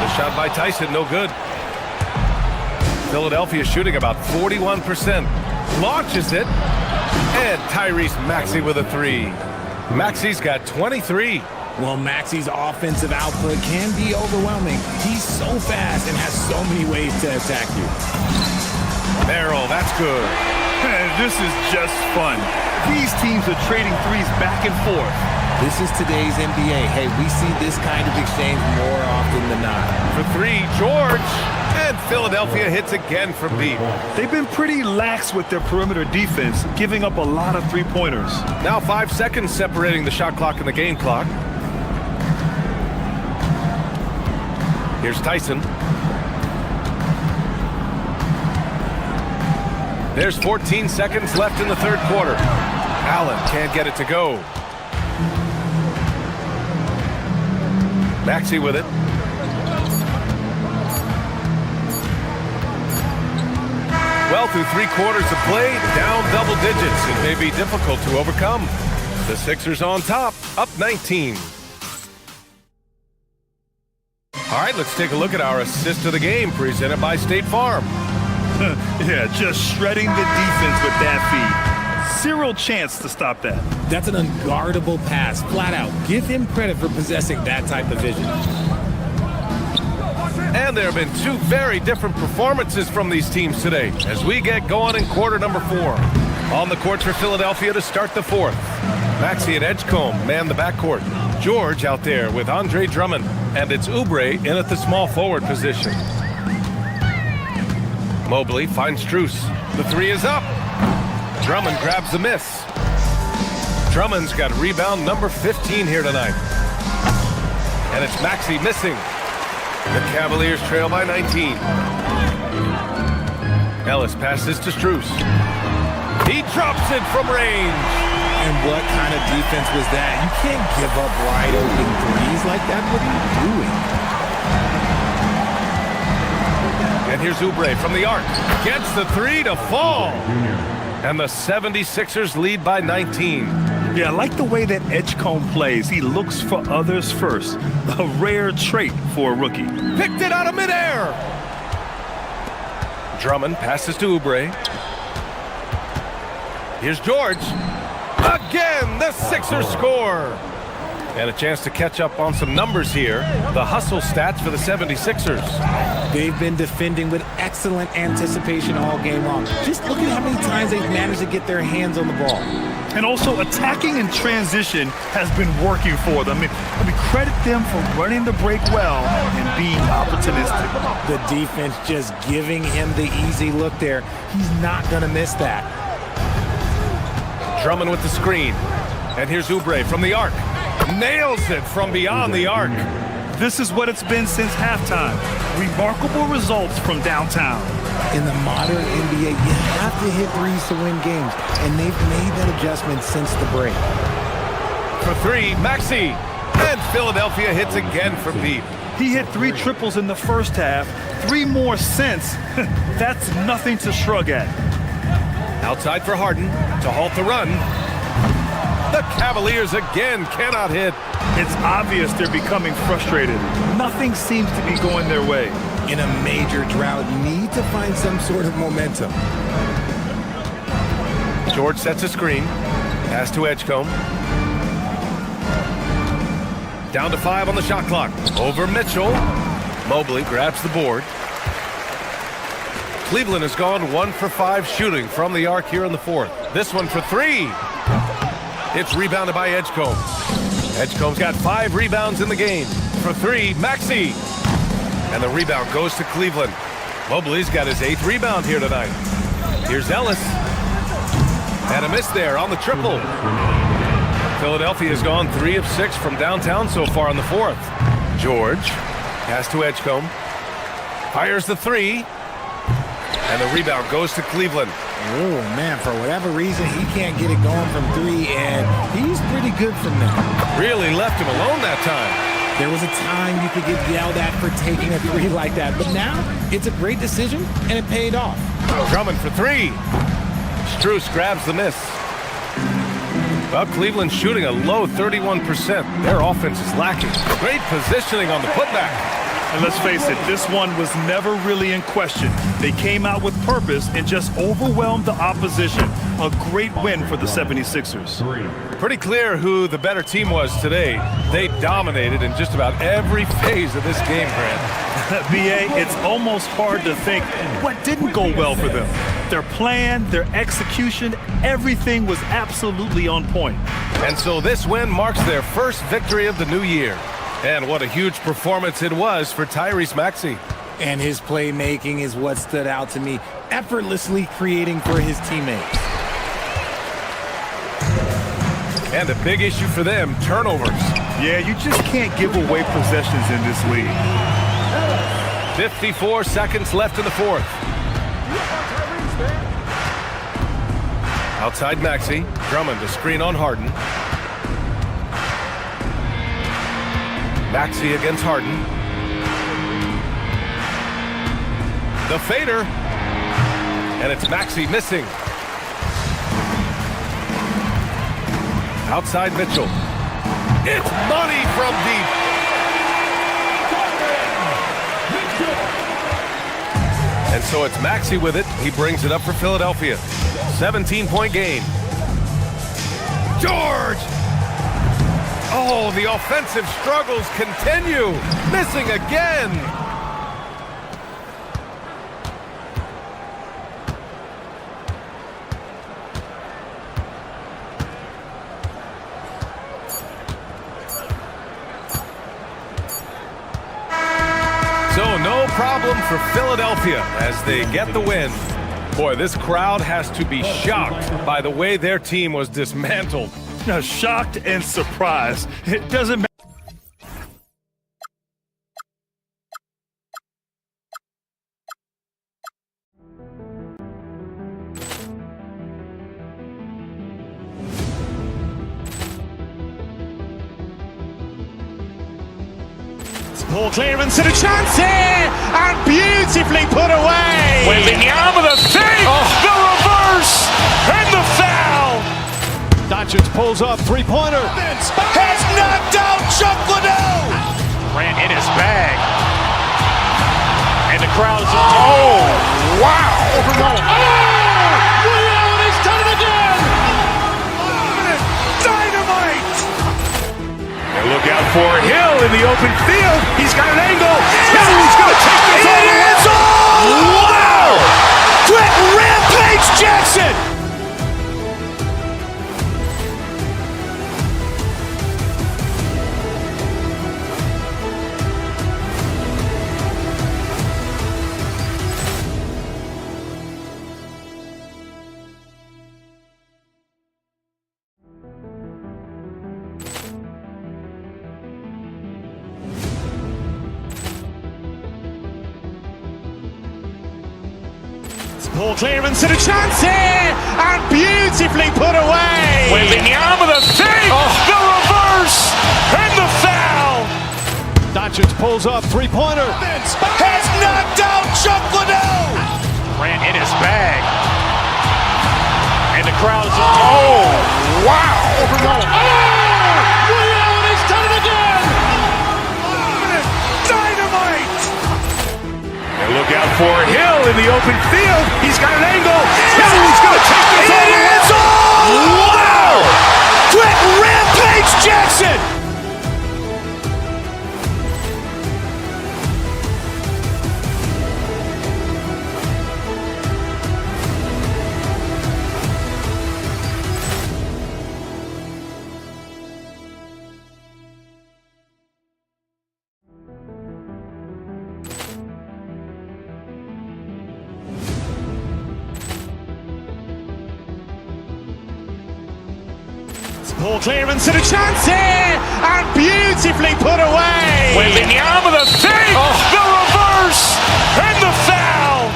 The shot by Tyson, no good. Philadelphia shooting about 41%. Launches it. And Tyrese Maxey with a three. Maxey's got 23. Well, Maxey's offensive output can be overwhelming. He's so fast and has so many ways to attack you. Merrill, that's good. This is just fun. These teams are trading threes back and forth. This is today's NBA. Hey, we see this kind of exchange more often than not. For three, George. And Philadelphia hits again from deep. They've been pretty lax with their perimeter defense, giving up a lot of three-pointers. Now 5 seconds separating the shot clock and the game clock. Here's Tyson. There's 14 seconds left in the third quarter. Allen can't get it to go. Maxey with it. Well, through 3 quarters of play, down double digits. It may be difficult to overcome. The Sixers on top, up 19. All right, let's take a look at our assist of the game presented by State Farm. Yeah, just shredding the defense with that feed. Zero chance to stop that. That's an unguardable pass, flat out. Give him credit for possessing that type of vision. And there have been 2 very different performances from these teams today as we get going in quarter number 4. On the court for Philadelphia to start the 4th. Maxey and Edgecombe man the backcourt. George out there with Andre Drummond. And it's Oubre in at the small forward position. Mobley finds Strus. The 3 is up. Drummond grabs the miss. Drummond's got rebound number 15 here tonight. And it's Maxey missing. The Cavaliers trail by 19. Ellis passes to Strus. He drops it from range. And what kind of defense was that? You can't give up wide open threes like that. What are you doing? And here's Oubre from the arc. Gets the three to fall. And the 76ers lead by 19. Yeah, I like the way that Edgecombe plays. He looks for others first. A rare trait for a rookie. Picked it out of midair. Drummond passes to Oubre. Here's George. Again, the Sixers score. And a chance to catch up on some numbers here. The hustle stats for the 76ers. They've been defending with excellent anticipation all game long. Just look at how many times they've managed to get their hands on the ball. And also attacking in transition has been working for them. I mean, credit them for running the break well and being opportunistic. The defense just giving him the easy look there. He's not going to miss that. Drummond with the screen. And here's Oubre from the arc. Nails it from beyond the arc. This is what it's been since halftime. Remarkable results from downtown. In the modern NBA, you have to hit threes to win games, and they've made that adjustment since the break. For three, Maxey. And Philadelphia hits again for Pete. He hit 3 triples in the first half, 3 more since. That's nothing to shrug at. Outside for Harden to halt the run. The Cavaliers again cannot hit. It's obvious they're becoming frustrated. Nothing seems to be going their way. In a major drought, you need to find some sort of momentum. George sets a screen. Pass to Edgecombe. Down to 5 on the shot clock. Over Mitchell. Mobley grabs the board. Cleveland has gone 1 for 5 shooting from the arc here in the fourth. This one for 3. It's rebounded by Edgecombe. Edgecombe's got 5 rebounds in the game. For 3, Maxey. And the rebound goes to Cleveland. Mobley's got his 8th rebound here tonight. Here's Ellis. And a miss there on the triple. Philadelphia has gone 3 of 6 from downtown so far in the fourth. George. Pass to Edgecombe. Fires the 3. And the rebound goes to Cleveland. Oh, man, for whatever reason, he can't get it going from 3, and he's pretty good from there. Really left him alone that time. There was a time you could get yelled at for taking a 3 like that, but now it's a great decision, and it paid off. Drummond for 3. Strus grabs the miss. Well, Cleveland's shooting a low 31%. Their offense is lacking. Great positioning on the putback. And let's face it, this one was never really in question. They came out with purpose and just overwhelmed the opposition. A great win for the 76ers. Pretty clear who the better team was today. They dominated in just about every phase of this game, Grant. BA, it's almost hard to think what didn't go well for them. Their plan, their execution, everything was absolutely on point. And so this win marks their first victory of the new year. And what a huge performance it was for Tyrese Maxey. And his playmaking is what stood out to me, effortlessly creating for his teammates. And a big issue for them, turnovers. Yeah, you just can't give away possessions in this league. 54 seconds left in the fourth. Outside Maxey, Drummond to screen on Harden. Maxey against Harden. The fader. And it's Maxey missing. Outside Mitchell. It's money from deep. And so it's Maxey with it. He brings it up for Philadelphia. 17-point game. George! Oh, the offensive struggles continue. Missing again. So no problem for Philadelphia as they get the win. Boy, this crowd has to be shocked by the way their team was dismantled. Now, shocked and surprised. It doesn't matter. Ball clearance and a chance here, and beautifully put away. Wembanyama the fake, the reverse, and the foul. Doncic pulls up, three-pointer. Has knocked out Chuck Liddell. Grant in his bag. And the crowd is, oh, wow. He's done it again. Dynamite. And look out for Hill in the open field. He's got an angle. He's going to take this all the way. Wow. Quick Rampage Jackson. Ball clearance and a chance here, and beautifully put away. Wembanyama the fake, the reverse, and the foul. Doncic pulls up, three-pointer. Has knocked out Chuck Liddell. Grant in his bag. And the crowd is, oh, wow. He's done it again. Dynamite. And look out for Hill in the open field. He's got an angle. He's going to take this all the way. Wow. Quick Rampage Jackson. Ball clearance and a chance here, and beautifully put away. Wembanyama the fake, the reverse, and the foul.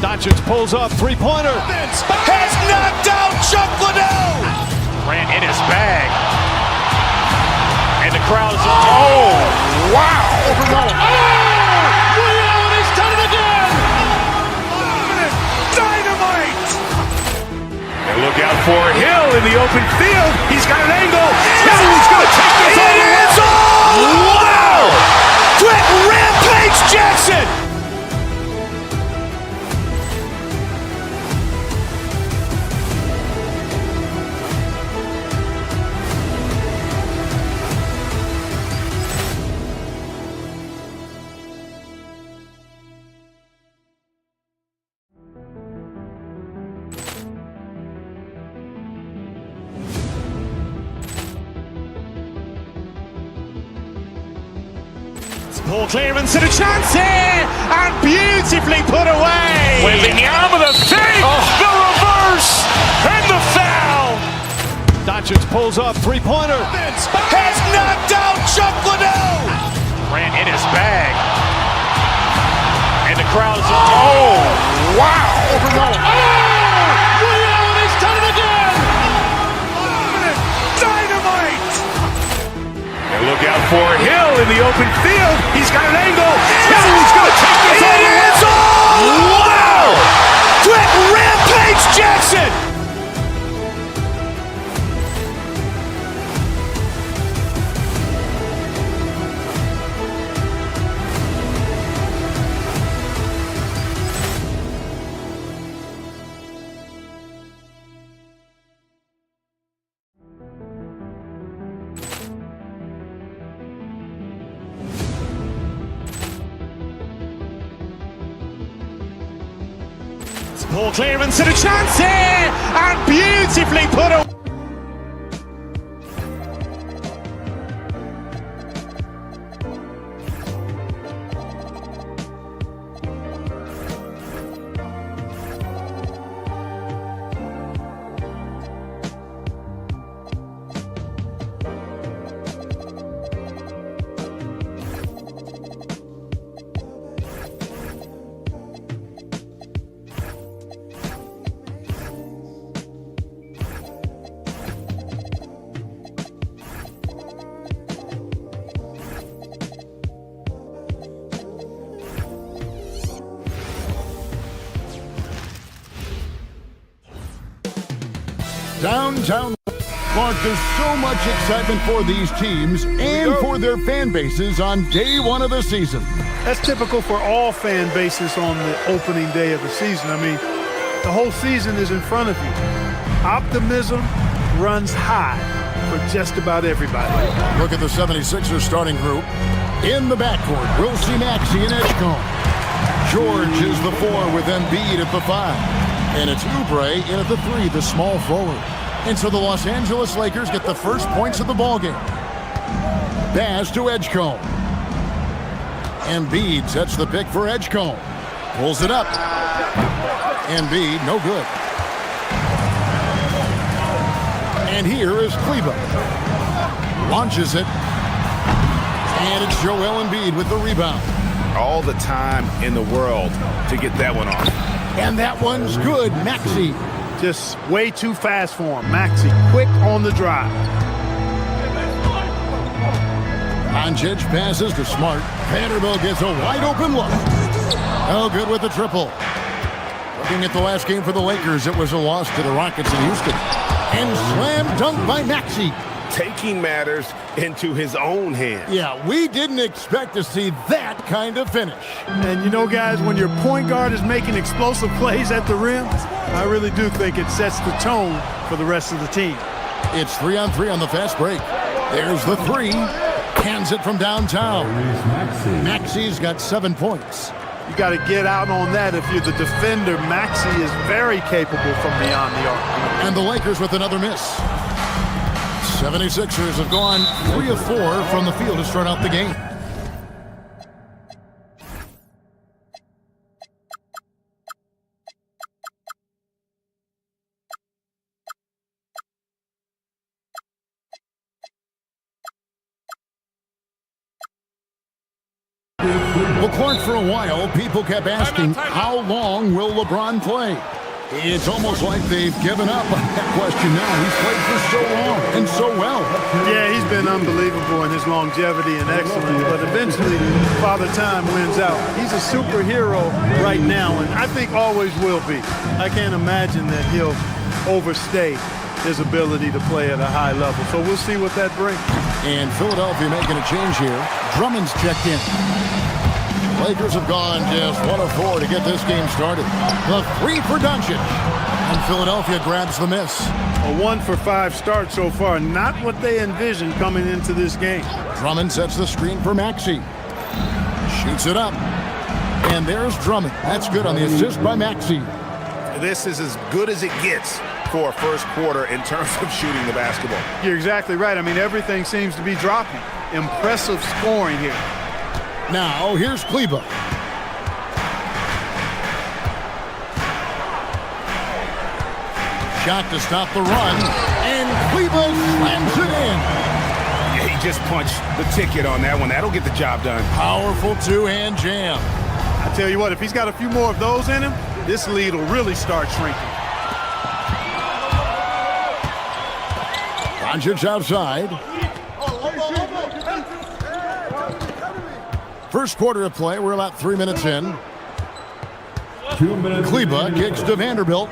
Doncic pulls up, three-pointer. Has knocked out Chuck Liddell. Grant in his bag. And the crowd is, oh, wow. He's done it again. Dynamite. And look out for Hill in the open field. He's got an angle. He's going to take this all the way. Wow. Quick Rampage Jackson. Ball clearance and a chance here, and beautifully put away. Wembanyama the fake, the reverse, and the foul. Doncic pulls up, three-pointer. Has knocked out Chuck Liddell. Grant in his bag. And the crowd is, oh, wow. He's done it again. Dynamite. And look out for Hill in the open field. He's got an angle. He's going to take this all the way. Wow. Quick Rampage Jackson. Ball clearance and a chance here, and beautifully put away. downtown. Mark, there's so much excitement for these teams and for their fan bases on day one of the season. That's typical for all fan bases on the opening day of the season. I mean, the whole season is in front of you. Optimism runs high for just about everybody. Look at the 76ers starting group. In the backcourt, we'll see Maxey and Edgecombe. George is the 4 with Embiid at the 5. And it's Oubre in at the 3, the small forward. And so the Los Angeles Lakers get the first points of the ballgame. Pass to Edgecombe. Embiid sets the pick for Edgecombe. Pulls it up. Embiid, no good. And here is Kleber. Launches it. And it's Joel Embiid with the rebound. All the time in the world to get that one off. And that one's good. Maxey. Just way too fast for him. Maxey, quick on the drive. Doncic passes to Smart. Vanderbilt gets a wide open look. Oh, good with the triple. Looking at the last game for the Lakers, it was a loss to the Rockets in Houston. And slam dunk by Maxey. Taking matters into his own hands. Yeah, we didn't expect to see that kind of finish. And you know, guys, when your point guard is making explosive plays at the rim, I really do think it sets the tone for the rest of the team. It's 3-on-3 on the fast break. There's the 3. Hands it from downtown. Maxey's got 7 points. You got to get out on that if you're the defender. Maxey is very capable from beyond the arc. And the Lakers with another miss. 76ers have gone 3 of 4 from the field to start out the game. Well, Clark, for a while, people kept asking, how long will LeBron play? It's almost like they've given up on that question now. He's played for so long and so well. Yeah, he's been unbelievable in his longevity and excellence, but eventually Father Time wins out. He's a superhero right now, and I think always will be. I can't imagine that he'll overstay his ability to play at a high level. So we'll see what that brings. And Philadelphia making a change here. Drummond's checked in. Lakers have gone just 1 of 4 to get this game started. The 3 for Doncic. And Philadelphia grabs the miss. A 1 for 5 start so far. Not what they envisioned coming into this game. Drummond sets the screen for Maxey. Shoots it up. And there's Drummond. That's good on the assist by Maxey. This is as good as it gets for a first quarter in terms of shooting the basketball. You're exactly right. I mean, everything seems to be dropping. Impressive scoring here. Now, here's Kleber. Shot to stop the run, and Kleber slams it in. Yeah, he just punched the ticket on that one. That'll get the job done. Powerful two-hand jam. I tell you what, if he's got a few more of those in him, this lead will really start shrinking. Doncic outside. First quarter of play, we're about 3 minutes in. 2 minutes. Kleber kicks to Vanderbilt.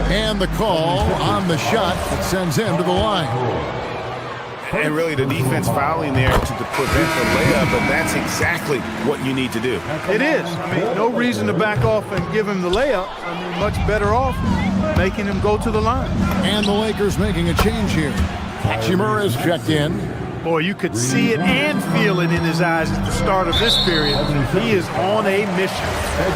And the call on the shot that sends him to the line. And really the defense fouling there to prevent the layup, but that's exactly what you need to do. It is. I mean, no reason to back off and give him the layup. I mean, much better off making him go to the line. And the Lakers making a change here. Hachimura is checked in. Boy, you could see it and feel it in his eyes at the start of this period. He is on a mission.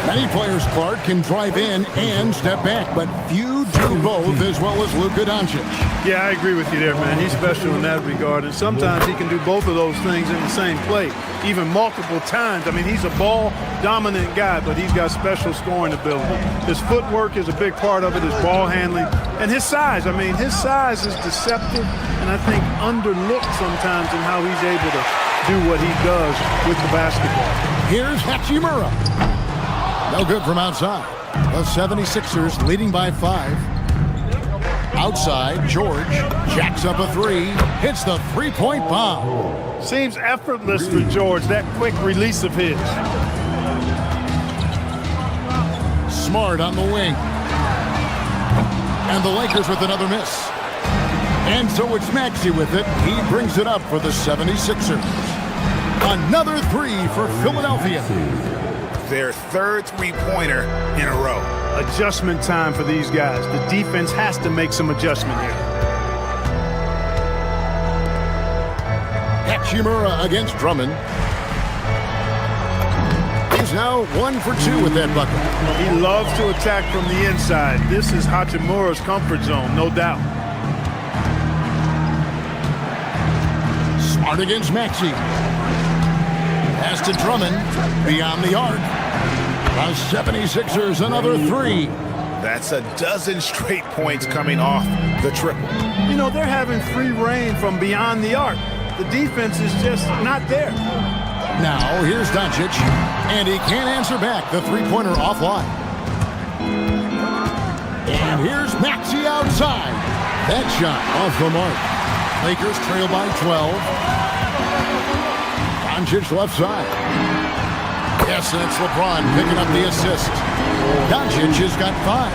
Many players, Clark, can drive in and step back, but few do both as well as Luka Doncic. Yeah, I agree with you there, man. He's special in that regard, and sometimes he can do both of those things in the same play, even multiple times. I mean, he's a ball-dominant guy, but he's got special scoring ability. His footwork is a big part of it, his ball handling, and his size. I mean, his size is deceptive, and I think underlooked sometimes in how he's able to do what he does with the basketball. Here's Hachimura. No good from outside. The 76ers leading by 5. Outside, George jacks up a 3, hits the three-point bomb. Seems effortless for George, that quick release of his. Smart on the wing. And the Lakers with another miss. And so it's Maxey with it. He brings it up for the 76ers. Another three for Philadelphia. Their third three-pointer in a row. Adjustment time for these guys. The defense has to make some adjustment here. Hachimura against Drummond. He's now 1 for 2 with that bucket. He loves to attack from the inside. This is Hachimura's comfort zone, no doubt. Smart against Maxey. Pass to Drummond. Beyond the arc. The 76ers another three. That's a dozen straight points coming off the triple. You know, they're having free reign from beyond the arc. The defense is just not there. Now, here's Doncic, and he can't answer back the three-pointer offline. And here's Maxey outside. That shot off the mark. Lakers trail by 12. Doncic left side. Yes, and it's LeBron picking up the assist. Doncic has got 5.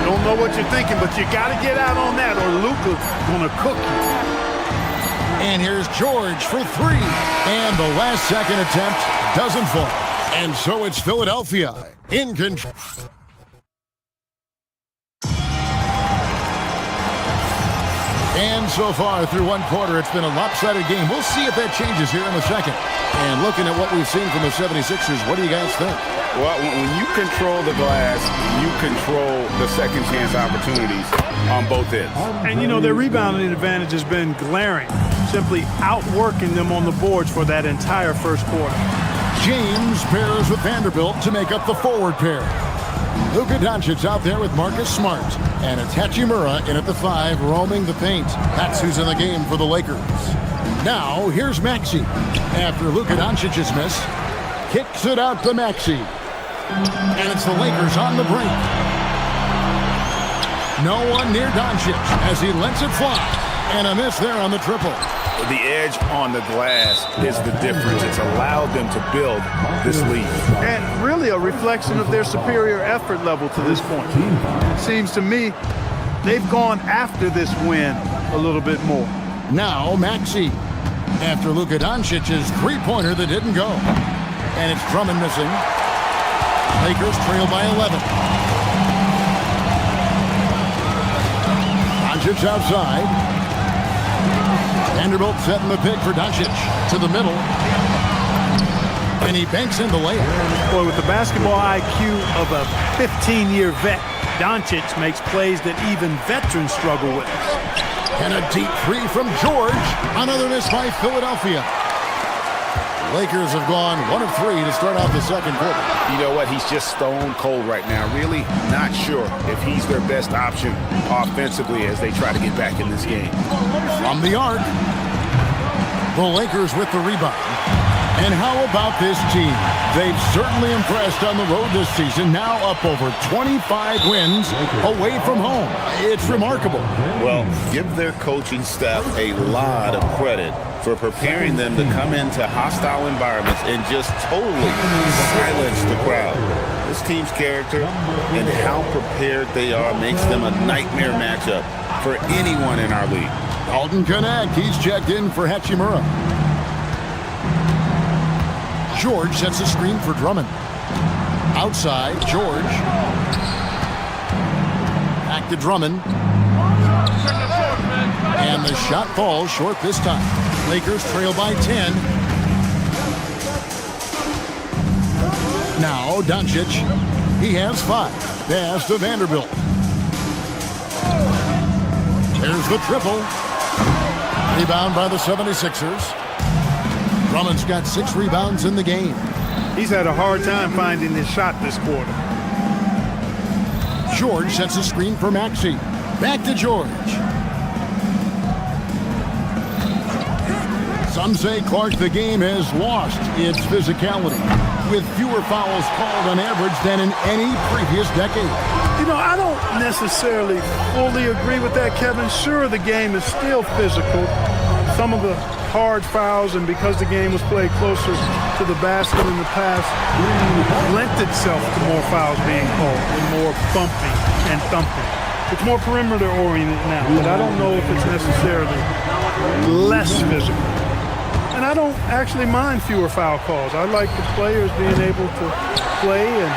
Don't know what you're thinking, but you got to get out on that or Luka's going to cook you. And here's George for 3. And the last second attempt doesn't fall. And so it's Philadelphia in control. And so far through one quarter, it's been a lopsided game. We'll see if that changes here in the second. And looking at what we've seen from the 76ers, what do you guys think? Well, when you control the glass, you control the second chance opportunities on both ends. And, you know, their rebounding advantage has been glaring, simply outworking them on the boards for that entire first quarter. James pairs with Vanderbilt to make up the forward pair. Luka Doncic out there with Marcus Smart. And it's Hachimura in at the 5, roaming the paint. That's who's in the game for the Lakers. Now, here's Maxey. After Luka Doncic's miss, kicks it out to Maxey. And it's the Lakers on the brink. No one near Doncic as he lets it fly. And a miss there on the triple. The edge on the glass is the difference. It's allowed them to build this lead. And really a reflection of their superior effort level to this point. It seems to me they've gone after this win a little bit more. Now Maxey. After Luka Doncic's three-pointer that didn't go. And it's Drummond missing. Lakers trail by 11. Doncic outside. Vanderbilt setting the pick for Doncic to the middle. And he banks in the layup. Boy, with the basketball IQ of a 15-year vet, Doncic makes plays that even veterans struggle with. And a deep three from George. Another miss by Philadelphia. Lakers have gone 1 of 3 to start out the second quarter. You know what? He's just stone cold right now. Really not sure if he's their best option offensively as they try to get back in this game. From the arc, the Lakers with the rebound. And how about this team? They've certainly impressed on the road this season, now up over 25 wins away from home. It's remarkable. Well, give their coaching staff a lot of credit for preparing them to come into hostile environments and just totally silence the crowd. This team's character and how prepared they are makes them a nightmare matchup for anyone in our league. Alton Connect, he's checked in for Hachimura. George sets a screen for Drummond. Outside, George. Back to Drummond. And the shot falls short this time. Lakers trail by 10. Now Doncic. He has 5. Pass to Vanderbilt. There's the triple. Rebound by the 76ers. Drummond's got 6 rebounds in the game. He's had a hard time finding his shot this quarter. George sets a screen for Maxey. Back to George. Some say, Clark, the game has lost its physicality, with fewer fouls called on average than in any previous decade. You know, I don't necessarily fully agree with that, Kevin. Sure, the game is still physical. Some of the hard fouls, and because the game was played closer to the basket in the past, lent itself to more fouls being called and more bumping and thumping. It's more perimeter oriented now, but I don't know if it's necessarily less physical. And I don't actually mind fewer foul calls. I like the players being able to play and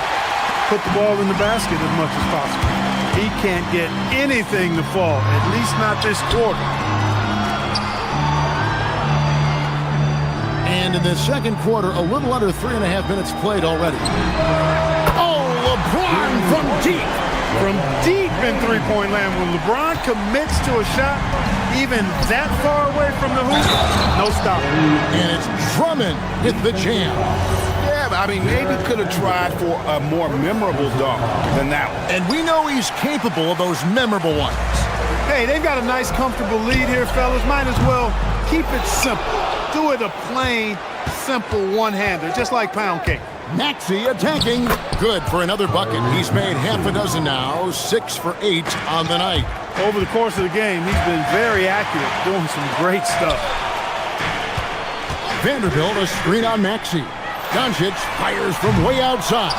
put the ball in the basket as much as possible. He can't get anything to fall, at least not this quarter. And in the second quarter, a little under 3.5 minutes played already. Oh, LeBron from deep. From deep in three-point land. When LeBron commits to a shot, even that far away from the hoop, no stopping. And it's Drummond with the jam. Yeah, I mean, maybe could have tried for a more memorable dunk than that one. And we know he's capable of those memorable ones. Hey, they've got a nice, comfortable lead here, fellas. Might as well keep it simple. Do it a plain, simple one-hander, just like pound cake. Maxey attacking. Good for another bucket. He's made half a dozen now, 6 for 8 on the night. Over the course of the game, he's been very accurate, doing some great stuff. Vanderbilt, a screen on Maxey. Doncic fires from way outside.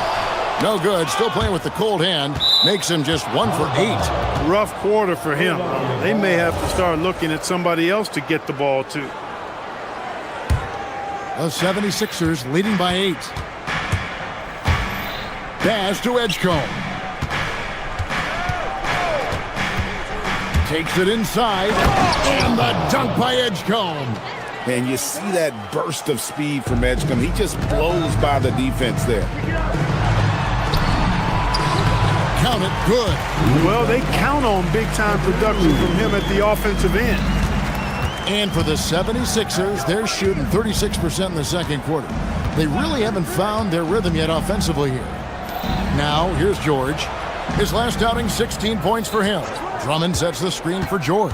No good, still playing with the cold hand. Makes him just 1 for 8. Rough quarter for him. They may have to start looking at somebody else to get the ball to. The 76ers leading by 8. Pass to Edgecombe. Takes it inside. And the dunk by Edgecombe. And you see that burst of speed from Edgecombe. He just blows by the defense there. Count it, good. Well, they count on big-time production from him at the offensive end. And for the 76ers, they're shooting 36% in the second quarter. They really haven't found their rhythm yet offensively here. Now, here's George. His last outing, 16 points for him. Drummond sets the screen for George.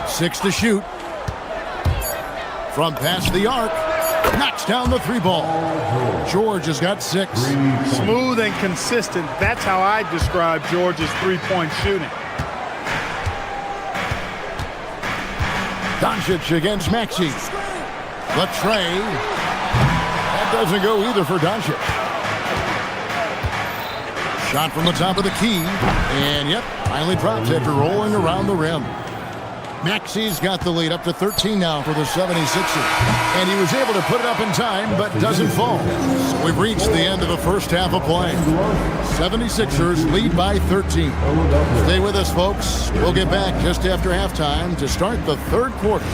6 to shoot. From past the arc. Knocks down the 3 ball. George has got 6. Smooth and consistent. That's how I describe George's three-point shooting. Doncic against Maxey. The tray. That doesn't go either for Doncic. Shot from the top of the key. And yep, finally drops after rolling around the rim. Maxey's got the lead up to 13 now for the 76ers. And he was able to put it up in time, but doesn't fall. So we've reached the end of the first half of play. 76ers lead by 13. Stay with us, folks. We'll get back just after halftime to start the third quarter.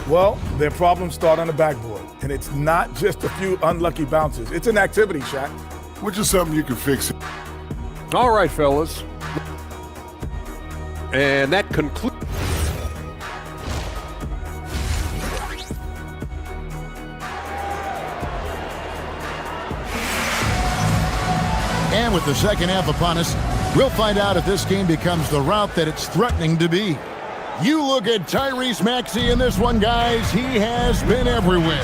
Well, their problems start on the backboard. And it's not just a few unlucky bounces. It's an activity, Shaq. Which is something you can fix. All right, fellas. And that concludes. And with the second half upon us, we'll find out if this game becomes the route that it's threatening to be. You look at Tyrese Maxey in this one, guys. He has been everywhere.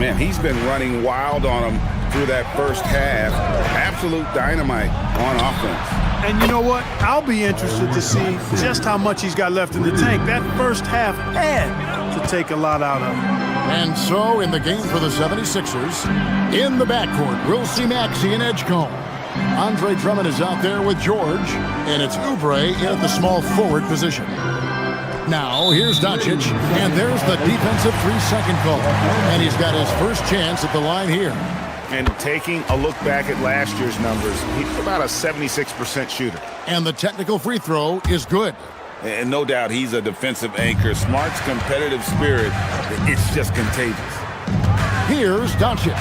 Man, he's been running wild on him through that first half. Absolute dynamite on offense. And you know what? I'll be interested to see just how much he's got left in the tank. That first half had to take a lot out of him. And so in the game for the 76ers, in the backcourt, we'll see Maxey and Edgecombe. Andre Drummond is out there with George, and it's Oubre in at the small forward position. Now, here's Doncic, and there's the defensive 3-second call. And he's got his first chance at the line here. And taking a look back at last year's numbers, he's about a 76% shooter. And the technical free throw is good. And no doubt he's a defensive anchor. Smart's competitive spirit, it's just contagious. Here's Doncic.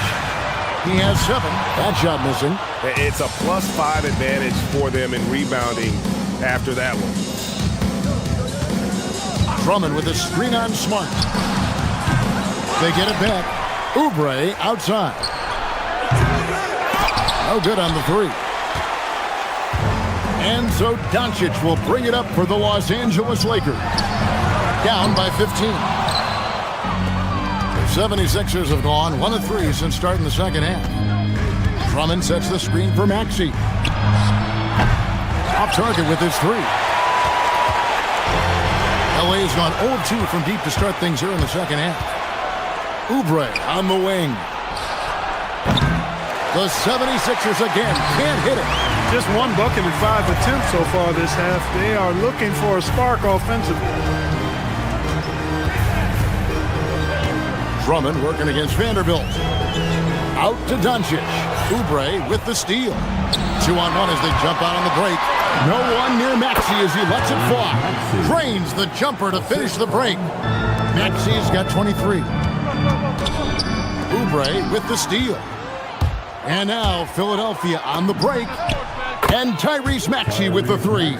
He has 7. That shot missing. It's a +5 advantage for them in rebounding after that one. Drummond with a screen on Smart. They get it back. Oubre outside. No good on the 3. And so Doncic will bring it up for the Los Angeles Lakers. Down by 15. The 76ers have gone 1 of 3 since starting the second half. Drummond sets the screen for Maxey. Off target with his 3. LA has gone 0 of 2 from deep to start things here in the second half. Oubre on the wing. The 76ers again can't hit it. Just one bucket in 5 attempts so far this half. They are looking for a spark offensively. Drummond working against Vanderbilt. Out to Doncic. Oubre with the steal. 2-on-1 as they jump out on the break. No one near Maxey as he lets it fly. Drains the jumper to finish the break. Maxey's got 23. Oubre with the steal. And now Philadelphia on the break. And Tyrese Maxey with the 3.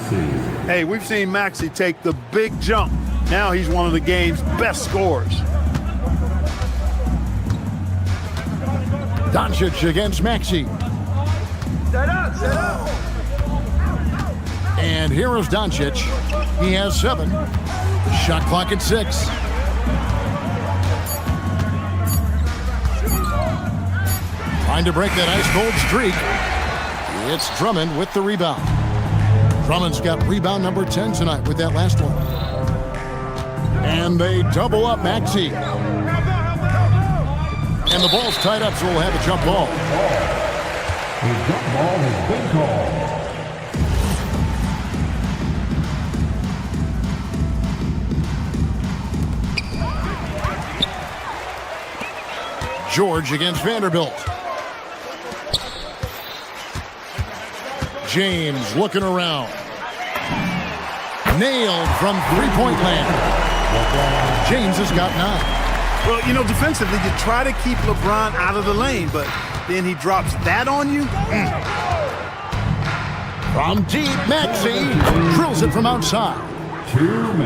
Hey, we've seen Maxey take the big jump. Now he's one of the game's best scorers. Doncic against Maxey. Set up. And here is Doncic. He has 7. Shot clock at 6. Trying to break that ice-cold streak. It's Drummond with the rebound. Drummond's got rebound number 10 tonight with that last one. And they double up Maxey. And the ball's tied up, so we'll have a jump ball. A jump ball has been called. George against Vanderbilt. James looking around. Nailed from three-point land. James has got 9. Well, you know, defensively, you try to keep LeBron out of the lane, but then he drops that on you. From deep, Maxey drills it from outside.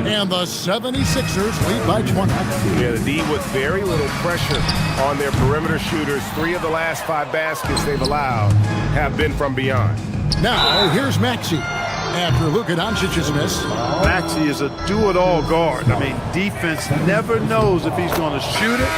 And the 76ers lead by 20. Yeah, the D with very little pressure on their perimeter shooters. 3 of the last 5 baskets they've allowed have been from beyond. Now, here's Maxey. After Luka Doncic's miss. Maxey is a do-it-all guard. I mean, defense never knows if he's going to shoot it,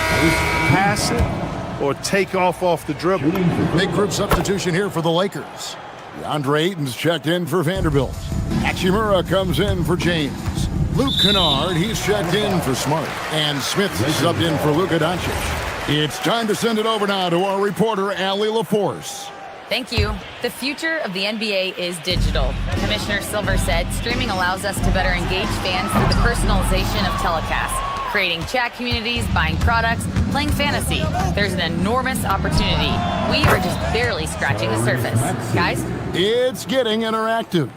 pass it, or take off the dribble. Big group substitution here for the Lakers. DeAndre Ayton's checked in for Vanderbilt. Hachimura comes in for James. Luke Kennard, he's checked in for Smart. And Smith subbed in for Luka Doncic. It's time to send it over now to our reporter, Allie LaForce. Thank you. The future of the NBA is digital. Commissioner Silver said streaming allows us to better engage fans through the personalization of telecasts, creating chat communities, buying products, playing fantasy. There's an enormous opportunity. We are just barely scratching the surface. Guys? It's getting interactive.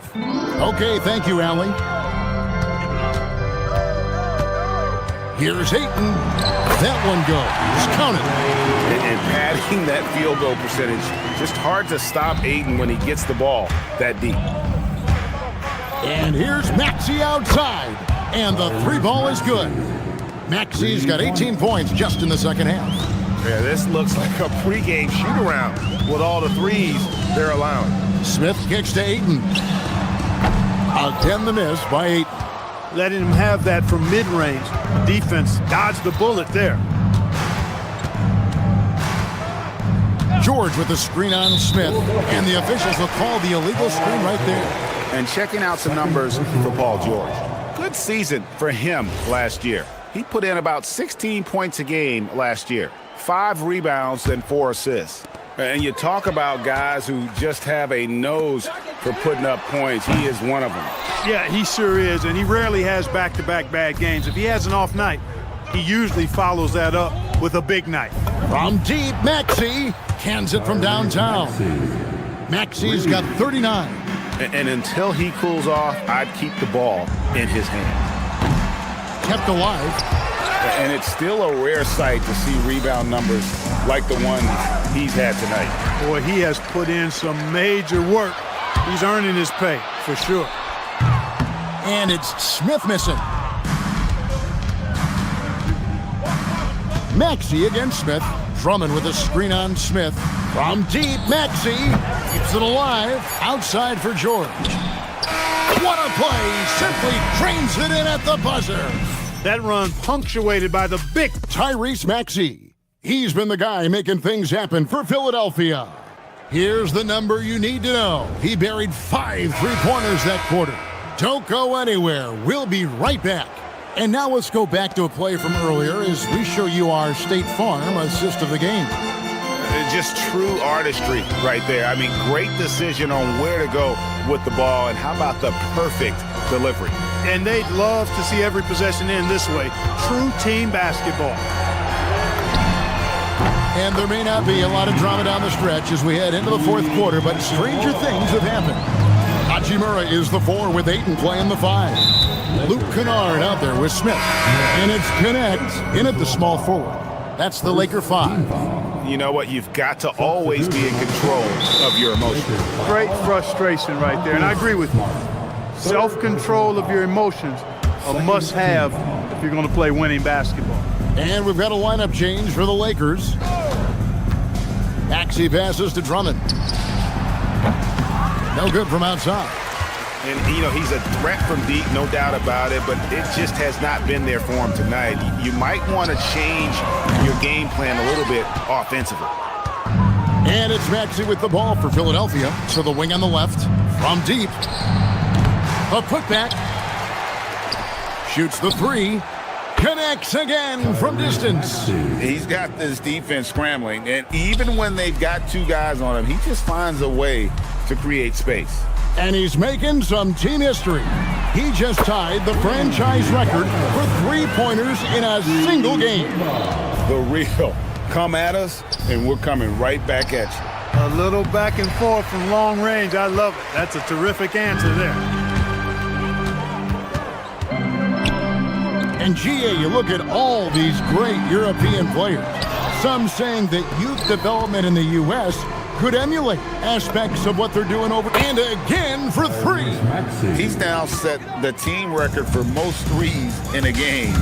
Okay, thank you, Allie. Here's Ayton. That one goes. Count it. And padding that field goal percentage, just hard to stop Ayton when he gets the ball that deep. And here's Maxey outside. And the 3 ball is good. Maxey's got 18 points just in the second half. Yeah, this looks like a pregame shoot-around with all the 3s they're allowing. Smith kicks to Ayton. Again the miss by Ayton. Letting him have that from mid-range. Defense dodged the bullet there. George with the screen on Smith, and the officials will call the illegal screen right there. And checking out some numbers for Paul George. Good season for him last year. He put in about 16 points a game last year, 5 rebounds and 4 assists. And you talk about guys who just have a nose for putting up points. He is one of them. Yeah, he sure is, and he rarely has back-to-back bad games. If he has an off night, he usually follows that up with a big night. From deep, Maxey cans it from downtown. Maxey's got 39. And until he cools off, I'd keep the ball in his hand. Kept alive. And it's still a rare sight to see rebound numbers like the one he's had tonight. Boy, he has put in some major work. He's earning his pay, for sure. And it's Smith missing. Maxey against Smith. Drummond with a screen on Smith. From deep, Maxey keeps it alive. Outside for George. What a play! Simply drains it in at the buzzer. That run punctuated by the big Tyrese Maxey. He's been the guy making things happen for Philadelphia. Here's the number you need to know. He buried 5 3-pointers that quarter. Don't go anywhere. We'll be right back. And now let's go back to a play from earlier as we show you our State Farm assist of the game. Just true artistry right there. I mean, great decision on where to go with the ball, and how about the perfect delivery? And they'd love to see every possession end this way. True team basketball. And there may not be a lot of drama down the stretch as we head into the fourth quarter, but stranger things have happened. Hachimura is the 4 with Ayton playing the 5. Luke Kennard out there with Smith. And it's Connect in at the small forward. That's the Laker 5. You know what? You've got to always be in control of your emotions. Great frustration right there, and I agree with you. Self-control of your emotions, a must-have if you're going to play winning basketball. And we've got a lineup change for the Lakers. Maxey passes to Drummond. No good from outside. And, you know, he's a threat from deep, no doubt about it, but it just has not been there for him tonight. You might want to change your game plan a little bit offensively. And it's Maxey with the ball for Philadelphia. To the wing on the left. From deep. A putback. Shoots the 3. Connects again from distance. He's got this defense scrambling, and even when they've got 2 guys on him, he just finds a way to create space. And he's making some team history. He just tied the franchise record for 3-pointers in a single game. The real come at us, and we're coming right back at you. A little back and forth from long range. I love it. That's a terrific answer there. And GA, you look at all these great European players. Some saying that youth development in the U.S. could emulate aspects of what they're doing over. And again for 3. He's now set the team record for most threes in a game.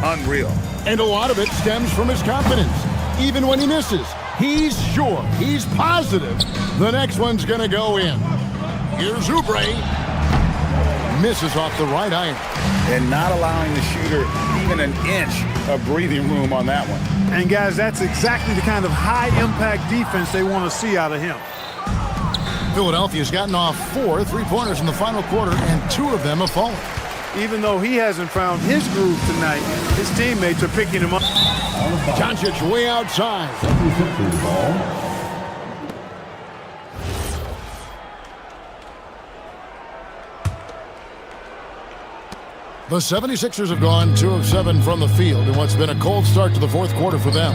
Unreal. And a lot of it stems from his confidence. Even when he misses, he's sure, he's positive the next one's going to go in. Here's Oubre. Misses off the right iron. And not allowing the shooter even an inch of breathing room on that one. And guys, that's exactly the kind of high-impact defense they want to see out of him. Philadelphia's gotten off 4 3-pointers in the final quarter, and 2 of them have fallen. Even though he hasn't found his groove tonight, his teammates are picking him up. Doncic way outside. The 76ers have gone 2 of 7 from the field in what's been a cold start to the fourth quarter for them.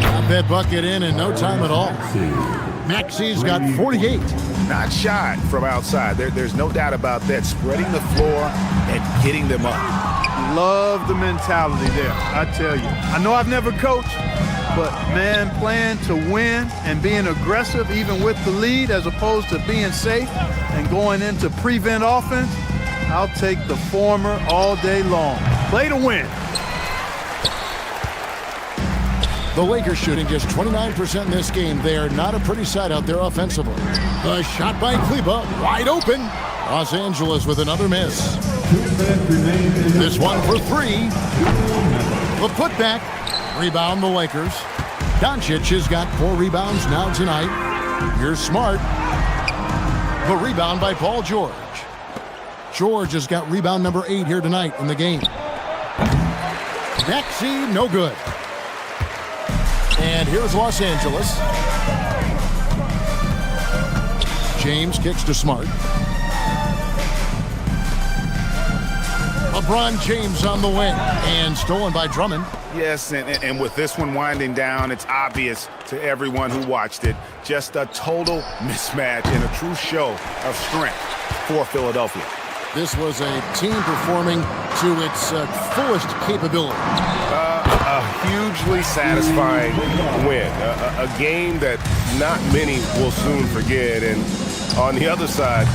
Got that bucket in no time at all. Maxey's got 48. Not shy from outside. There's no doubt about that. Spreading the floor and getting them up. Love the mentality there, I tell you. I know I've never coached, but, man, playing to win and being aggressive even with the lead as opposed to being safe and going into prevent offense, I'll take the former all day long. Play to win. The Lakers shooting just 29% in this game. They are not a pretty sight out there offensively. The shot by Kleba, wide open. Los Angeles with another miss. This one for 3. The putback. Rebound the Lakers. Doncic has got 4 rebounds now tonight. Here's Smart. The rebound by Paul George. George has got rebound number 8 here tonight in the game. Maxey, no good. And here's Los Angeles. James kicks to Smart. LeBron James on the wing and stolen by Drummond. Yes, and with this one winding down, it's obvious to everyone who watched it. Just a total mismatch and a true show of strength for Philadelphia. This was a team performing to its fullest capability. A hugely satisfying win. A game that not many will soon forget. And on the other side,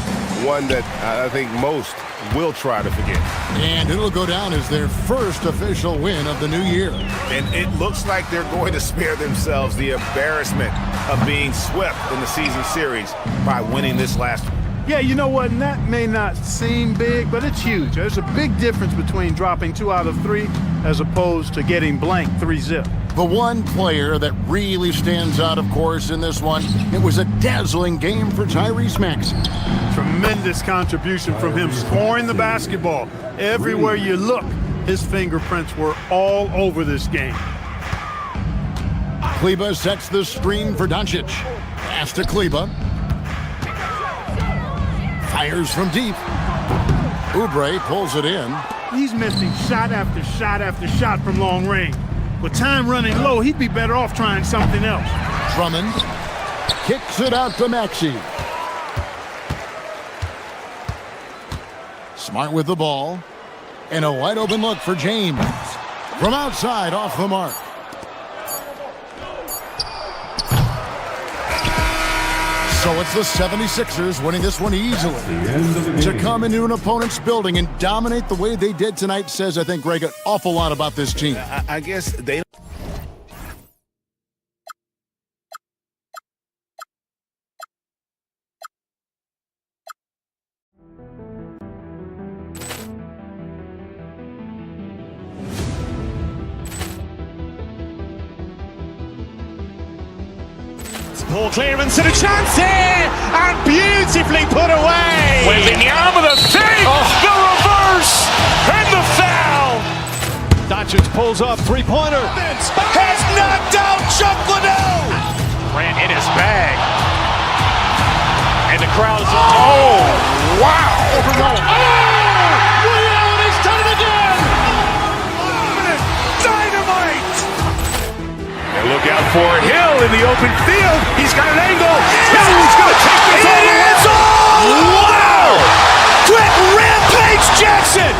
one that I think most will try to forget. And it'll go down as their first official win of the new year. And it looks like they're going to spare themselves the embarrassment of being swept in the season series by winning this last one. Yeah, you know what? And that may not seem big, but it's huge. There's a big difference between dropping 2 out of 3 as opposed to getting blank 3-zip. The one player that really stands out, of course, in this one, it was a dazzling game for Tyrese Maxey. Tremendous contribution from him, scoring the basketball. Everywhere you look, His fingerprints were all over this game. Kleba sets the screen for Doncic. Pass to Kleba. Fires from deep. Oubre pulls it in. He's missing shot after shot after shot from long range. With time running low, he'd be better off trying something else. Drummond kicks it out to Maxey. Smart with the ball. And a wide open look for James. From outside, off the mark. So it's the 76ers winning this one easily. To come into an opponent's building and dominate the way they did tonight says, I think, Greg, an awful lot about this team. I guess they... Ball clearance and a chance here, and beautifully put away. Wembanyama the fake, the reverse, and the foul. Doncic pulls up, three-pointer. Has knocked out Chuck Liddell. Ran in his bag. And the crowd is... Oh, wow. Ray Allen has done it again. Dynamite. And look out for Hill in the open field. He's got an angle. He's going to take this all the way. Wow! Quick Rampage Jackson.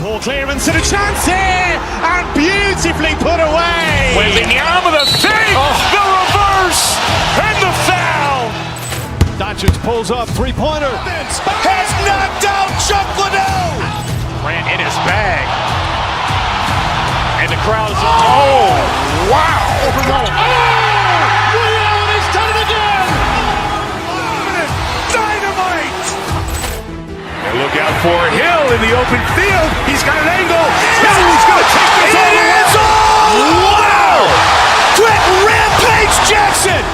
Ball clearance and a chance here, and beautifully put away. Wembanyama the fake, the reverse, and the foul. Doncic pulls up, three-pointer. Has knocked out Chuck Liddell. Ran in his bag. And the crowd is... Oh, wow. Ray Allen has done it again. Dynamite. And look out for Hill in the open field. He's got an angle. He's going to take this all the way. Wow. Quick Rampage Jackson.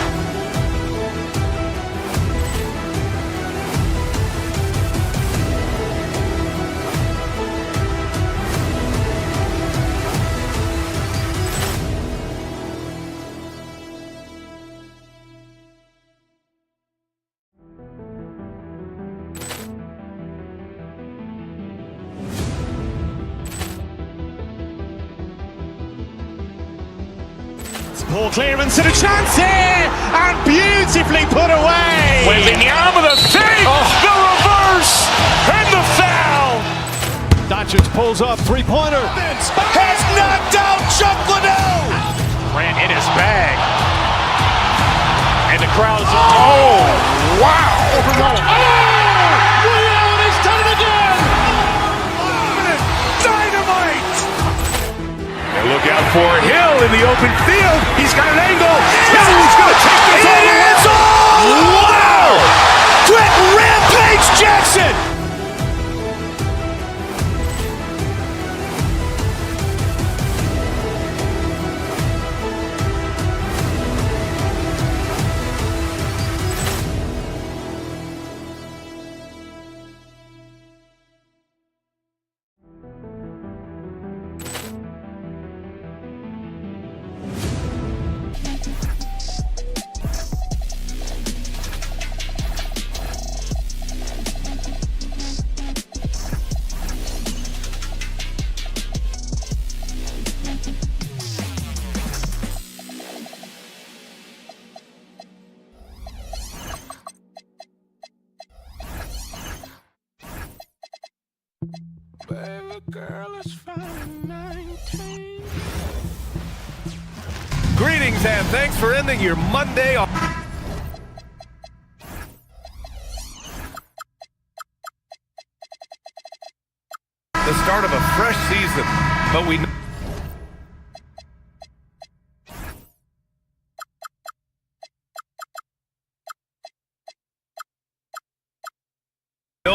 Ball clearance and a chance here, and beautifully put away. Wembanyama the fake, the reverse, and the foul. Doncic pulls up, three-pointer. Has knocked out Chuck Liddell. Ran in his bag. And the crowd is... Oh, wow. Ray Allen has done it again. Dynamite. And look out for Hill in the open field. He's got an angle. He's going to take this all the way. Wow. Quick Rampage Jackson. Greetings and thanks for ending your Monday off. The start of a fresh season, but we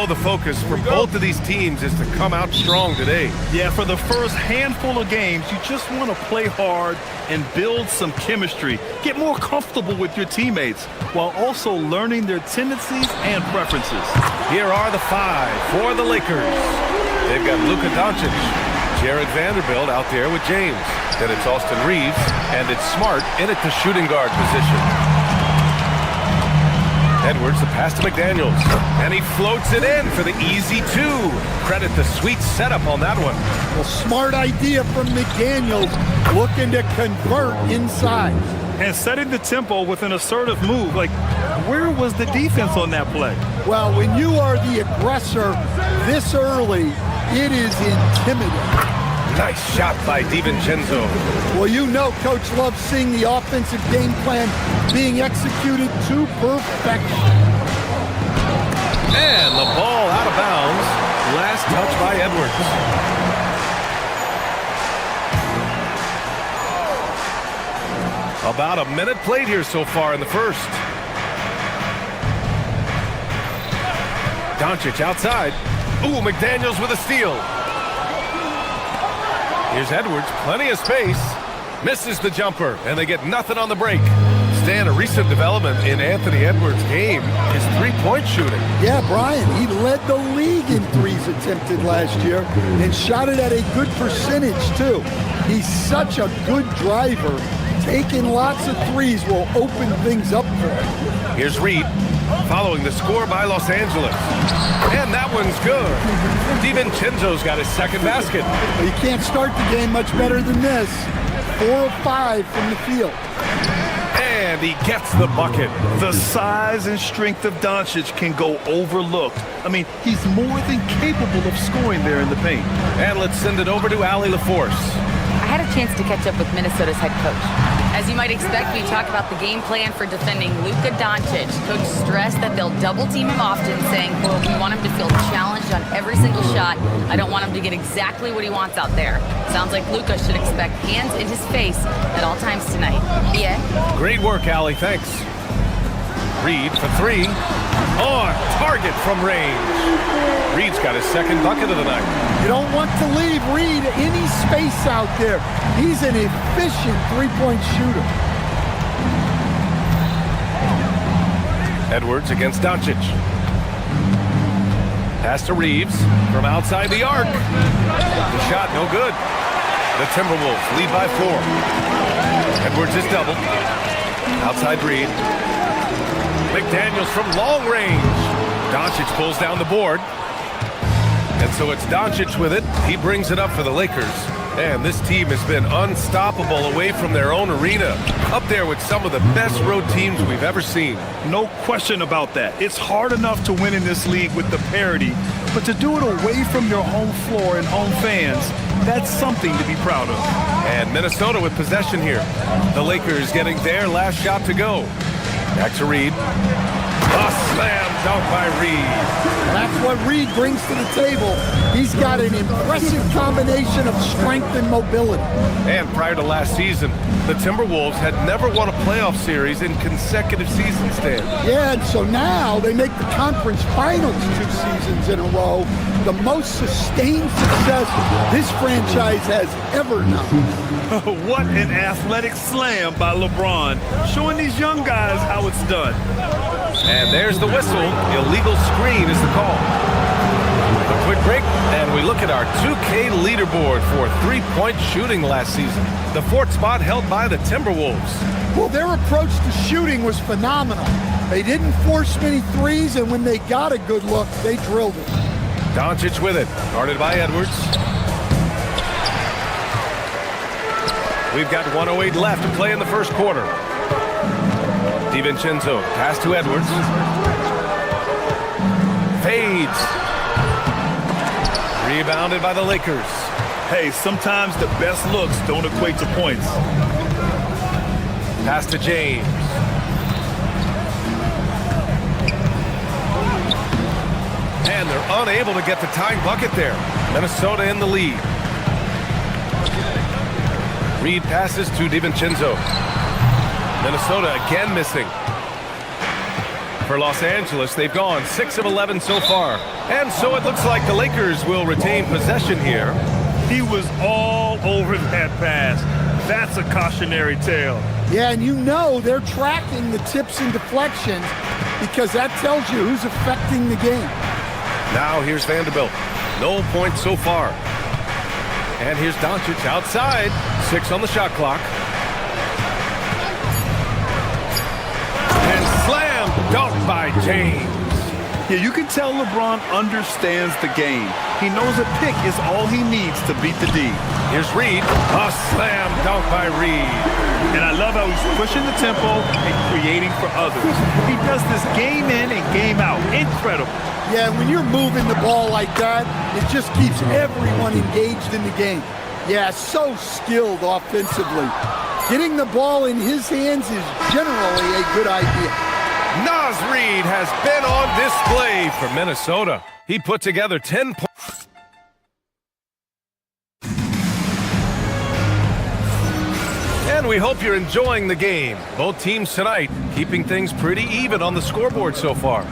know the focus for both of these teams is to come out strong today. Yeah, for the first handful of games, you just want to play hard and build some chemistry. Get more comfortable with your teammates while also learning their tendencies and preferences. Here are the 5 for the Lakers. They've got Luka Doncic, Jared Vanderbilt out there with James. Then it's Austin Reeves, and it's Smart in at the shooting guard position. Edwards, the pass to McDaniels, and he floats it in for the easy 2. Credit the sweet setup on that one. Well, smart idea from McDaniels, looking to convert inside. And setting the tempo with an assertive move. Like, where was the defense on that play? Well, when you are the aggressor this early, it is intimidating. Nice shot by DiVincenzo. Well, you know Coach loves seeing the offensive game plan being executed to perfection. And the ball out of bounds. Last touch by Edwards. About a minute played here so far in the first. Doncic outside. Ooh, McDaniels with a steal. Here's Edwards, plenty of space. Misses the jumper, and they get nothing on the break. Stan, a recent development in Anthony Edwards' game is three-point shooting. Yeah, Brian, he led the league in threes attempted last year and shot it at a good percentage, too. He's such a good driver. Taking lots of threes will open things up for him. Here's Reed, following the score by Los Angeles. And that one's good. DiVincenzo's got his second basket. Well, you can't start the game much better than this. 4 of 5 from the field. And he gets the bucket. The size and strength of Doncic can go overlooked. I mean, he's more than capable of scoring there in the paint. And let's send it over to Allie LaForce. I had a chance to catch up with Minnesota's head coach. As you might expect, we talk about the game plan for defending Luka Doncic. Coach stressed that they'll double team him often, saying, quote, we want him to feel challenged on every single shot. I don't want him to get exactly what he wants out there. Sounds like Luka should expect hands in his face at all times tonight. Yeah. Great work, Allie. Thanks. Reed for 3. On target from range. Reed's got his second bucket of the night. You don't want to leave Reed any space out there. He's an efficient three-point shooter. Edwards against Doncic. Pass to Reeves from outside the arc. The shot no good. The Timberwolves lead by 4. Edwards is doubled. Outside Reed. McDaniels from long range. Doncic pulls down the board. And so it's Doncic with it. He brings it up for the Lakers. And this team has been unstoppable away from their own arena. Up there with some of the best road teams we've ever seen. No question about that. It's hard enough to win in this league with the parity, but to do it away from your home floor and home fans, that's something to be proud of. And Minnesota with possession here. The Lakers getting their last shot to go. Back to Reed. A slam dunk by Reed. That's what Reed brings to the table. He's got an impressive combination of strength and mobility. And prior to last season, the Timberwolves had never won a playoff series in consecutive seasons, Dan. Yeah, and so now they make the conference finals 2 seasons in a row. The most sustained success this franchise has ever known. What an athletic slam by LeBron, showing these young guys how it's done. And there's the whistle. Illegal screen is the call. A quick break, and we look at our 2K leaderboard for three-point shooting last season. The 4th spot held by the Timberwolves. Well, their approach to shooting was phenomenal. They didn't force many threes, and when they got a good look, they drilled it. Doncic with it, guarded by Edwards. We've got 1:08 left to play in the first quarter. DiVincenzo, pass to Edwards. Fades. Rebounded by the Lakers. Hey, sometimes the best looks don't equate to points. Pass to James. And they're unable to get the tying bucket there. Minnesota in the lead. Reed passes to DiVincenzo. Minnesota again missing. For Los Angeles, they've gone 6 of 11 so far. And so it looks like the Lakers will retain possession here. He was all over that pass. That's a cautionary tale. Yeah, and you know they're tracking the tips and deflections because that tells you who's affecting the game. Now here's Vanderbilt. No points so far. And here's Doncic outside. 6 on the shot clock. And slam dunk by James. Yeah, you can tell LeBron understands the game. He knows a pick is all he needs to beat the D. Here's Reed. A slam dunk by Reed. And I love how he's pushing the tempo and creating for others. He does this game in and game out. Incredible. Yeah, when you're moving the ball like that, it just keeps everyone engaged in the game. Yeah, so skilled offensively. Getting the ball in his hands is generally a good idea. Naz Reid has been on display for Minnesota. He put together 10 points. And we hope you're enjoying the game. Both teams tonight keeping things pretty even on the scoreboard so far.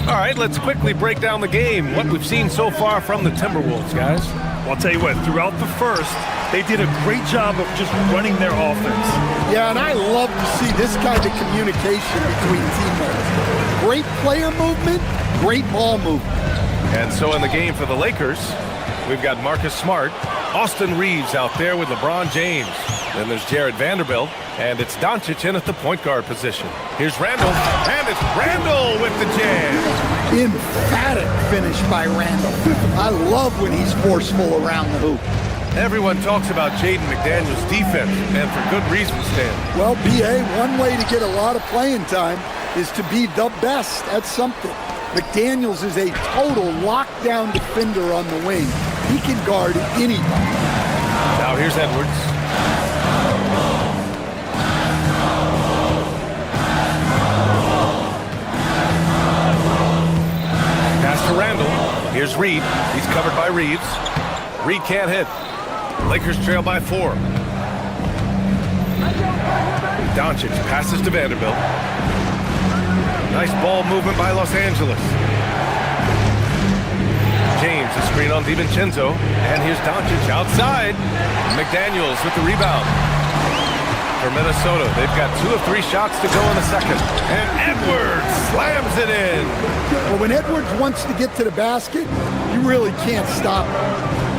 All right, let's quickly break down the game, what we've seen so far from the Timberwolves, guys. Well, I'll tell you what, throughout the first, they did a great job of just running their offense. Yeah, and I love to see this kind of communication between teammates. Great player movement, great ball movement. And so in the game for the Lakers, we've got Marcus Smart, Austin Reeves out there with LeBron James. Then there's Jared Vanderbilt, and it's Doncic in at the point guard position. Here's Randall, and it's Randall with the jam. Emphatic finish by Randall. I love when he's forceful around the hoop. Everyone talks about Jaden McDaniels' defense, and for good reason, Stan. Well, B.A., one way to get a lot of playing time is to be the best at something. McDaniels is a total lockdown defender on the wing. He can guard anybody. Now here's Edwards. Pass to Randall. Here's Reed. He's covered by Reeves. Reed can't hit. Lakers trail by 4. Doncic passes to Vanderbilt. Nice ball movement by Los Angeles. James, a screen on DiVincenzo. And here's Doncic outside. McDaniels with the rebound. For Minnesota, they've got 2 of 3 shots to go in the second. And Edwards slams it in. Well, when Edwards wants to get to the basket, you really can't stop him.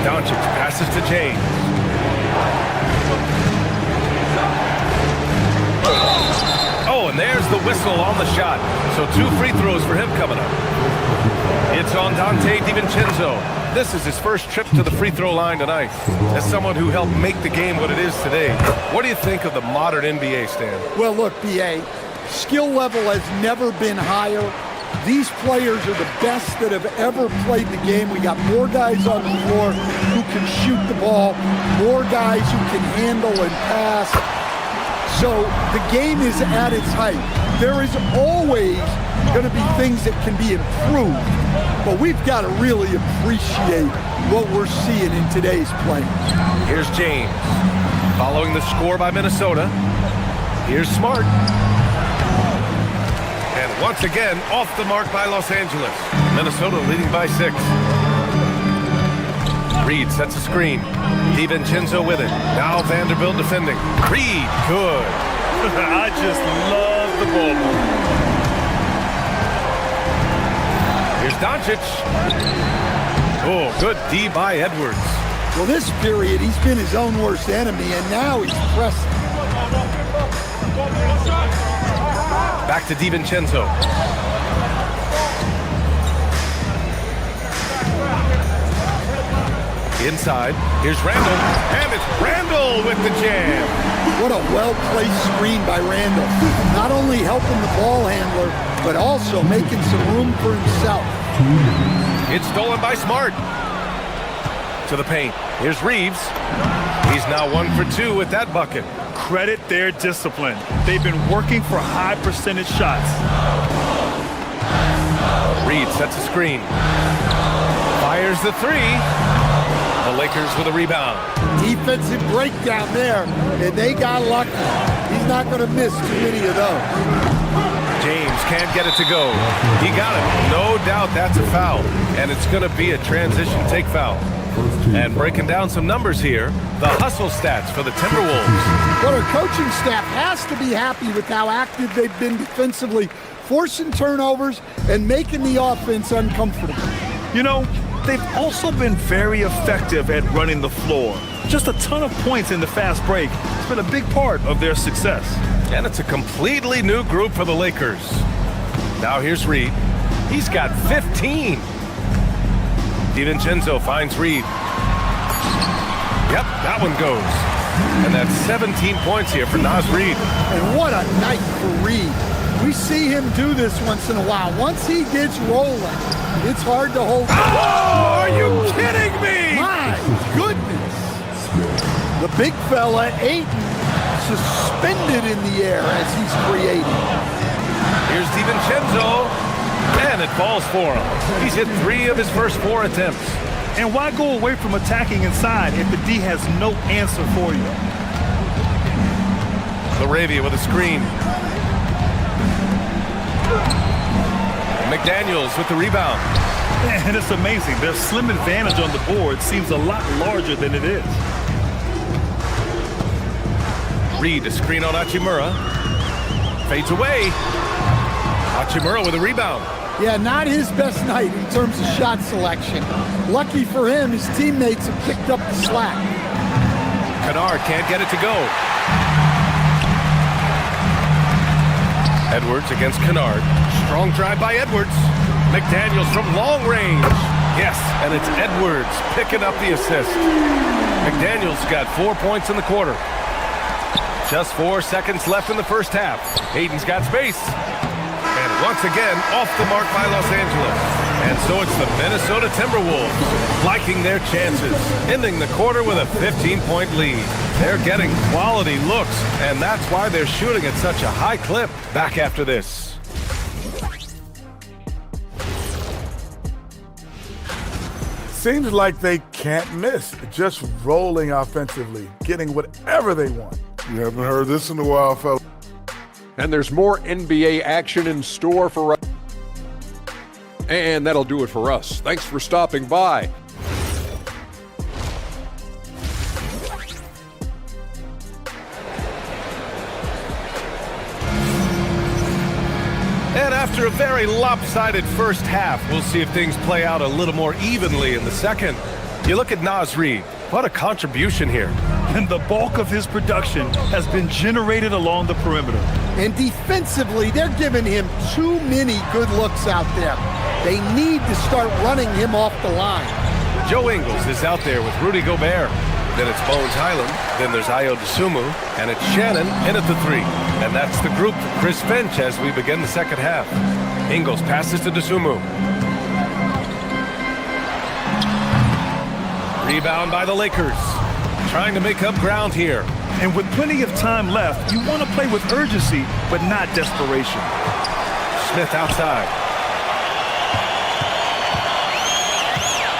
Doncic passes to James. Oh, and there's the whistle on the shot. So 2 free throws for him coming up. It's on Dante DiVincenzo. This is his first trip to the free throw line tonight. As someone who helped make the game what it is today, what do you think of the modern NBA, Stan? Well, look, B.A., skill level has never been higher. These players are the best that have ever played the game. We got more guys on the floor who can shoot the ball, more guys who can handle and pass. So the game is at its height. There is always going to be things that can be improved, but we've got to really appreciate what we're seeing in today's play. Here's James, following the score by Minnesota. Here's Smart. And once again, off the mark by Los Angeles. Minnesota leading by 6. Reed sets a screen. DiVincenzo with it. Now Vanderbilt defending. Reed, good. I just love the ball movement. Here's Doncic. Oh, good D by Edwards. Well, this period, he's been his own worst enemy, and now he's pressing. Back to DiVincenzo. Inside, here's Randall, and it's Randall with the jam. What a well-placed screen by Randall. Not only helping the ball handler, but also making some room for himself. It's stolen by Smart. To the paint, here's Reeves. He's now 1 for 2 with that bucket. Credit their discipline. They've been working for high percentage shots. Reed sets a screen. Fires the 3. The Lakers with a rebound. Defensive breakdown there, and they got lucky. He's not going to miss too many of those. James can't get it to go. He got it. No doubt that's a foul. And it's going to be a transition take foul. And breaking down some numbers here, the hustle stats for the Timberwolves. Well, our coaching staff has to be happy with how active they've been defensively, forcing turnovers and making the offense uncomfortable. You know, they've also been very effective at running the floor. Just a ton of points in the fast break. It's been a big part of their success. And it's a completely new group for the Lakers. Now here's Reed. He's got 15. DiVincenzo finds Reed. Yep, that one goes. And that's 17 points here for Naz Reid. And what a night for Reed. We see him do this once in a while. Once he gets rolling, it's hard to hold. Oh, are you kidding me? My goodness. The big fella, Ayton, suspended in the air as he's creating. Here's DiVincenzo, and it falls for him. He's hit 3 of his first 4 attempts. And why go away from attacking inside if the D has no answer for you? LaRavia with a screen. McDaniels with the rebound. And it's amazing. Their slim advantage on the board seems a lot larger than it is. Reed, a screen on Hachimura. Fades away. Hachimura with a rebound. Yeah, not his best night in terms of shot selection. Lucky for him, his teammates have picked up the slack. Kennard can't get it to go. Edwards against Kennard. Strong drive by Edwards. McDaniels from long range. Yes, and it's Edwards picking up the assist. McDaniels got 4 points in the quarter. Just 4 seconds left in the first half. Hayden's got space. And once again, off the mark by Los Angeles. And so it's the Minnesota Timberwolves liking their chances, ending the quarter with a 15-point lead. They're getting quality looks, and that's why they're shooting at such a high clip. Back after this. Seems like they can't miss. Just rolling offensively, getting whatever they want. You haven't heard this in a while, fella. And there's more NBA action in store for us. And that'll do it for us. Thanks for stopping by. And after a very lopsided first half, we'll see if things play out a little more evenly in the second. You look at Naz Reid. What a contribution here. And the bulk of his production has been generated along the perimeter. And defensively, they're giving him too many good looks out there. They need to start running him off the line. Joe Ingles is out there with Rudy Gobert. Then it's Bones Highland. Then there's Ayo Dosunmu. And it's Shannon in at the 3. And that's the group for Chris Finch as we begin the second half. Ingles passes to Dosunmu. Rebound by the Lakers. Trying to make up ground here. And with plenty of time left, you want to play with urgency, but not desperation. Smith outside.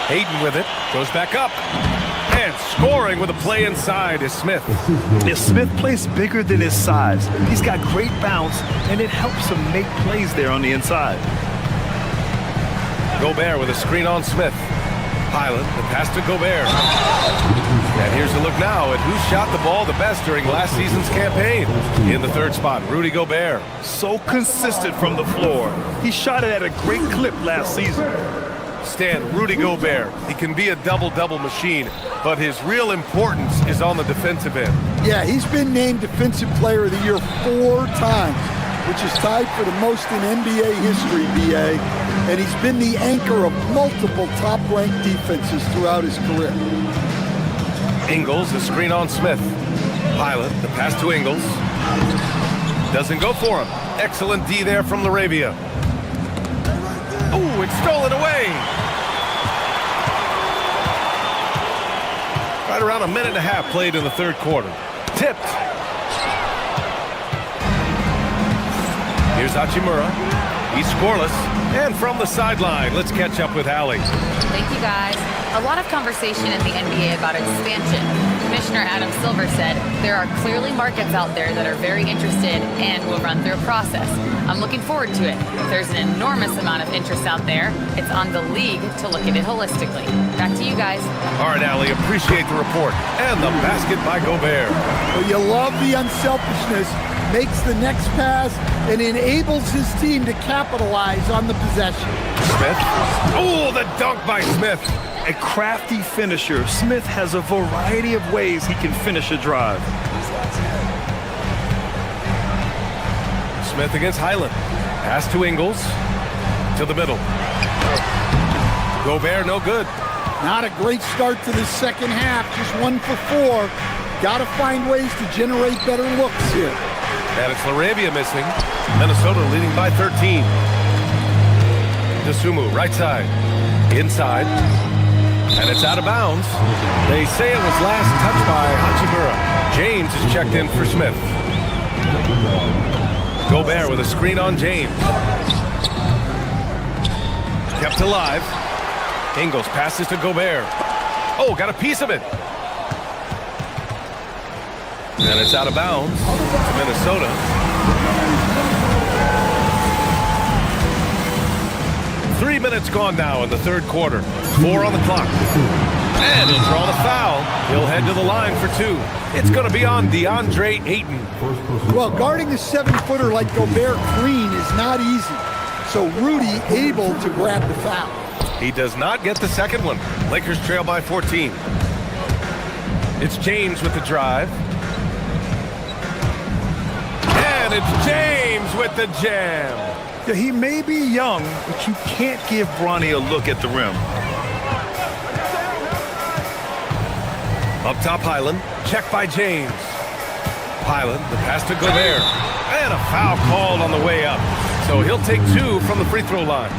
Hayden with it. Goes back up. And scoring with a play inside is Smith. If Smith plays bigger than his size, he's got great bounce, and it helps him make plays there on the inside. Gobert with a screen on Smith. Highland, the pass to Gobert. And here's a look now at who shot the ball the best during last season's campaign. In the third spot, Rudy Gobert. So consistent from the floor. He shot it at a great clip last season. Stan, Rudy Gobert, he can be a double-double machine, but his real importance is on the defensive end. Yeah, he's been named Defensive Player of the Year 4 times, which is tied for the most in NBA history, BA. And he's been the anchor of multiple top-ranked defenses throughout his career. Ingles, the screen on Smith. Highland, the pass to Ingles. Doesn't go for him. Excellent D there from LaRavia. Ooh, it's stolen away. Right around a minute and a half played in the third quarter. Tipped. Here's Hachimura. He's scoreless. And from the sideline, let's catch up with Allie. Thank you, guys. A lot of conversation in the NBA about expansion. Commissioner Adam Silver said there are clearly markets out there that are very interested and will run through a process. I'm looking forward to it. There's an enormous amount of interest out there. It's on the league to look at it holistically. Back to you guys. All right, Allie, appreciate the report. And the basket by Gobert. Well, you love the unselfishness. Makes the next pass and enables his team to capitalize on the possession. Smith. Oh, the dunk by Smith. A crafty finisher, Smith has a variety of ways he can finish a drive. Smith against Highland. Pass to Ingles. To the middle. Gobert, no good. Not a great start to the second half. Just 1 for 4. Got to find ways to generate better looks here. And it's Laravia missing. Minnesota leading by 13. DeSumo, right side. Inside. And it's out of bounds. They say it was last touched by Hachimura. James is checked in for Smith. Gobert with a screen on James. Kept alive. Ingles passes to Gobert. Oh, got a piece of it. And it's out of bounds to Minnesota. Three minutes gone now in the third quarter. 4 on the clock. And he'll draw the foul. He'll head to the line for 2. It's going to be on DeAndre Ayton. Well, guarding a 7-footer like Gobert clean is not easy. So Rudy able to grab the foul. He does not get the second one. Lakers trail by 14. It's James with the drive. And it's James with the jam. Yeah, he may be young, but you can't give Bronny a look at the rim. Up top, Highland. Checked by James. Highland, the pass to Gobert. And a foul called on the way up. So he'll take 2 from the free throw line.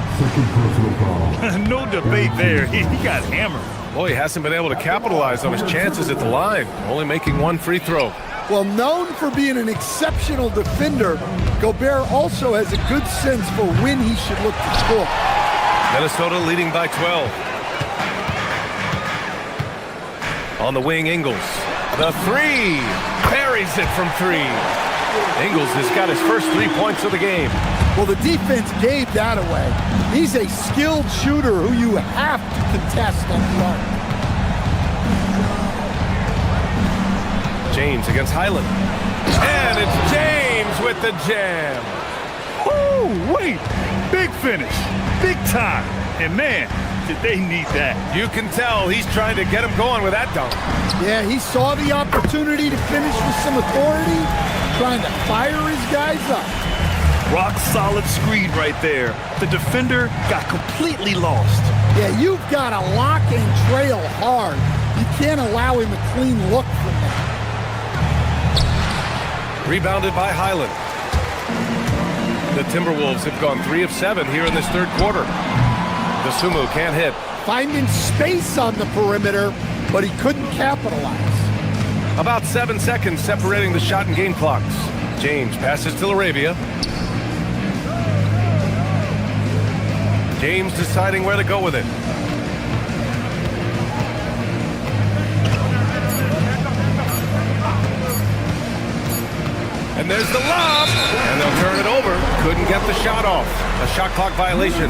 No debate there. He got hammered. Boy, he hasn't been able to capitalize on his chances at the line. Only making 1 free throw. Well, known for being an exceptional defender, Gobert also has a good sense for when he should look to score. Minnesota leading by 12. On the wing, Ingles. The 3. Parries it from 3. Ingles has got his first 3 points of the game. Well, the defense gave that away. He's a skilled shooter who you have to contest on the arc. James against Highland. And it's James with the jam. Oh, wait. Big finish. Big time. And man, did they need that. You can tell he's trying to get him going with that dunk. Yeah, he saw the opportunity to finish with some authority, trying to fire his guys up. Rock solid screen right there. The defender got completely lost. Yeah, you've got to lock and trail hard. You can't allow him a clean look from that. Rebounded by Highland. The Timberwolves have gone 3 of 7 here in this third quarter. DeSumo can't hit. Finding space on the perimeter, but he couldn't capitalize. About 7 seconds separating the shot and game clocks. James passes to Laravia. James deciding where to go with it. And there's the lob. And they'll turn it over. Couldn't get the shot off. A shot clock violation.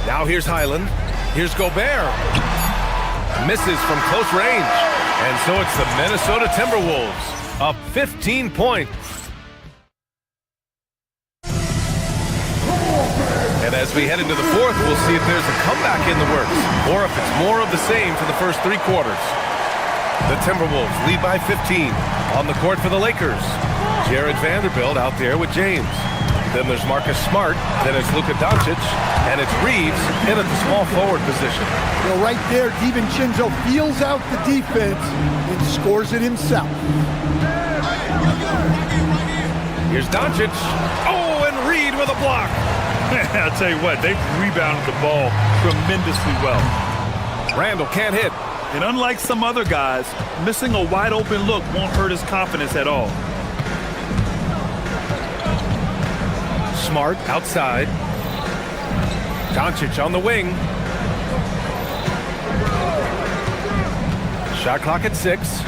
Now here's Highland. Here's Gobert. Misses from close range. And so it's the Minnesota Timberwolves up 15 points. And as we head into the fourth, we'll see if there's a comeback in the works or if it's more of the same for the first 3 quarters. The Timberwolves lead by 15. On the court for the Lakers, Jared Vanderbilt out there with James. Then there's Marcus Smart, then it's Luka Doncic, and it's Reeves in at the small forward position. Well, right there, DiVincenzo feels out the defense and scores it himself. Here's Doncic. Oh, and Reed with a block. I'll tell you what, they've rebounded the ball tremendously well. Randall can't hit. And unlike some other guys, missing a wide open look won't hurt his confidence at all. Smart outside. Doncic on the wing. Shot clock at 6.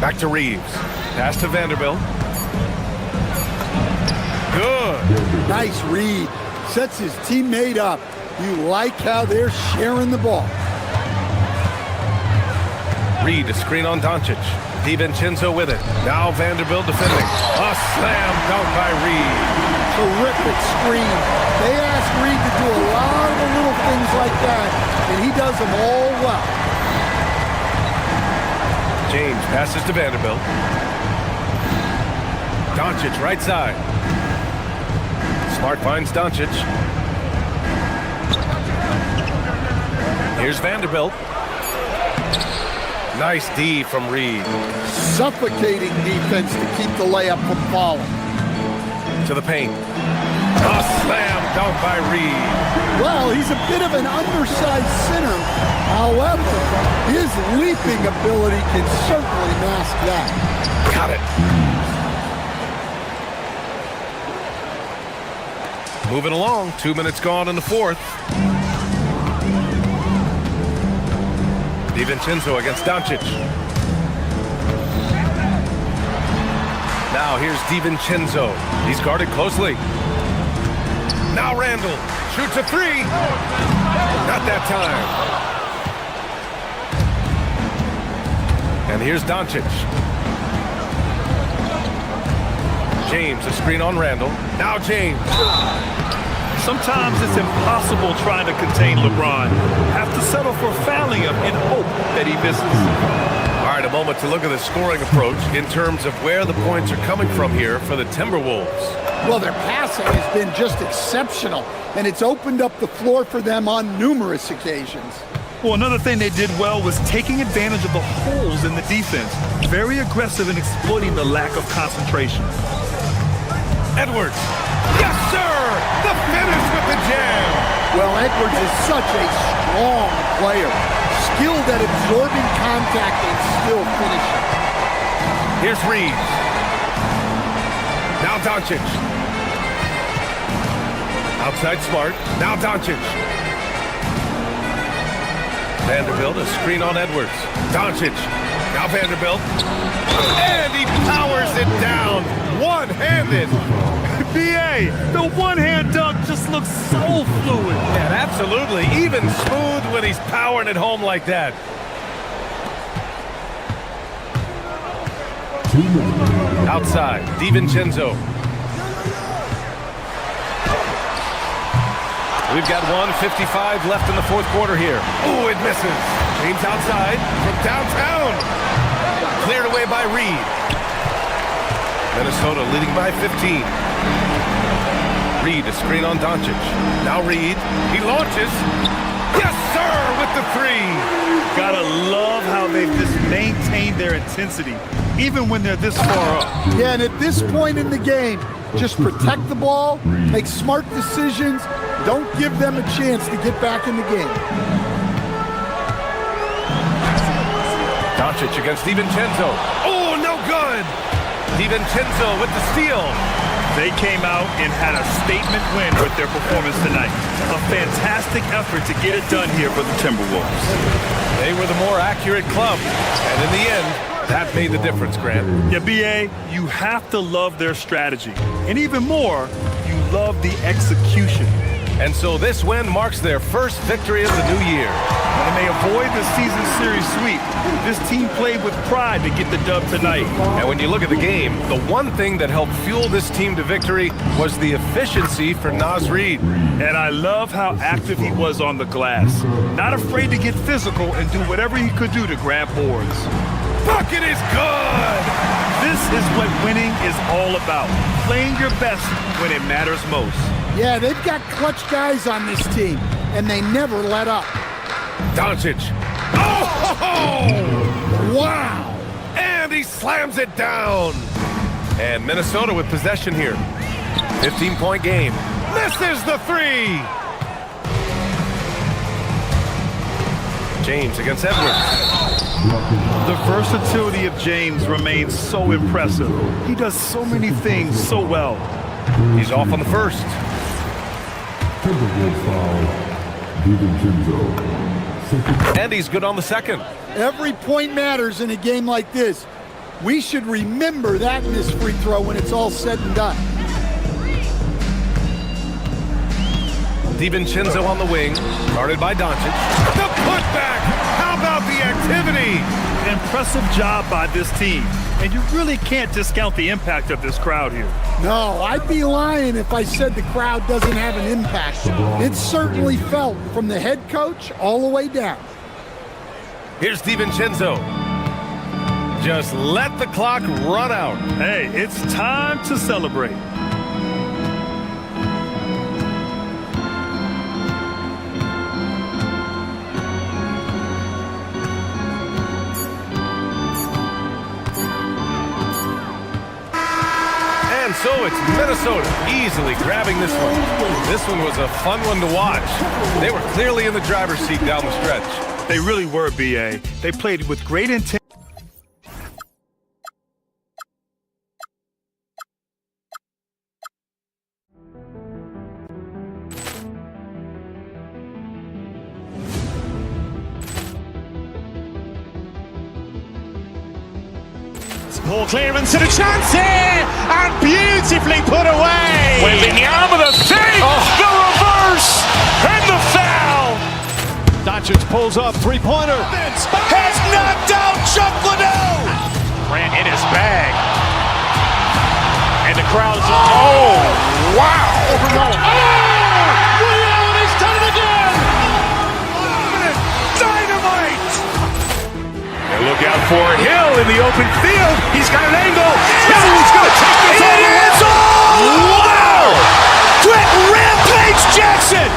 Back to Reeves. Pass to Vanderbilt. Good. Nice read. Sets his teammate up. You like how they're sharing the ball. Reed, a screen on Doncic. DiVincenzo with it. Now Vanderbilt defending. A slam dunk by Reed. Terrific screen. They ask Reed to do a lot of the little things like that, and he does them all well. James passes to Vanderbilt. Doncic right side. Smart finds Doncic. Here's Vanderbilt. Nice D from Reed. Suffocating defense to keep the layup from falling. To the paint. A slam dunk by Reed. Well, he's a bit of an undersized center. However, his leaping ability can certainly mask that. Got it. Moving along. 2 minutes gone in the fourth. DiVincenzo against Doncic. Now here's DiVincenzo. He's guarded closely. Now Randall shoots a 3. Not that time. And here's Doncic. James, a screen on Randall. Now James. Sometimes it's impossible trying to contain LeBron. Have to settle for fouling him in hope that he misses. All right, a moment to look at the scoring approach in terms of where the points are coming from here for the Timberwolves. Well, their passing has been just exceptional, and it's opened up the floor for them on numerous occasions. Well, another thing they did well was taking advantage of the holes in the defense. Very aggressive in exploiting the lack of concentration. Edwards. Yes, sir! The finish with the jam! Well, Edwards is such a strong player. Skilled at absorbing contact and still finishing. Here's Reeves. Now Doncic. Outside Smart. Now Doncic. Vanderbilt, a screen on Edwards. Doncic. Now Vanderbilt. And he powers it down. One-handed. B.A., the one-hand dunk just looks so fluid. Yeah, absolutely. Even smooth when he's powering it home like that. Outside, DiVincenzo. We've got 1:55 left in the fourth quarter here. Oh, it misses. James outside from downtown. Cleared away by Reed. Minnesota leading by 15. Reed, a screen on Doncic. Now Reed, he launches. Yes, sir, with the 3. Gotta love how they've just maintained their intensity, even when they're this far up. Yeah, and at this point in the game, just protect the ball, make smart decisions, don't give them a chance to get back in the game. Doncic against DiVincenzo. Oh, no good! DiVincenzo with the steal. They came out and had a statement win with their performance tonight. A fantastic effort to get it done here for the Timberwolves. They were the more accurate club, and in the end, that made the difference, Grant. Yeah, B.A., you have to love their strategy. And even more, you love the execution. And so this win marks their first victory of the new year. And they avoid the season series sweep. This team played with pride to get the dub tonight. And when you look at the game, the one thing that helped fuel this team to victory was the efficiency for Naz Reid. And I love how active he was on the glass. Not afraid to get physical and do whatever he could do to grab boards. Bucket is good! This is what winning is all about. Playing your best when it matters most. Yeah, they've got clutch guys on this team, and they never let up. Doncic. Oh! Wow! And he slams it down. And Minnesota with possession here. 15-point game. Misses the 3. James against Edwards. The versatility of James remains so impressive. He does so many things so well. He's off on the first. Timberwolves foul. And he's good on the second. Every point matters in a game like this. We should remember that in this free throw when it's all said and done. DiVincenzo on the wing, guarded by Doncic. The putback! How about the activity? An impressive job by this team. And you really can't discount the impact of this crowd here. No, I'd be lying if I said the crowd doesn't have an impact. It's certainly felt from the head coach all the way down. Here's DiVincenzo. Just let the clock run out. Hey, it's time to celebrate. And so it's Minnesota easily grabbing this one. This one was a fun one to watch. They were clearly in the driver's seat down the stretch. They really were, BA. They played with great intent. Ball clearance and a chance here, and beautifully put away. Wembanyama the fake, the reverse, and the foul. Doncic pulls up, three-pointer. Has knocked out Chuck Liddell. Grant in his bag. And the crowd's Oh, wow. He's done it again. Dynamite. And look out for Hill in the open field. He's got an angle. He's going to take this all the way. Wow. Quick rampage Jackson.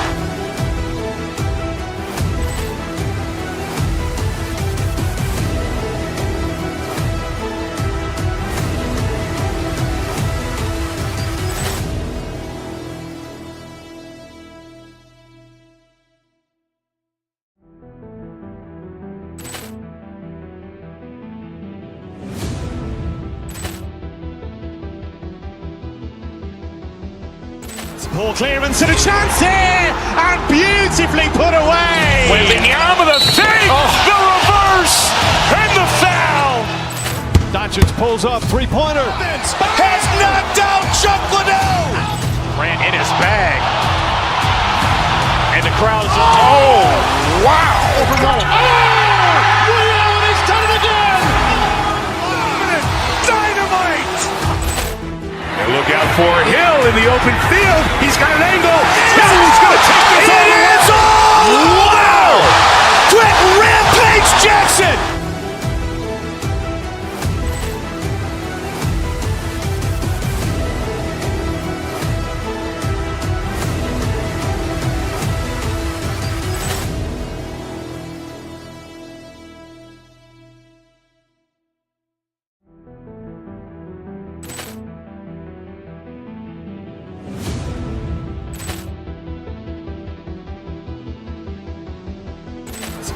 Ball clearance and a chance here, and beautifully put away. Wembanyama the fake, the reverse, and the foul. Doncic pulls up, three-pointer. Has knocked out Chuck Liddell. Grant in his bag. And the crowd's wow. He's done it again. Dynamite. And look out for Hill in the open field. He's got an angle. He's going to take this all the way. Wow. Quick rampage Jackson.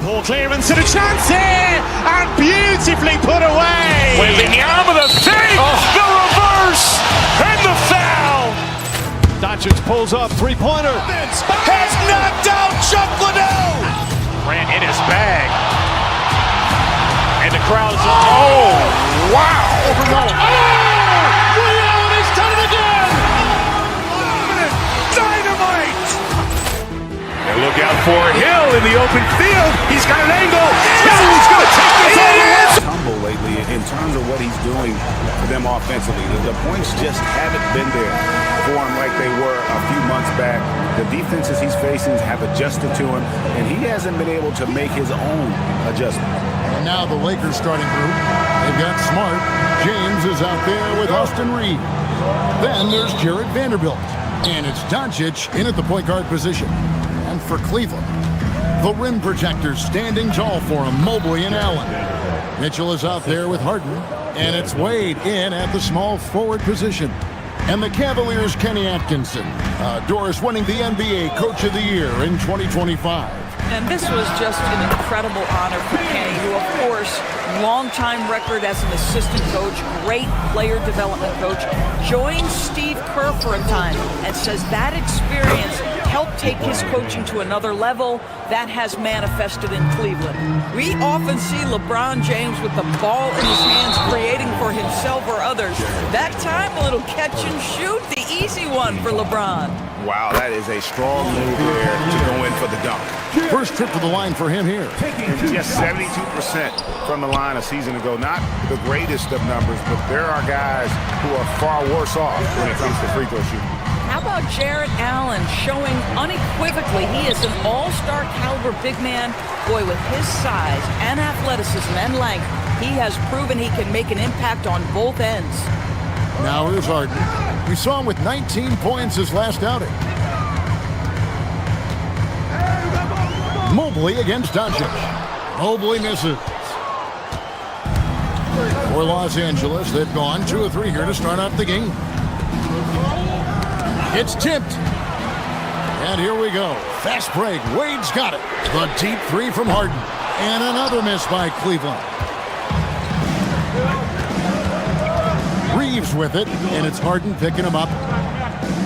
Ball clearance and a chance here, and beautifully put away. Wembanyama the fake, the reverse, and the foul. Doncic pulls up, three-pointer. Has knocked out Chuck Liddell. Grant in his bag. And the crowd's wow. He's done it again. Dynamite. And look out for Hill in the open field. He's got an angle. He's going to take this all the way. Humble lately in terms of what he's doing for them offensively. The points just haven't been there for him like they were a few months back. The defenses he's facing have adjusted to him, and he hasn't been able to make his own adjustment. And now the Lakers starting group. They've got Smart. James is out there with Austin Reed. Then there's Jared Vanderbilt. And it's Doncic in at the point guard position. And for Cleveland, the rim protectors standing tall for him, Mobley and Allen. Mitchell is out there with Harden, and it's Wade in at the small forward position. And the Cavaliers' Kenny Atkinson, Doris winning the NBA Coach of the Year in 2025. And this was just an incredible honor for Kenny, who, of course, long-time record as an assistant coach, great player development coach, joined Steve Kerr for a time and says that experience helped take his coaching to another level. That has manifested in Cleveland. We often see LeBron James with the ball in his hands, creating for himself or others. That time, a little catch and shoot, the easy one for LeBron. Wow, that is a strong move there to go in for the dunk. First trip to the line for him here. Just 72% from the line a season ago. Not the greatest of numbers, but there are guys who are far worse off when it comes to free throw shooting. How about Jarrett Allen showing unequivocally he is an all-star caliber big man? Boy, with his size and athleticism and length, he has proven he can make an impact on both ends. Now here's Harden. We saw him with 19 points his last outing. Mobley against Doncic. Mobley misses. For Los Angeles, they've gone 2 of 3 here to start out the game. It's tipped. And here we go. Fast break. Wade's got it. The deep 3 from Harden. And another miss by Cleveland. Reeves with it, and it's Harden picking him up.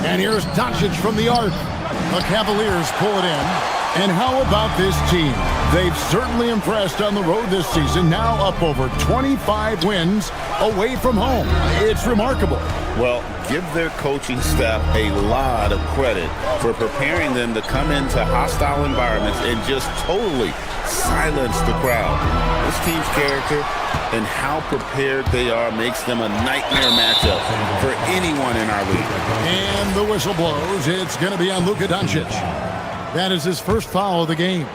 And here's Doncic from the arc. The Cavaliers pull it in. And how about this team? They've certainly impressed on the road this season, now up over 25 wins away from home. It's remarkable. Well, give their coaching staff a lot of credit for preparing them to come into hostile environments and just totally silence the crowd. This team's character and how prepared they are makes them a nightmare matchup for anyone in our league. And the whistle blows. It's going to be on Luka Doncic. That is his first foul of the game.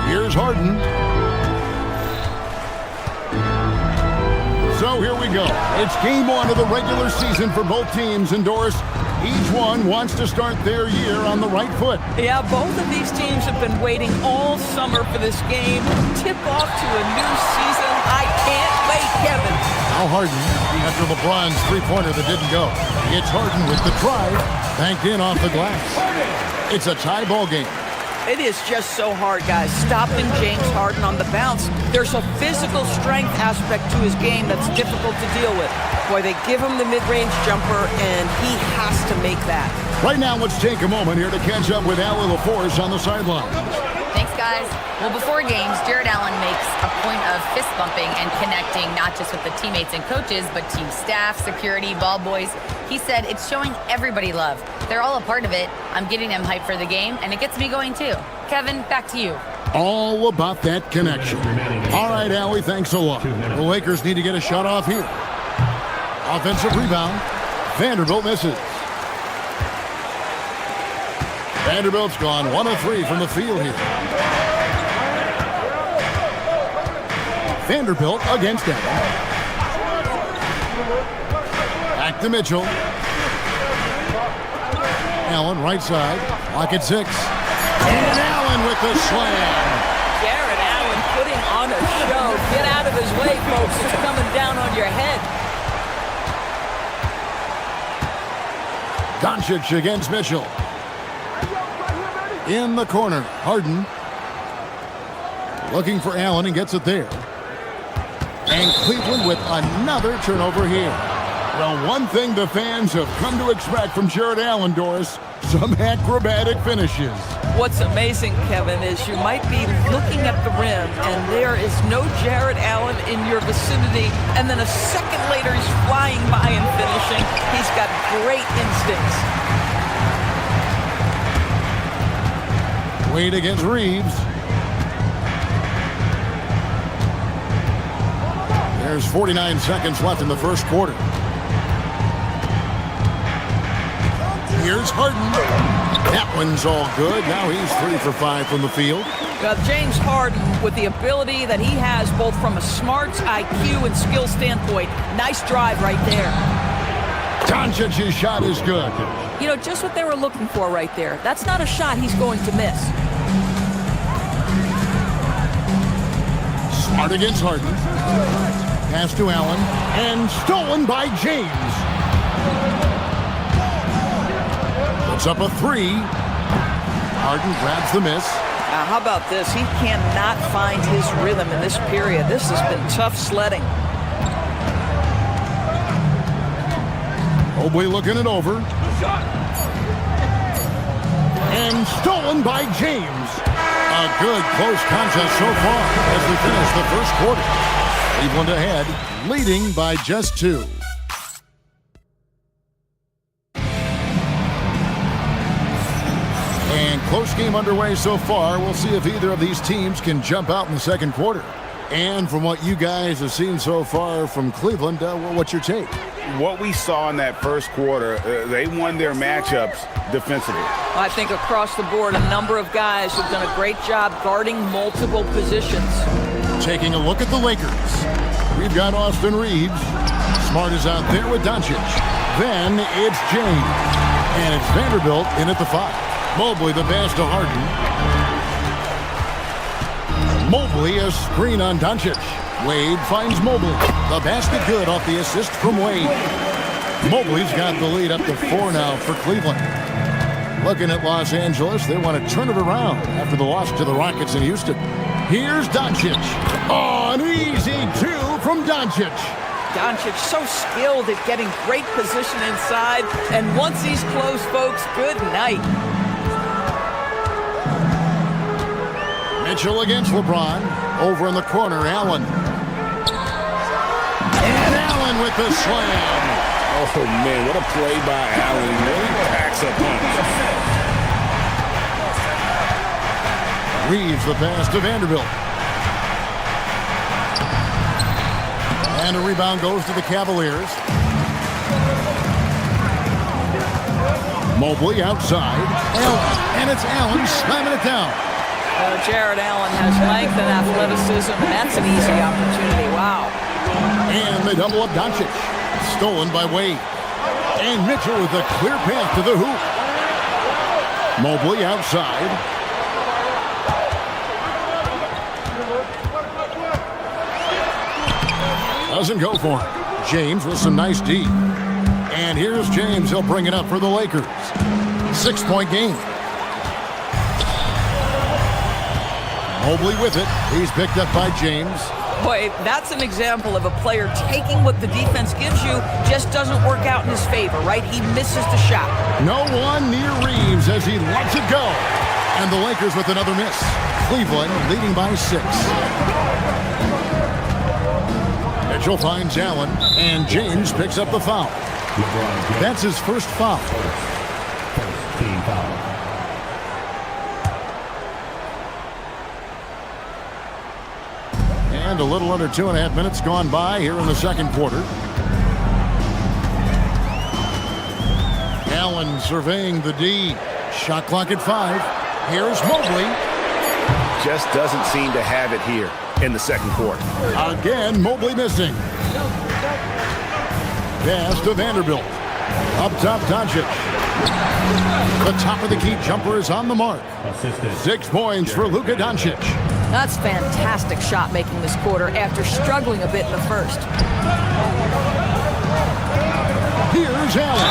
Here's Harden. So here we go. It's game 1 of the regular season for both teams, and Doris, each one wants to start their year on the right foot. Yeah, both of these teams have been waiting all summer for this game. Tip off to a new season. I can't wait, Kevin. Now Harden, after LeBron's three-pointer that didn't go. It's Harden with the drive, banked in off the glass. It's a tie ball game. It is just so hard, guys, stopping James Harden on the bounce. There's a physical strength aspect to his game that's difficult to deal with. Boy, they give him the mid-range jumper, and he has to make that. Right now, let's take a moment here to catch up with Allie LaForce on the sideline. Thanks, guys. Well, before games, Jarrett Allen makes a point of fist bumping and connecting not just with the teammates and coaches, but team staff, security, ball boys. He said it's showing everybody love. They're all a part of it. I'm getting them hyped for the game, and it gets me going too. Kevin, back to you. All about that connection. All right, Allie, thanks a lot. The Lakers need to get a shot off here. Offensive rebound. Vanderbilt misses. Vanderbilt's gone 1 of 3 from the field here. Vanderbilt against Allen. Back to Mitchell. Allen right side. Clock at 6. And Allen with the slam. Jarrett Allen putting on a show. Get out of his way, folks. It's coming down on your head. Doncic against Mitchell. In the corner, Harden. Looking for Allen and gets it there. And Cleveland with another turnover here. Well, one thing the fans have come to expect from Jarrett Allen, Doris, some acrobatic finishes. What's amazing, Kevin, is you might be looking at the rim and there is no Jarrett Allen in your vicinity, and then a second later he's flying by and finishing. He's got great instincts. Wade against Reeves. There's 49 seconds left in the first quarter. Here's Harden. That one's all good. Now he's 3 for 5 from the field. James Harden, with the ability that he has both from a smarts, IQ, and skill standpoint, nice drive right there. Doncic's shot is good. You know, just what they were looking for right there. That's not a shot he's going to miss. Smart against Harden. Pass to Allen. And stolen by James. It's up a 3. Harden grabs the miss. How about this? He cannot find his rhythm in this period. This has been tough sledding. Mobley looking it over. And stolen by James. A good close contest so far as we finish the first quarter. Cleveland ahead, leading by just 2. And close game underway so far. We'll see if either of these teams can jump out in the second quarter. And from what you guys have seen so far from Cleveland, what's your take? What we saw in that first quarter, they won their matchups defensively. I think across the board, a number of guys have done a great job guarding multiple positions. Taking a look at the Lakers. We've got Austin Reeves. Smart is out there with Doncic. Then it's James. And it's Vanderbilt in at the 5. Mobley the pass to Harden. Mobley a screen on Doncic. Wade finds Mobley. The basket good off the assist from Wade. Mobley's got the lead up to 4 now for Cleveland. Looking at Los Angeles, they want to turn it around after the loss to the Rockets in Houston. Here's Doncic. Oh, an easy 2 from Doncic. Doncic so skilled at getting great position inside. And once he's close, folks, good night. Mitchell against LeBron. Over in the corner, Allen. And Allen with the slam. Oh, man, what a play by Allen. He really packs a punch. Reeves the pass to Vanderbilt. And a rebound goes to the Cavaliers. Mobley outside. Allen. And it's Allen slamming it down. Jared Allen has length and athleticism, and that's an easy opportunity. Wow. And they double up Doncic. Stolen by Wade. And Mitchell with a clear path to the hoop. Mobley outside. Doesn't go for him. James with some nice D. And here's James. He'll bring it up for the Lakers. 6-point game. Mobley with it. He's picked up by James. Boy, that's an example of a player taking what the defense gives you, just doesn't work out in his favor, right? He misses the shot. No one near Reeves as he lets it go. And the Lakers with another miss. Cleveland leading by 6. Mitchell finds Allen, and James picks up the foul. That's his first foul. Team foul. And a little under 2.5 minutes gone by here in the second quarter. Allen surveying the D. Shot clock at 5. Here's Mobley. Just doesn't seem to have it here in the second quarter. Again, Mobley missing. Pass to Vanderbilt. Up top, Doncic. The top of the key jumper is on the mark. 6 points for Luka Doncic. That's fantastic shot making this quarter after struggling a bit in the first. Here's Allen.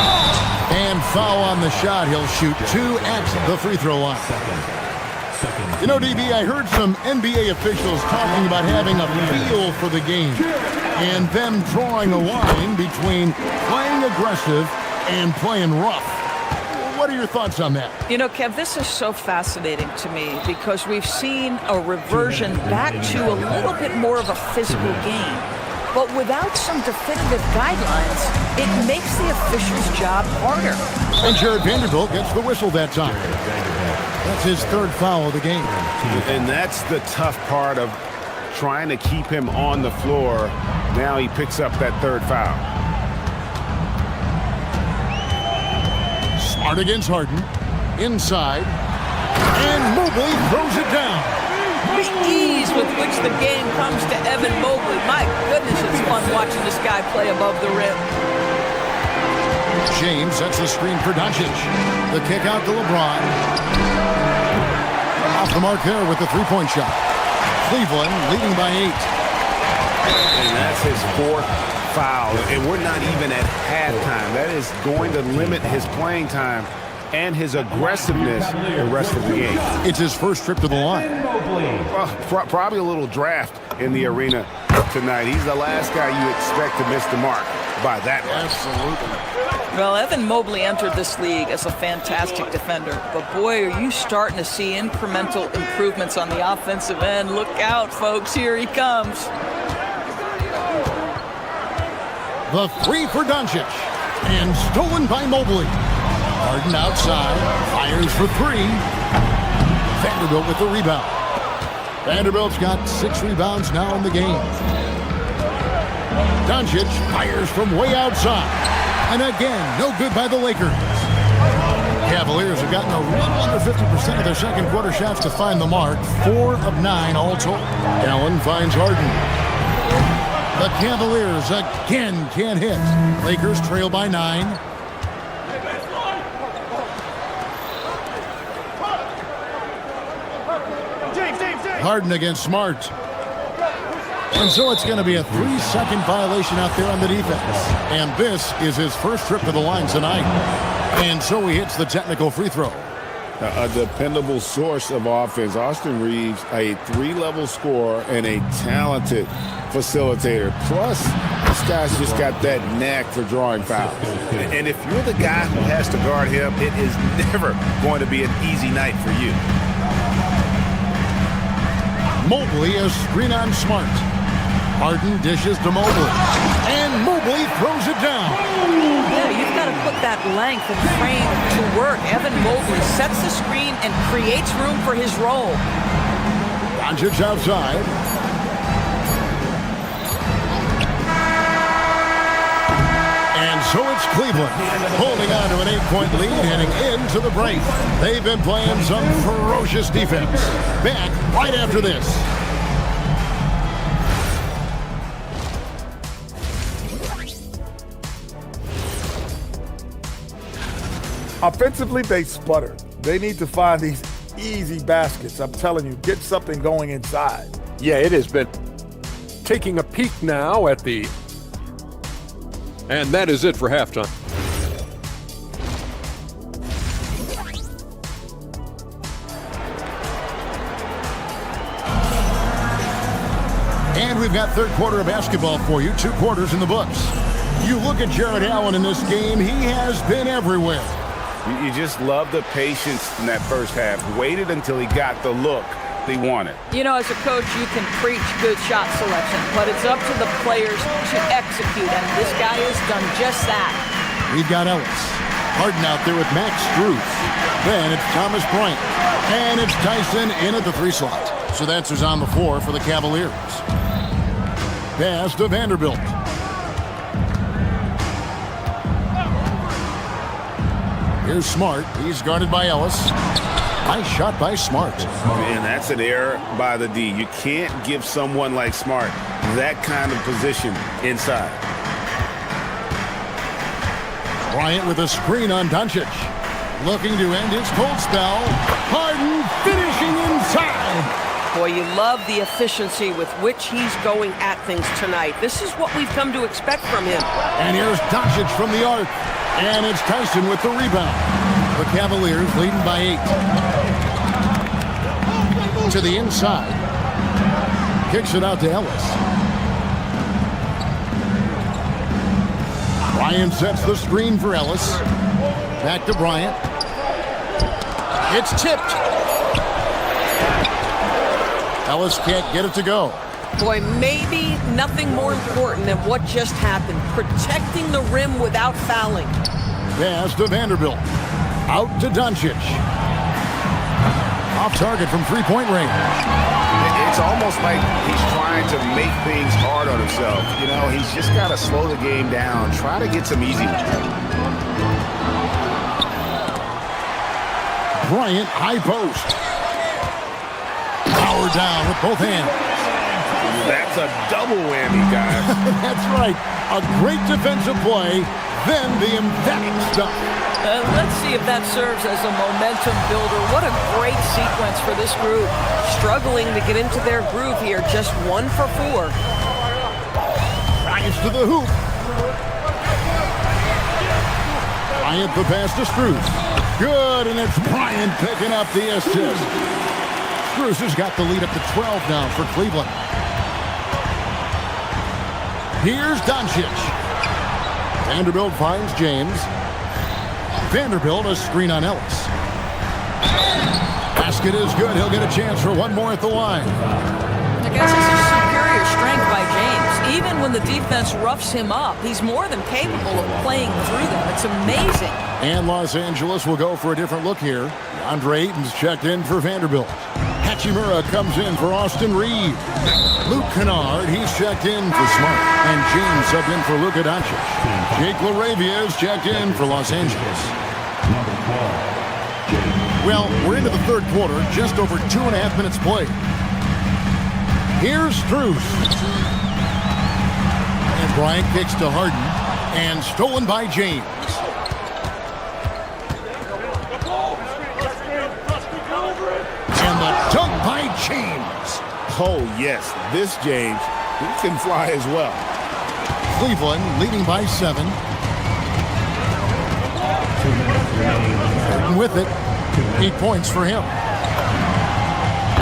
And foul on the shot. He'll shoot 2 at the free throw line. You know, DB, I heard some NBA officials talking about having a feel for the game and them drawing a line between playing aggressive and playing rough. What are your thoughts on that? You know, Kev, this is so fascinating to me because we've seen a reversion back to a little bit more of a physical game. But without some definitive guidelines, it makes the official's job harder. And Jared Vanderbilt gets the whistle that time. That's his 3rd foul of the game. And that's the tough part of trying to keep him on the floor. Now he picks up that 3rd foul. Smart against Harden. Inside. And Mobley throws it down. The ease with which the game comes to Evan Mobley. My goodness, it's fun watching this guy play above the rim. James sets the screen for Doncic. The kick out to LeBron. Off the mark there with the 3-point shot. Cleveland leading by 8. And that's his 4th foul. And we're not even at halftime. That is going to limit his playing time and his aggressiveness the rest of the game. It's his first trip to the line. Well, probably a little draft in the arena tonight. He's the last guy you expect to miss the mark by that much. Absolutely. Well, Evan Mobley entered this league as a fantastic defender, but boy, are you starting to see incremental improvements on the offensive end. Look out, folks, here he comes. The three for Doncic, and stolen by Mobley. Harden outside, fires for three. Vanderbilt with the rebound. Vanderbilt's got 6 rebounds now in the game. Doncic fires from way outside. And again, no good by the Lakers. Cavaliers have gotten a little under 50% of their second quarter shots to find the mark. 4 of 9 all told. Allen finds Harden. The Cavaliers again can't hit. Lakers trail by 9. Harden against Smart. And so it's going to be a 3-second violation out there on the defense. And this is his first trip to the line tonight. And so he hits the technical free throw. A dependable source of offense. Austin Reeves, a 3-level scorer and a talented facilitator. Plus, this guy's just got that knack for drawing fouls. And if you're the guy who has to guard him, it is never going to be an easy night for you. Mobley is screen on Smart. Harden dishes to Mobley. And Mobley throws it down. Yeah, you've got to put that length and frame to work. Evan Mobley sets the screen and creates room for his role. Doncic outside. And so it's Cleveland holding on to an 8-point lead heading into the break. They've been playing some ferocious defense. Back right after this. Offensively, they sputter. They need to find these easy baskets. I'm telling you, get something going inside. Yeah, it has been taking a peek now at the... And that is it for halftime. And we've got third quarter of basketball for you. 2 quarters in the books. You look at Jared Allen in this game, he has been everywhere. You just love the patience in that first half. Waited until he got the look he wanted. You know, as a coach, you can preach good shot selection, but it's up to the players to execute, and this guy has done just that. We've got Ellis. Harden out there with Max Strus. Then it's Thomas Bryant. And it's Tyson in at the 3 slot. So that's who's on the floor for the Cavaliers. Pass to Vanderbilt. Here's Smart. He's guarded by Ellis. Nice shot by Smart. And that's an error by the D. You can't give someone like Smart that kind of position inside. Bryant with a screen on Doncic. Looking to end his cold spell. Harden finishing inside. Boy, you love the efficiency with which he's going at things tonight. This is what we've come to expect from him. And here's Doncic from the arc. And it's Tyson with the rebound. The Cavaliers leading by 8. To the inside. Kicks it out to Ellis. Bryant sets the screen for Ellis. Back to Bryant. It's tipped. Ellis can't get it to go. Boy, maybe nothing more important than what just happened. Protecting the rim without fouling. Pass to Vanderbilt. Out to Doncic. Off target from 3-point range. It's almost like he's trying to make things hard on himself. You know, he's just got to slow the game down. Try to get some easy ones. Bryant, high post. Power down with both hands. That's a double whammy, guys. That's right. A great defensive play, then the emphatic stuff. Let's see if that serves as a momentum builder. What a great sequence for this group. Struggling to get into their groove here. Just 1 for 4. Bryant to the hoop. Bryant the pass to Strus. Good, and it's Bryant picking up the assist. Strus has got the lead up to 12 now for Cleveland. Here's Doncic. Vanderbilt finds James. Vanderbilt a screen on Ellis. Basket is good. He'll get a chance for one more at the line. I guess this is superior strength by James. Even when the defense roughs him up, he's more than capable of playing through them. It's amazing. And Los Angeles will go for a different look here. Andre Ayton's checked in for Vanderbilt. Hachimura comes in for Austin Reed. Luke Kennard, he's checked in for Smart. And James subbed in for Luka Doncic. Jake LaRavia is checked in for Los Angeles. Well, we're into the third quarter, just over 2.5 minutes played. Here's Strus. And Bryant kicks to Harden. And stolen by James. And the dunk by James. Oh, yes. This James, he can fly as well. Cleveland leading by 7. Harden with it. 8 points for him.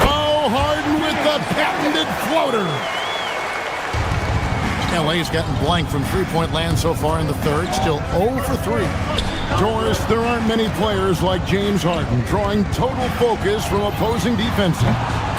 Oh, Harden with the patented floater. LA's gotten blank from three-point land so far in the third. Still 0 for 3. Doris, there aren't many players like James Harden drawing total focus from opposing defenses.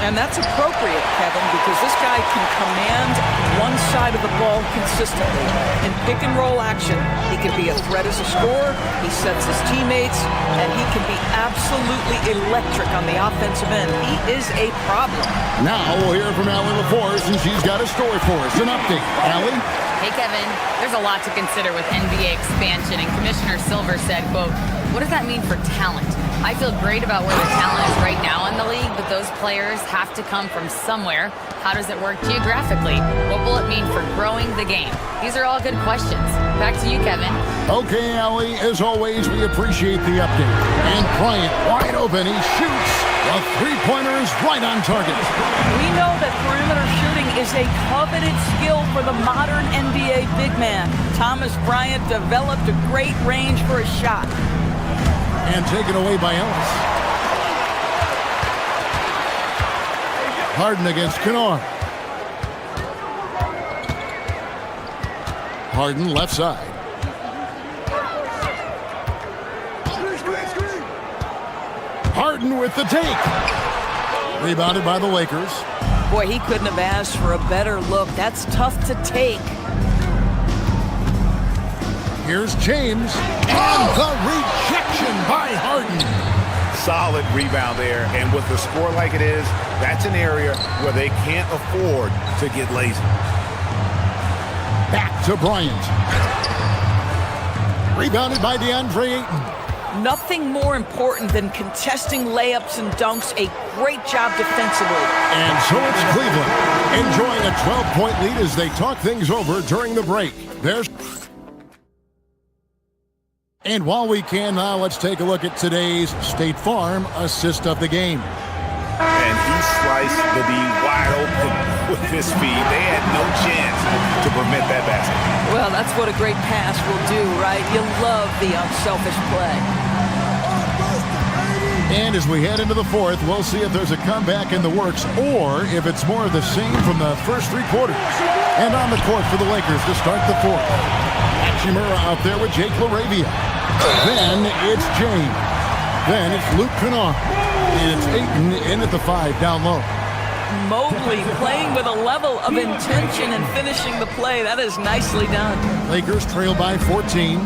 And that's appropriate, Kevin, because this guy can command one side of the ball consistently. In pick-and-roll action, he can be a threat as a scorer, he sets his teammates, and he can be absolutely electric on the offensive end. He is a problem. Now we'll hear from Allie LaForce, and she's got a story for us. An update. Allie? Hey, Kevin. There's a lot to consider with NBA expansion, and Commissioner Silver said, quote, "What does that mean for talent? I feel great about where the talent is right now in the league, but those players have to come from somewhere. How does it work geographically? What will it mean for growing the game?" These are all good questions. Back to you, Kevin. Okay, Allie. As always, we appreciate the update. And Bryant wide open. He shoots. The three-pointer is right on target. We know that perimeter shooting is a coveted skill for the modern NBA big man. Thomas Bryant developed a great range for a shot. And taken away by Ellis. Harden against Kennard. Harden left side. Harden with the take. Rebounded by the Lakers. Boy, he couldn't have asked for a better look. That's tough to take. Here's James. And the rejection by Harden. Solid rebound there. And with the score like it is, that's an area where they can't afford to get lazy. Back to Bryant. Rebounded by DeAndre Ayton. Nothing more important than contesting layups and dunks. A great job defensively. And so it's Cleveland enjoying a 12-point lead as they talk things over during the break. And while we can now, let's take a look at today's State Farm assist of the game. And he sliced the D wide open with his speed. They had no chance to prevent that basket. Well, that's what a great pass will do, right? You love the unselfish play. And as we head into the fourth, we'll see if there's a comeback in the works or if it's more of the same from the first 3 quarters. And on the court for the Lakers to start the fourth. Hachimura out there with Jake LaRavia. Then it's James. Then it's Luke Kennard. And it's Ayton in at the 5 down low. Mobley playing with a level of intention and finishing the play. That is nicely done. Lakers trail by 14.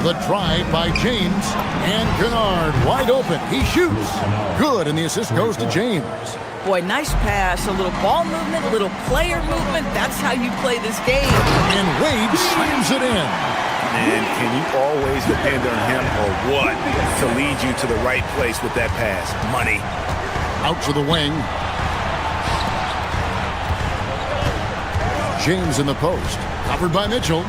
The drive by James. And Kennard wide open. He shoots. Good, and the assist goes to James. Boy, nice pass. A little ball movement, a little player movement. That's how you play this game. And Wade slams it in. And can you always depend on him or what to lead you to the right place with that pass? Money. Out to the wing. James in the post. Covered by Mitchell.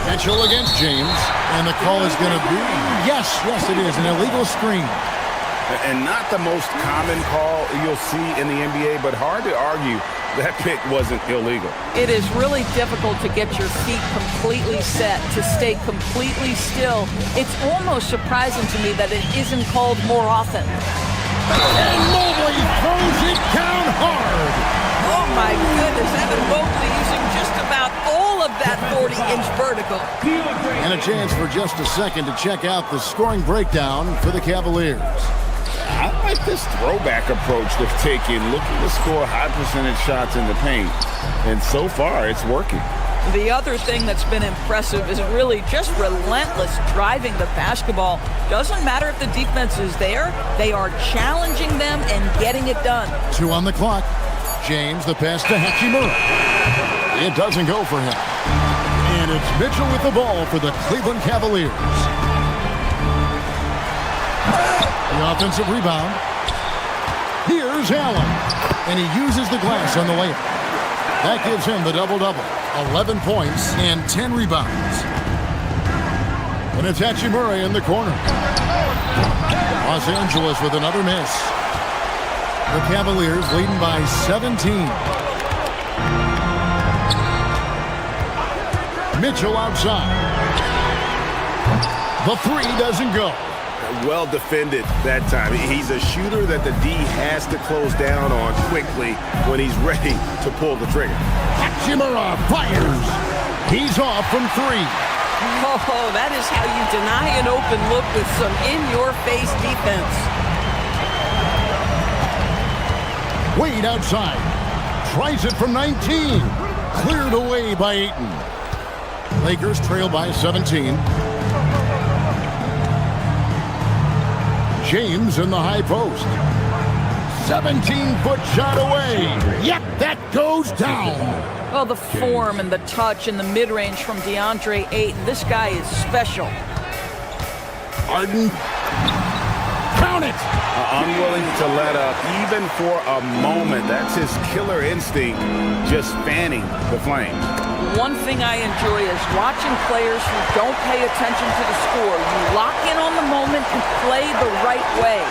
Mitchell against James. And the call is going to be, yes, it is, an illegal screen. And not the most common call you'll see in the NBA, but hard to argue that pick wasn't illegal. It is really difficult to get your feet completely set, to stay completely still. It's almost surprising to me that it isn't called more often. And Mobley throws it down hard. Oh my goodness, Evan Mobley using just about all of that 40-inch vertical. And a chance for just a second to check out the scoring breakdown for the Cavaliers. I like this throwback approach they're taking, looking to score high percentage shots in the paint. And so far, it's working. The other thing that's been impressive is really just relentless driving the basketball. Doesn't matter if the defense is there, they are challenging them and getting it done. 2 on the clock. James, the pass to Hachimura. It doesn't go for him. And it's Mitchell with the ball for the Cleveland Cavaliers. The offensive rebound. Here's Allen. And he uses the glass on the layup. That gives him the double-double. 11 points and 10 rebounds. And it's Hachimura in the corner. Los Angeles with another miss. The Cavaliers leading by 17. Mitchell outside. The 3 doesn't go. Well defended that time. He's a shooter that the D has to close down on quickly when he's ready to pull the trigger. Hachimura fires. He's off from 3. Oh, that is how you deny an open look with some in-your-face defense. Wade outside. Tries it from 19. Cleared away by Ayton. Lakers trail by 17. James in the high post. 17-foot shot away. Yep, that goes down. Well, the form and the touch and the mid-range from DeAndre Ayton. This guy is special. Harden. Count it. Unwilling to let up even for a moment. That's his killer instinct, just fanning the flame. One thing I enjoy is watching players who don't pay attention to the score. You lock in on the moment and play the right way.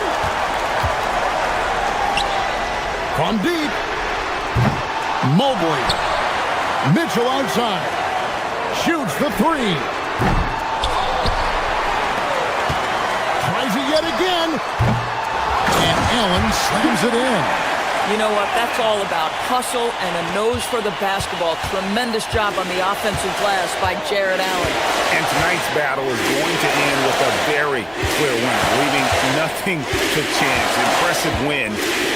From deep. Mobley. Mitchell outside. Shoots the 3. Tries it yet again. And Allen slams it in. You know what? That's all about hustle and a nose for the basketball. Tremendous job on the offensive glass by Jared Allen. And tonight's battle is going to end with a very clear win, leaving nothing to chance. Impressive win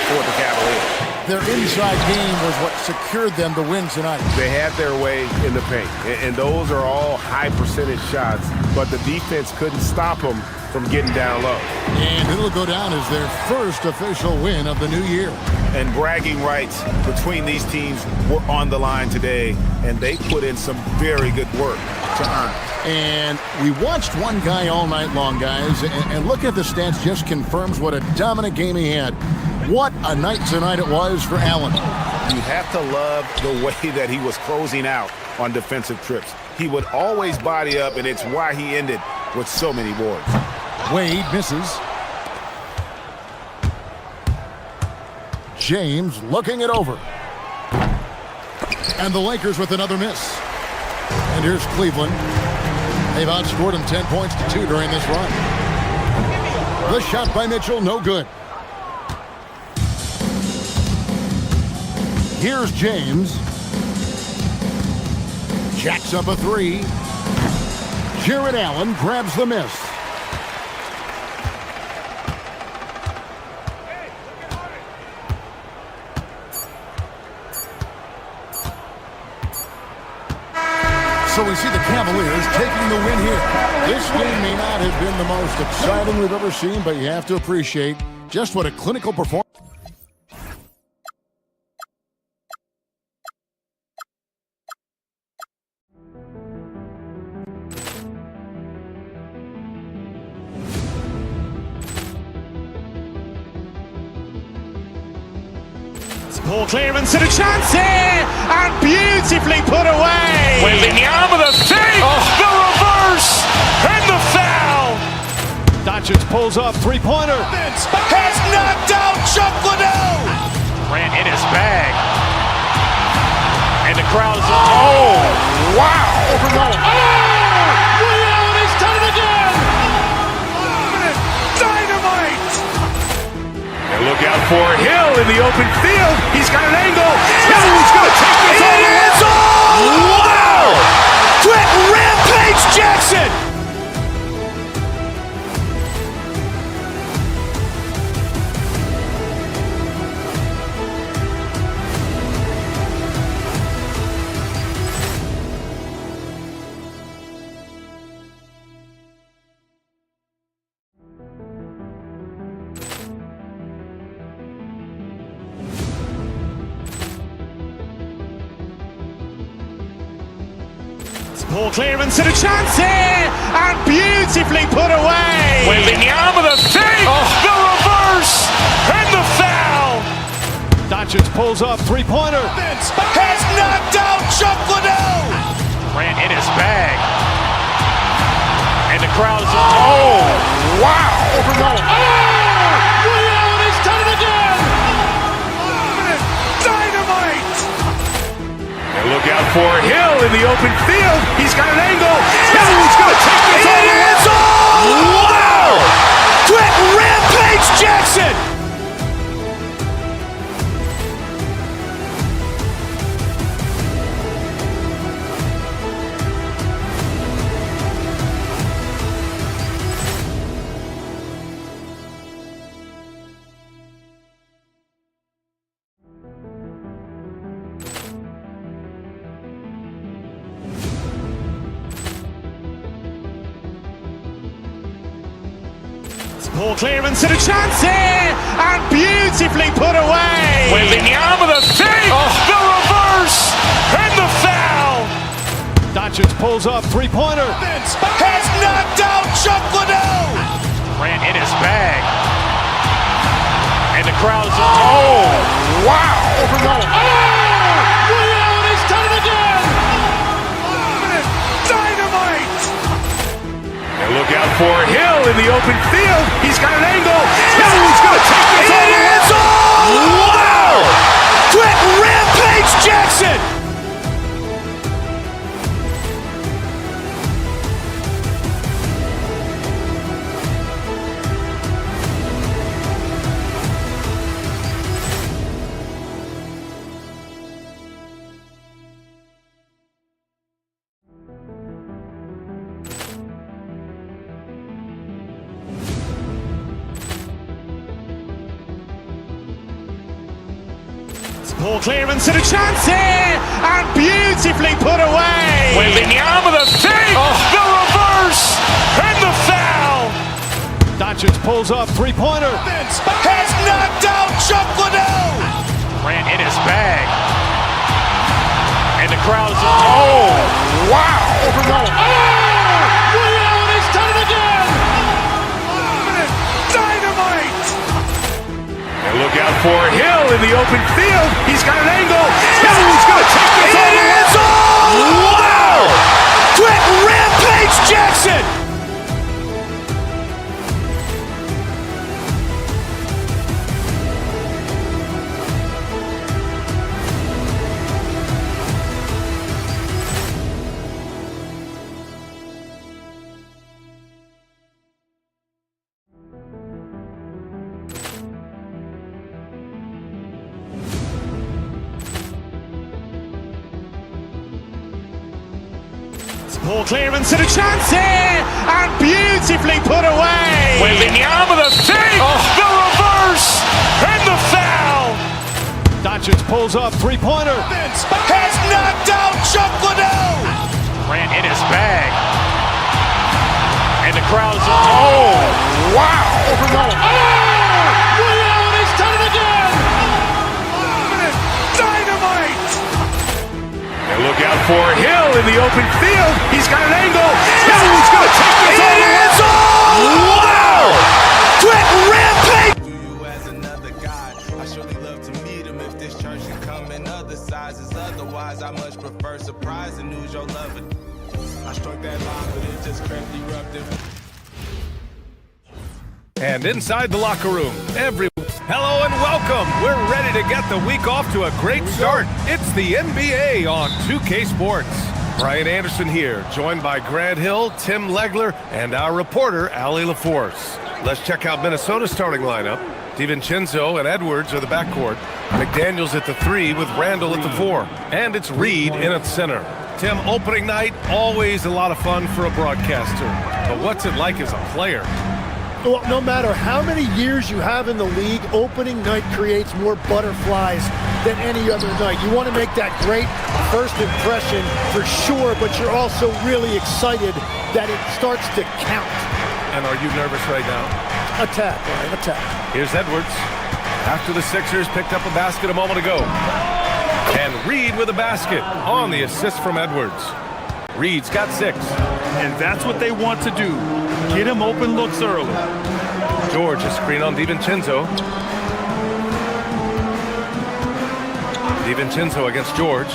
for the Cavaliers. Their inside game was what secured them to win tonight. They had their way in the paint, and those are all high percentage shots, but the defense couldn't stop them from getting down low. And it'll go down as their first official win of the new year. And bragging rights between these teams were on the line today, and they put in some very good work to earn it. And we watched one guy all night long, guys, and look at the stats, just confirms what a dominant game he had. What a night tonight it was for Allen. You have to love the way that he was closing out on defensive trips. He would always body up, and it's why he ended with so many boards. Wade misses. James looking it over. And the Lakers with another miss. And here's Cleveland. They've outscored them 10 points to 2 during this run. The shot by Mitchell, no good. Here's James. Jacks up a 3. Jared Allen grabs the miss. So we see the Cavaliers taking the win here. This game may not have been the most exciting we've ever seen, but you have to appreciate just what a clinical performance. Ball clearance and a chance here, and beautifully put away. Wembanyama the fake, the reverse, and the foul. Doncic pulls up, three-pointer. Has knocked out Chuck Liddell. Ran in his bag. And the crowd is, oh, wow. Over goal. Ray Allen has done it again. Dynamite. And look out for Hill in the open field. He's got an angle. Hill's going to take this all the way. It is all. Wow. Quick rampage Jackson. Poor clearance and a chance here, and beautifully put away. Wembanyama the fake, the reverse, and the foul. Doncic pulls up, three-pointer. Vince has knocked out Chuck Liddell. Grant in his bag. And the crowd is, oh, wow. Over goal. Ray Allen has done it again. Dynamite. And look out for Hill in the open field. He's got an angle. Hill's going to take this all the way. It is all. Wow. Quick rampage Jackson. Poor clearance and a chance here, and beautifully put away. Wembanyama the fake, the reverse, and the foul. Doncic pulls up, three-pointer. Vince has knocked out Chuck Liddell. Grant in his bag. And the crowd is, oh, wow. Over goal. Ray Allen has done it again. Dynamite. And look out for Hill in the open field. He's got an angle. Hill's going to take this all the way. It is all. Wow. Quick rampage Jackson. Poor clearance and a chance here, and beautifully put away. Wembanyama the fake, the reverse, and the foul. Doncic pulls up, three-pointer. Vince has knocked out Chuck Liddell. Grant in his bag. And the crowd is, oh, wow. Over goal. Ray Allen has done it again. Dynamite. And look out for Hill in the open field. He's got an angle. Hill's going to take this all the way. It is all. Wow. Quick rampage Jackson. Poor clearance and a chance here, and beautifully put away. Wembanyama the fake, the reverse, and the foul. Doncic pulls up, three-pointer. Vince has knocked out Chuck Liddell. Grant in his bag. And the crowd is, oh, wow. Over goal. Ray Allen has done it again. Dynamite. And look out for Hill in the open field. He's got an angle. Hill's going to take this all the way. It is all. Wow. Quick rampage. I surely love to meet him if this church can come in other sizes. Otherwise, I much prefer surprise and news your lover. I struck that line, but it just crept erupted. And inside the locker room, everyone Hello and welcome. We're ready to get the week off to a great start. It's the NBA on 2K Sports. Brian Anderson here, joined by Grant Hill, Tim Legler, and our reporter, Allie LaForce. Let's check out Minnesota's starting lineup. DiVincenzo and Edwards are the backcourt. McDaniels at the 3 with Randall at the 4. And it's Reed in at center. Tim, opening night, always a lot of fun for a broadcaster. But what's it like as a player? Well, no matter how many years you have in the league, opening night creates more butterflies than any other night. You want to make that great first impression for sure, but you're also really excited that it starts to count. And are you nervous right now? Attack, Brian, attack. Here's Edwards. After the Sixers picked up a basket a moment ago. And Reed with a basket on the assist from Edwards. Reed's got 6. And that's what they want to do. Get him open looks early. George, a screen on DiVincenzo. DiVincenzo against George.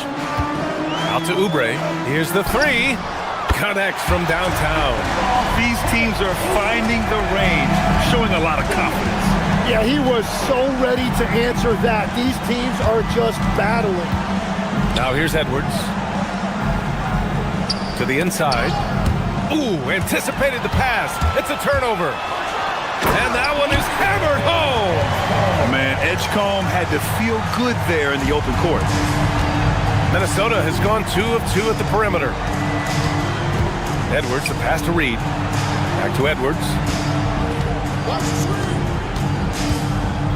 Out to Oubre. Here's the 3. Connects from downtown. These teams are finding the range, showing a lot of confidence. Yeah, he was so ready to answer that. These teams are just battling. Now here's Edwards. To the inside. Ooh, anticipated the pass. It's a turnover. And that one is hammered home. Oh, man, Edgecombe had to feel good there in the open court. Minnesota has gone 2 of 2 at the perimeter. Edwards, the pass to Reed. Back to Edwards.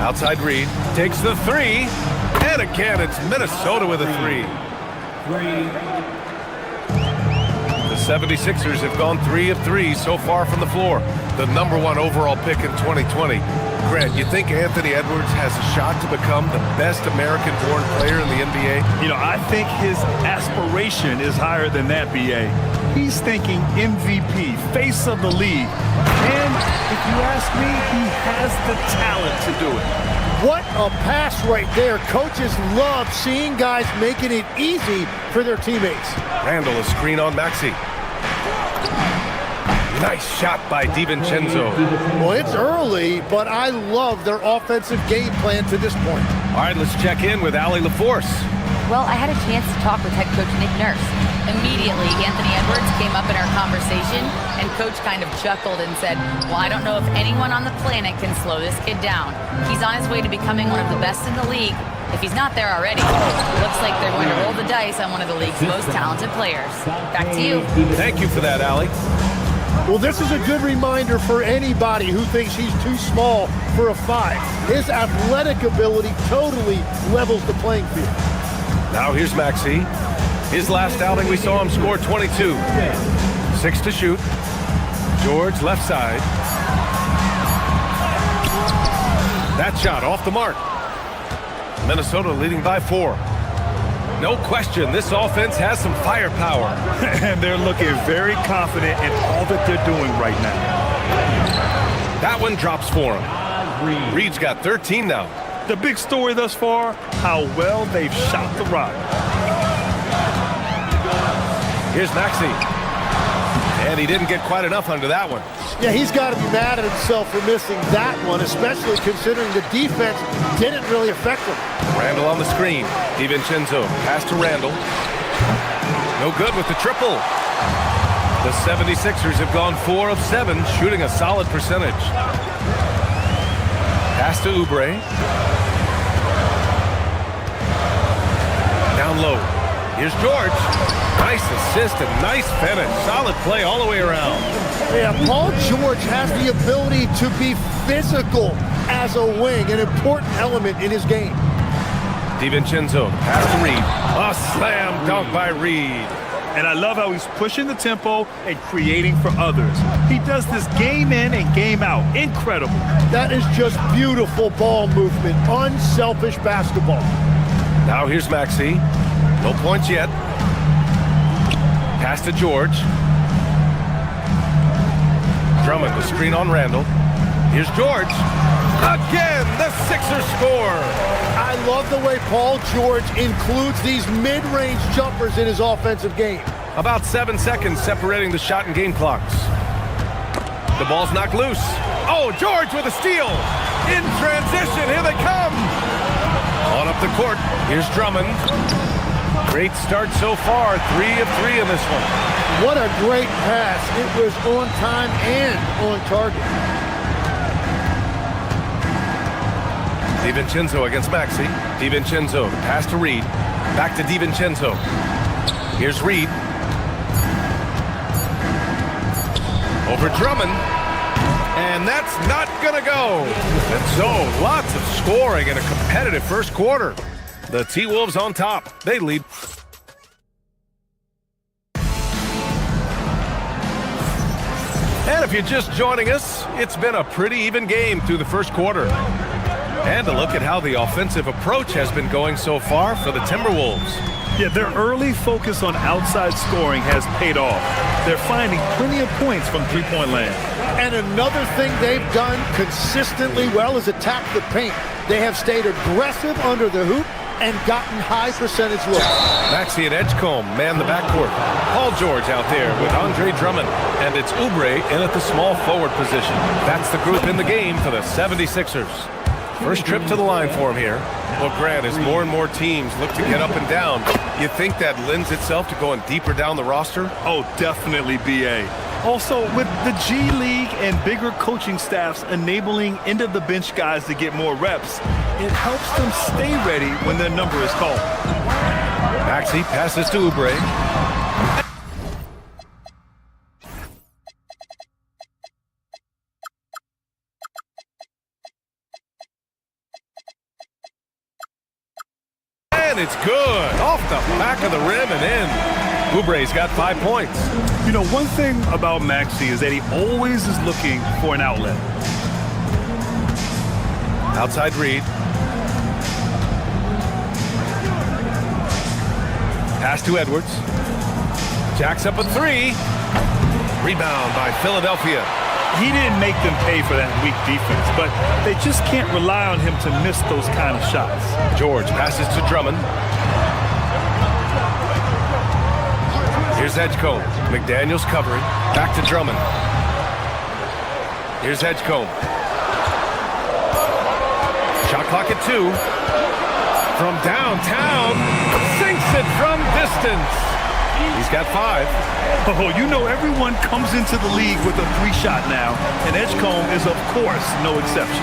Outside Reed. Takes the 3. And again, it's Minnesota with a 3. The 76ers have gone 3 of 3 so far from the floor. The #1 overall pick in 2020. Grant, you think Anthony Edwards has a shot to become the best American-born player in the NBA? You know, I think his aspiration is higher than that, B.A. He's thinking MVP, face of the league. And if you ask me, he has the talent to do it. What a pass right there. Coaches love seeing guys making it easy for their teammates. Randall, a screen on Maxey. Nice shot by DiVincenzo. Well, it's early, but I love their offensive game plan to this point. All right, let's check in with Allie LaForce. Well, I had a chance to talk with head coach Nick Nurse. Immediately, Anthony Edwards came up in our conversation, and coach kind of chuckled and said, well, I don't know if anyone on the planet can slow this kid down. He's on his way to becoming one of the best in the league, if he's not there already. Looks like they're going to roll the dice on one of the league's most talented players. Back to you. Thank you for that, Allie. Well, this is a good reminder for anybody who thinks he's too small for a 5. His athletic ability totally levels the playing field. Now here's Maxey. His last outing, we saw him score 22. 6 to shoot. George, left side. That shot off the mark. Minnesota leading by 4. No question, this offense has some firepower. And they're looking very confident in all that they're doing right now. That one drops for him. Reed's got 13 now. The big story thus far, how well they've shot the rock. Here's Maxey. And he didn't get quite enough under that one. Yeah, he's got to be mad at himself for missing that one, especially considering the defense didn't really affect him. Randall on the screen. DiVincenzo, pass to Randall. No good with the triple. The 76ers have gone 4 of 7, shooting a solid percentage. Pass to Oubre. Down low. Here's George. Nice assist and nice finish. Solid play all the way around. Yeah, Paul George has the ability to be physical as a wing, an important element in his game. DiVincenzo, pass to Reed. A slam dunk by Reed. And I love how he's pushing the tempo and creating for others. He does this game in and game out. Incredible. That is just beautiful ball movement. Unselfish basketball. Now here's Maxey. No points yet. Pass to George. Drummond, the screen on Randall. Here's George. Again, the Sixers score. I love the way Paul George includes these mid-range jumpers in his offensive game. About 7 seconds separating the shot and game clocks. The ball's knocked loose. Oh, George with a steal. In transition, here they come. On up the court, here's Drummond. Great start so far, 3 of 3 in this one. What a great pass. It was on time and on target. DiVincenzo against Maxey. DiVincenzo, pass to Reed. Back to DiVincenzo. Here's Reed. Over Drummond. And that's not going to go. And so, lots of scoring in a competitive first quarter. The T-Wolves on top. They lead. And if you're just joining us, it's been a pretty even game through the first quarter. And a look at how the offensive approach has been going so far for the Timberwolves. Yeah, their early focus on outside scoring has paid off. They're finding plenty of points from three-point land. And another thing they've done consistently well is attack the paint. They have stayed aggressive under the hoop and gotten high percentage looks. Maxey and Edgecombe man the backcourt. Paul George out there with Andre Drummond. And it's Oubre in at the small forward position. That's the group in the game for the 76ers. First trip to the line for him here. Well, Grant, as more and more teams look to get up and down, you think that lends itself to going deeper down the roster? Oh, definitely, B.A. Also, with the G League and bigger coaching staffs enabling end-of-the-bench guys to get more reps, it helps them stay ready when their number is called. Maxey passes to Oubre. And it's good. Off the back of the rim and in. Oubre's got 5 points. You know, one thing about Maxey is that he always is looking for an outlet. Outside Reed. Pass to Edwards. Jacks up a 3. Rebound by Philadelphia. He didn't make them pay for that weak defense, but they just can't rely on him to miss those kind of shots. George passes to Drummond. Here's Edgecombe. McDaniels covering. Back to Drummond. Here's Edgecombe. Shot clock at 2. From downtown. Sinks it from distance. He's got 5. Oh, you know everyone comes into the league with a 3-shot now, and Edgecombe is, of course, no exception.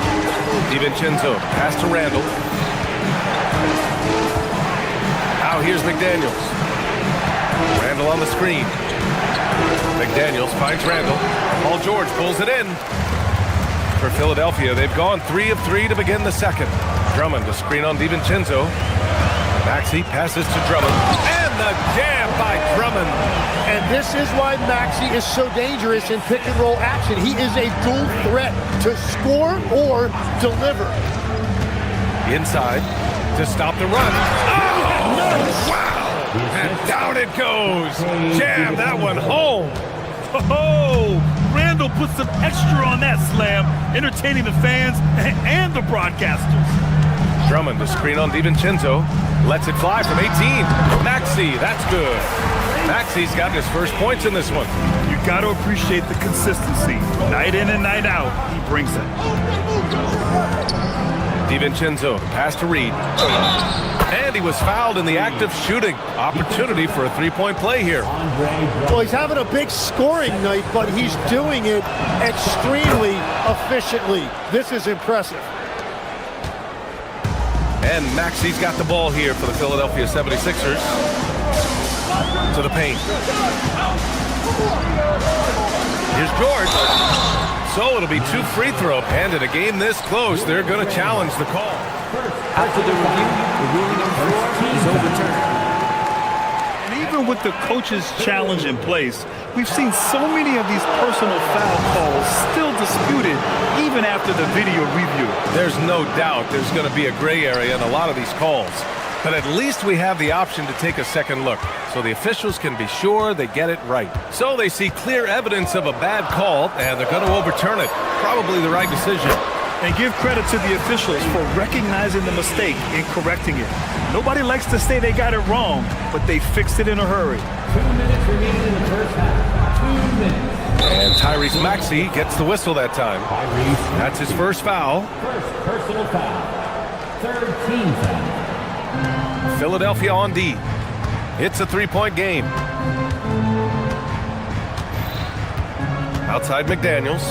DiVincenzo, pass to Randall. Now here's McDaniels. Randall on the screen. McDaniels finds Randall. Paul George pulls it in. For Philadelphia, they've gone 3 of 3 to begin the second. Drummond to screen on DiVincenzo. Maxey passes to Drummond. And the jam by Drummond. And this is why Maxey is so dangerous in pick-and-roll action. He is a dual threat to score or deliver. Inside to stop the run. Oh, no! Wow! And down it goes. Jam that one home. Oh, Randall put some extra on that slam, entertaining the fans and the broadcasters. Drummond to screen on DiVincenzo. Lets it fly from 18. Maxey, that's good. Maxey's got his first points in this one. You got to appreciate the consistency. Night in and night out, he brings it. DiVincenzo, pass to Reed. And he was fouled in the act of shooting. Opportunity for a 3-point play here. Well, he's having a big scoring night, but he's doing it extremely efficiently. This is impressive. And Maxey's got the ball here for the Philadelphia 76ers. To the paint. Here's George. So it'll be 2 free throws. And in a game this close, they're going to challenge the call. After the review, the ruling on the floor is overturned. And even with the coach's challenge in place, we've seen so many of these personal foul calls still disputed even after the video review. There's no doubt there's going to be a gray area in a lot of these calls. But at least we have the option to take a second look, so the officials can be sure they get it right. So they see clear evidence of a bad call, and they're going to overturn it. Probably the right decision. And give credit to the officials for recognizing the mistake and correcting it. Nobody likes to say they got it wrong, but they fixed it in a hurry. 2 minutes remaining in the first half. 2 minutes. And Tyrese Maxey gets the whistle that time. That's his first foul. First personal foul. Third team foul. Philadelphia on D. It's a three-point game. Outside McDaniels.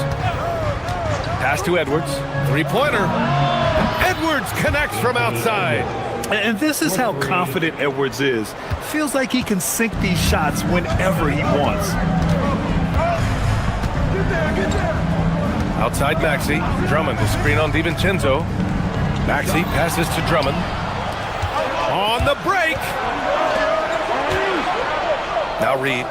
Pass to Edwards. Three-pointer. Edwards connects from outside. And this is how confident Edwards is. Feels like he can sink these shots whenever he wants. Outside Maxey. Drummond, the screen on DiVincenzo. Maxey passes to Drummond. On the break. Now Reed.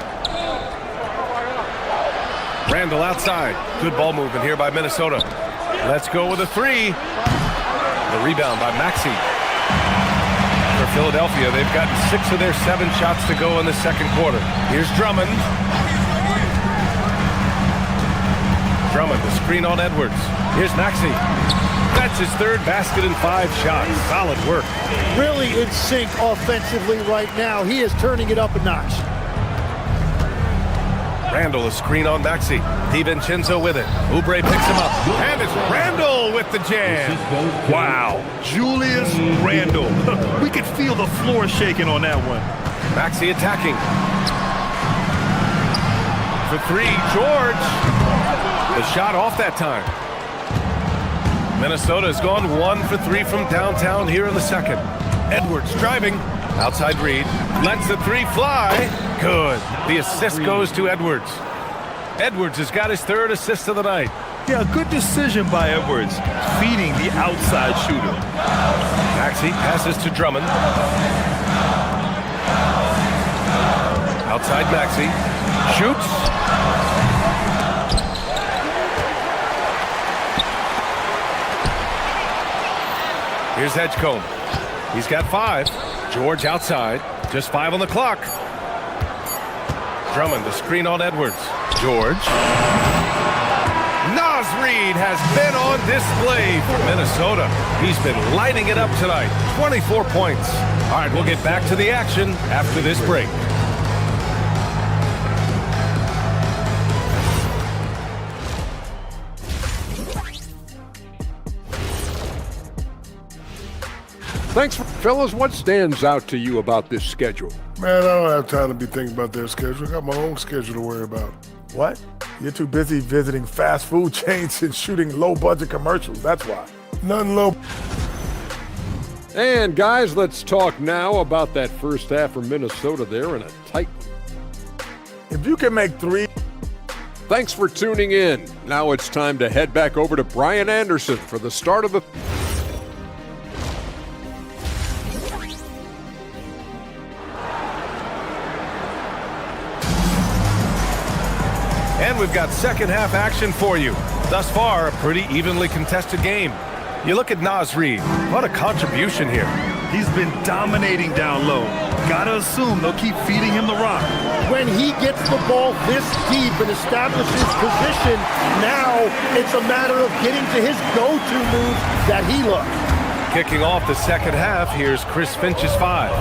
Randall outside. Good ball movement here by Minnesota. Let's go with a three. The rebound by Maxey. For Philadelphia, they've gotten 6 of their 7 shots to go in the second quarter. Here's Drummond. Drummond, the screen on Edwards. Here's Maxey. That's his third basket in 5 shots. Solid work. Really in sync offensively right now. He is turning it up a notch. Randall, a screen on Maxey. DiVincenzo with it. Oubre picks him up. And it's Randall with the jam. Wow. Julius Randall. We could feel the floor shaking on that one. Maxey attacking. For 3, George. The shot off that time. Minnesota has gone 1 for 3 from downtown here in the second. Edwards driving. Outside Reed. Lets the 3 fly. Good. The assist goes to Edwards. Edwards has got his 3rd assist of the night. Yeah, good decision by Edwards, feeding the outside shooter. Maxey passes to Drummond. Outside Maxey. Shoots. Here's Edgecombe. He's got 5. George outside. Just 5 on the clock. Drummond, the screen on Edwards. George. Naz Reid has been on display for Minnesota. He's been lighting it up tonight. 24 points. All right, we'll get back to the action after this break. Thanks, fellas. What stands out to you about this schedule? Man, I don't have time to be thinking about their schedule. I got my own schedule to worry about. What? You're too busy visiting fast food chains and shooting low-budget commercials. That's why. Nothing low. And guys, let's talk now about that first half for Minnesota there in a tight one. If you can make 3. Thanks for tuning in. Now it's time to head back over to Brian Anderson for the start of the... And we've got second half action for you. Thus far, a pretty evenly contested game. You look at Naz Reid. What a contribution here. He's been dominating down low. Gotta assume they'll keep feeding him the rock. When he gets the ball this deep and establishes position, now it's a matter of getting to his go-to move that he loves. Kicking off the second half, here's Chris Finch's 5.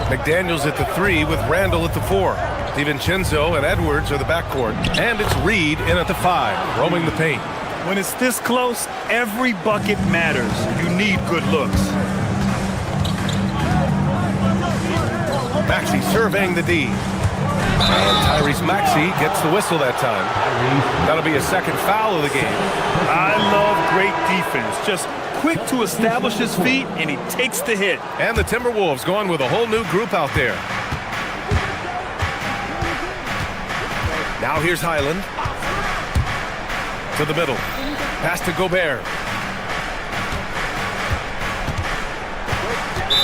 McDaniels at the 3 with Randall at the 4. DiVincenzo and Edwards are the backcourt. And it's Reed in at the 5, roaming the paint. When it's this close, every bucket matters. You need good looks. Maxey surveying the D. And Tyrese Maxey gets the whistle that time. That'll be a second foul of the game. I love great defense. Just quick to establish his feet, and he takes the hit. And the Timberwolves going with a whole new group out there. Now here's Highland. To the middle. Pass to Gobert.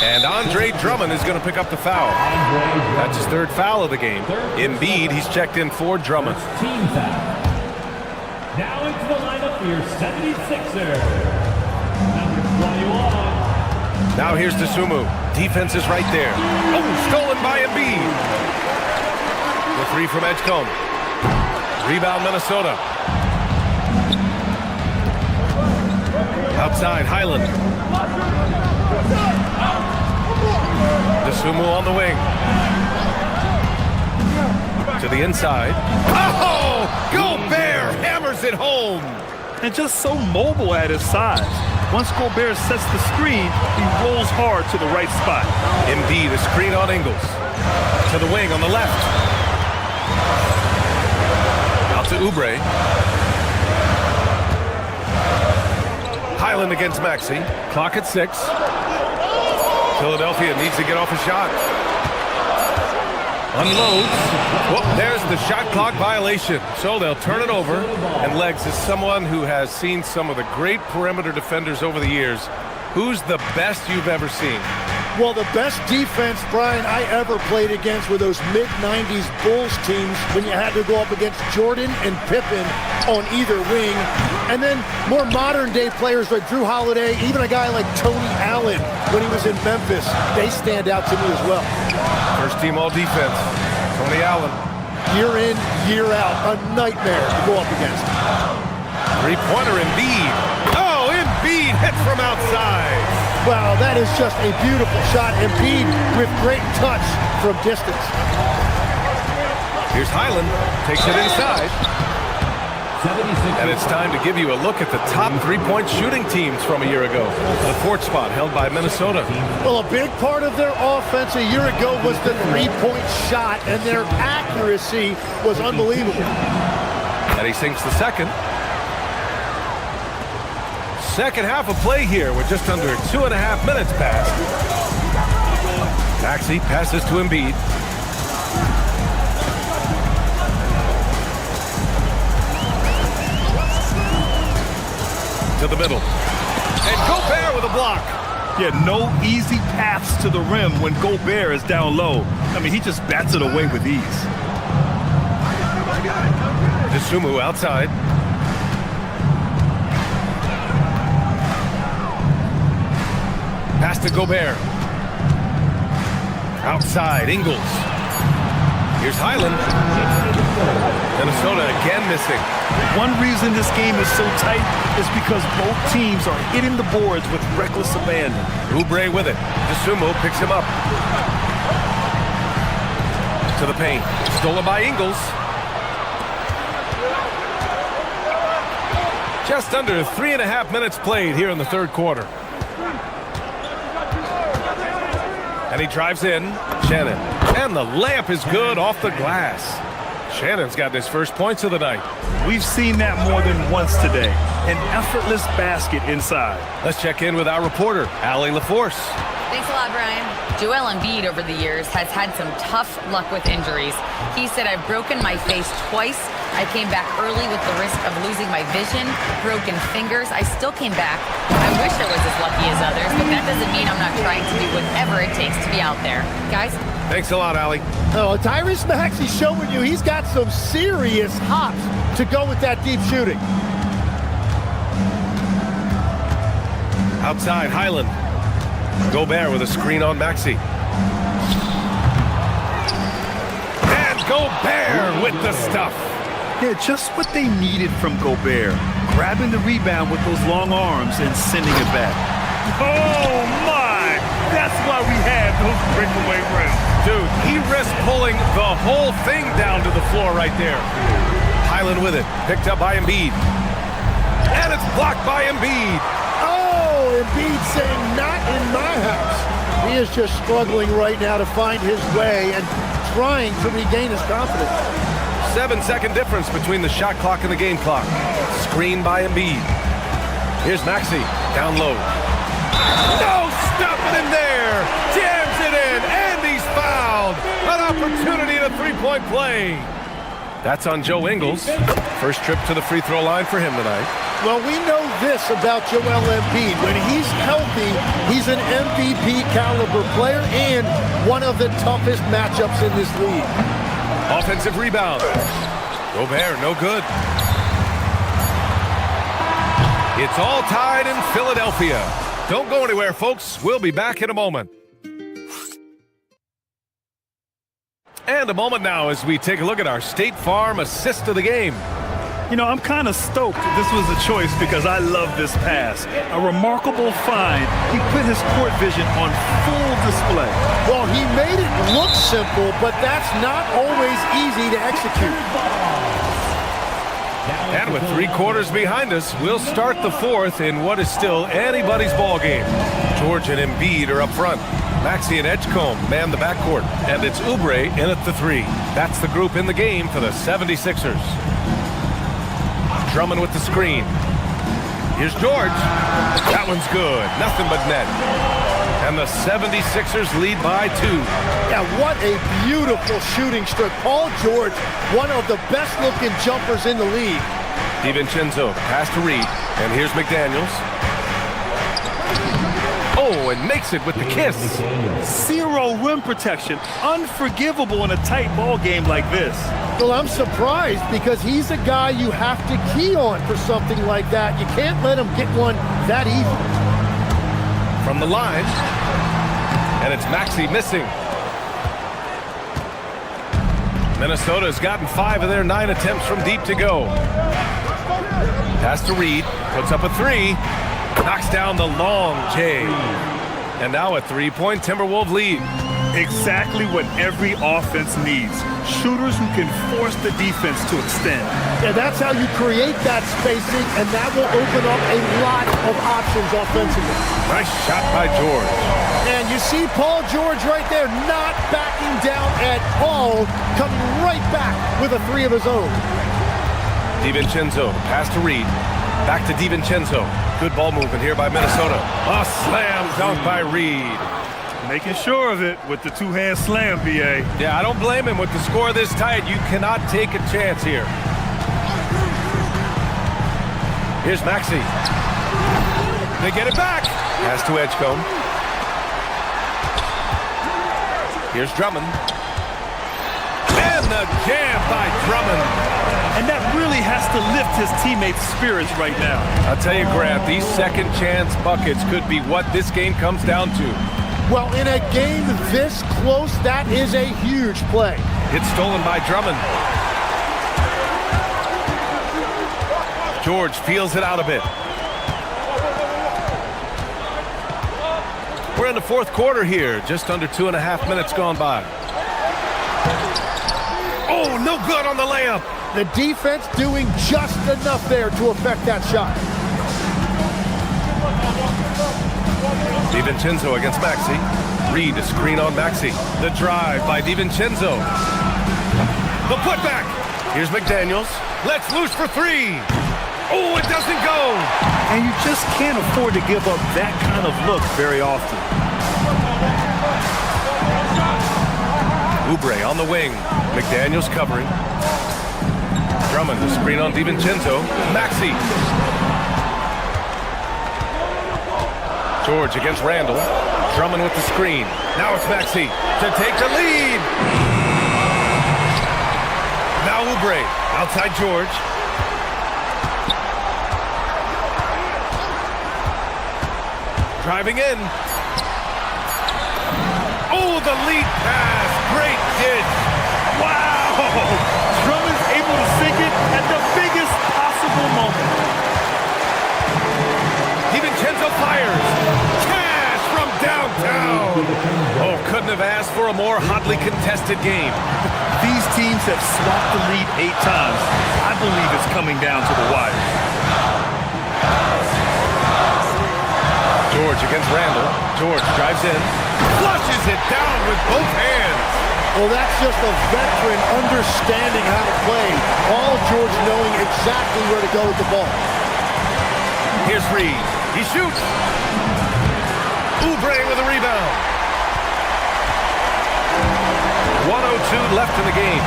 And Andre Drummond is going to pick up the foul. That's his 3rd foul of the game. Embiid, he's checked in for Drummond. Team foul. Now into the lineup for your 76er. Number 21. Now here's Dosunmu. Defense is right there. Oh, stolen by Embiid. The 3 from Edgecombe. Rebound Minnesota. Outside, Highland. Dosunmu on the wing. To the inside. Oh! Gobert hammers it home. And just so mobile at his size. Once Gobert sets the screen, he rolls hard to the right spot. Embiid, a screen on Ingles. To the wing on the left. Out to Oubre. Highland against Maxey. Clock at 6. Philadelphia needs to get off a shot. Unloads. Whoop, there's the shot clock violation. So they'll turn it over. And Legs is someone who has seen some of the great perimeter defenders over the years. Who's the best you've ever seen? Well, the best defense, Brian, I ever played against were those mid-90s Bulls teams when you had to go up against Jordan and Pippen on either wing. And then more modern-day players like Drew Holiday, even a guy like Tony Allen when he was in Memphis, they stand out to me as well. First team all-defense, Tony Allen. Year in, year out, a nightmare to go up against. Three-pointer, Embiid. Oh, Embiid hit from outside. Wow, that is just a beautiful shot. Embiid with great touch from distance. Here's Highland, takes it inside. And it's time to give you a look at the top three-point shooting teams from a year ago. The fourth spot held by Minnesota. Well, a big part of their offense a year ago was the three-point shot, and their accuracy was unbelievable. And he sinks the second. Second half of play here with just under 2.5 minutes passed. Maxey passes to Embiid. To the middle. And Gobert with a block. Yeah, no easy paths to the rim when Gobert is down low. I mean, he just bats it away with ease. DeSumo outside. Pass to Gobert. Outside, Ingles. Here's Highland. Minnesota again missing. One reason this game is so tight is because both teams are hitting the boards with reckless abandon. Oubre with it. DeSumo picks him up. To the paint. Stolen by Ingles. Just under 3.5 minutes played here in the third quarter. And he drives in. Shannon. And the layup is good off the glass. Shannon's got his first points of the night. We've seen that more than once today. An effortless basket inside. Let's check in with our reporter, Allie LaForce. Thanks a lot, Brian. Joel Embiid over the years has had some tough luck with injuries. He said, "I've broken my face twice. I came back early with the risk of losing my vision, broken fingers. I still came back. I wish I was as lucky as others, but that doesn't mean I'm not trying to do whatever it takes to be out there." Guys? Thanks a lot, Allie. Oh, Tyrese Maxey's showing you he's got some serious hops to go with that deep shooting. Outside, Highland. Gobert with a screen on Maxey. And Gobert with the stuff. Yeah, just what they needed from Gobert. Grabbing the rebound with those long arms and sending it back. Oh, my! That's why we had those breakaway rims. Dude, he risked pulling the whole thing down to the floor right there. Highland with it. Picked up by Embiid. And it's blocked by Embiid. Oh, Embiid saying, "Not in my house." He is just struggling right now to find his way and trying to regain his confidence. 7-second difference between the shot clock and the game clock. Screen by Embiid. Here's Maxey, down low. No stopping him there. Jams it in, and he's fouled. An opportunity at a three-point play. That's on Joe Ingles. First trip to the free throw line for him tonight. Well, we know this about Joel Embiid. When he's healthy, he's an MVP caliber player and one of the toughest matchups in this league. Offensive rebound. Gobert, no good. It's all tied in Philadelphia. Don't go anywhere, folks. We'll be back in a moment. And a moment now as we take a look at our State Farm assist of the game. You know, I'm kind of stoked this was a choice because I love this pass. A remarkable find. He put his court vision on full display. Well, he made it look simple, but that's not always easy to execute. And with 3 quarters behind us, we'll start the fourth in what is still anybody's ball game. George and Embiid are up front. Maxey and Edgecombe man the backcourt. And it's Oubre in at the 3. That's the group in the game for the 76ers. Drummond with the screen. Here's George. That one's good. Nothing but net. And the 76ers lead by 2. Yeah, what a beautiful shooting stroke. Paul George, one of the best-looking jumpers in the league. DiVincenzo, pass to Reed. And here's McDaniels. Oh, and makes it with the kiss. 0 rim protection. Unforgivable in a tight ball game like this. Well, I'm surprised because he's a guy you have to key on for something like that. You can't let him get one that easy. From the line. And it's Maxey missing. Minnesota's gotten 5 of their 9 attempts from deep to go. Pass to Reed. Puts up a 3. Knocks down the long J. And now a 3-point Timberwolves lead. Exactly what every offense needs. Shooters who can force the defense to extend. Yeah, that's how you create that spacing, and that will open up a lot of options offensively. Nice shot by George. And you see Paul George right there not backing down at all, coming right back with a 3 of his own. DiVincenzo, pass to Reed. Back to DiVincenzo. Good ball movement here by Minnesota. A slam dunk by Reed. Making sure of it with the 2-hand slam, B.A. Yeah, I don't blame him. With the score this tight, you cannot take a chance here. Here's Maxey. They get it back. Pass to Edgecombe. Here's Drummond. And the jam by Drummond. And that really has to lift his teammates' spirits right now. I'll tell you, Grant, these second chance buckets could be what this game comes down to. Well, in a game this close, that is a huge play. It's stolen by Drummond. George feels it out a bit. We're in the fourth quarter here. Just under 2.5 minutes gone by. Oh, no good on the layup. The defense doing just enough there to affect that shot. DiVincenzo against Maxey. Reed a screen on Maxey. The drive by DiVincenzo. The putback. Here's McDaniels. Let's loose for 3. Oh, it doesn't go. And you just can't afford to give up that kind of look very often. Oubre on the wing. McDaniels covering. Drummond, the screen on DiVincenzo. Maxey. George against Randall. Drummond with the screen. Now it's Maxey to take the lead. Now Oubre outside George. Driving in. Oh, the lead pass. Great ditch. Wow! Drummond's able to sink it at the biggest possible moment. DiVincenzo fires. Cash from downtown. Oh, couldn't have asked for a more hotly contested game. These teams have swapped the lead 8 times. I believe it's coming down to the wire. George against Randall. George drives in. Flushes it down with both hands. Well, that's just a veteran understanding how to play. Paul George knowing exactly where to go with the ball. Here's Reed. He shoots. Oubre with a rebound. 1:02 left in the game.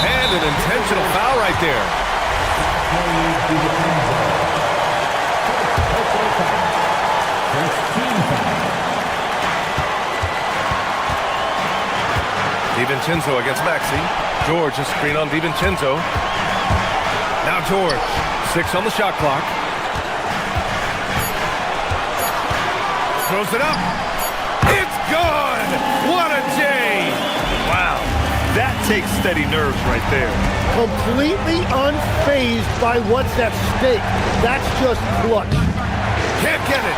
And an intentional foul right there. DiVincenzo against Maxey. George a screen on DiVincenzo. Now George. 6 on the shot clock. Throws it up. It's gone. What a J. Wow. That takes steady nerves right there. Completely unfazed by what's at stake. That's just clutch. Can't get it.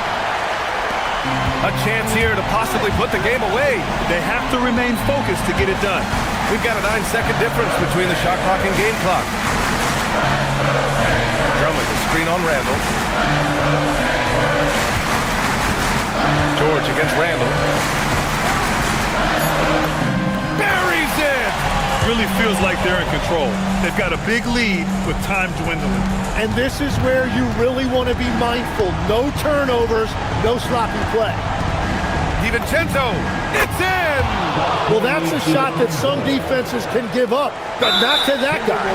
A chance here to possibly put the game away. They have to remain focused to get it done. We've got a 9-second difference between the shot clock and game clock. Drummond, the screen on Randall. George against Randall. Buries it! Really feels like they're in control. They've got a big lead with time dwindling. And this is where you really want to be mindful. No turnovers, no sloppy play. DiVincenzo, it's in! Well, that's a shot that some defenses can give up, but not to that guy.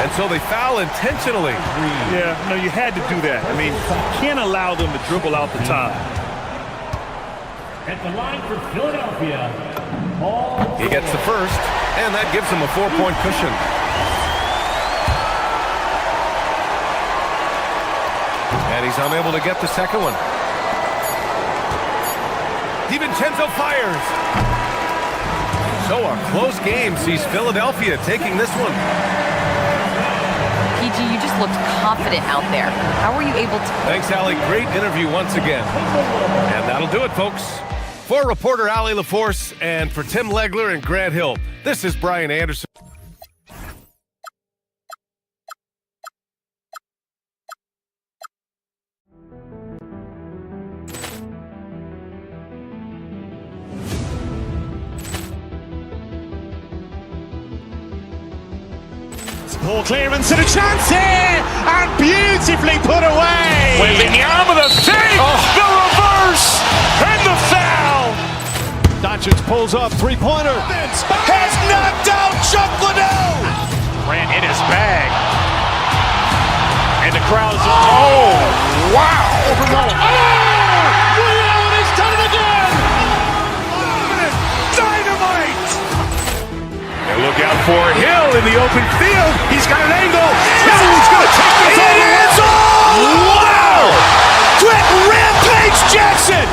And so they foul intentionally. Yeah, no, you had to do that. I mean, you can't allow them to dribble out the time. At the line for Philadelphia, he gets the first, and that gives him a 4-point cushion. And he's unable to get the second one. DiVincenzo fires. So a close game sees Philadelphia taking this one. PG, you just looked confident out there. How were you able to... Thanks, Allie. Great interview once again. And that'll do it, folks. For reporter Allie LaForce and for Tim Legler and Grant Hill, this is Brian Anderson. Ball clearance and a chance here, and beautifully put away. Wembanyama the save, the reverse, and the foul. Doncic pulls up, three-pointer. Has knocked out Chuck Liddell. Grant in his bag. And the crowd's, oh, wow. Allen has done it again. Dynamite. And look out for Hill in the open field. He's got an angle. Hill's going to take this all the way. Wow! Quick rampage Jackson.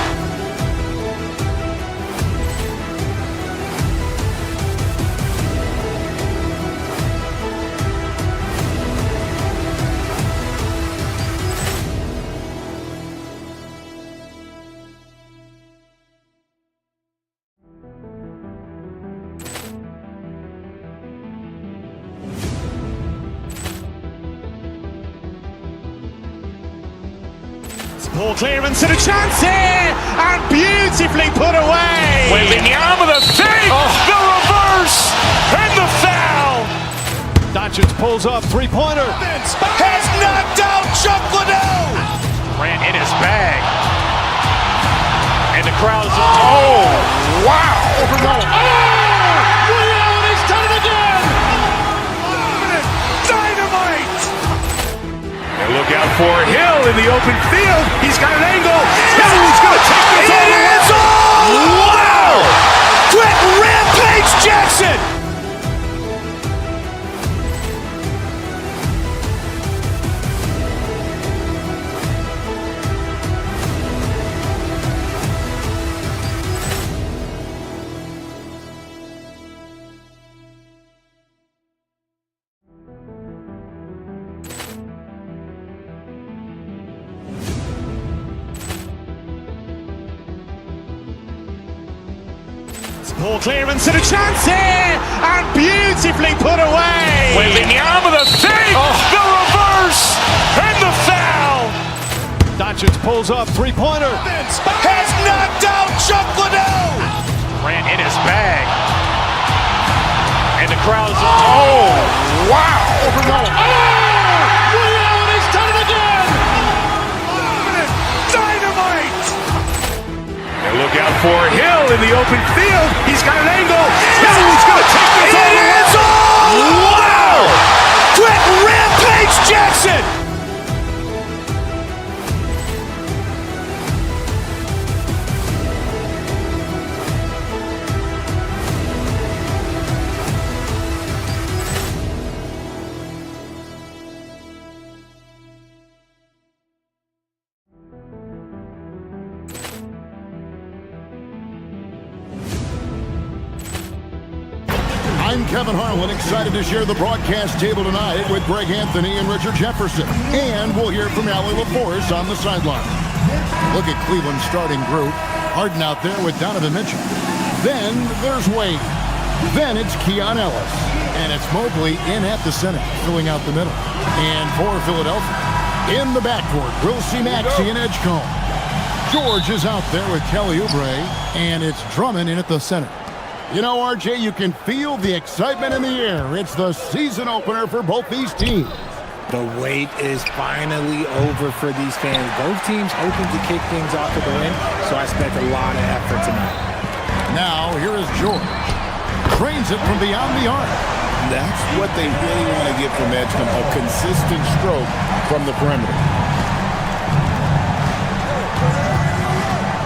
Ball clearance and a chance here, and beautifully put away. Wembanyama the save, the reverse, and the foul. Doncic pulls up, three-pointer. Has knocked out Chuck Liddell. Grant in his bag. And the crowd's, oh, wow. Allen has done it again. Dynamite. And look out for Hill in the open field. He's got an angle. Hill's going to take this all the way. Wow! Quick rampage Jackson. Ball clearance and a chance here, and beautifully put away. Wembanyama the save, the reverse, and the foul. Doncic pulls up, three-pointer. Has knocked out Chuck Liddell. Grant in his bag. And the crowd's, oh, wow. Allen has done it again. Dynamite. And look out for Hill in the open field. He's got an angle. Hill's going to take this all the way. Wow! Quick rampage Jackson. I'm Kevin Harlan, excited to share the broadcast table tonight with Greg Anthony and Richard Jefferson. And we'll hear from Allie LaForce on the sideline. Look at Cleveland's starting group. Harden out there with Donovan Mitchell. Then there's Wade. Then it's Keon Ellis. And it's Mobley in at the center, filling out the middle. And for Philadelphia, in the backcourt, we'll see Maxey and Edgecombe. George is out there with Kelly Oubre. And it's Drummond in at the center. You know, RJ, you can feel the excitement in the air. It's the season opener for both these teams. The wait is finally over for these fans. Both teams hoping to kick things off at the win, so I expect a lot of effort tonight. Now, here is George. Trains it from beyond the arc. That's what they really want to get from Edgecombe, a consistent stroke from the perimeter.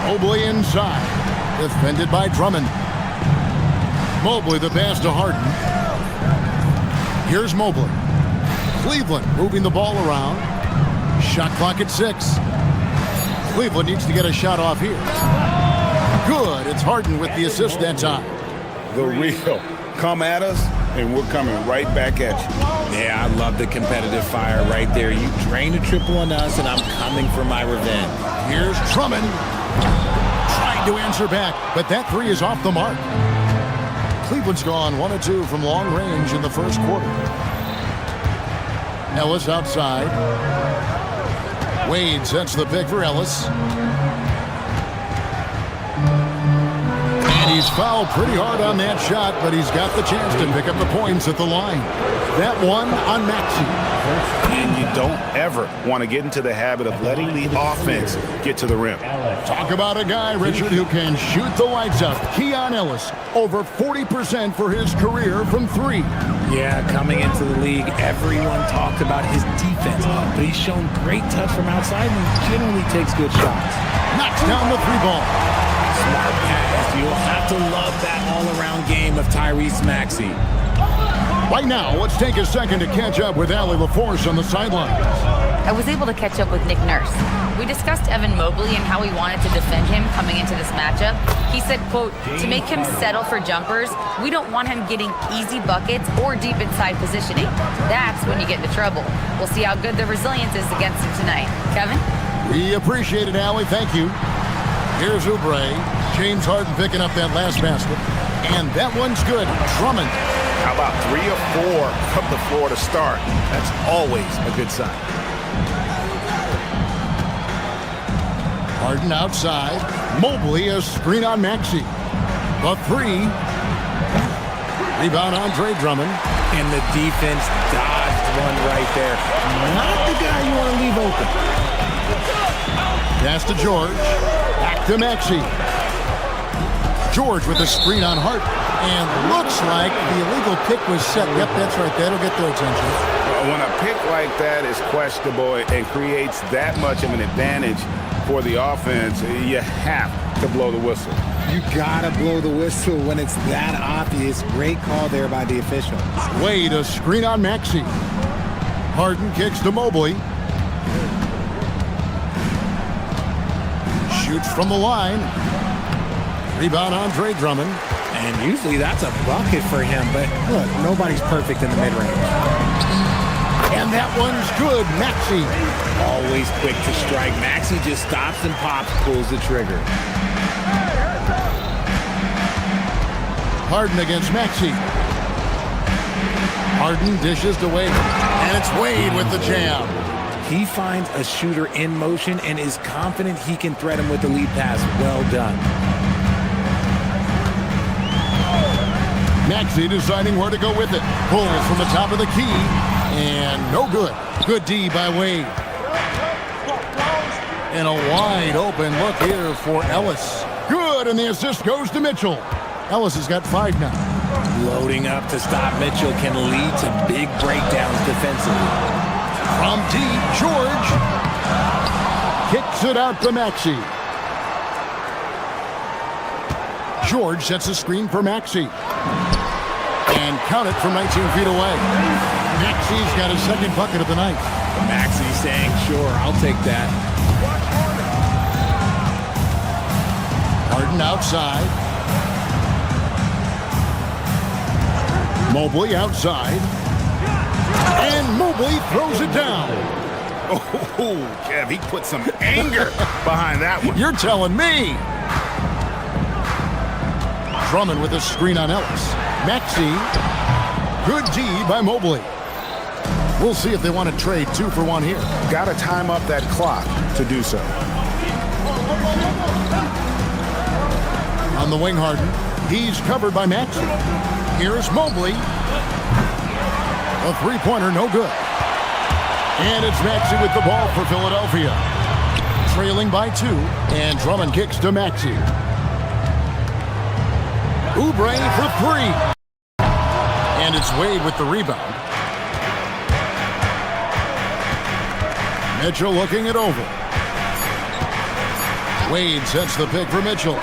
Mobley inside. Defended by Drummond. Mobley the pass to Harden. Here's Mobley. Cleveland moving the ball around. Shot clock at 6. Cleveland needs to get a shot off here. Good. It's Harden with the assist that time. The real. Come at us, and we're coming right back at you. Yeah, I love the competitive fire right there. You drain a triple on us, and I'm coming for my revenge. Here's Drummond. Trying to answer back, but that three is off the mark. Cleveland's gone 1 of 2 from long range in the first quarter. Ellis outside. Wade sets the pick for Ellis. And he's fouled pretty hard on that shot, but he's got the chance to pick up the points at the line. That one on Maxey. And you don't ever want to get into the habit of letting the offense get to the rim. Talk about a guy, Richard, who can shoot the lights out. Keon Ellis, over 40% for his career from 3. Yeah, coming into the league, everyone talked about his defense, but he's shown great touch from outside and generally takes good shots. Knocks down the 3 ball. Smart pass. You'll have to love that all-around game of Tyrese Maxey. Right now, let's take a second to catch up with Allie LaForce on the sidelines. I was able to catch up with Nick Nurse. We discussed Evan Mobley and how we wanted to defend him coming into this matchup. He said, quote, to make him settle for jumpers, we don't want him getting easy buckets or deep inside positioning. That's when you get into trouble. We'll see how good the resilience is against him tonight. Kevin? We appreciate it, Allie. Thank you. Here's Oubre. James Harden picking up that last basket. And that one's good. Drummond. How about 3 or 4 from the floor to start? That's always a good sign. Harden outside. Mobley, a screen on Maxey. The 3. Rebound Andre Drummond. And the defense dodged one right there. Not the guy you want to leave open. Pass to George. Back to Maxey. George with a screen on Hart. And looks like the illegal pick was set. Yep, that's right. That'll get their attention. When a pick like that is questionable and creates that much of an advantage for the offense, you have to blow the whistle. You gotta blow the whistle when it's that obvious. Great call there by the official. Wade, a screen on Maxey. Harden kicks to Mobley. Shoots from the line. Rebound Andre Drummond. And usually that's a bucket for him, but look, nobody's perfect in the mid-range. And that one's good, Maxey. Always quick to strike. Maxey just stops and pops, pulls the trigger. Harden against Maxey. Harden dishes to Wade. And it's Wade with the jam. He finds a shooter in motion and is confident he can threat him with the lead pass. Well done. Maxey deciding where to go with it. Pulls from the top of the key. And no good. Good D by Wade. And a wide open look here for Ellis. Good, and the assist goes to Mitchell. Ellis has got 5 now. Loading up to stop Mitchell can lead to big breakdowns defensively. From deep, George kicks it out to Maxey. George sets a screen for Maxey. And count it from 19 feet away. Maxey's got his second bucket of the night. Maxey saying, sure, I'll take that. Harden outside. Mobley outside. And Mobley throws it down. Oh, Kev, he put some anger behind that one. You're telling me. Drummond with a screen on Ellis. Maxey. Good D by Mobley. We'll see if they want to trade 2 for 1 here. Got to time up that clock to do so. On the wing, Harden. He's covered by Maxey. Here's Mobley. A three-pointer, no good. And it's Maxey with the ball for Philadelphia. Trailing by 2, and Drummond kicks to Maxey. Oubre for 3. And it's Wade with the rebound. Mitchell looking it over. Wade sets the pick for Mitchell.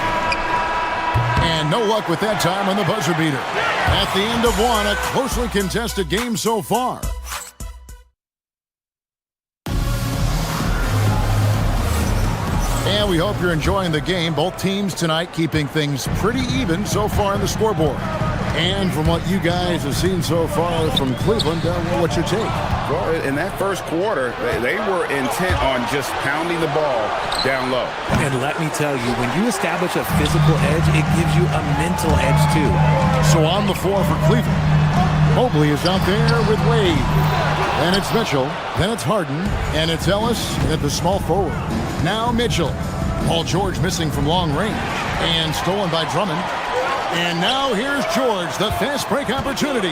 And no luck with that time on the buzzer beater. At the end of 1, a closely contested game so far. And we hope you're enjoying the game. Both teams tonight keeping things pretty even so far on the scoreboard. And from what you guys have seen so far from Cleveland, what's your take? Well, in that first quarter, they were intent on just pounding the ball down low. And let me tell you, when you establish a physical edge, it gives you a mental edge too. So on the floor for Cleveland, Mobley is out there with Wade. Then it's Mitchell, then it's Harden, and it's Ellis at the small forward. Now Mitchell. Paul George missing from long range and stolen by Drummond. And now here's George, the fast break opportunity.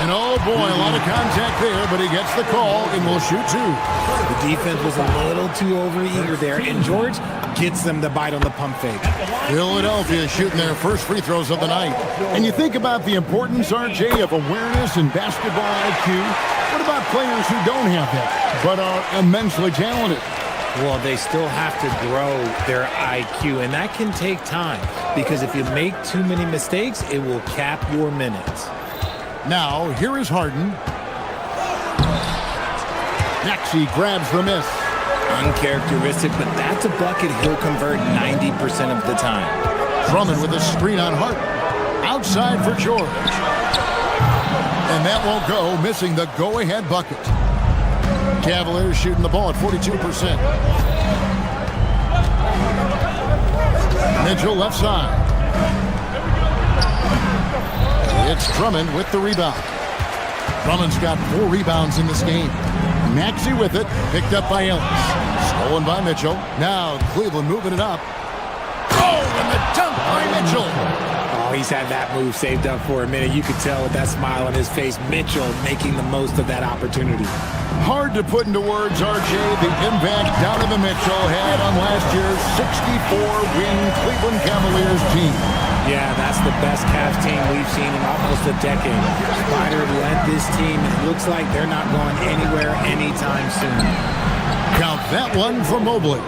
And oh boy, a lot of contact there, but he gets the call and will shoot 2. The defense was a little too overeager there, and George gets them to bite on the pump fake. Philadelphia shooting their first free throws of the night. And you think about the importance, RJ, of awareness and basketball IQ. What about players who don't have that, but are immensely talented? Well, they still have to grow their IQ, and that can take time because if you make too many mistakes, it will cap your minutes. Now, here is Harden. Maxey grabs the miss. Uncharacteristic, but that's a bucket he'll convert 90% of the time. Drummond with a screen on Harden. Outside for George. And that won't go, missing the go-ahead bucket. Cavaliers shooting the ball at 42%. Mitchell left side. It's Drummond with the rebound. Drummond's got 4 rebounds in this game. Maxey with it, picked up by Ellis. Stolen by Mitchell. Now Cleveland moving it up. Oh, and the dunk by Mitchell. Oh, he's had that move saved up for a minute. You could tell with that smile on his face, Mitchell making the most of that opportunity. Hard to put into words, RJ, the impact Donovan Mitchell had on last year's 64-win Cleveland Cavaliers team. Yeah, that's the best Cavs team we've seen in almost a decade. Spider led this team, and it looks like they're not going anywhere anytime soon. Count that one for Mobley.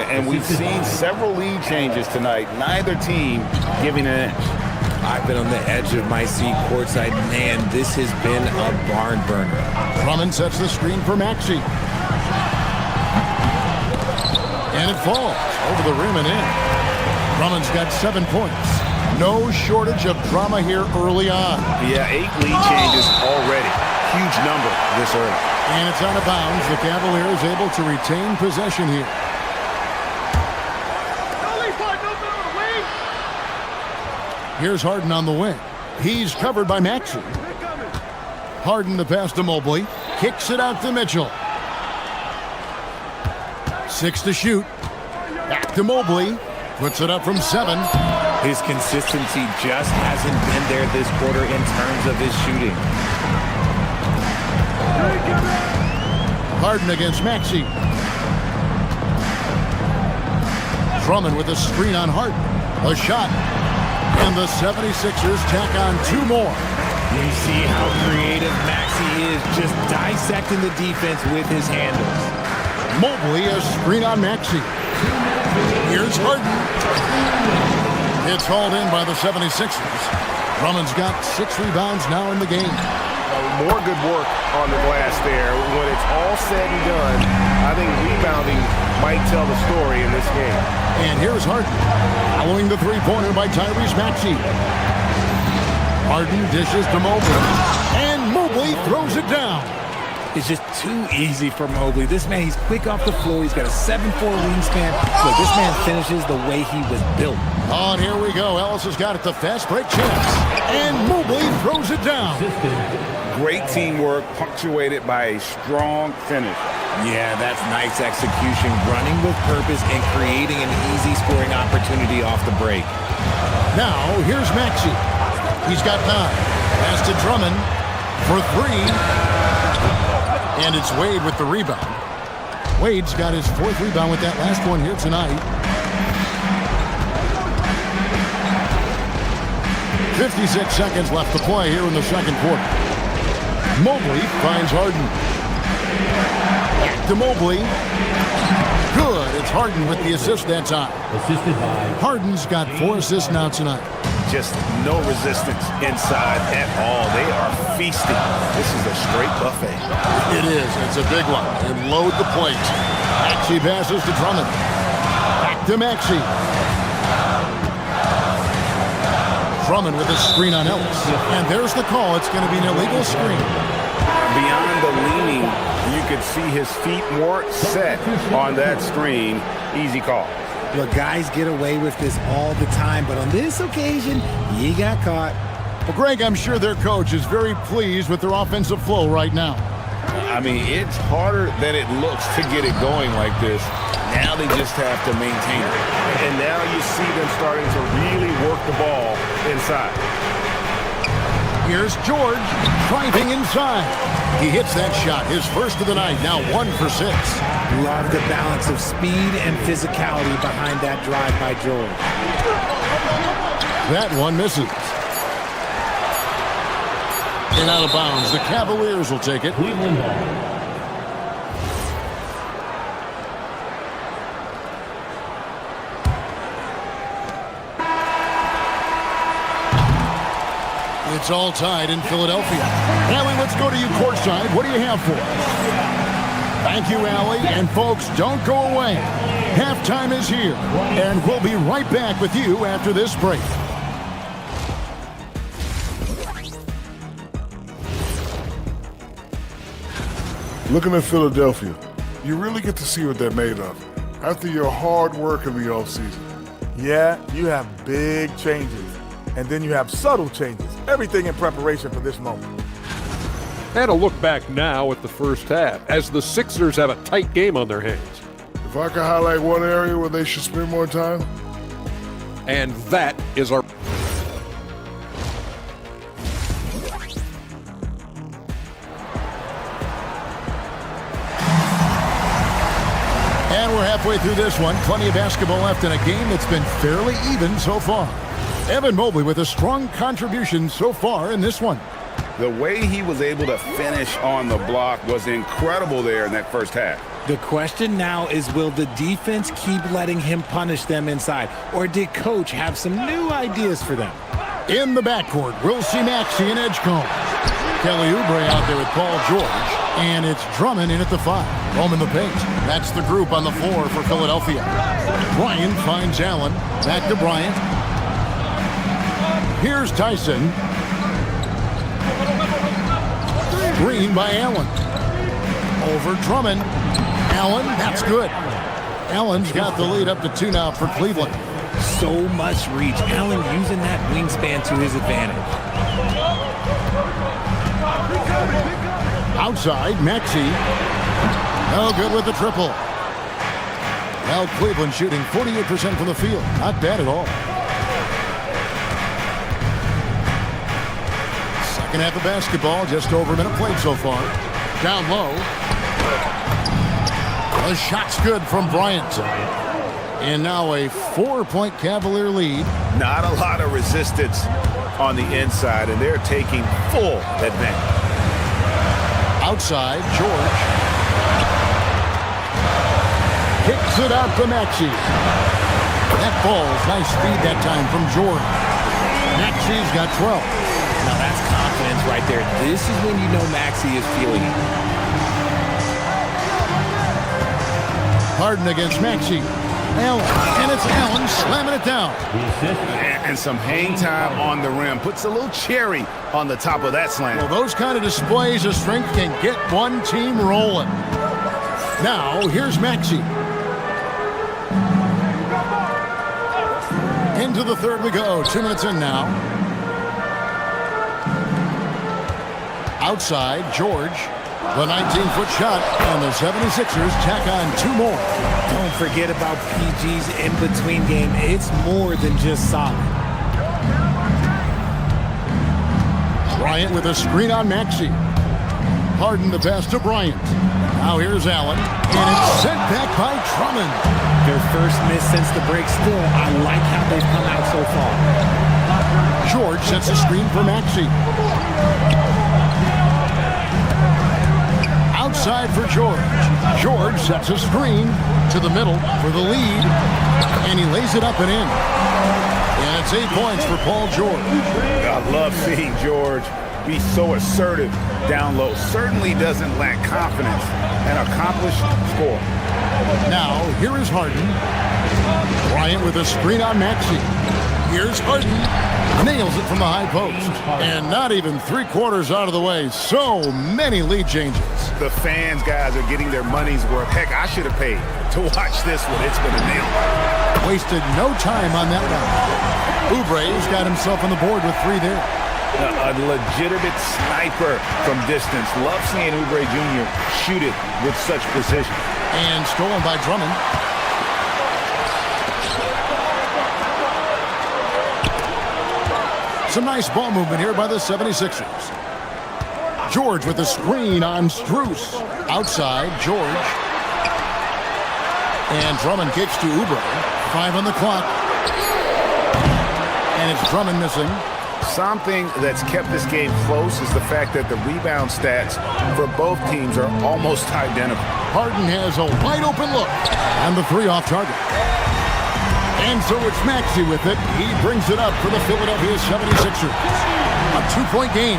And we've seen several lead changes tonight. Neither team giving an inch. I've been on the edge of my seat courtside. Man, this has been a barn burner. Drummond sets the screen for Maxey. And it falls over the rim and in. Drummond's got 7 points. No shortage of drama here early on. Yeah, 8 lead changes already. Huge number this early. And it's out of bounds. The Cavaliers able to retain possession here. Here's Harden on the wing. He's covered by Maxey. Harden the pass to Mobley. Kicks it out to Mitchell. 6 to shoot. Back to Mobley. Puts it up from 7. His consistency just hasn't been there this quarter in terms of his shooting. Harden against Maxey. Drummond with a screen on Harden. A shot. And the 76ers tack on 2 more. You see how creative Maxey is, just dissecting the defense with his handles. Mobley a screen on Maxey. Here's Harden. It's hauled in by the 76ers. Drummond's got 6 rebounds now in the game. More good work on the glass there. When it's all said and done, I think rebounding might tell the story in this game. And here's Harden, following the three-pointer by Tyrese Maxey. Harden dishes to Mobley. And Mobley throws it down. It's just too easy for Mobley. This man, he's quick off the floor. He's got a 7'4" wingspan. Look, this man finishes the way he was built. Oh, and here we go. Ellis has got it, the fast break chance. And Mobley throws it down. Great teamwork, punctuated by a strong finish. Yeah, that's nice execution, running with purpose and creating an easy scoring opportunity off the break. Now, here's Maxey. He's got 9. Pass to Drummond for 3. And it's Wade with the rebound. Wade's got his 4th rebound with that last one here tonight. 56 seconds left to play here in the second quarter. Mobley finds Harden. Back to Mobley. Good. It's Harden with the assist that time. Assisted by Harden's got 4 assists now tonight. Just no resistance inside at all. They are feasting. This is a straight buffet. It is. It's a big one. And load the plate. Maxey passes to Drummond. Back to Maxey. Drummond with a screen on Ellis. And there's the call. It's going to be an illegal screen. Beyond the leaning, you could see his feet more set on that screen. Easy call. Look, guys get away with this all the time, but on this occasion, he got caught. Well, Greg, I'm sure their coach is very pleased with their offensive flow right now. I mean, it's harder than it looks to get it going like this. Now they just have to maintain it. And now you see them starting to really work the ball inside. Here's George driving inside. He hits that shot, his first of the night, now 1 for 6. Love the balance of speed and physicality behind that drive by George. That one misses. And out of bounds, the Cavaliers will take it. Cleveland ball. It's all tied in Philadelphia. Allie, let's go to you courtside. What do you have for us? Thank you, Allie. And folks, don't go away. Halftime is here. And we'll be right back with you after this break. Looking at Philadelphia, you really get to see what they're made of after your hard work in the offseason. Yeah, you have big changes. And then you have subtle changes. Everything in preparation for this moment. And a look back now at the first half as the Sixers have a tight game on their hands. If I could highlight one area where they should spend more time. And that is our... And we're halfway through this one. Plenty of basketball left in a game that's been fairly even so far. Evan Mobley with a strong contribution so far in this one. The way he was able to finish on the block was incredible there in that first half. The question now is, will the defense keep letting him punish them inside? Or did Coach have some new ideas for them? In the backcourt, we'll see Maxey and Edgecombe. Kelly Oubre out there with Paul George. And it's Drummond in at the 5. Home in the paint. That's the group on the floor for Philadelphia. Bryant finds Allen. Back to Bryant. Here's Tyson. Screen by Allen. Over Drummond. Allen, that's good. Allen's got the lead up to 2 now for Cleveland. So much reach. Allen using that wingspan to his advantage. Outside, Maxey. No good with the triple. Now Cleveland shooting 48% from the field. Not bad at all. Second half of basketball, just over a minute played so far. Down low. The shot's good from Bryant. And now a 4-point Cavalier lead. Not a lot of resistance on the inside, and they're taking full advantage. Outside, George. Kicks it out to Maxey. That ball's nice speed that time from George. Maxey's got 12. Now that's confidence right there. This is when you know Maxey is feeling it. Harden against Maxey. Allen, and it's Allen slamming it down. And some hang time on the rim. Puts a little cherry on the top of that slam. Well, those kind of displays of strength can get one team rolling. Now, here's Maxey. Into the third we go. 2 minutes in now. Outside, George. The 19-foot shot, and the 76ers tack on 2 more. Don't forget about PG's in-between game. It's more than just solid. Bryant with a screen on Maxey. Harden the pass to Bryant. Now here's Allen, and it's sent back by Drummond. Their first miss since the break. Still, I like how they've come out so far. George sets a screen for Maxey. Outside for George. George sets a screen to the middle for the lead, and he lays it up and in. And it's 8 points for Paul George. I love seeing George be so assertive down low. Certainly doesn't lack confidence. An accomplished scorer. Now, here is Harden. Bryant with a screen on Maxey. Here's Harden. Nails it from the high post. And not even 3/4 out of the way. So many lead changes. The fans, guys, are getting their money's worth. Heck, I should have paid to watch this one. It's been a nail. Wasted no time on that one. Oubre's got himself on the board with 3 there. A legitimate sniper from distance. Love seeing Oubre Jr. shoot it with such precision. And stolen by Drummond. Some nice ball movement here by the 76ers. George with a screen on Strus. Outside, George. And Drummond kicks to Oubre. 5 on the clock. And it's Drummond missing. Something that's kept this game close is the fact that the rebound stats for both teams are almost identical. Harden has a wide open look. And the 3 off target. And so it's Maxey with it. He brings it up for the Philadelphia 76ers. A 2-point game.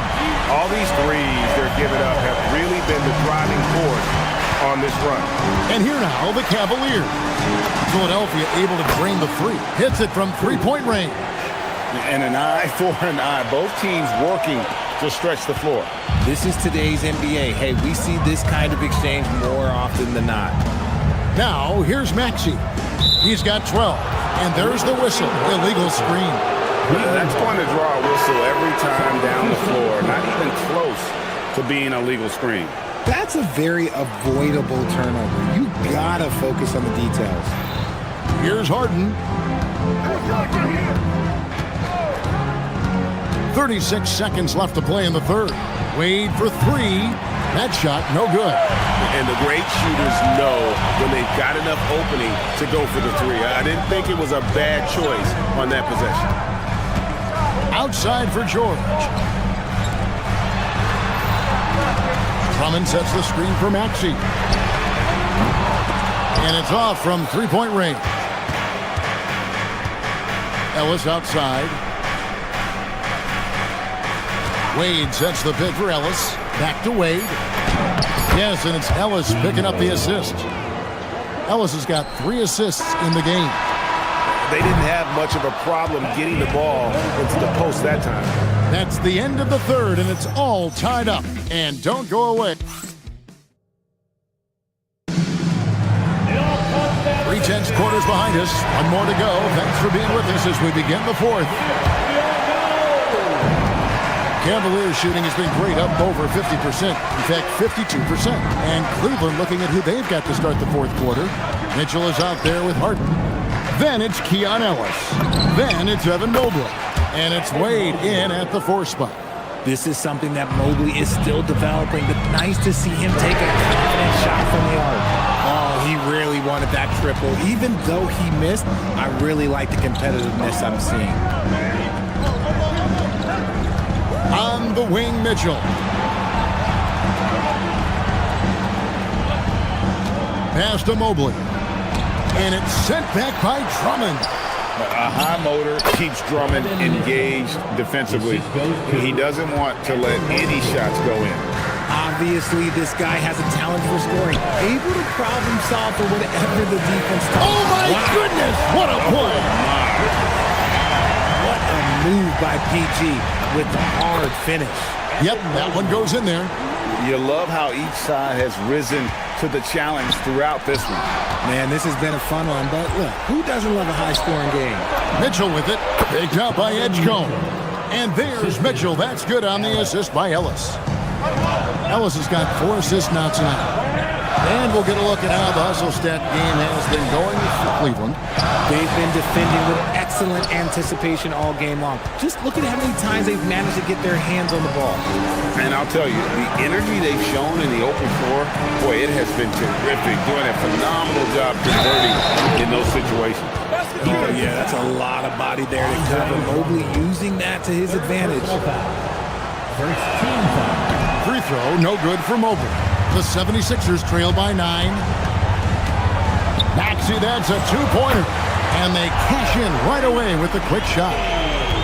All these threes they're giving up have really been the driving force on this run. And here now, the Cavaliers. Philadelphia able to drain the 3. Hits it from 3-point range. And an eye for an eye. Both teams working to stretch the floor. This is today's NBA. Hey, we see this kind of exchange more often than not. Now, here's Maxey. He's got 12. And there's the whistle. Illegal screen. That's going to draw a whistle every time down the floor. Not even close to being a legal screen. That's a very avoidable turnover. You gotta focus on the details. Here's Harden. 36 seconds left to play in the third. Wade for 3. That shot, no good. And the great shooters know when they've got enough opening to go for the 3. I didn't think it was a bad choice on that possession. Outside for George. Drummond sets the screen for Maxey. And it's off from 3-point range. Ellis outside. Wade sets the pick for Ellis. Back to Wade. Yes, and it's Ellis picking up the assist. Ellis has got 3 assists in the game. They didn't have much of a problem getting the ball into the post that time. That's the end of the third, and it's all tied up. And don't go away. 3/10 quarters behind us. 1 more to go. Thanks for being with us as we begin the 4th. Cavaliers shooting has been great, up over 50%. In fact, 52%. And Cleveland looking at who they've got to start the 4th quarter. Mitchell is out there with Harden. Then it's Keon Ellis. Then it's Evan Mobley. And it's Wade in at the 4 spot. This is something that Mobley is still developing, but nice to see him take a confident shot from the arc. Oh, he really wanted that triple. Even though he missed, I really like the competitiveness I'm seeing. On the wing, Mitchell. Pass to Mobley. And it's sent back by Drummond. A high motor keeps Drummond engaged defensively. He doesn't want to let any shots go in. I'm Obviously, this guy has a talent for scoring. Able to problem solve for whatever the defense does. Oh, my goodness! What a play! What a move by PG with the hard finish. Yep, that one goes in there. You love how each side has risen to the challenge throughout this one. Man, this has been a fun one, but look, who doesn't love a high-scoring game? Mitchell with it, picked up by Edgecombe. And there's Mitchell. That's good on the assist by Ellis. Ellis has got 4 assists now tonight. And we'll get a look at how the hustle stat game has been going for Cleveland. They've been defending with excellent anticipation all game long. Just look at how many times they've managed to get their hands on the ball. And I'll tell you, the energy they've shown in the open floor, boy, it has been terrific. Doing a phenomenal job converting in those situations. Oh, yeah, that's a lot of body there to cover. Mobley using that to his advantage. Free throw, no good for Mobley. The 76ers trail by 9. Maxey, that's a 2-pointer. And they cash in right away with the quick shot.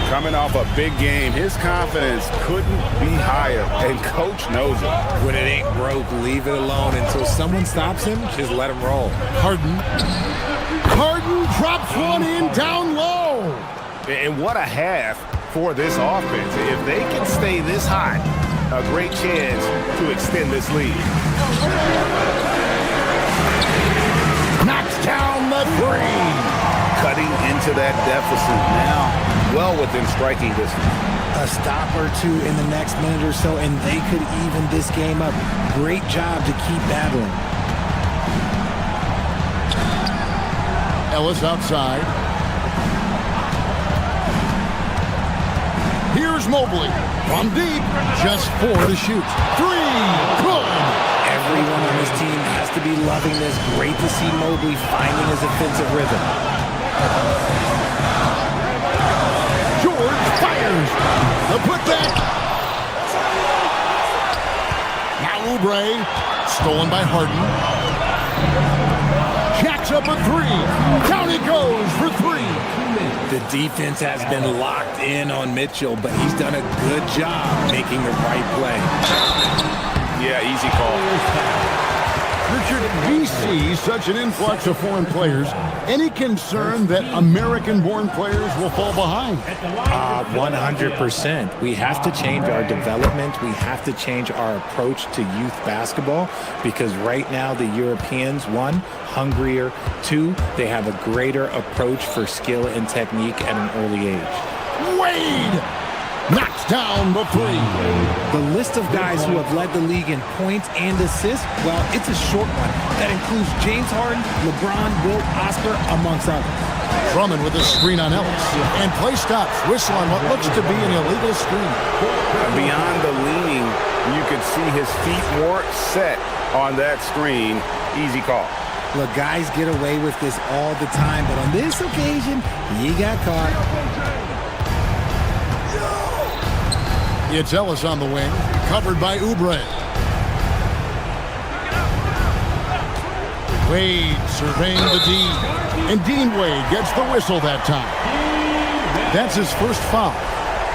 Coming off a big game, his confidence couldn't be higher, and Coach knows it. When it ain't broke, leave it alone. Until someone stops him, just let him roll. Harden drops one in down low. And what a half for this offense. If they can stay this hot, a great chance to extend this lead. Knocks down the 3. Cutting into that deficit now, well within striking distance. A stop or two in the next minute or so, and they could even this game up. Great job to keep battling. Ellis outside. Here's Mobley. From deep, just 4 to shoot. 3, good! Everyone on this team has to be loving this. Great to see Mobley finding his offensive rhythm. George fires. The putback. Now Oubre, stolen by Harden. Jacks up a 3. Down he goes for 3. The defense has been locked in on Mitchell, but he's done a good job making the right play. Yeah, easy call. Richard, we see such an influx of foreign players. Any concern that American-born players will fall behind? 100%. We have to change our development. We have to change our approach to youth basketball because right now the Europeans, 1, hungrier, 2, they have a greater approach for skill and technique at an early age. Wade knocks down the 3. The list of guys who have led the league in points and assists, well, it's a short one. That includes James Harden, LeBron, Wilt, Oscar, amongst others. Drummond with a screen on Ellis. And play stops. Whistle on what looks to be an illegal screen. Beyond the leaning, you could see his feet weren't set on that screen. Easy call. Look, guys get away with this all the time, but on this occasion, he got caught. It's Ellis on the wing, covered by Oubre. Wade surveying the D, and Dean Wade gets the whistle that time. That's his first foul.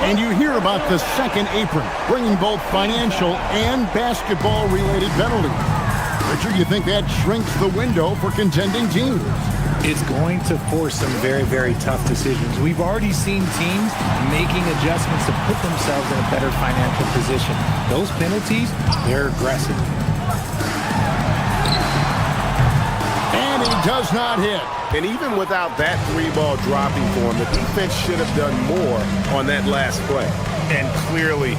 And you hear about the second apron, bringing both financial and basketball-related penalties. Richard, you think that shrinks the window for contending teams? It's going to force some very, very tough decisions. We've already seen teams making adjustments to put themselves in a better financial position. Those penalties, they're aggressive. And he does not hit. And even without that 3-ball dropping for him, the defense should have done more on that last play. And clearly,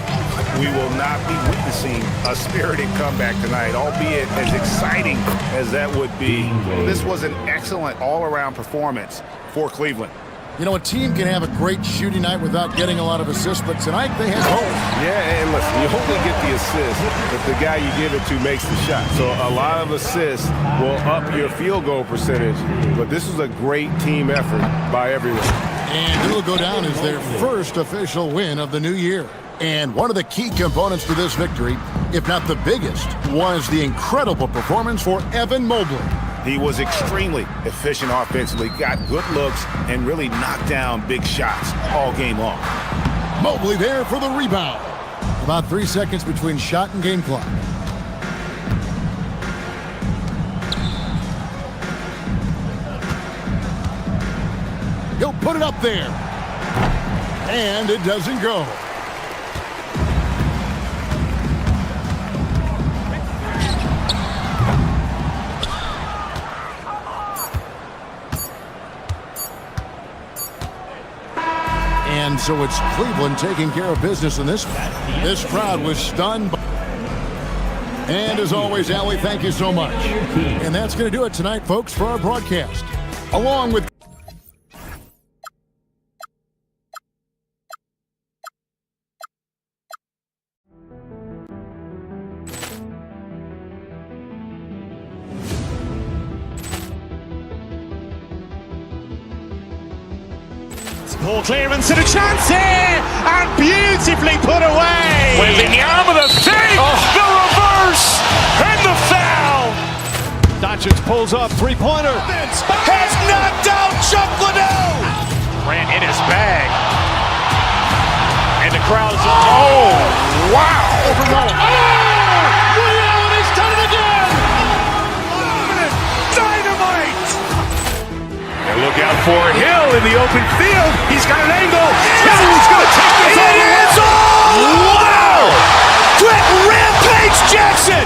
we will not be witnessing a spirited comeback tonight, albeit as exciting as that would be. This was an excellent all-around performance for Cleveland. You know, a team can have a great shooting night without getting a lot of assists, but tonight they had hope. Yeah, and listen, you only get the assist if the guy you give it to makes the shot. So a lot of assists will up your field goal percentage, but this was a great team effort by everyone. And it will go down as their first official win of the new year. And one of the key components to this victory, if not the biggest, was the incredible performance for Evan Mobley. He was extremely efficient offensively, got good looks, and really knocked down big shots all game long. Mobley there for the rebound. About 3 seconds between shot and game clock. He'll put it up there. And it doesn't go. And so it's Cleveland taking care of business in this. This crowd was stunned. And as always, Allie, thank you so much. And that's going to do it tonight, folks, for our broadcast. Along with... Ball clearance and a chance here, and beautifully put away. Wembanyama the fake, the reverse, and the foul. Doncic pulls up, three-pointer. Has knocked out Chuck Liddell. Grant in his bag. And the crowd is, oh, wow. Ray Allen has done it again. Dynamite. And look out for Hill in the open field. He's got an angle. Hill's going to take this all the way. Wow. Quick Rampage Jackson.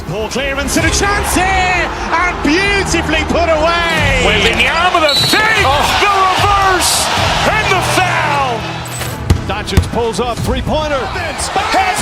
Ball clearance and a chance here, and beautifully put away. Wembanyama the fake, the reverse, and the foul. Doncic pulls up, three-pointer. Has